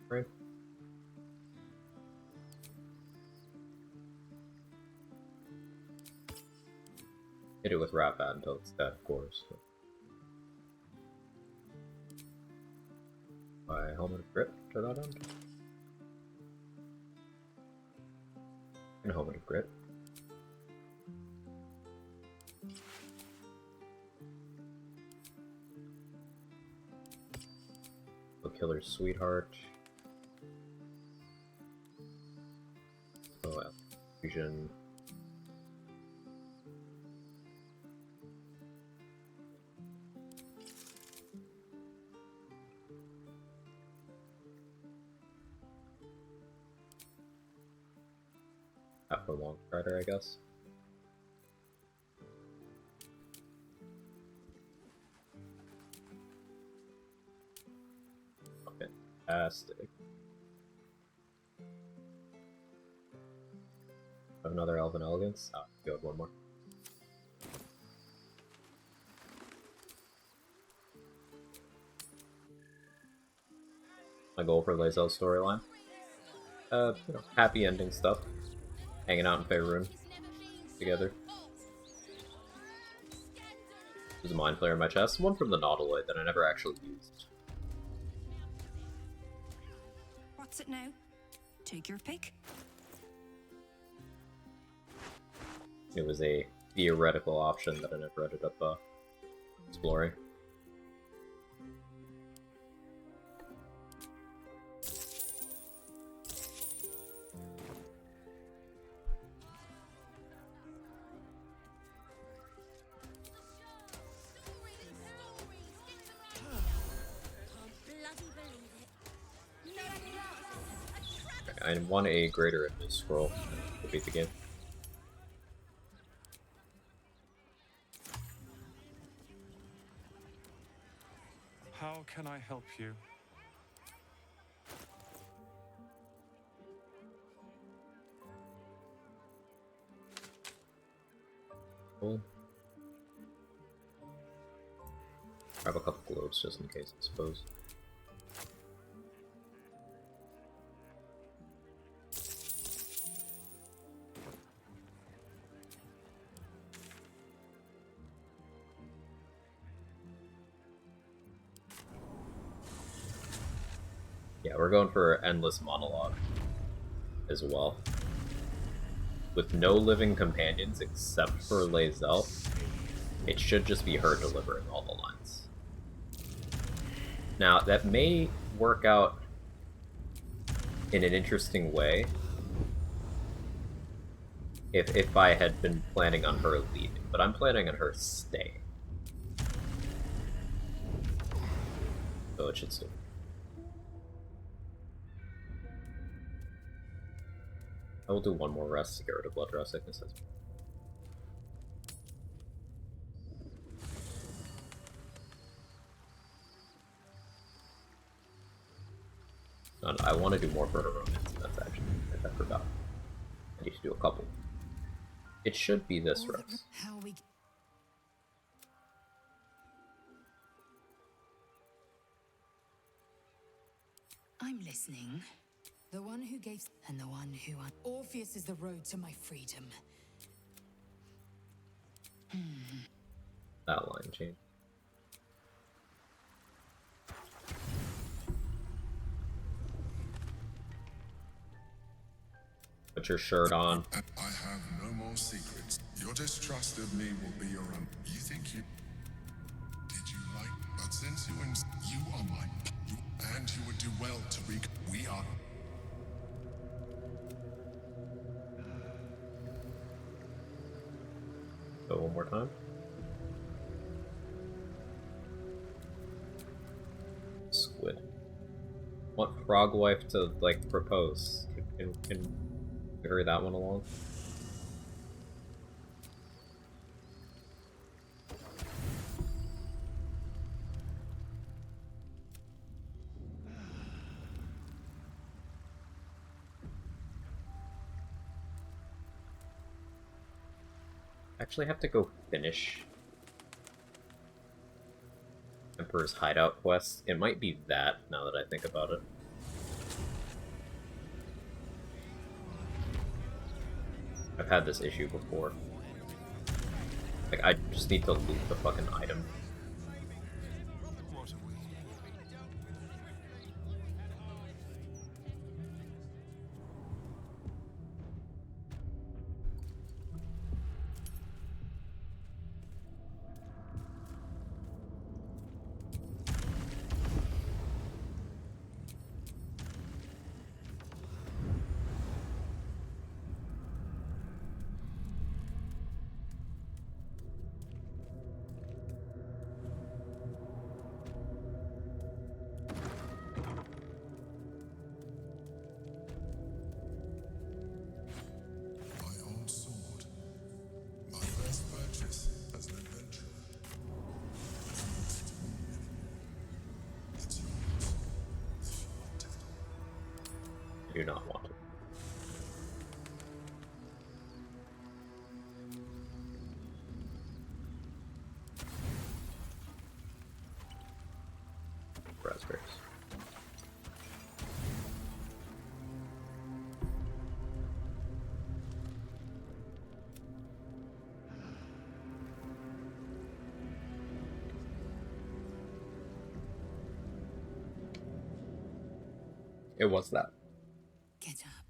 Right. Hit it with Rat Bat until it's dead, of course. My helmet of grip to that end. And helmet of grip. The Killer's Sweetheart. Oh, fusion. For Long Strider, I guess. Fantastic. Have another Elven Elegance. Oh, go with one more. My goal for Lae'zel's storyline. You know, happy ending stuff. Hanging out in Faerun together. There's a Mind Flayer in my chest. One from the Nautiloid that I never actually used. What's it now? Take your pick. It was a theoretical option that I never ended up exploring. I won a greater in this scroll to beat the game. How can I help you? Cool. Grab a couple globes just in case, I suppose. Yeah, we're going for endless monologue as well. With no living companions except for Lae'zel, it should just be her delivering all the lines. Now, that may work out in an interesting way if I had been planning on her leaving, but I'm planning on her staying. So it should still. I will do one more rest to get rid of blood draw sicknesses. No, I want to do more for her romance. That's actually, I forgot. I need to do a couple. It should be this rest. I'm listening. The one who gave and the one who Orpheus is the road to my freedom. That line change. Put your shirt on. I have no more secrets. Your distrust of me will be your own. You think you... Did you like... But since you are mine, and you would do well to we are... Go one more time. Squid. Want Frog Wife to, like, propose. Can hurry that one along? Actually have to go finish Emperor's Hideout quest. It might be that, now that I think about it. I've had this issue before. Like, I just need to loot the fucking item. I do not want it. Raspberries. It was that. Get up.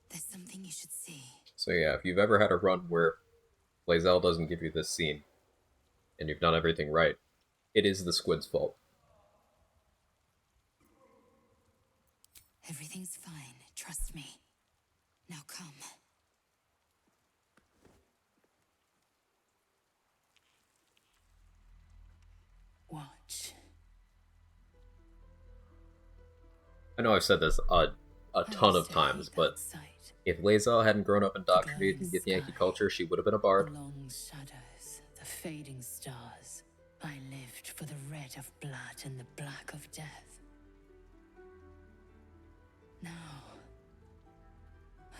There's something you should see. So yeah, if you've ever had a run where Lae'zel doesn't give you this scene, and you've done everything right, it is the squid's fault. Everything's fine. Trust me. Now come. Watch. I know I've said this a ton of times, but if Lae'zel hadn't grown up indoctrinated in Githyanki culture, she would have been a bard. The long shadows, the fading stars. I lived for the red of blood and the black of death. Now,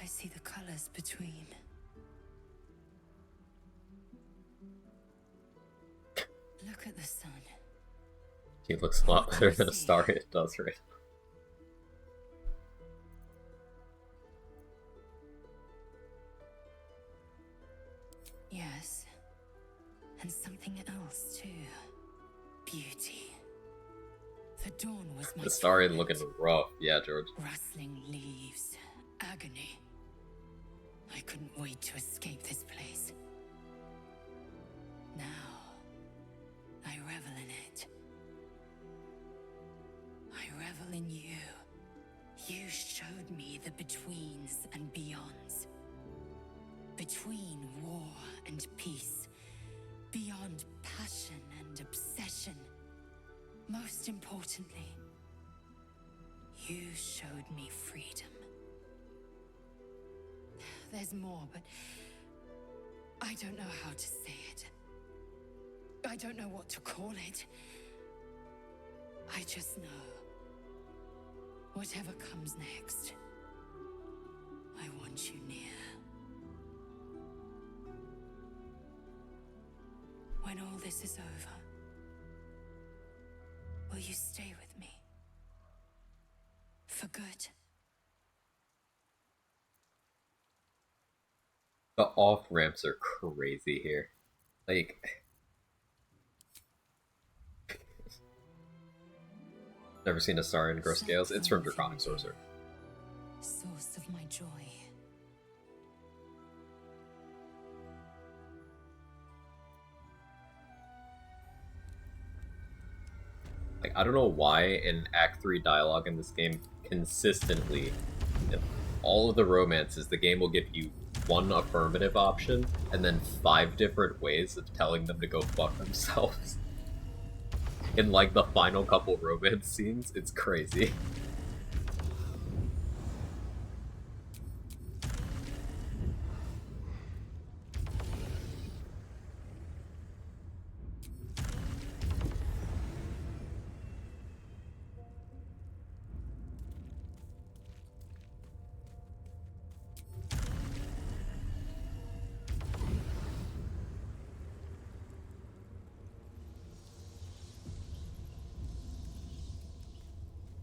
I see the colors between. Look at the sun. He looks a lot better than a star it does right now. Yes. And something else too. Beauty. The dawn was my The star is torment. looking rough. Yeah, George. Rustling leaves. Agony. I couldn't wait to escape this place. Now, I revel in it. I revel in you. You showed me the betweens and beyonds. Between war and peace. Beyond passion and obsession. Most importantly, you showed me freedom. There's more, but I don't know how to say it. I don't know what to call it. I just know, whatever comes next, I want you near. When all this is over, will you stay with me? For good? The off ramps are crazy here. Like, never seen a star in gross scales. It's from Draconic Sorcerer. Source of my joy. Like, I don't know why in Act 3 dialogue in this game, consistently, in all of the romances, the game will give you one affirmative option, and then 5 different ways of telling them to go fuck themselves. In, like, the final couple romance scenes, it's crazy.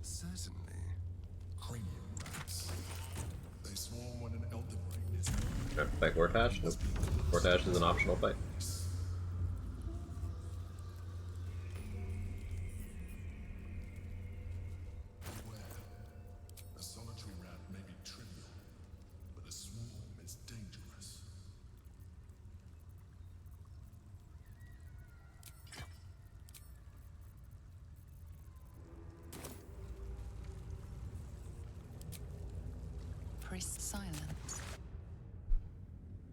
Certainly. Cranium rats. They swarm when an Elden Ring is Trying to fight Gortash? Nope. Gortash is an optional fight. beware. A solitary rat may be trivial, but a swarm is dangerous. Priest silence.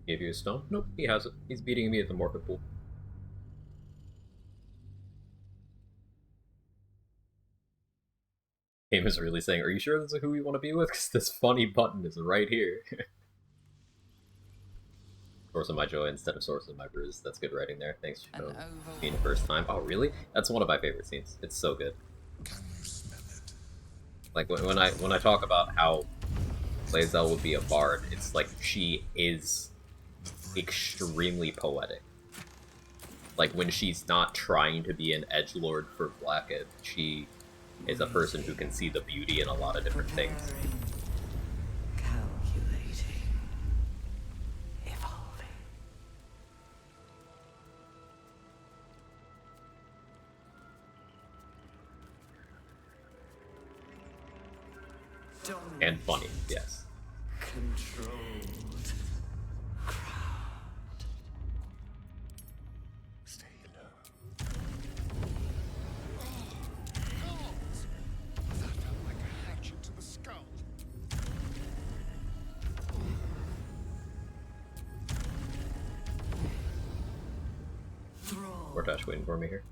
Gave you a stone? Nope, he has it. He's beating me at the Morphin Pool. Game is really saying, are you sure this is who you want to be with? Because this funny button is right here. Source of my joy instead of source of my bruise. That's good writing there. Thanks for showing me the first time. Oh, really? That's one of my favorite scenes. It's so good. Like, when I talk about how Lae'zel would be a bard, it's like she is extremely poetic. Like, when she's not trying to be an edgelord for Blackhead, she is a person who can see the beauty in a lot of different things. Calculating. Evolving. And funny, yes. Controlled. Stay low. That felt like a hatchet to the skull. Gortash waiting for me here.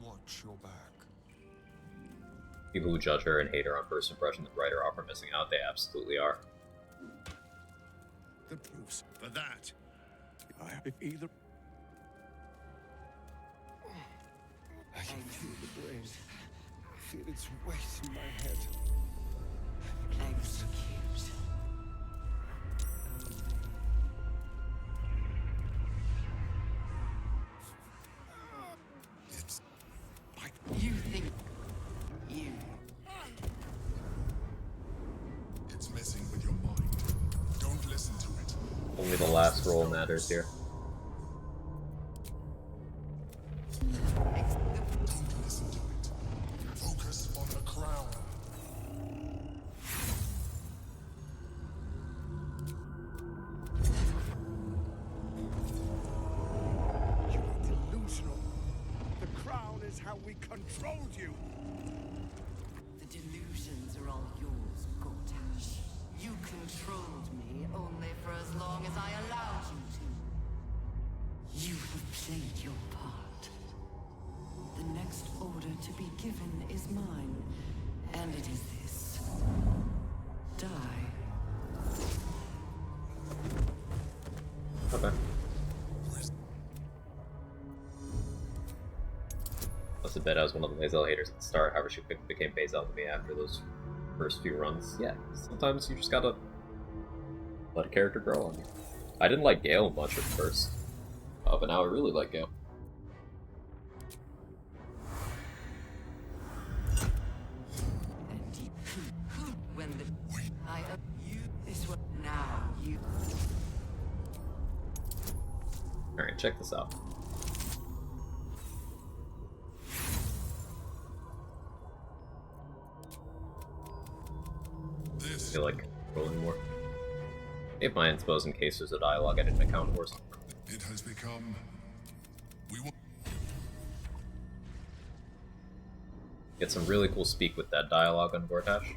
Watch your back. People who judge her and hate her on first impression that write her off are missing out. They absolutely are. the proofs for that. If either. I can feel the brain. Feel its weight in my head. Execute. It's like You think you. It's messing with your mind. Don't listen to it. Only the last roll matters here. Don't listen to it. Focus on the crown. you are delusional. The crown is how we controlled you. The delusions are all yours, Gortash. You controlled me only for as long as I allowed you to. You have played your part. The next order to be given is mine, and it is this. Die. Okay. Must have been I was one of the Bazel haters at the start, however she became Bazel to me after those first few runs. Yeah, sometimes you just gotta let a character grow on you. I didn't like Gale much at first, but now I really like Gale. When the I you this one now you. Alright, check this out. I feel like rolling more. Save my inspos in case there's a dialogue I didn't account for. It has become. We will. Get some really cool speak with that dialogue on Gortash.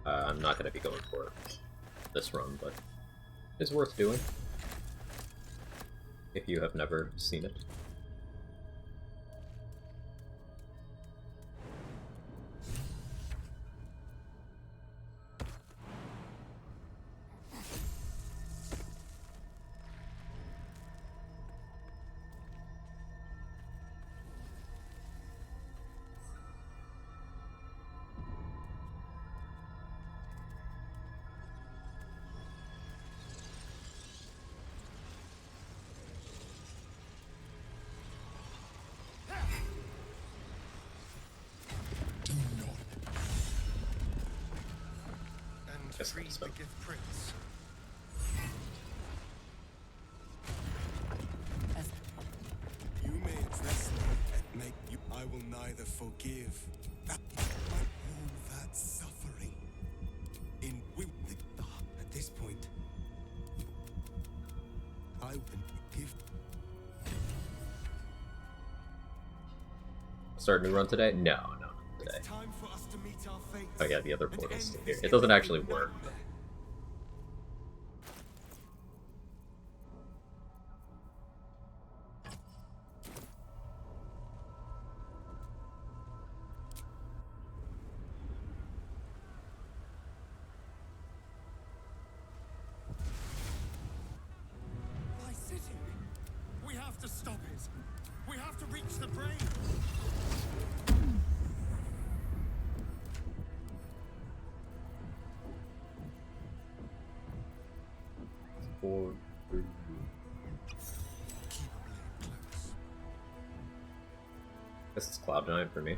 I'm not going to be going for it this run, but it's worth doing if you have never seen it. And free the gift prince. You may address me and make you. I will neither forgive that all that suffering. In with the at this point, I will give. Start a new run today? No, not today. It's time for us to meet our fate. Oh yeah, the other portal's still here. It doesn't actually work. My city. We have to stop it. We have to reach the brain. Four, three. Keep a blade close. Guess it's Cloud9 for me.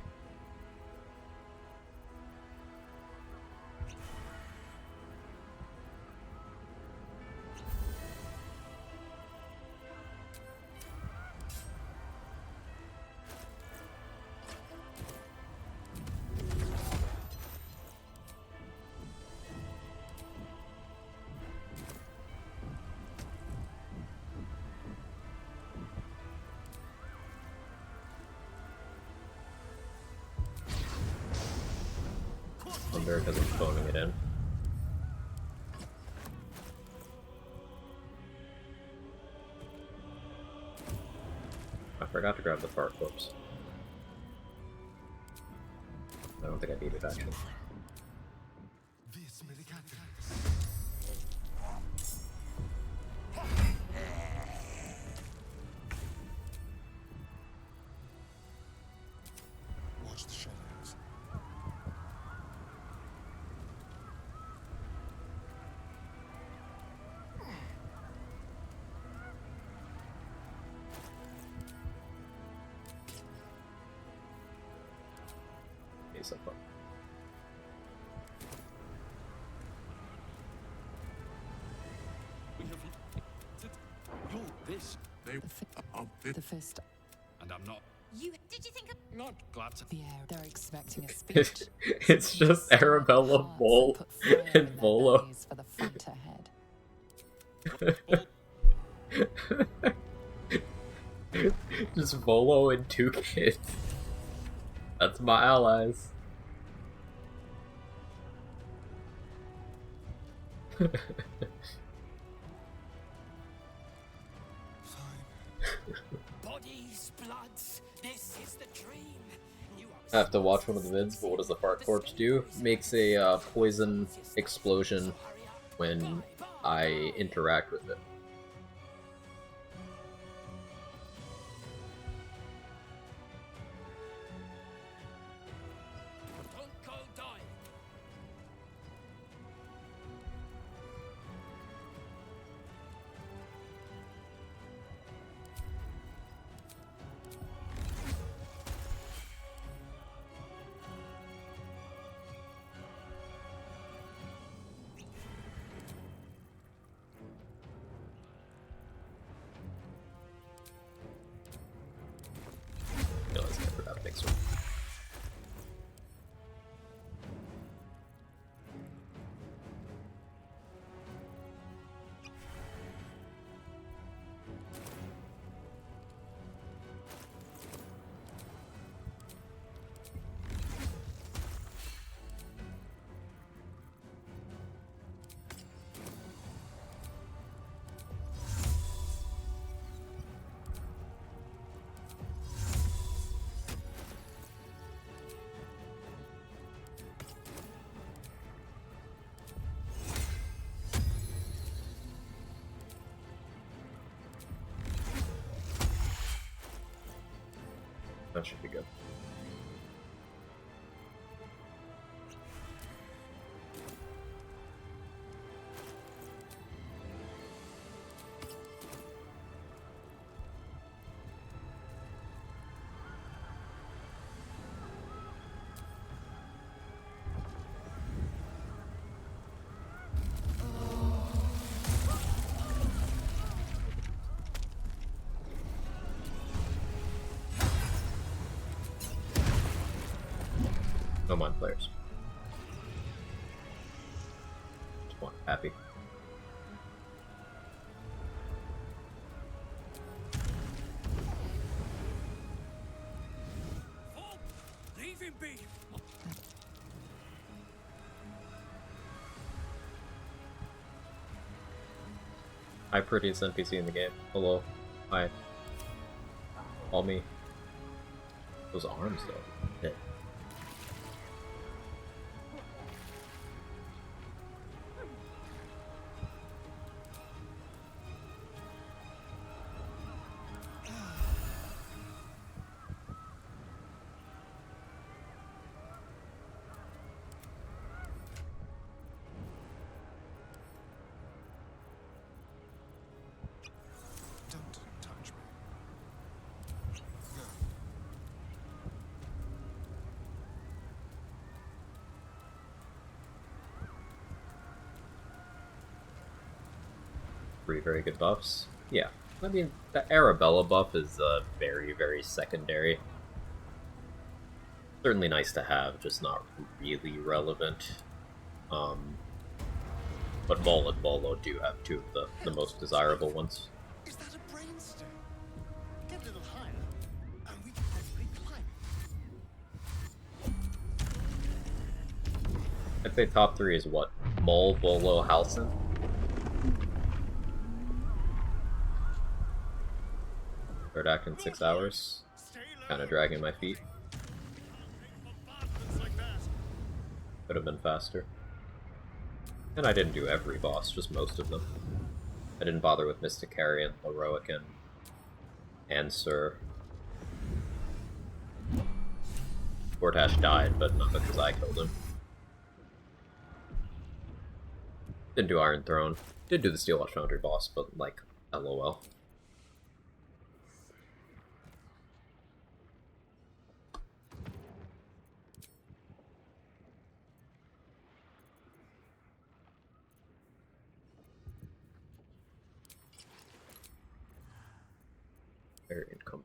Thunder because I'm phoning it in. I forgot to grab the far corpse. I don't think I need it actually. so far. We have you're this. The fist. And I'm not. Did you think of not glad to. The air. They're expecting a speech. It's just Arabella, Vol, and Volo. For the fighter head. Just Volo and 2 kids. That's my allies. Bodies, bloods, this is the dream. I have to watch one of the vids, but what does the fart corpse do? Makes a poison explosion when I interact with it. Don't go die. Realize I forgot to mix one. That should be good. No mind players. Just one. Happy. Leave him be. Hi, prettiest NPC in the game. Hello. Hi. All me. Those arms, though. Yeah. Don't touch me. No. Three very good buffs. Yeah. I mean, the Arabella buff is very, very secondary. Certainly nice to have, just not really relevant. But Vol and Volo do have two of the most desirable ones. Is that a brainstem? Get a little higher, and we can probably climb. I'd say top 3 is what? Mole, Volo, Halcyon? Third act in 6 hours. Kinda dragging my feet. Could have been faster. And I didn't do every boss, just most of them. I didn't bother with Mystic Carrion, Heroic, and Sir. Gortash died, but not because I killed him. Didn't do Iron Throne. Did do the Steel Watch Foundry boss, but like, LOL. Air income.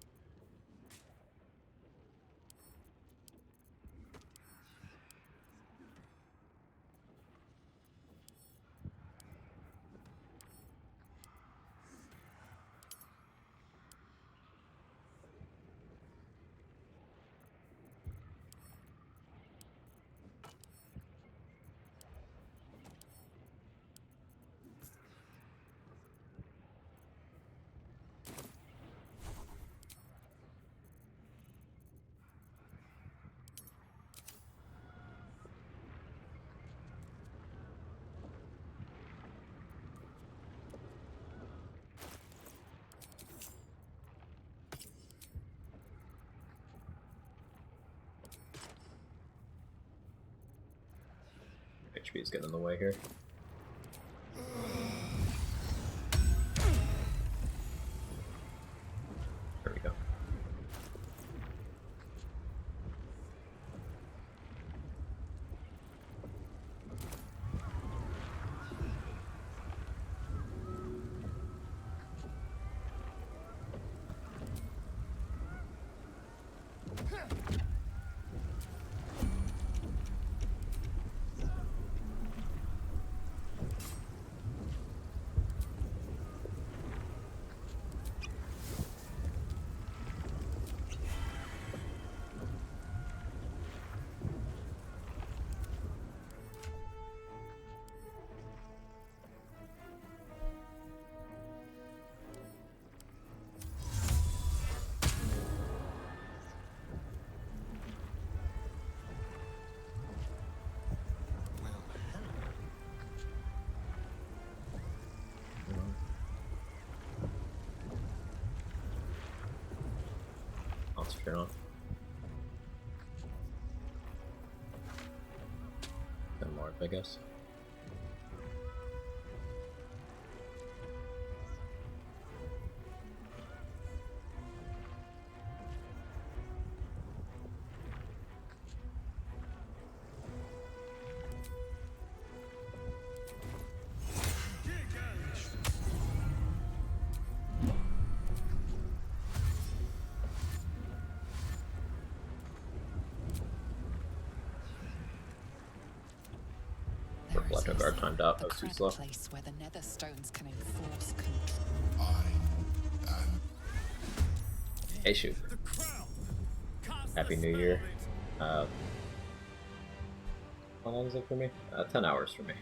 HP is getting in the way here. There we go. Let's turn on. 10 more, I guess. Reflect a guard timed out. That was too slow. Place where the nether stones can enforce control. Hey, shoot. Happy New Year. How long is it for me? 10 hours for me.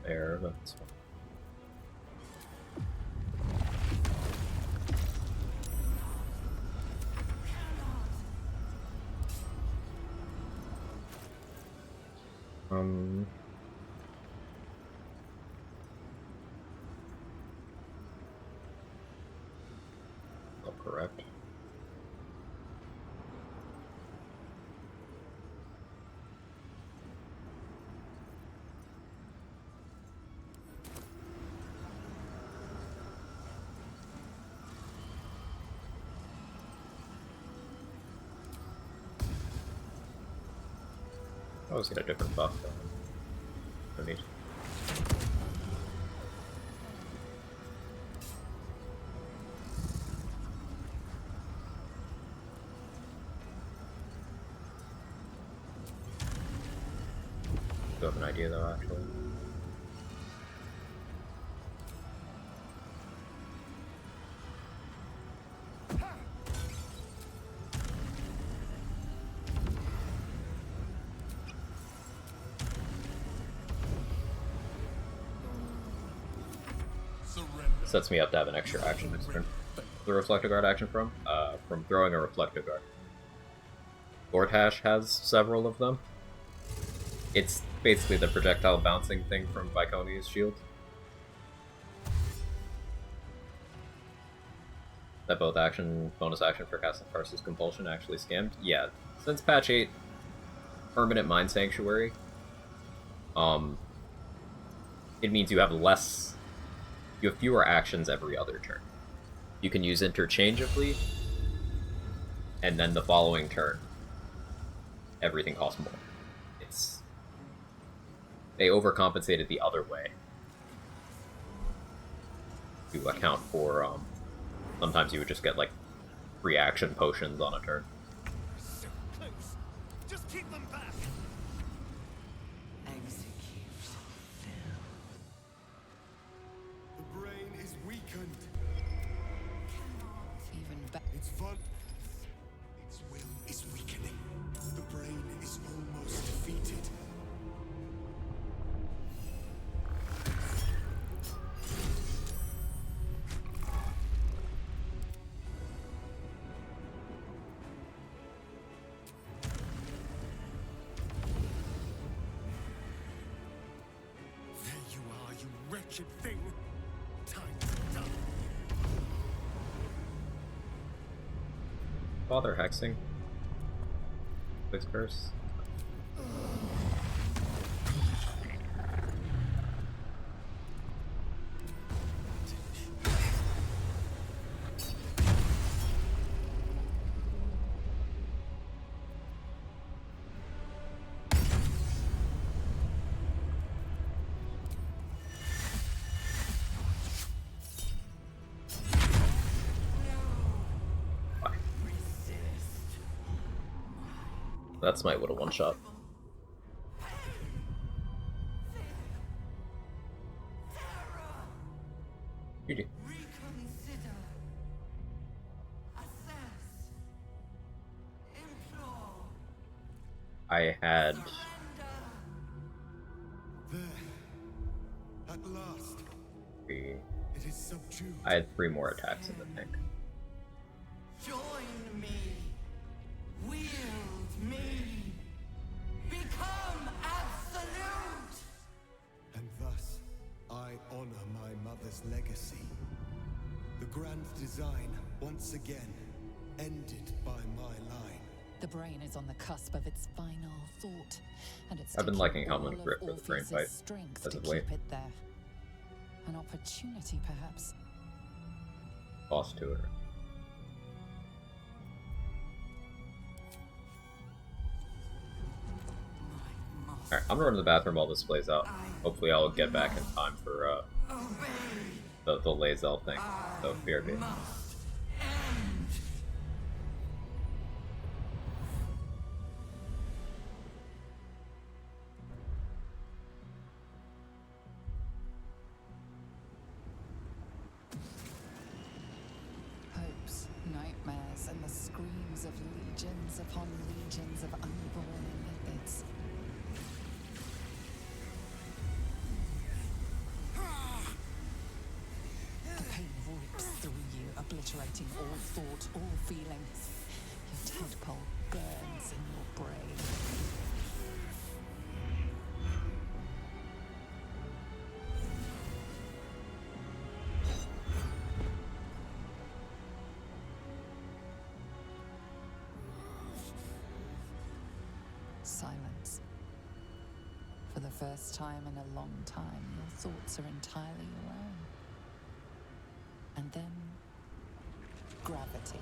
There, that's fine. Oh, correct. I always get a different buff though. No need. Do have an idea though, actually. sets me up to have an extra action next turn. The Reflector Guard action from throwing a Reflector Guard. Gortash has several of them. It's basically the projectile bouncing thing from Viconia's shield. That both action, bonus action for casting Karsa's Compulsion actually scammed? Yeah, since patch 8, Permanent Mind Sanctuary, it means you have fewer actions every other turn. You can use interchangeably, and then the following turn, everything costs more. They overcompensated the other way to account for, sometimes you would just get, like, reaction potions on a turn. So close. Just keep them back. Execute. The brain is weakened. Even better. Its fun. Its will is weakening. The brain is almost defeated. There you are, you wretched thing. Time to die. Father Hexing. Quick Curse. That smite would have one shot. GG. Reconsider. Assess. Implore. I had There. At last. three. It is subdued. I had 3 more attacks in the tank. Join me. Wield me. Become absolute. And thus, I honor my mother's legacy. The grand design, once again, ended by my line. The brain is on the cusp of its final thought, and it's I've been taking liking all Helmut of Grip for the brain Orpheus's fight strength as to of late. keep it there. An opportunity, perhaps. Boss to it. Alright, I'm gonna run to the bathroom while this plays out. Hopefully I'll get back in time for the Lae'zel thing. So BRB. Hopes, nightmares, and the screams of legions upon legions of unborn inhibits. The pain rips through you, obliterating all thought, all feeling. Your tadpole burns in your brain. Silence. For the first time in a long time, your thoughts are entirely your own. And then, gravity.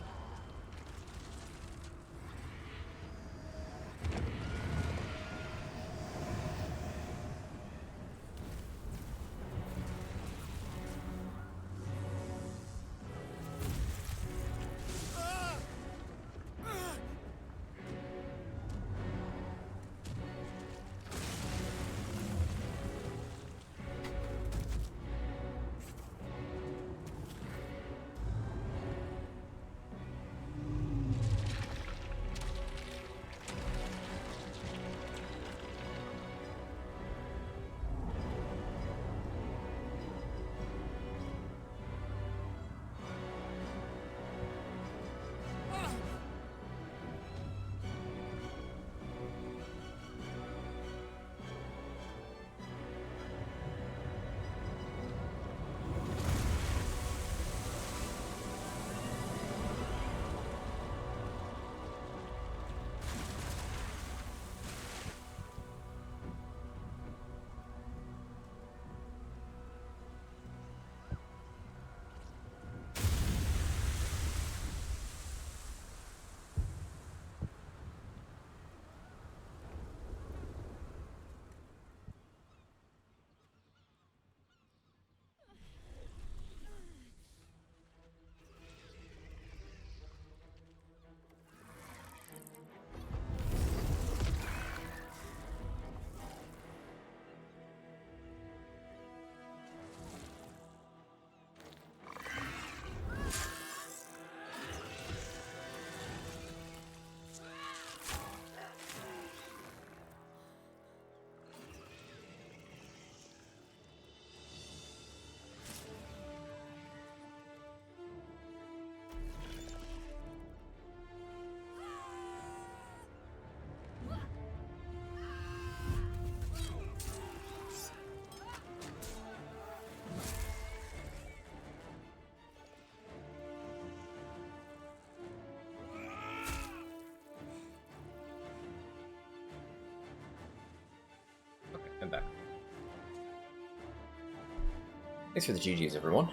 Thanks for the GGs, everyone.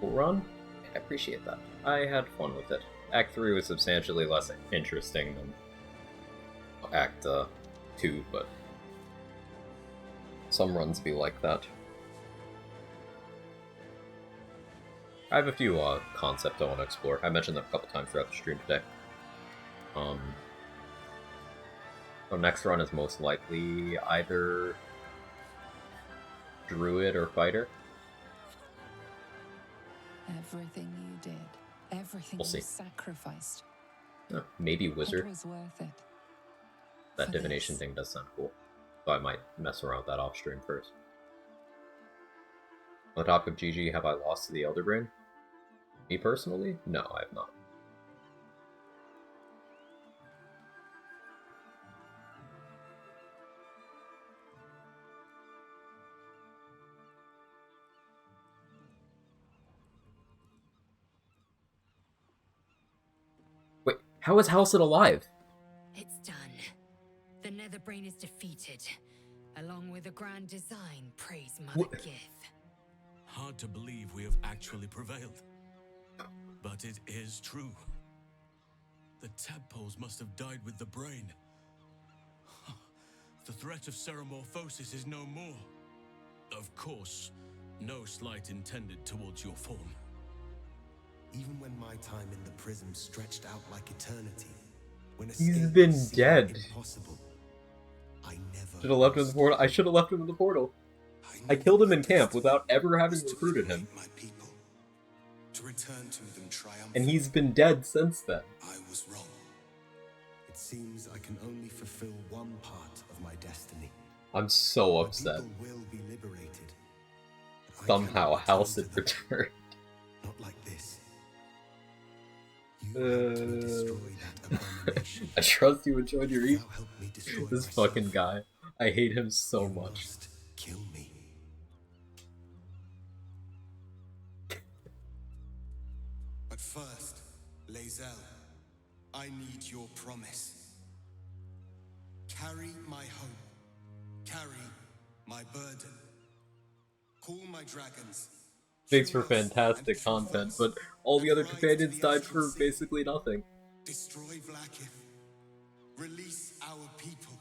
Cool run. I appreciate that. I had fun with it. Act 3 was substantially less interesting than Act 2, but some runs be like that. I have a few concepts I want to explore. I mentioned them a couple times throughout the stream today. So next run is most likely either Druid or Fighter. Everything you did, everything We'll see. you sacrificed. Maybe Wizard. It was worth it. That For divination this. thing does sound cool. So I might mess around with that off stream first. On the topic of GG, have I lost to the Elder Brain? Me personally? No, I have not. Wait, how is Halcyon alive? It's done. The Netherbrain is defeated. Along with the grand design, praise Mother Gith. Hard to believe we have actually prevailed. But it is true. The tadpoles must have died with the brain. The threat of ceremorphosis is no more. Of course, no slight intended towards your form. Even when my time in the prism stretched out like eternity, when He's escape been seemed dead. impossible, I never Should have left him in the portal. I should have left him in the portal. I killed him in camp without ever having recruited him. To return to them triumphant. And he's been dead since then. I was wrong. It seems I can only fulfill one part of my destiny. I'm so upset. People will be liberated. But I Somehow cannot Halcyon return to them. returned. Not like this. You helped me destroy that abomination. I trust you enjoyed your evening. Now help me destroy This myself. fucking guy. I hate him so much. Must kill me. But first, Lae'zel, I need your promise. Carry my hope. Carry my burden. Call my dragons. Makes for fantastic content, but all the other companions died for basically nothing. Destroy Vlaakith. Release our people.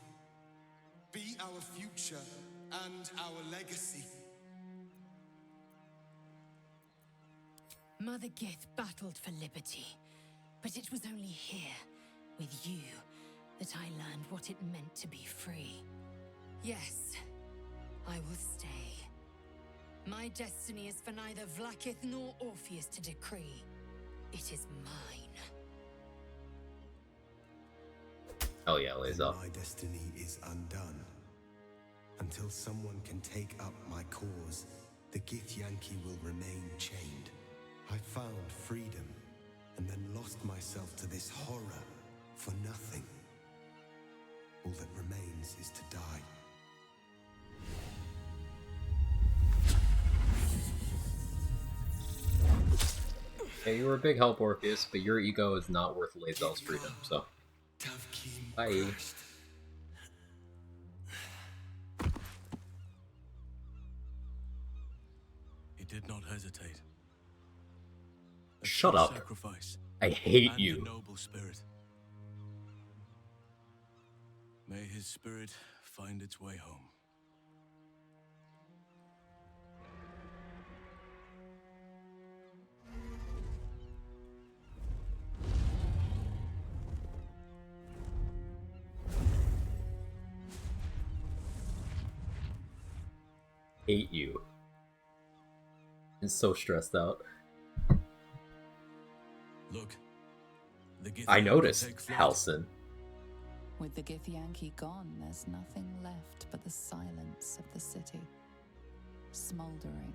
Be our future and our legacy. Mother Gith battled for liberty, but it was only here, with you, that I learned what it meant to be free. Yes, I will stay. My destiny is for neither Vlaakith nor Orpheus to decree. It is mine. Hell yeah, Lae'zel. My destiny is undone. Until someone can take up my cause, the Githyanki will remain chained. I found freedom, and then lost myself to this horror for nothing. All that remains is to die. Yeah, you were a big help, Orpheus, but your ego is not worth Lae'zel's freedom, so. Bye. He did not hesitate. A Shut true up. Sacrifice I hate and you. A noble spirit. May his spirit find its way home. Hate you. I'm so stressed out. Look, the Githyanki I noticed, take flight. Halcyon. With the Githyanki gone, there's nothing left but the silence of the city. Smoldering,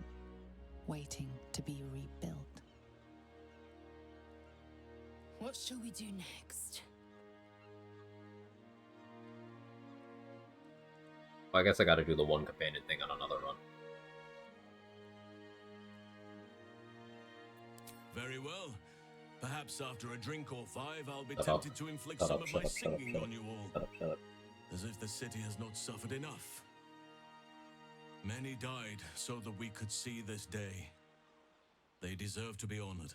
waiting to be rebuilt. What shall we do next? Well, I guess I gotta do the one companion thing on another run. Very well. Perhaps after a drink or five, I'll be Shut up. tempted to inflict Shut some up, of shut my up, shut up, singing shut up. on you all. Shut up, shut up. As if the city has not suffered enough. Many died so that we could see this day. They deserve to be honored.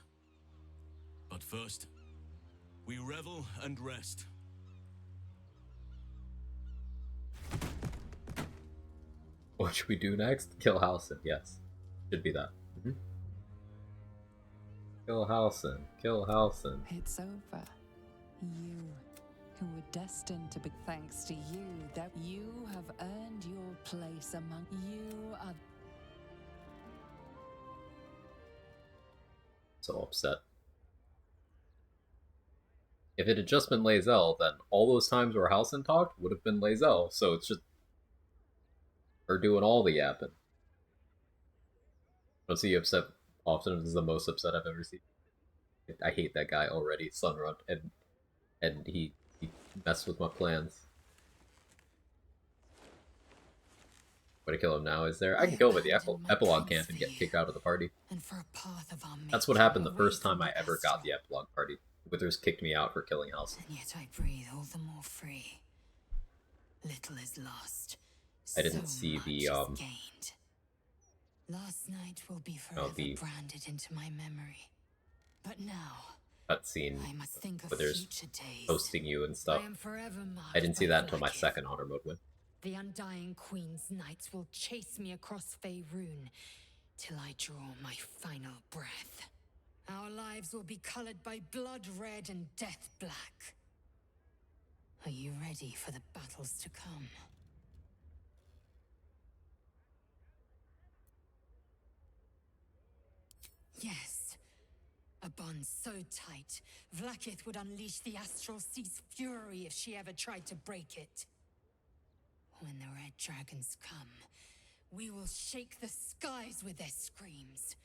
But first, we revel and rest. What should we do next? Kill Halsin, yes. Should be that. Kill Halsin, kill Halsin. It's over. You, who were destined to be, thanks to you, that you have earned your place among you are. So upset. If it had just been Lae'zel, then all those times where Halsin talked would have been Lae'zel, so it's just her doing all the yapping. I don't see you upset often. This is the most upset I've ever seen. I hate that guy already, Sunrun, and he messed with my plans. Way to kill him now, is there? I can kill him at the epilogue camp and get kicked out of the party. And for a path of our That's what happened the first time I ever got the epilogue party. Withers kicked me out for killing Halsin. And yet I breathe all the more free. Little is lost. I didn't see the gained. Last night will be forever branded into my memory. But now cutscene I must think of Withers future days. hosting you and stuff. I am forever marked I didn't see by that until my Vlaakith. second honor mode win. The Undying Queen's knights will chase me across Faerun till I draw my final breath. Our lives will be colored by blood red and death black. Are you ready for the battles to come? Yes. A bond so tight, Vlaakith would unleash the Astral Sea's fury if she ever tried to break it. When the red dragons come, we will shake the skies with their screams.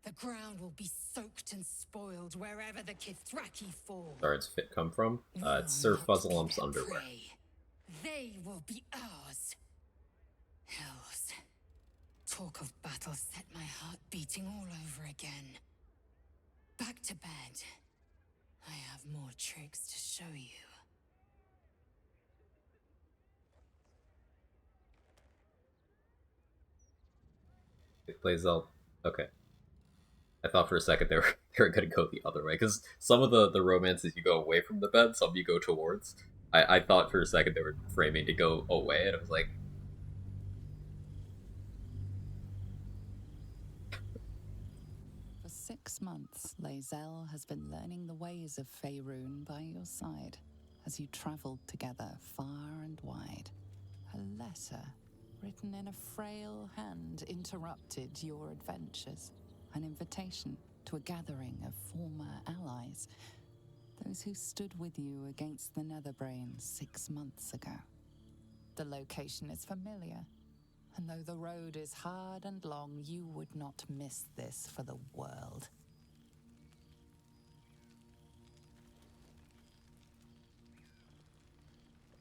The ground will be soaked and spoiled wherever the Kithraki fall. Zard's fit come from? It's Sir Fuzzlelump's underwear. They will be ours. Hells. Talk of battle set my heart beating all over again. Back to bed. I have more tricks to show you. It plays out. Okay. I thought for a second they were gonna go the other way, because some of the romances you go away from the bed, some you go towards. I thought for a second they were framing to go away, and I was like, For 6 months, Lae'zel has been learning the ways of Faerun by your side as you traveled together far and wide. A letter written in a frail hand interrupted your adventures. An invitation to a gathering of former allies, those who stood with you against the Netherbrains 6 months ago. The location is familiar, and though the road is hard and long, you would not miss this for the world.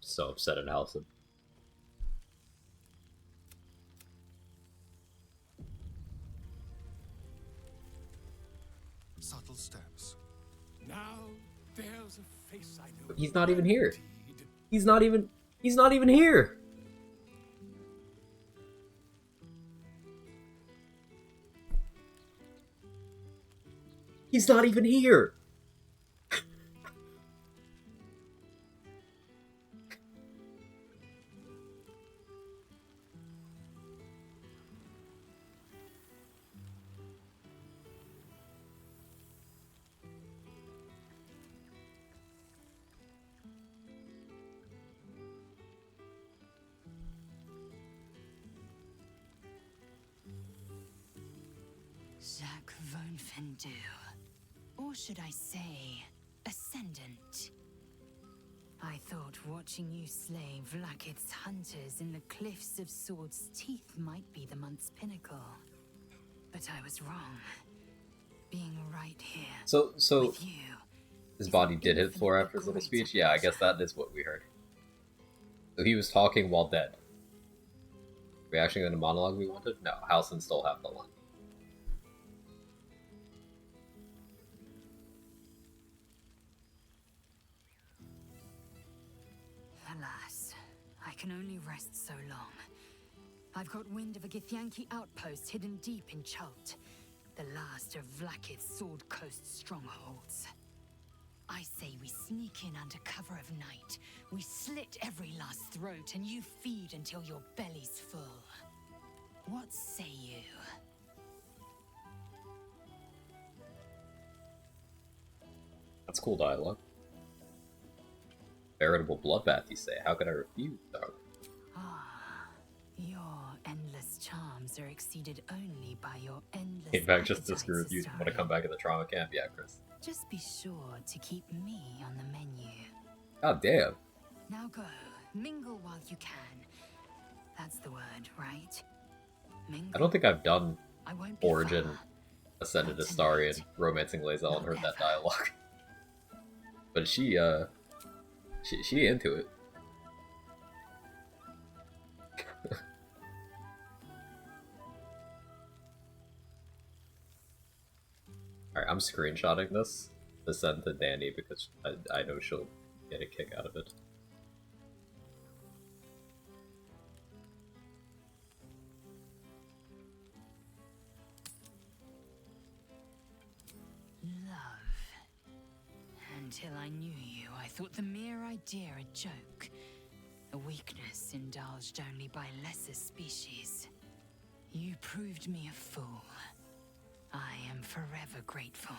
so upset at Halsin. Subtle steps. Now there's a face I know. But he's not even here. He's not even here. He's not even here. Jacques von Fundead. Or should I say, Ascendant. I thought watching you slay Vlaakith's hunters in the cliffs of Sword's Teeth might be the month's pinnacle. But I was wrong. Being right here So with you. his body did hit the floor after his little speech? Yeah, I guess that is what we heard. So he was talking while dead. Are we actually going to monologue we wanted? No, Halsin stole half the line. Alas, I can only rest so long. I've got wind of a Githyanki outpost hidden deep in Chult, the last of Vlaakith's Sword Coast strongholds. I say we sneak in under cover of night, we slit every last throat, and you feed until your belly's full. What say you? That's cool dialogue. Veritable bloodbath, you say? How could I refuse, dog? Ah, your endless charms are exceeded only by your endless Came back just to appetites, screw with you. Want to come back in the trauma camp? Yeah, Chris. Just be sure to keep me on the menu. God damn. Now go, mingle while you can. That's the word, right? Mingle. I don't think I've done I won't be Origin, far. Ascended Astarian, Romancing Lae'zel, and heard that dialogue. But she into it. Alright, I'm screenshotting this to send to Danny because I know she'll get a kick out of it. Until I knew you, I thought the mere idea a joke. A weakness indulged only by lesser species. You proved me a fool. I am forever grateful.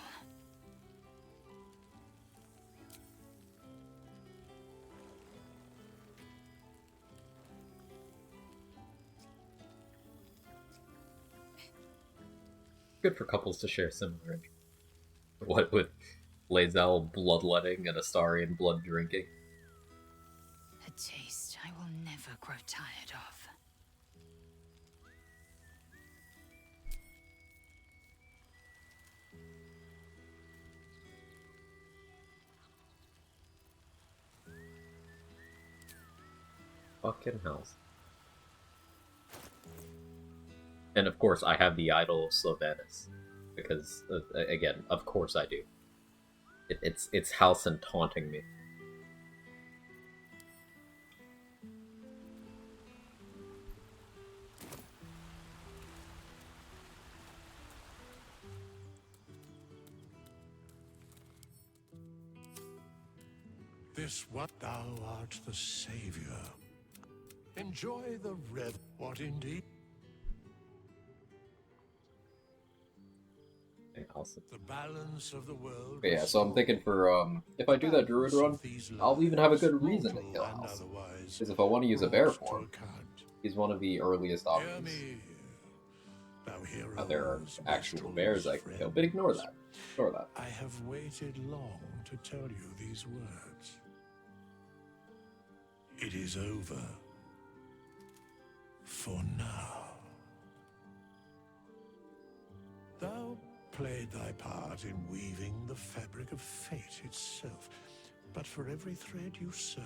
Good for couples to share similar interests. What with Lae'zel bloodletting and Astarian blood drinking? A taste I will never grow tired of. Fucking house. And of course, I have the idol of Slovanus. Because, again, of course I do. It's Halcyon taunting me. This what thou art the savior. Enjoy the red. What indeed? The balance of the world. But yeah, so I'm thinking for if I do that druid run, I'll even have a good reason to kill House. Because if I want to use a bear form, he's one of the earliest options. Now there are actual bears I can kill, but ignore that. Ignore that. I have waited long to tell you these words. It is over. For now. Thou played thy part in weaving the fabric of fate itself, but for every thread you sewed,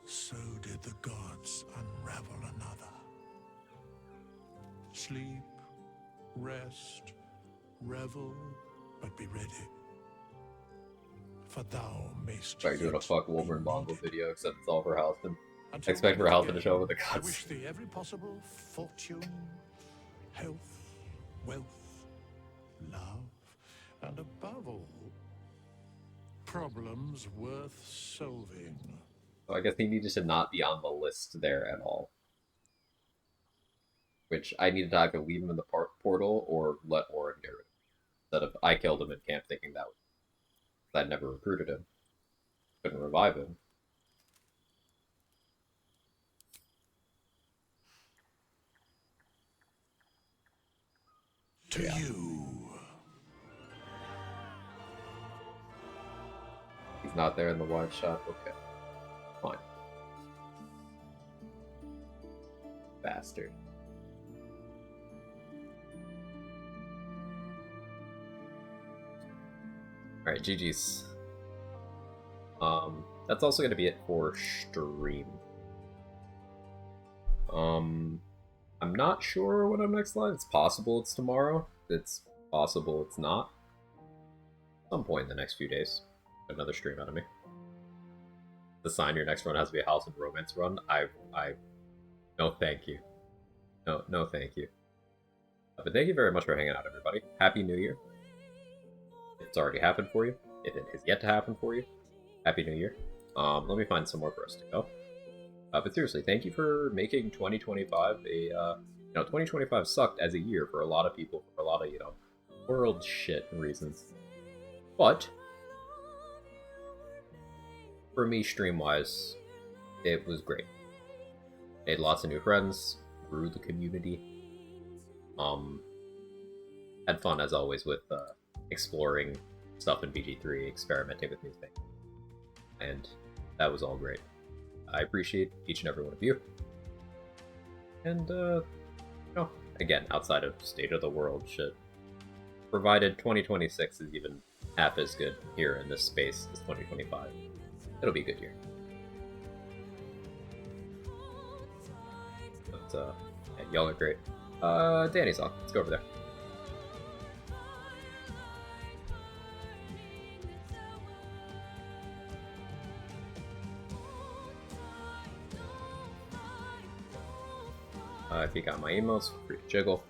so did the gods unravel another. Sleep, rest, revel, but be ready. For thou mayst. Sorry, doing a fuck Wolverine Bongo video, except it's all for Halston. Expect for Halston to show up with the I cuts. wish thee every possible fortune, health, wealth, love, and above all, problems worth solving. So I guess he needed to not be on the list there at all. Which I needed to either leave him in the portal or let Orin get rid of him. Instead of I killed him in camp thinking that was... I'd never recruited him. Couldn't revive him. To you. He's not there in the wide shot? Okay. Fine. Bastard. Alright, GG's. That's also going to be it for stream. I'm not sure when I'm next live. It's possible it's tomorrow. It's possible it's not. Some point in the next few days. Another stream out of me. The sign your next run has to be a House and Romance run. No thank you. No, thank you. But thank you very much for hanging out, everybody. Happy New Year. If it's already happened for you, if it has yet to happen for you, Happy New Year. Let me find somewhere for us to go. But seriously, thank you for making 2025 a, 2025 sucked as a year for a lot of people, for a lot of, world shit reasons. But, for me, stream-wise, it was great. Made lots of new friends, grew the community, had fun as always with, exploring stuff in BG3, experimenting with new things. And that was all great. I appreciate each and every one of you. And, again, outside of state of the world shit, provided 2026 is even half as good here in this space as 2025, it'll be a good year. But, yeah, y'all are great. Danny's on. Let's go over there. If you got my emails, feel free to jiggle.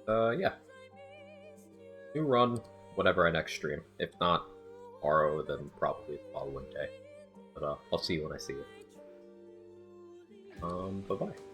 Yeah. New run, whatever I next stream. If not tomorrow, then probably the following day. But I'll see you when I see you. Bye-bye.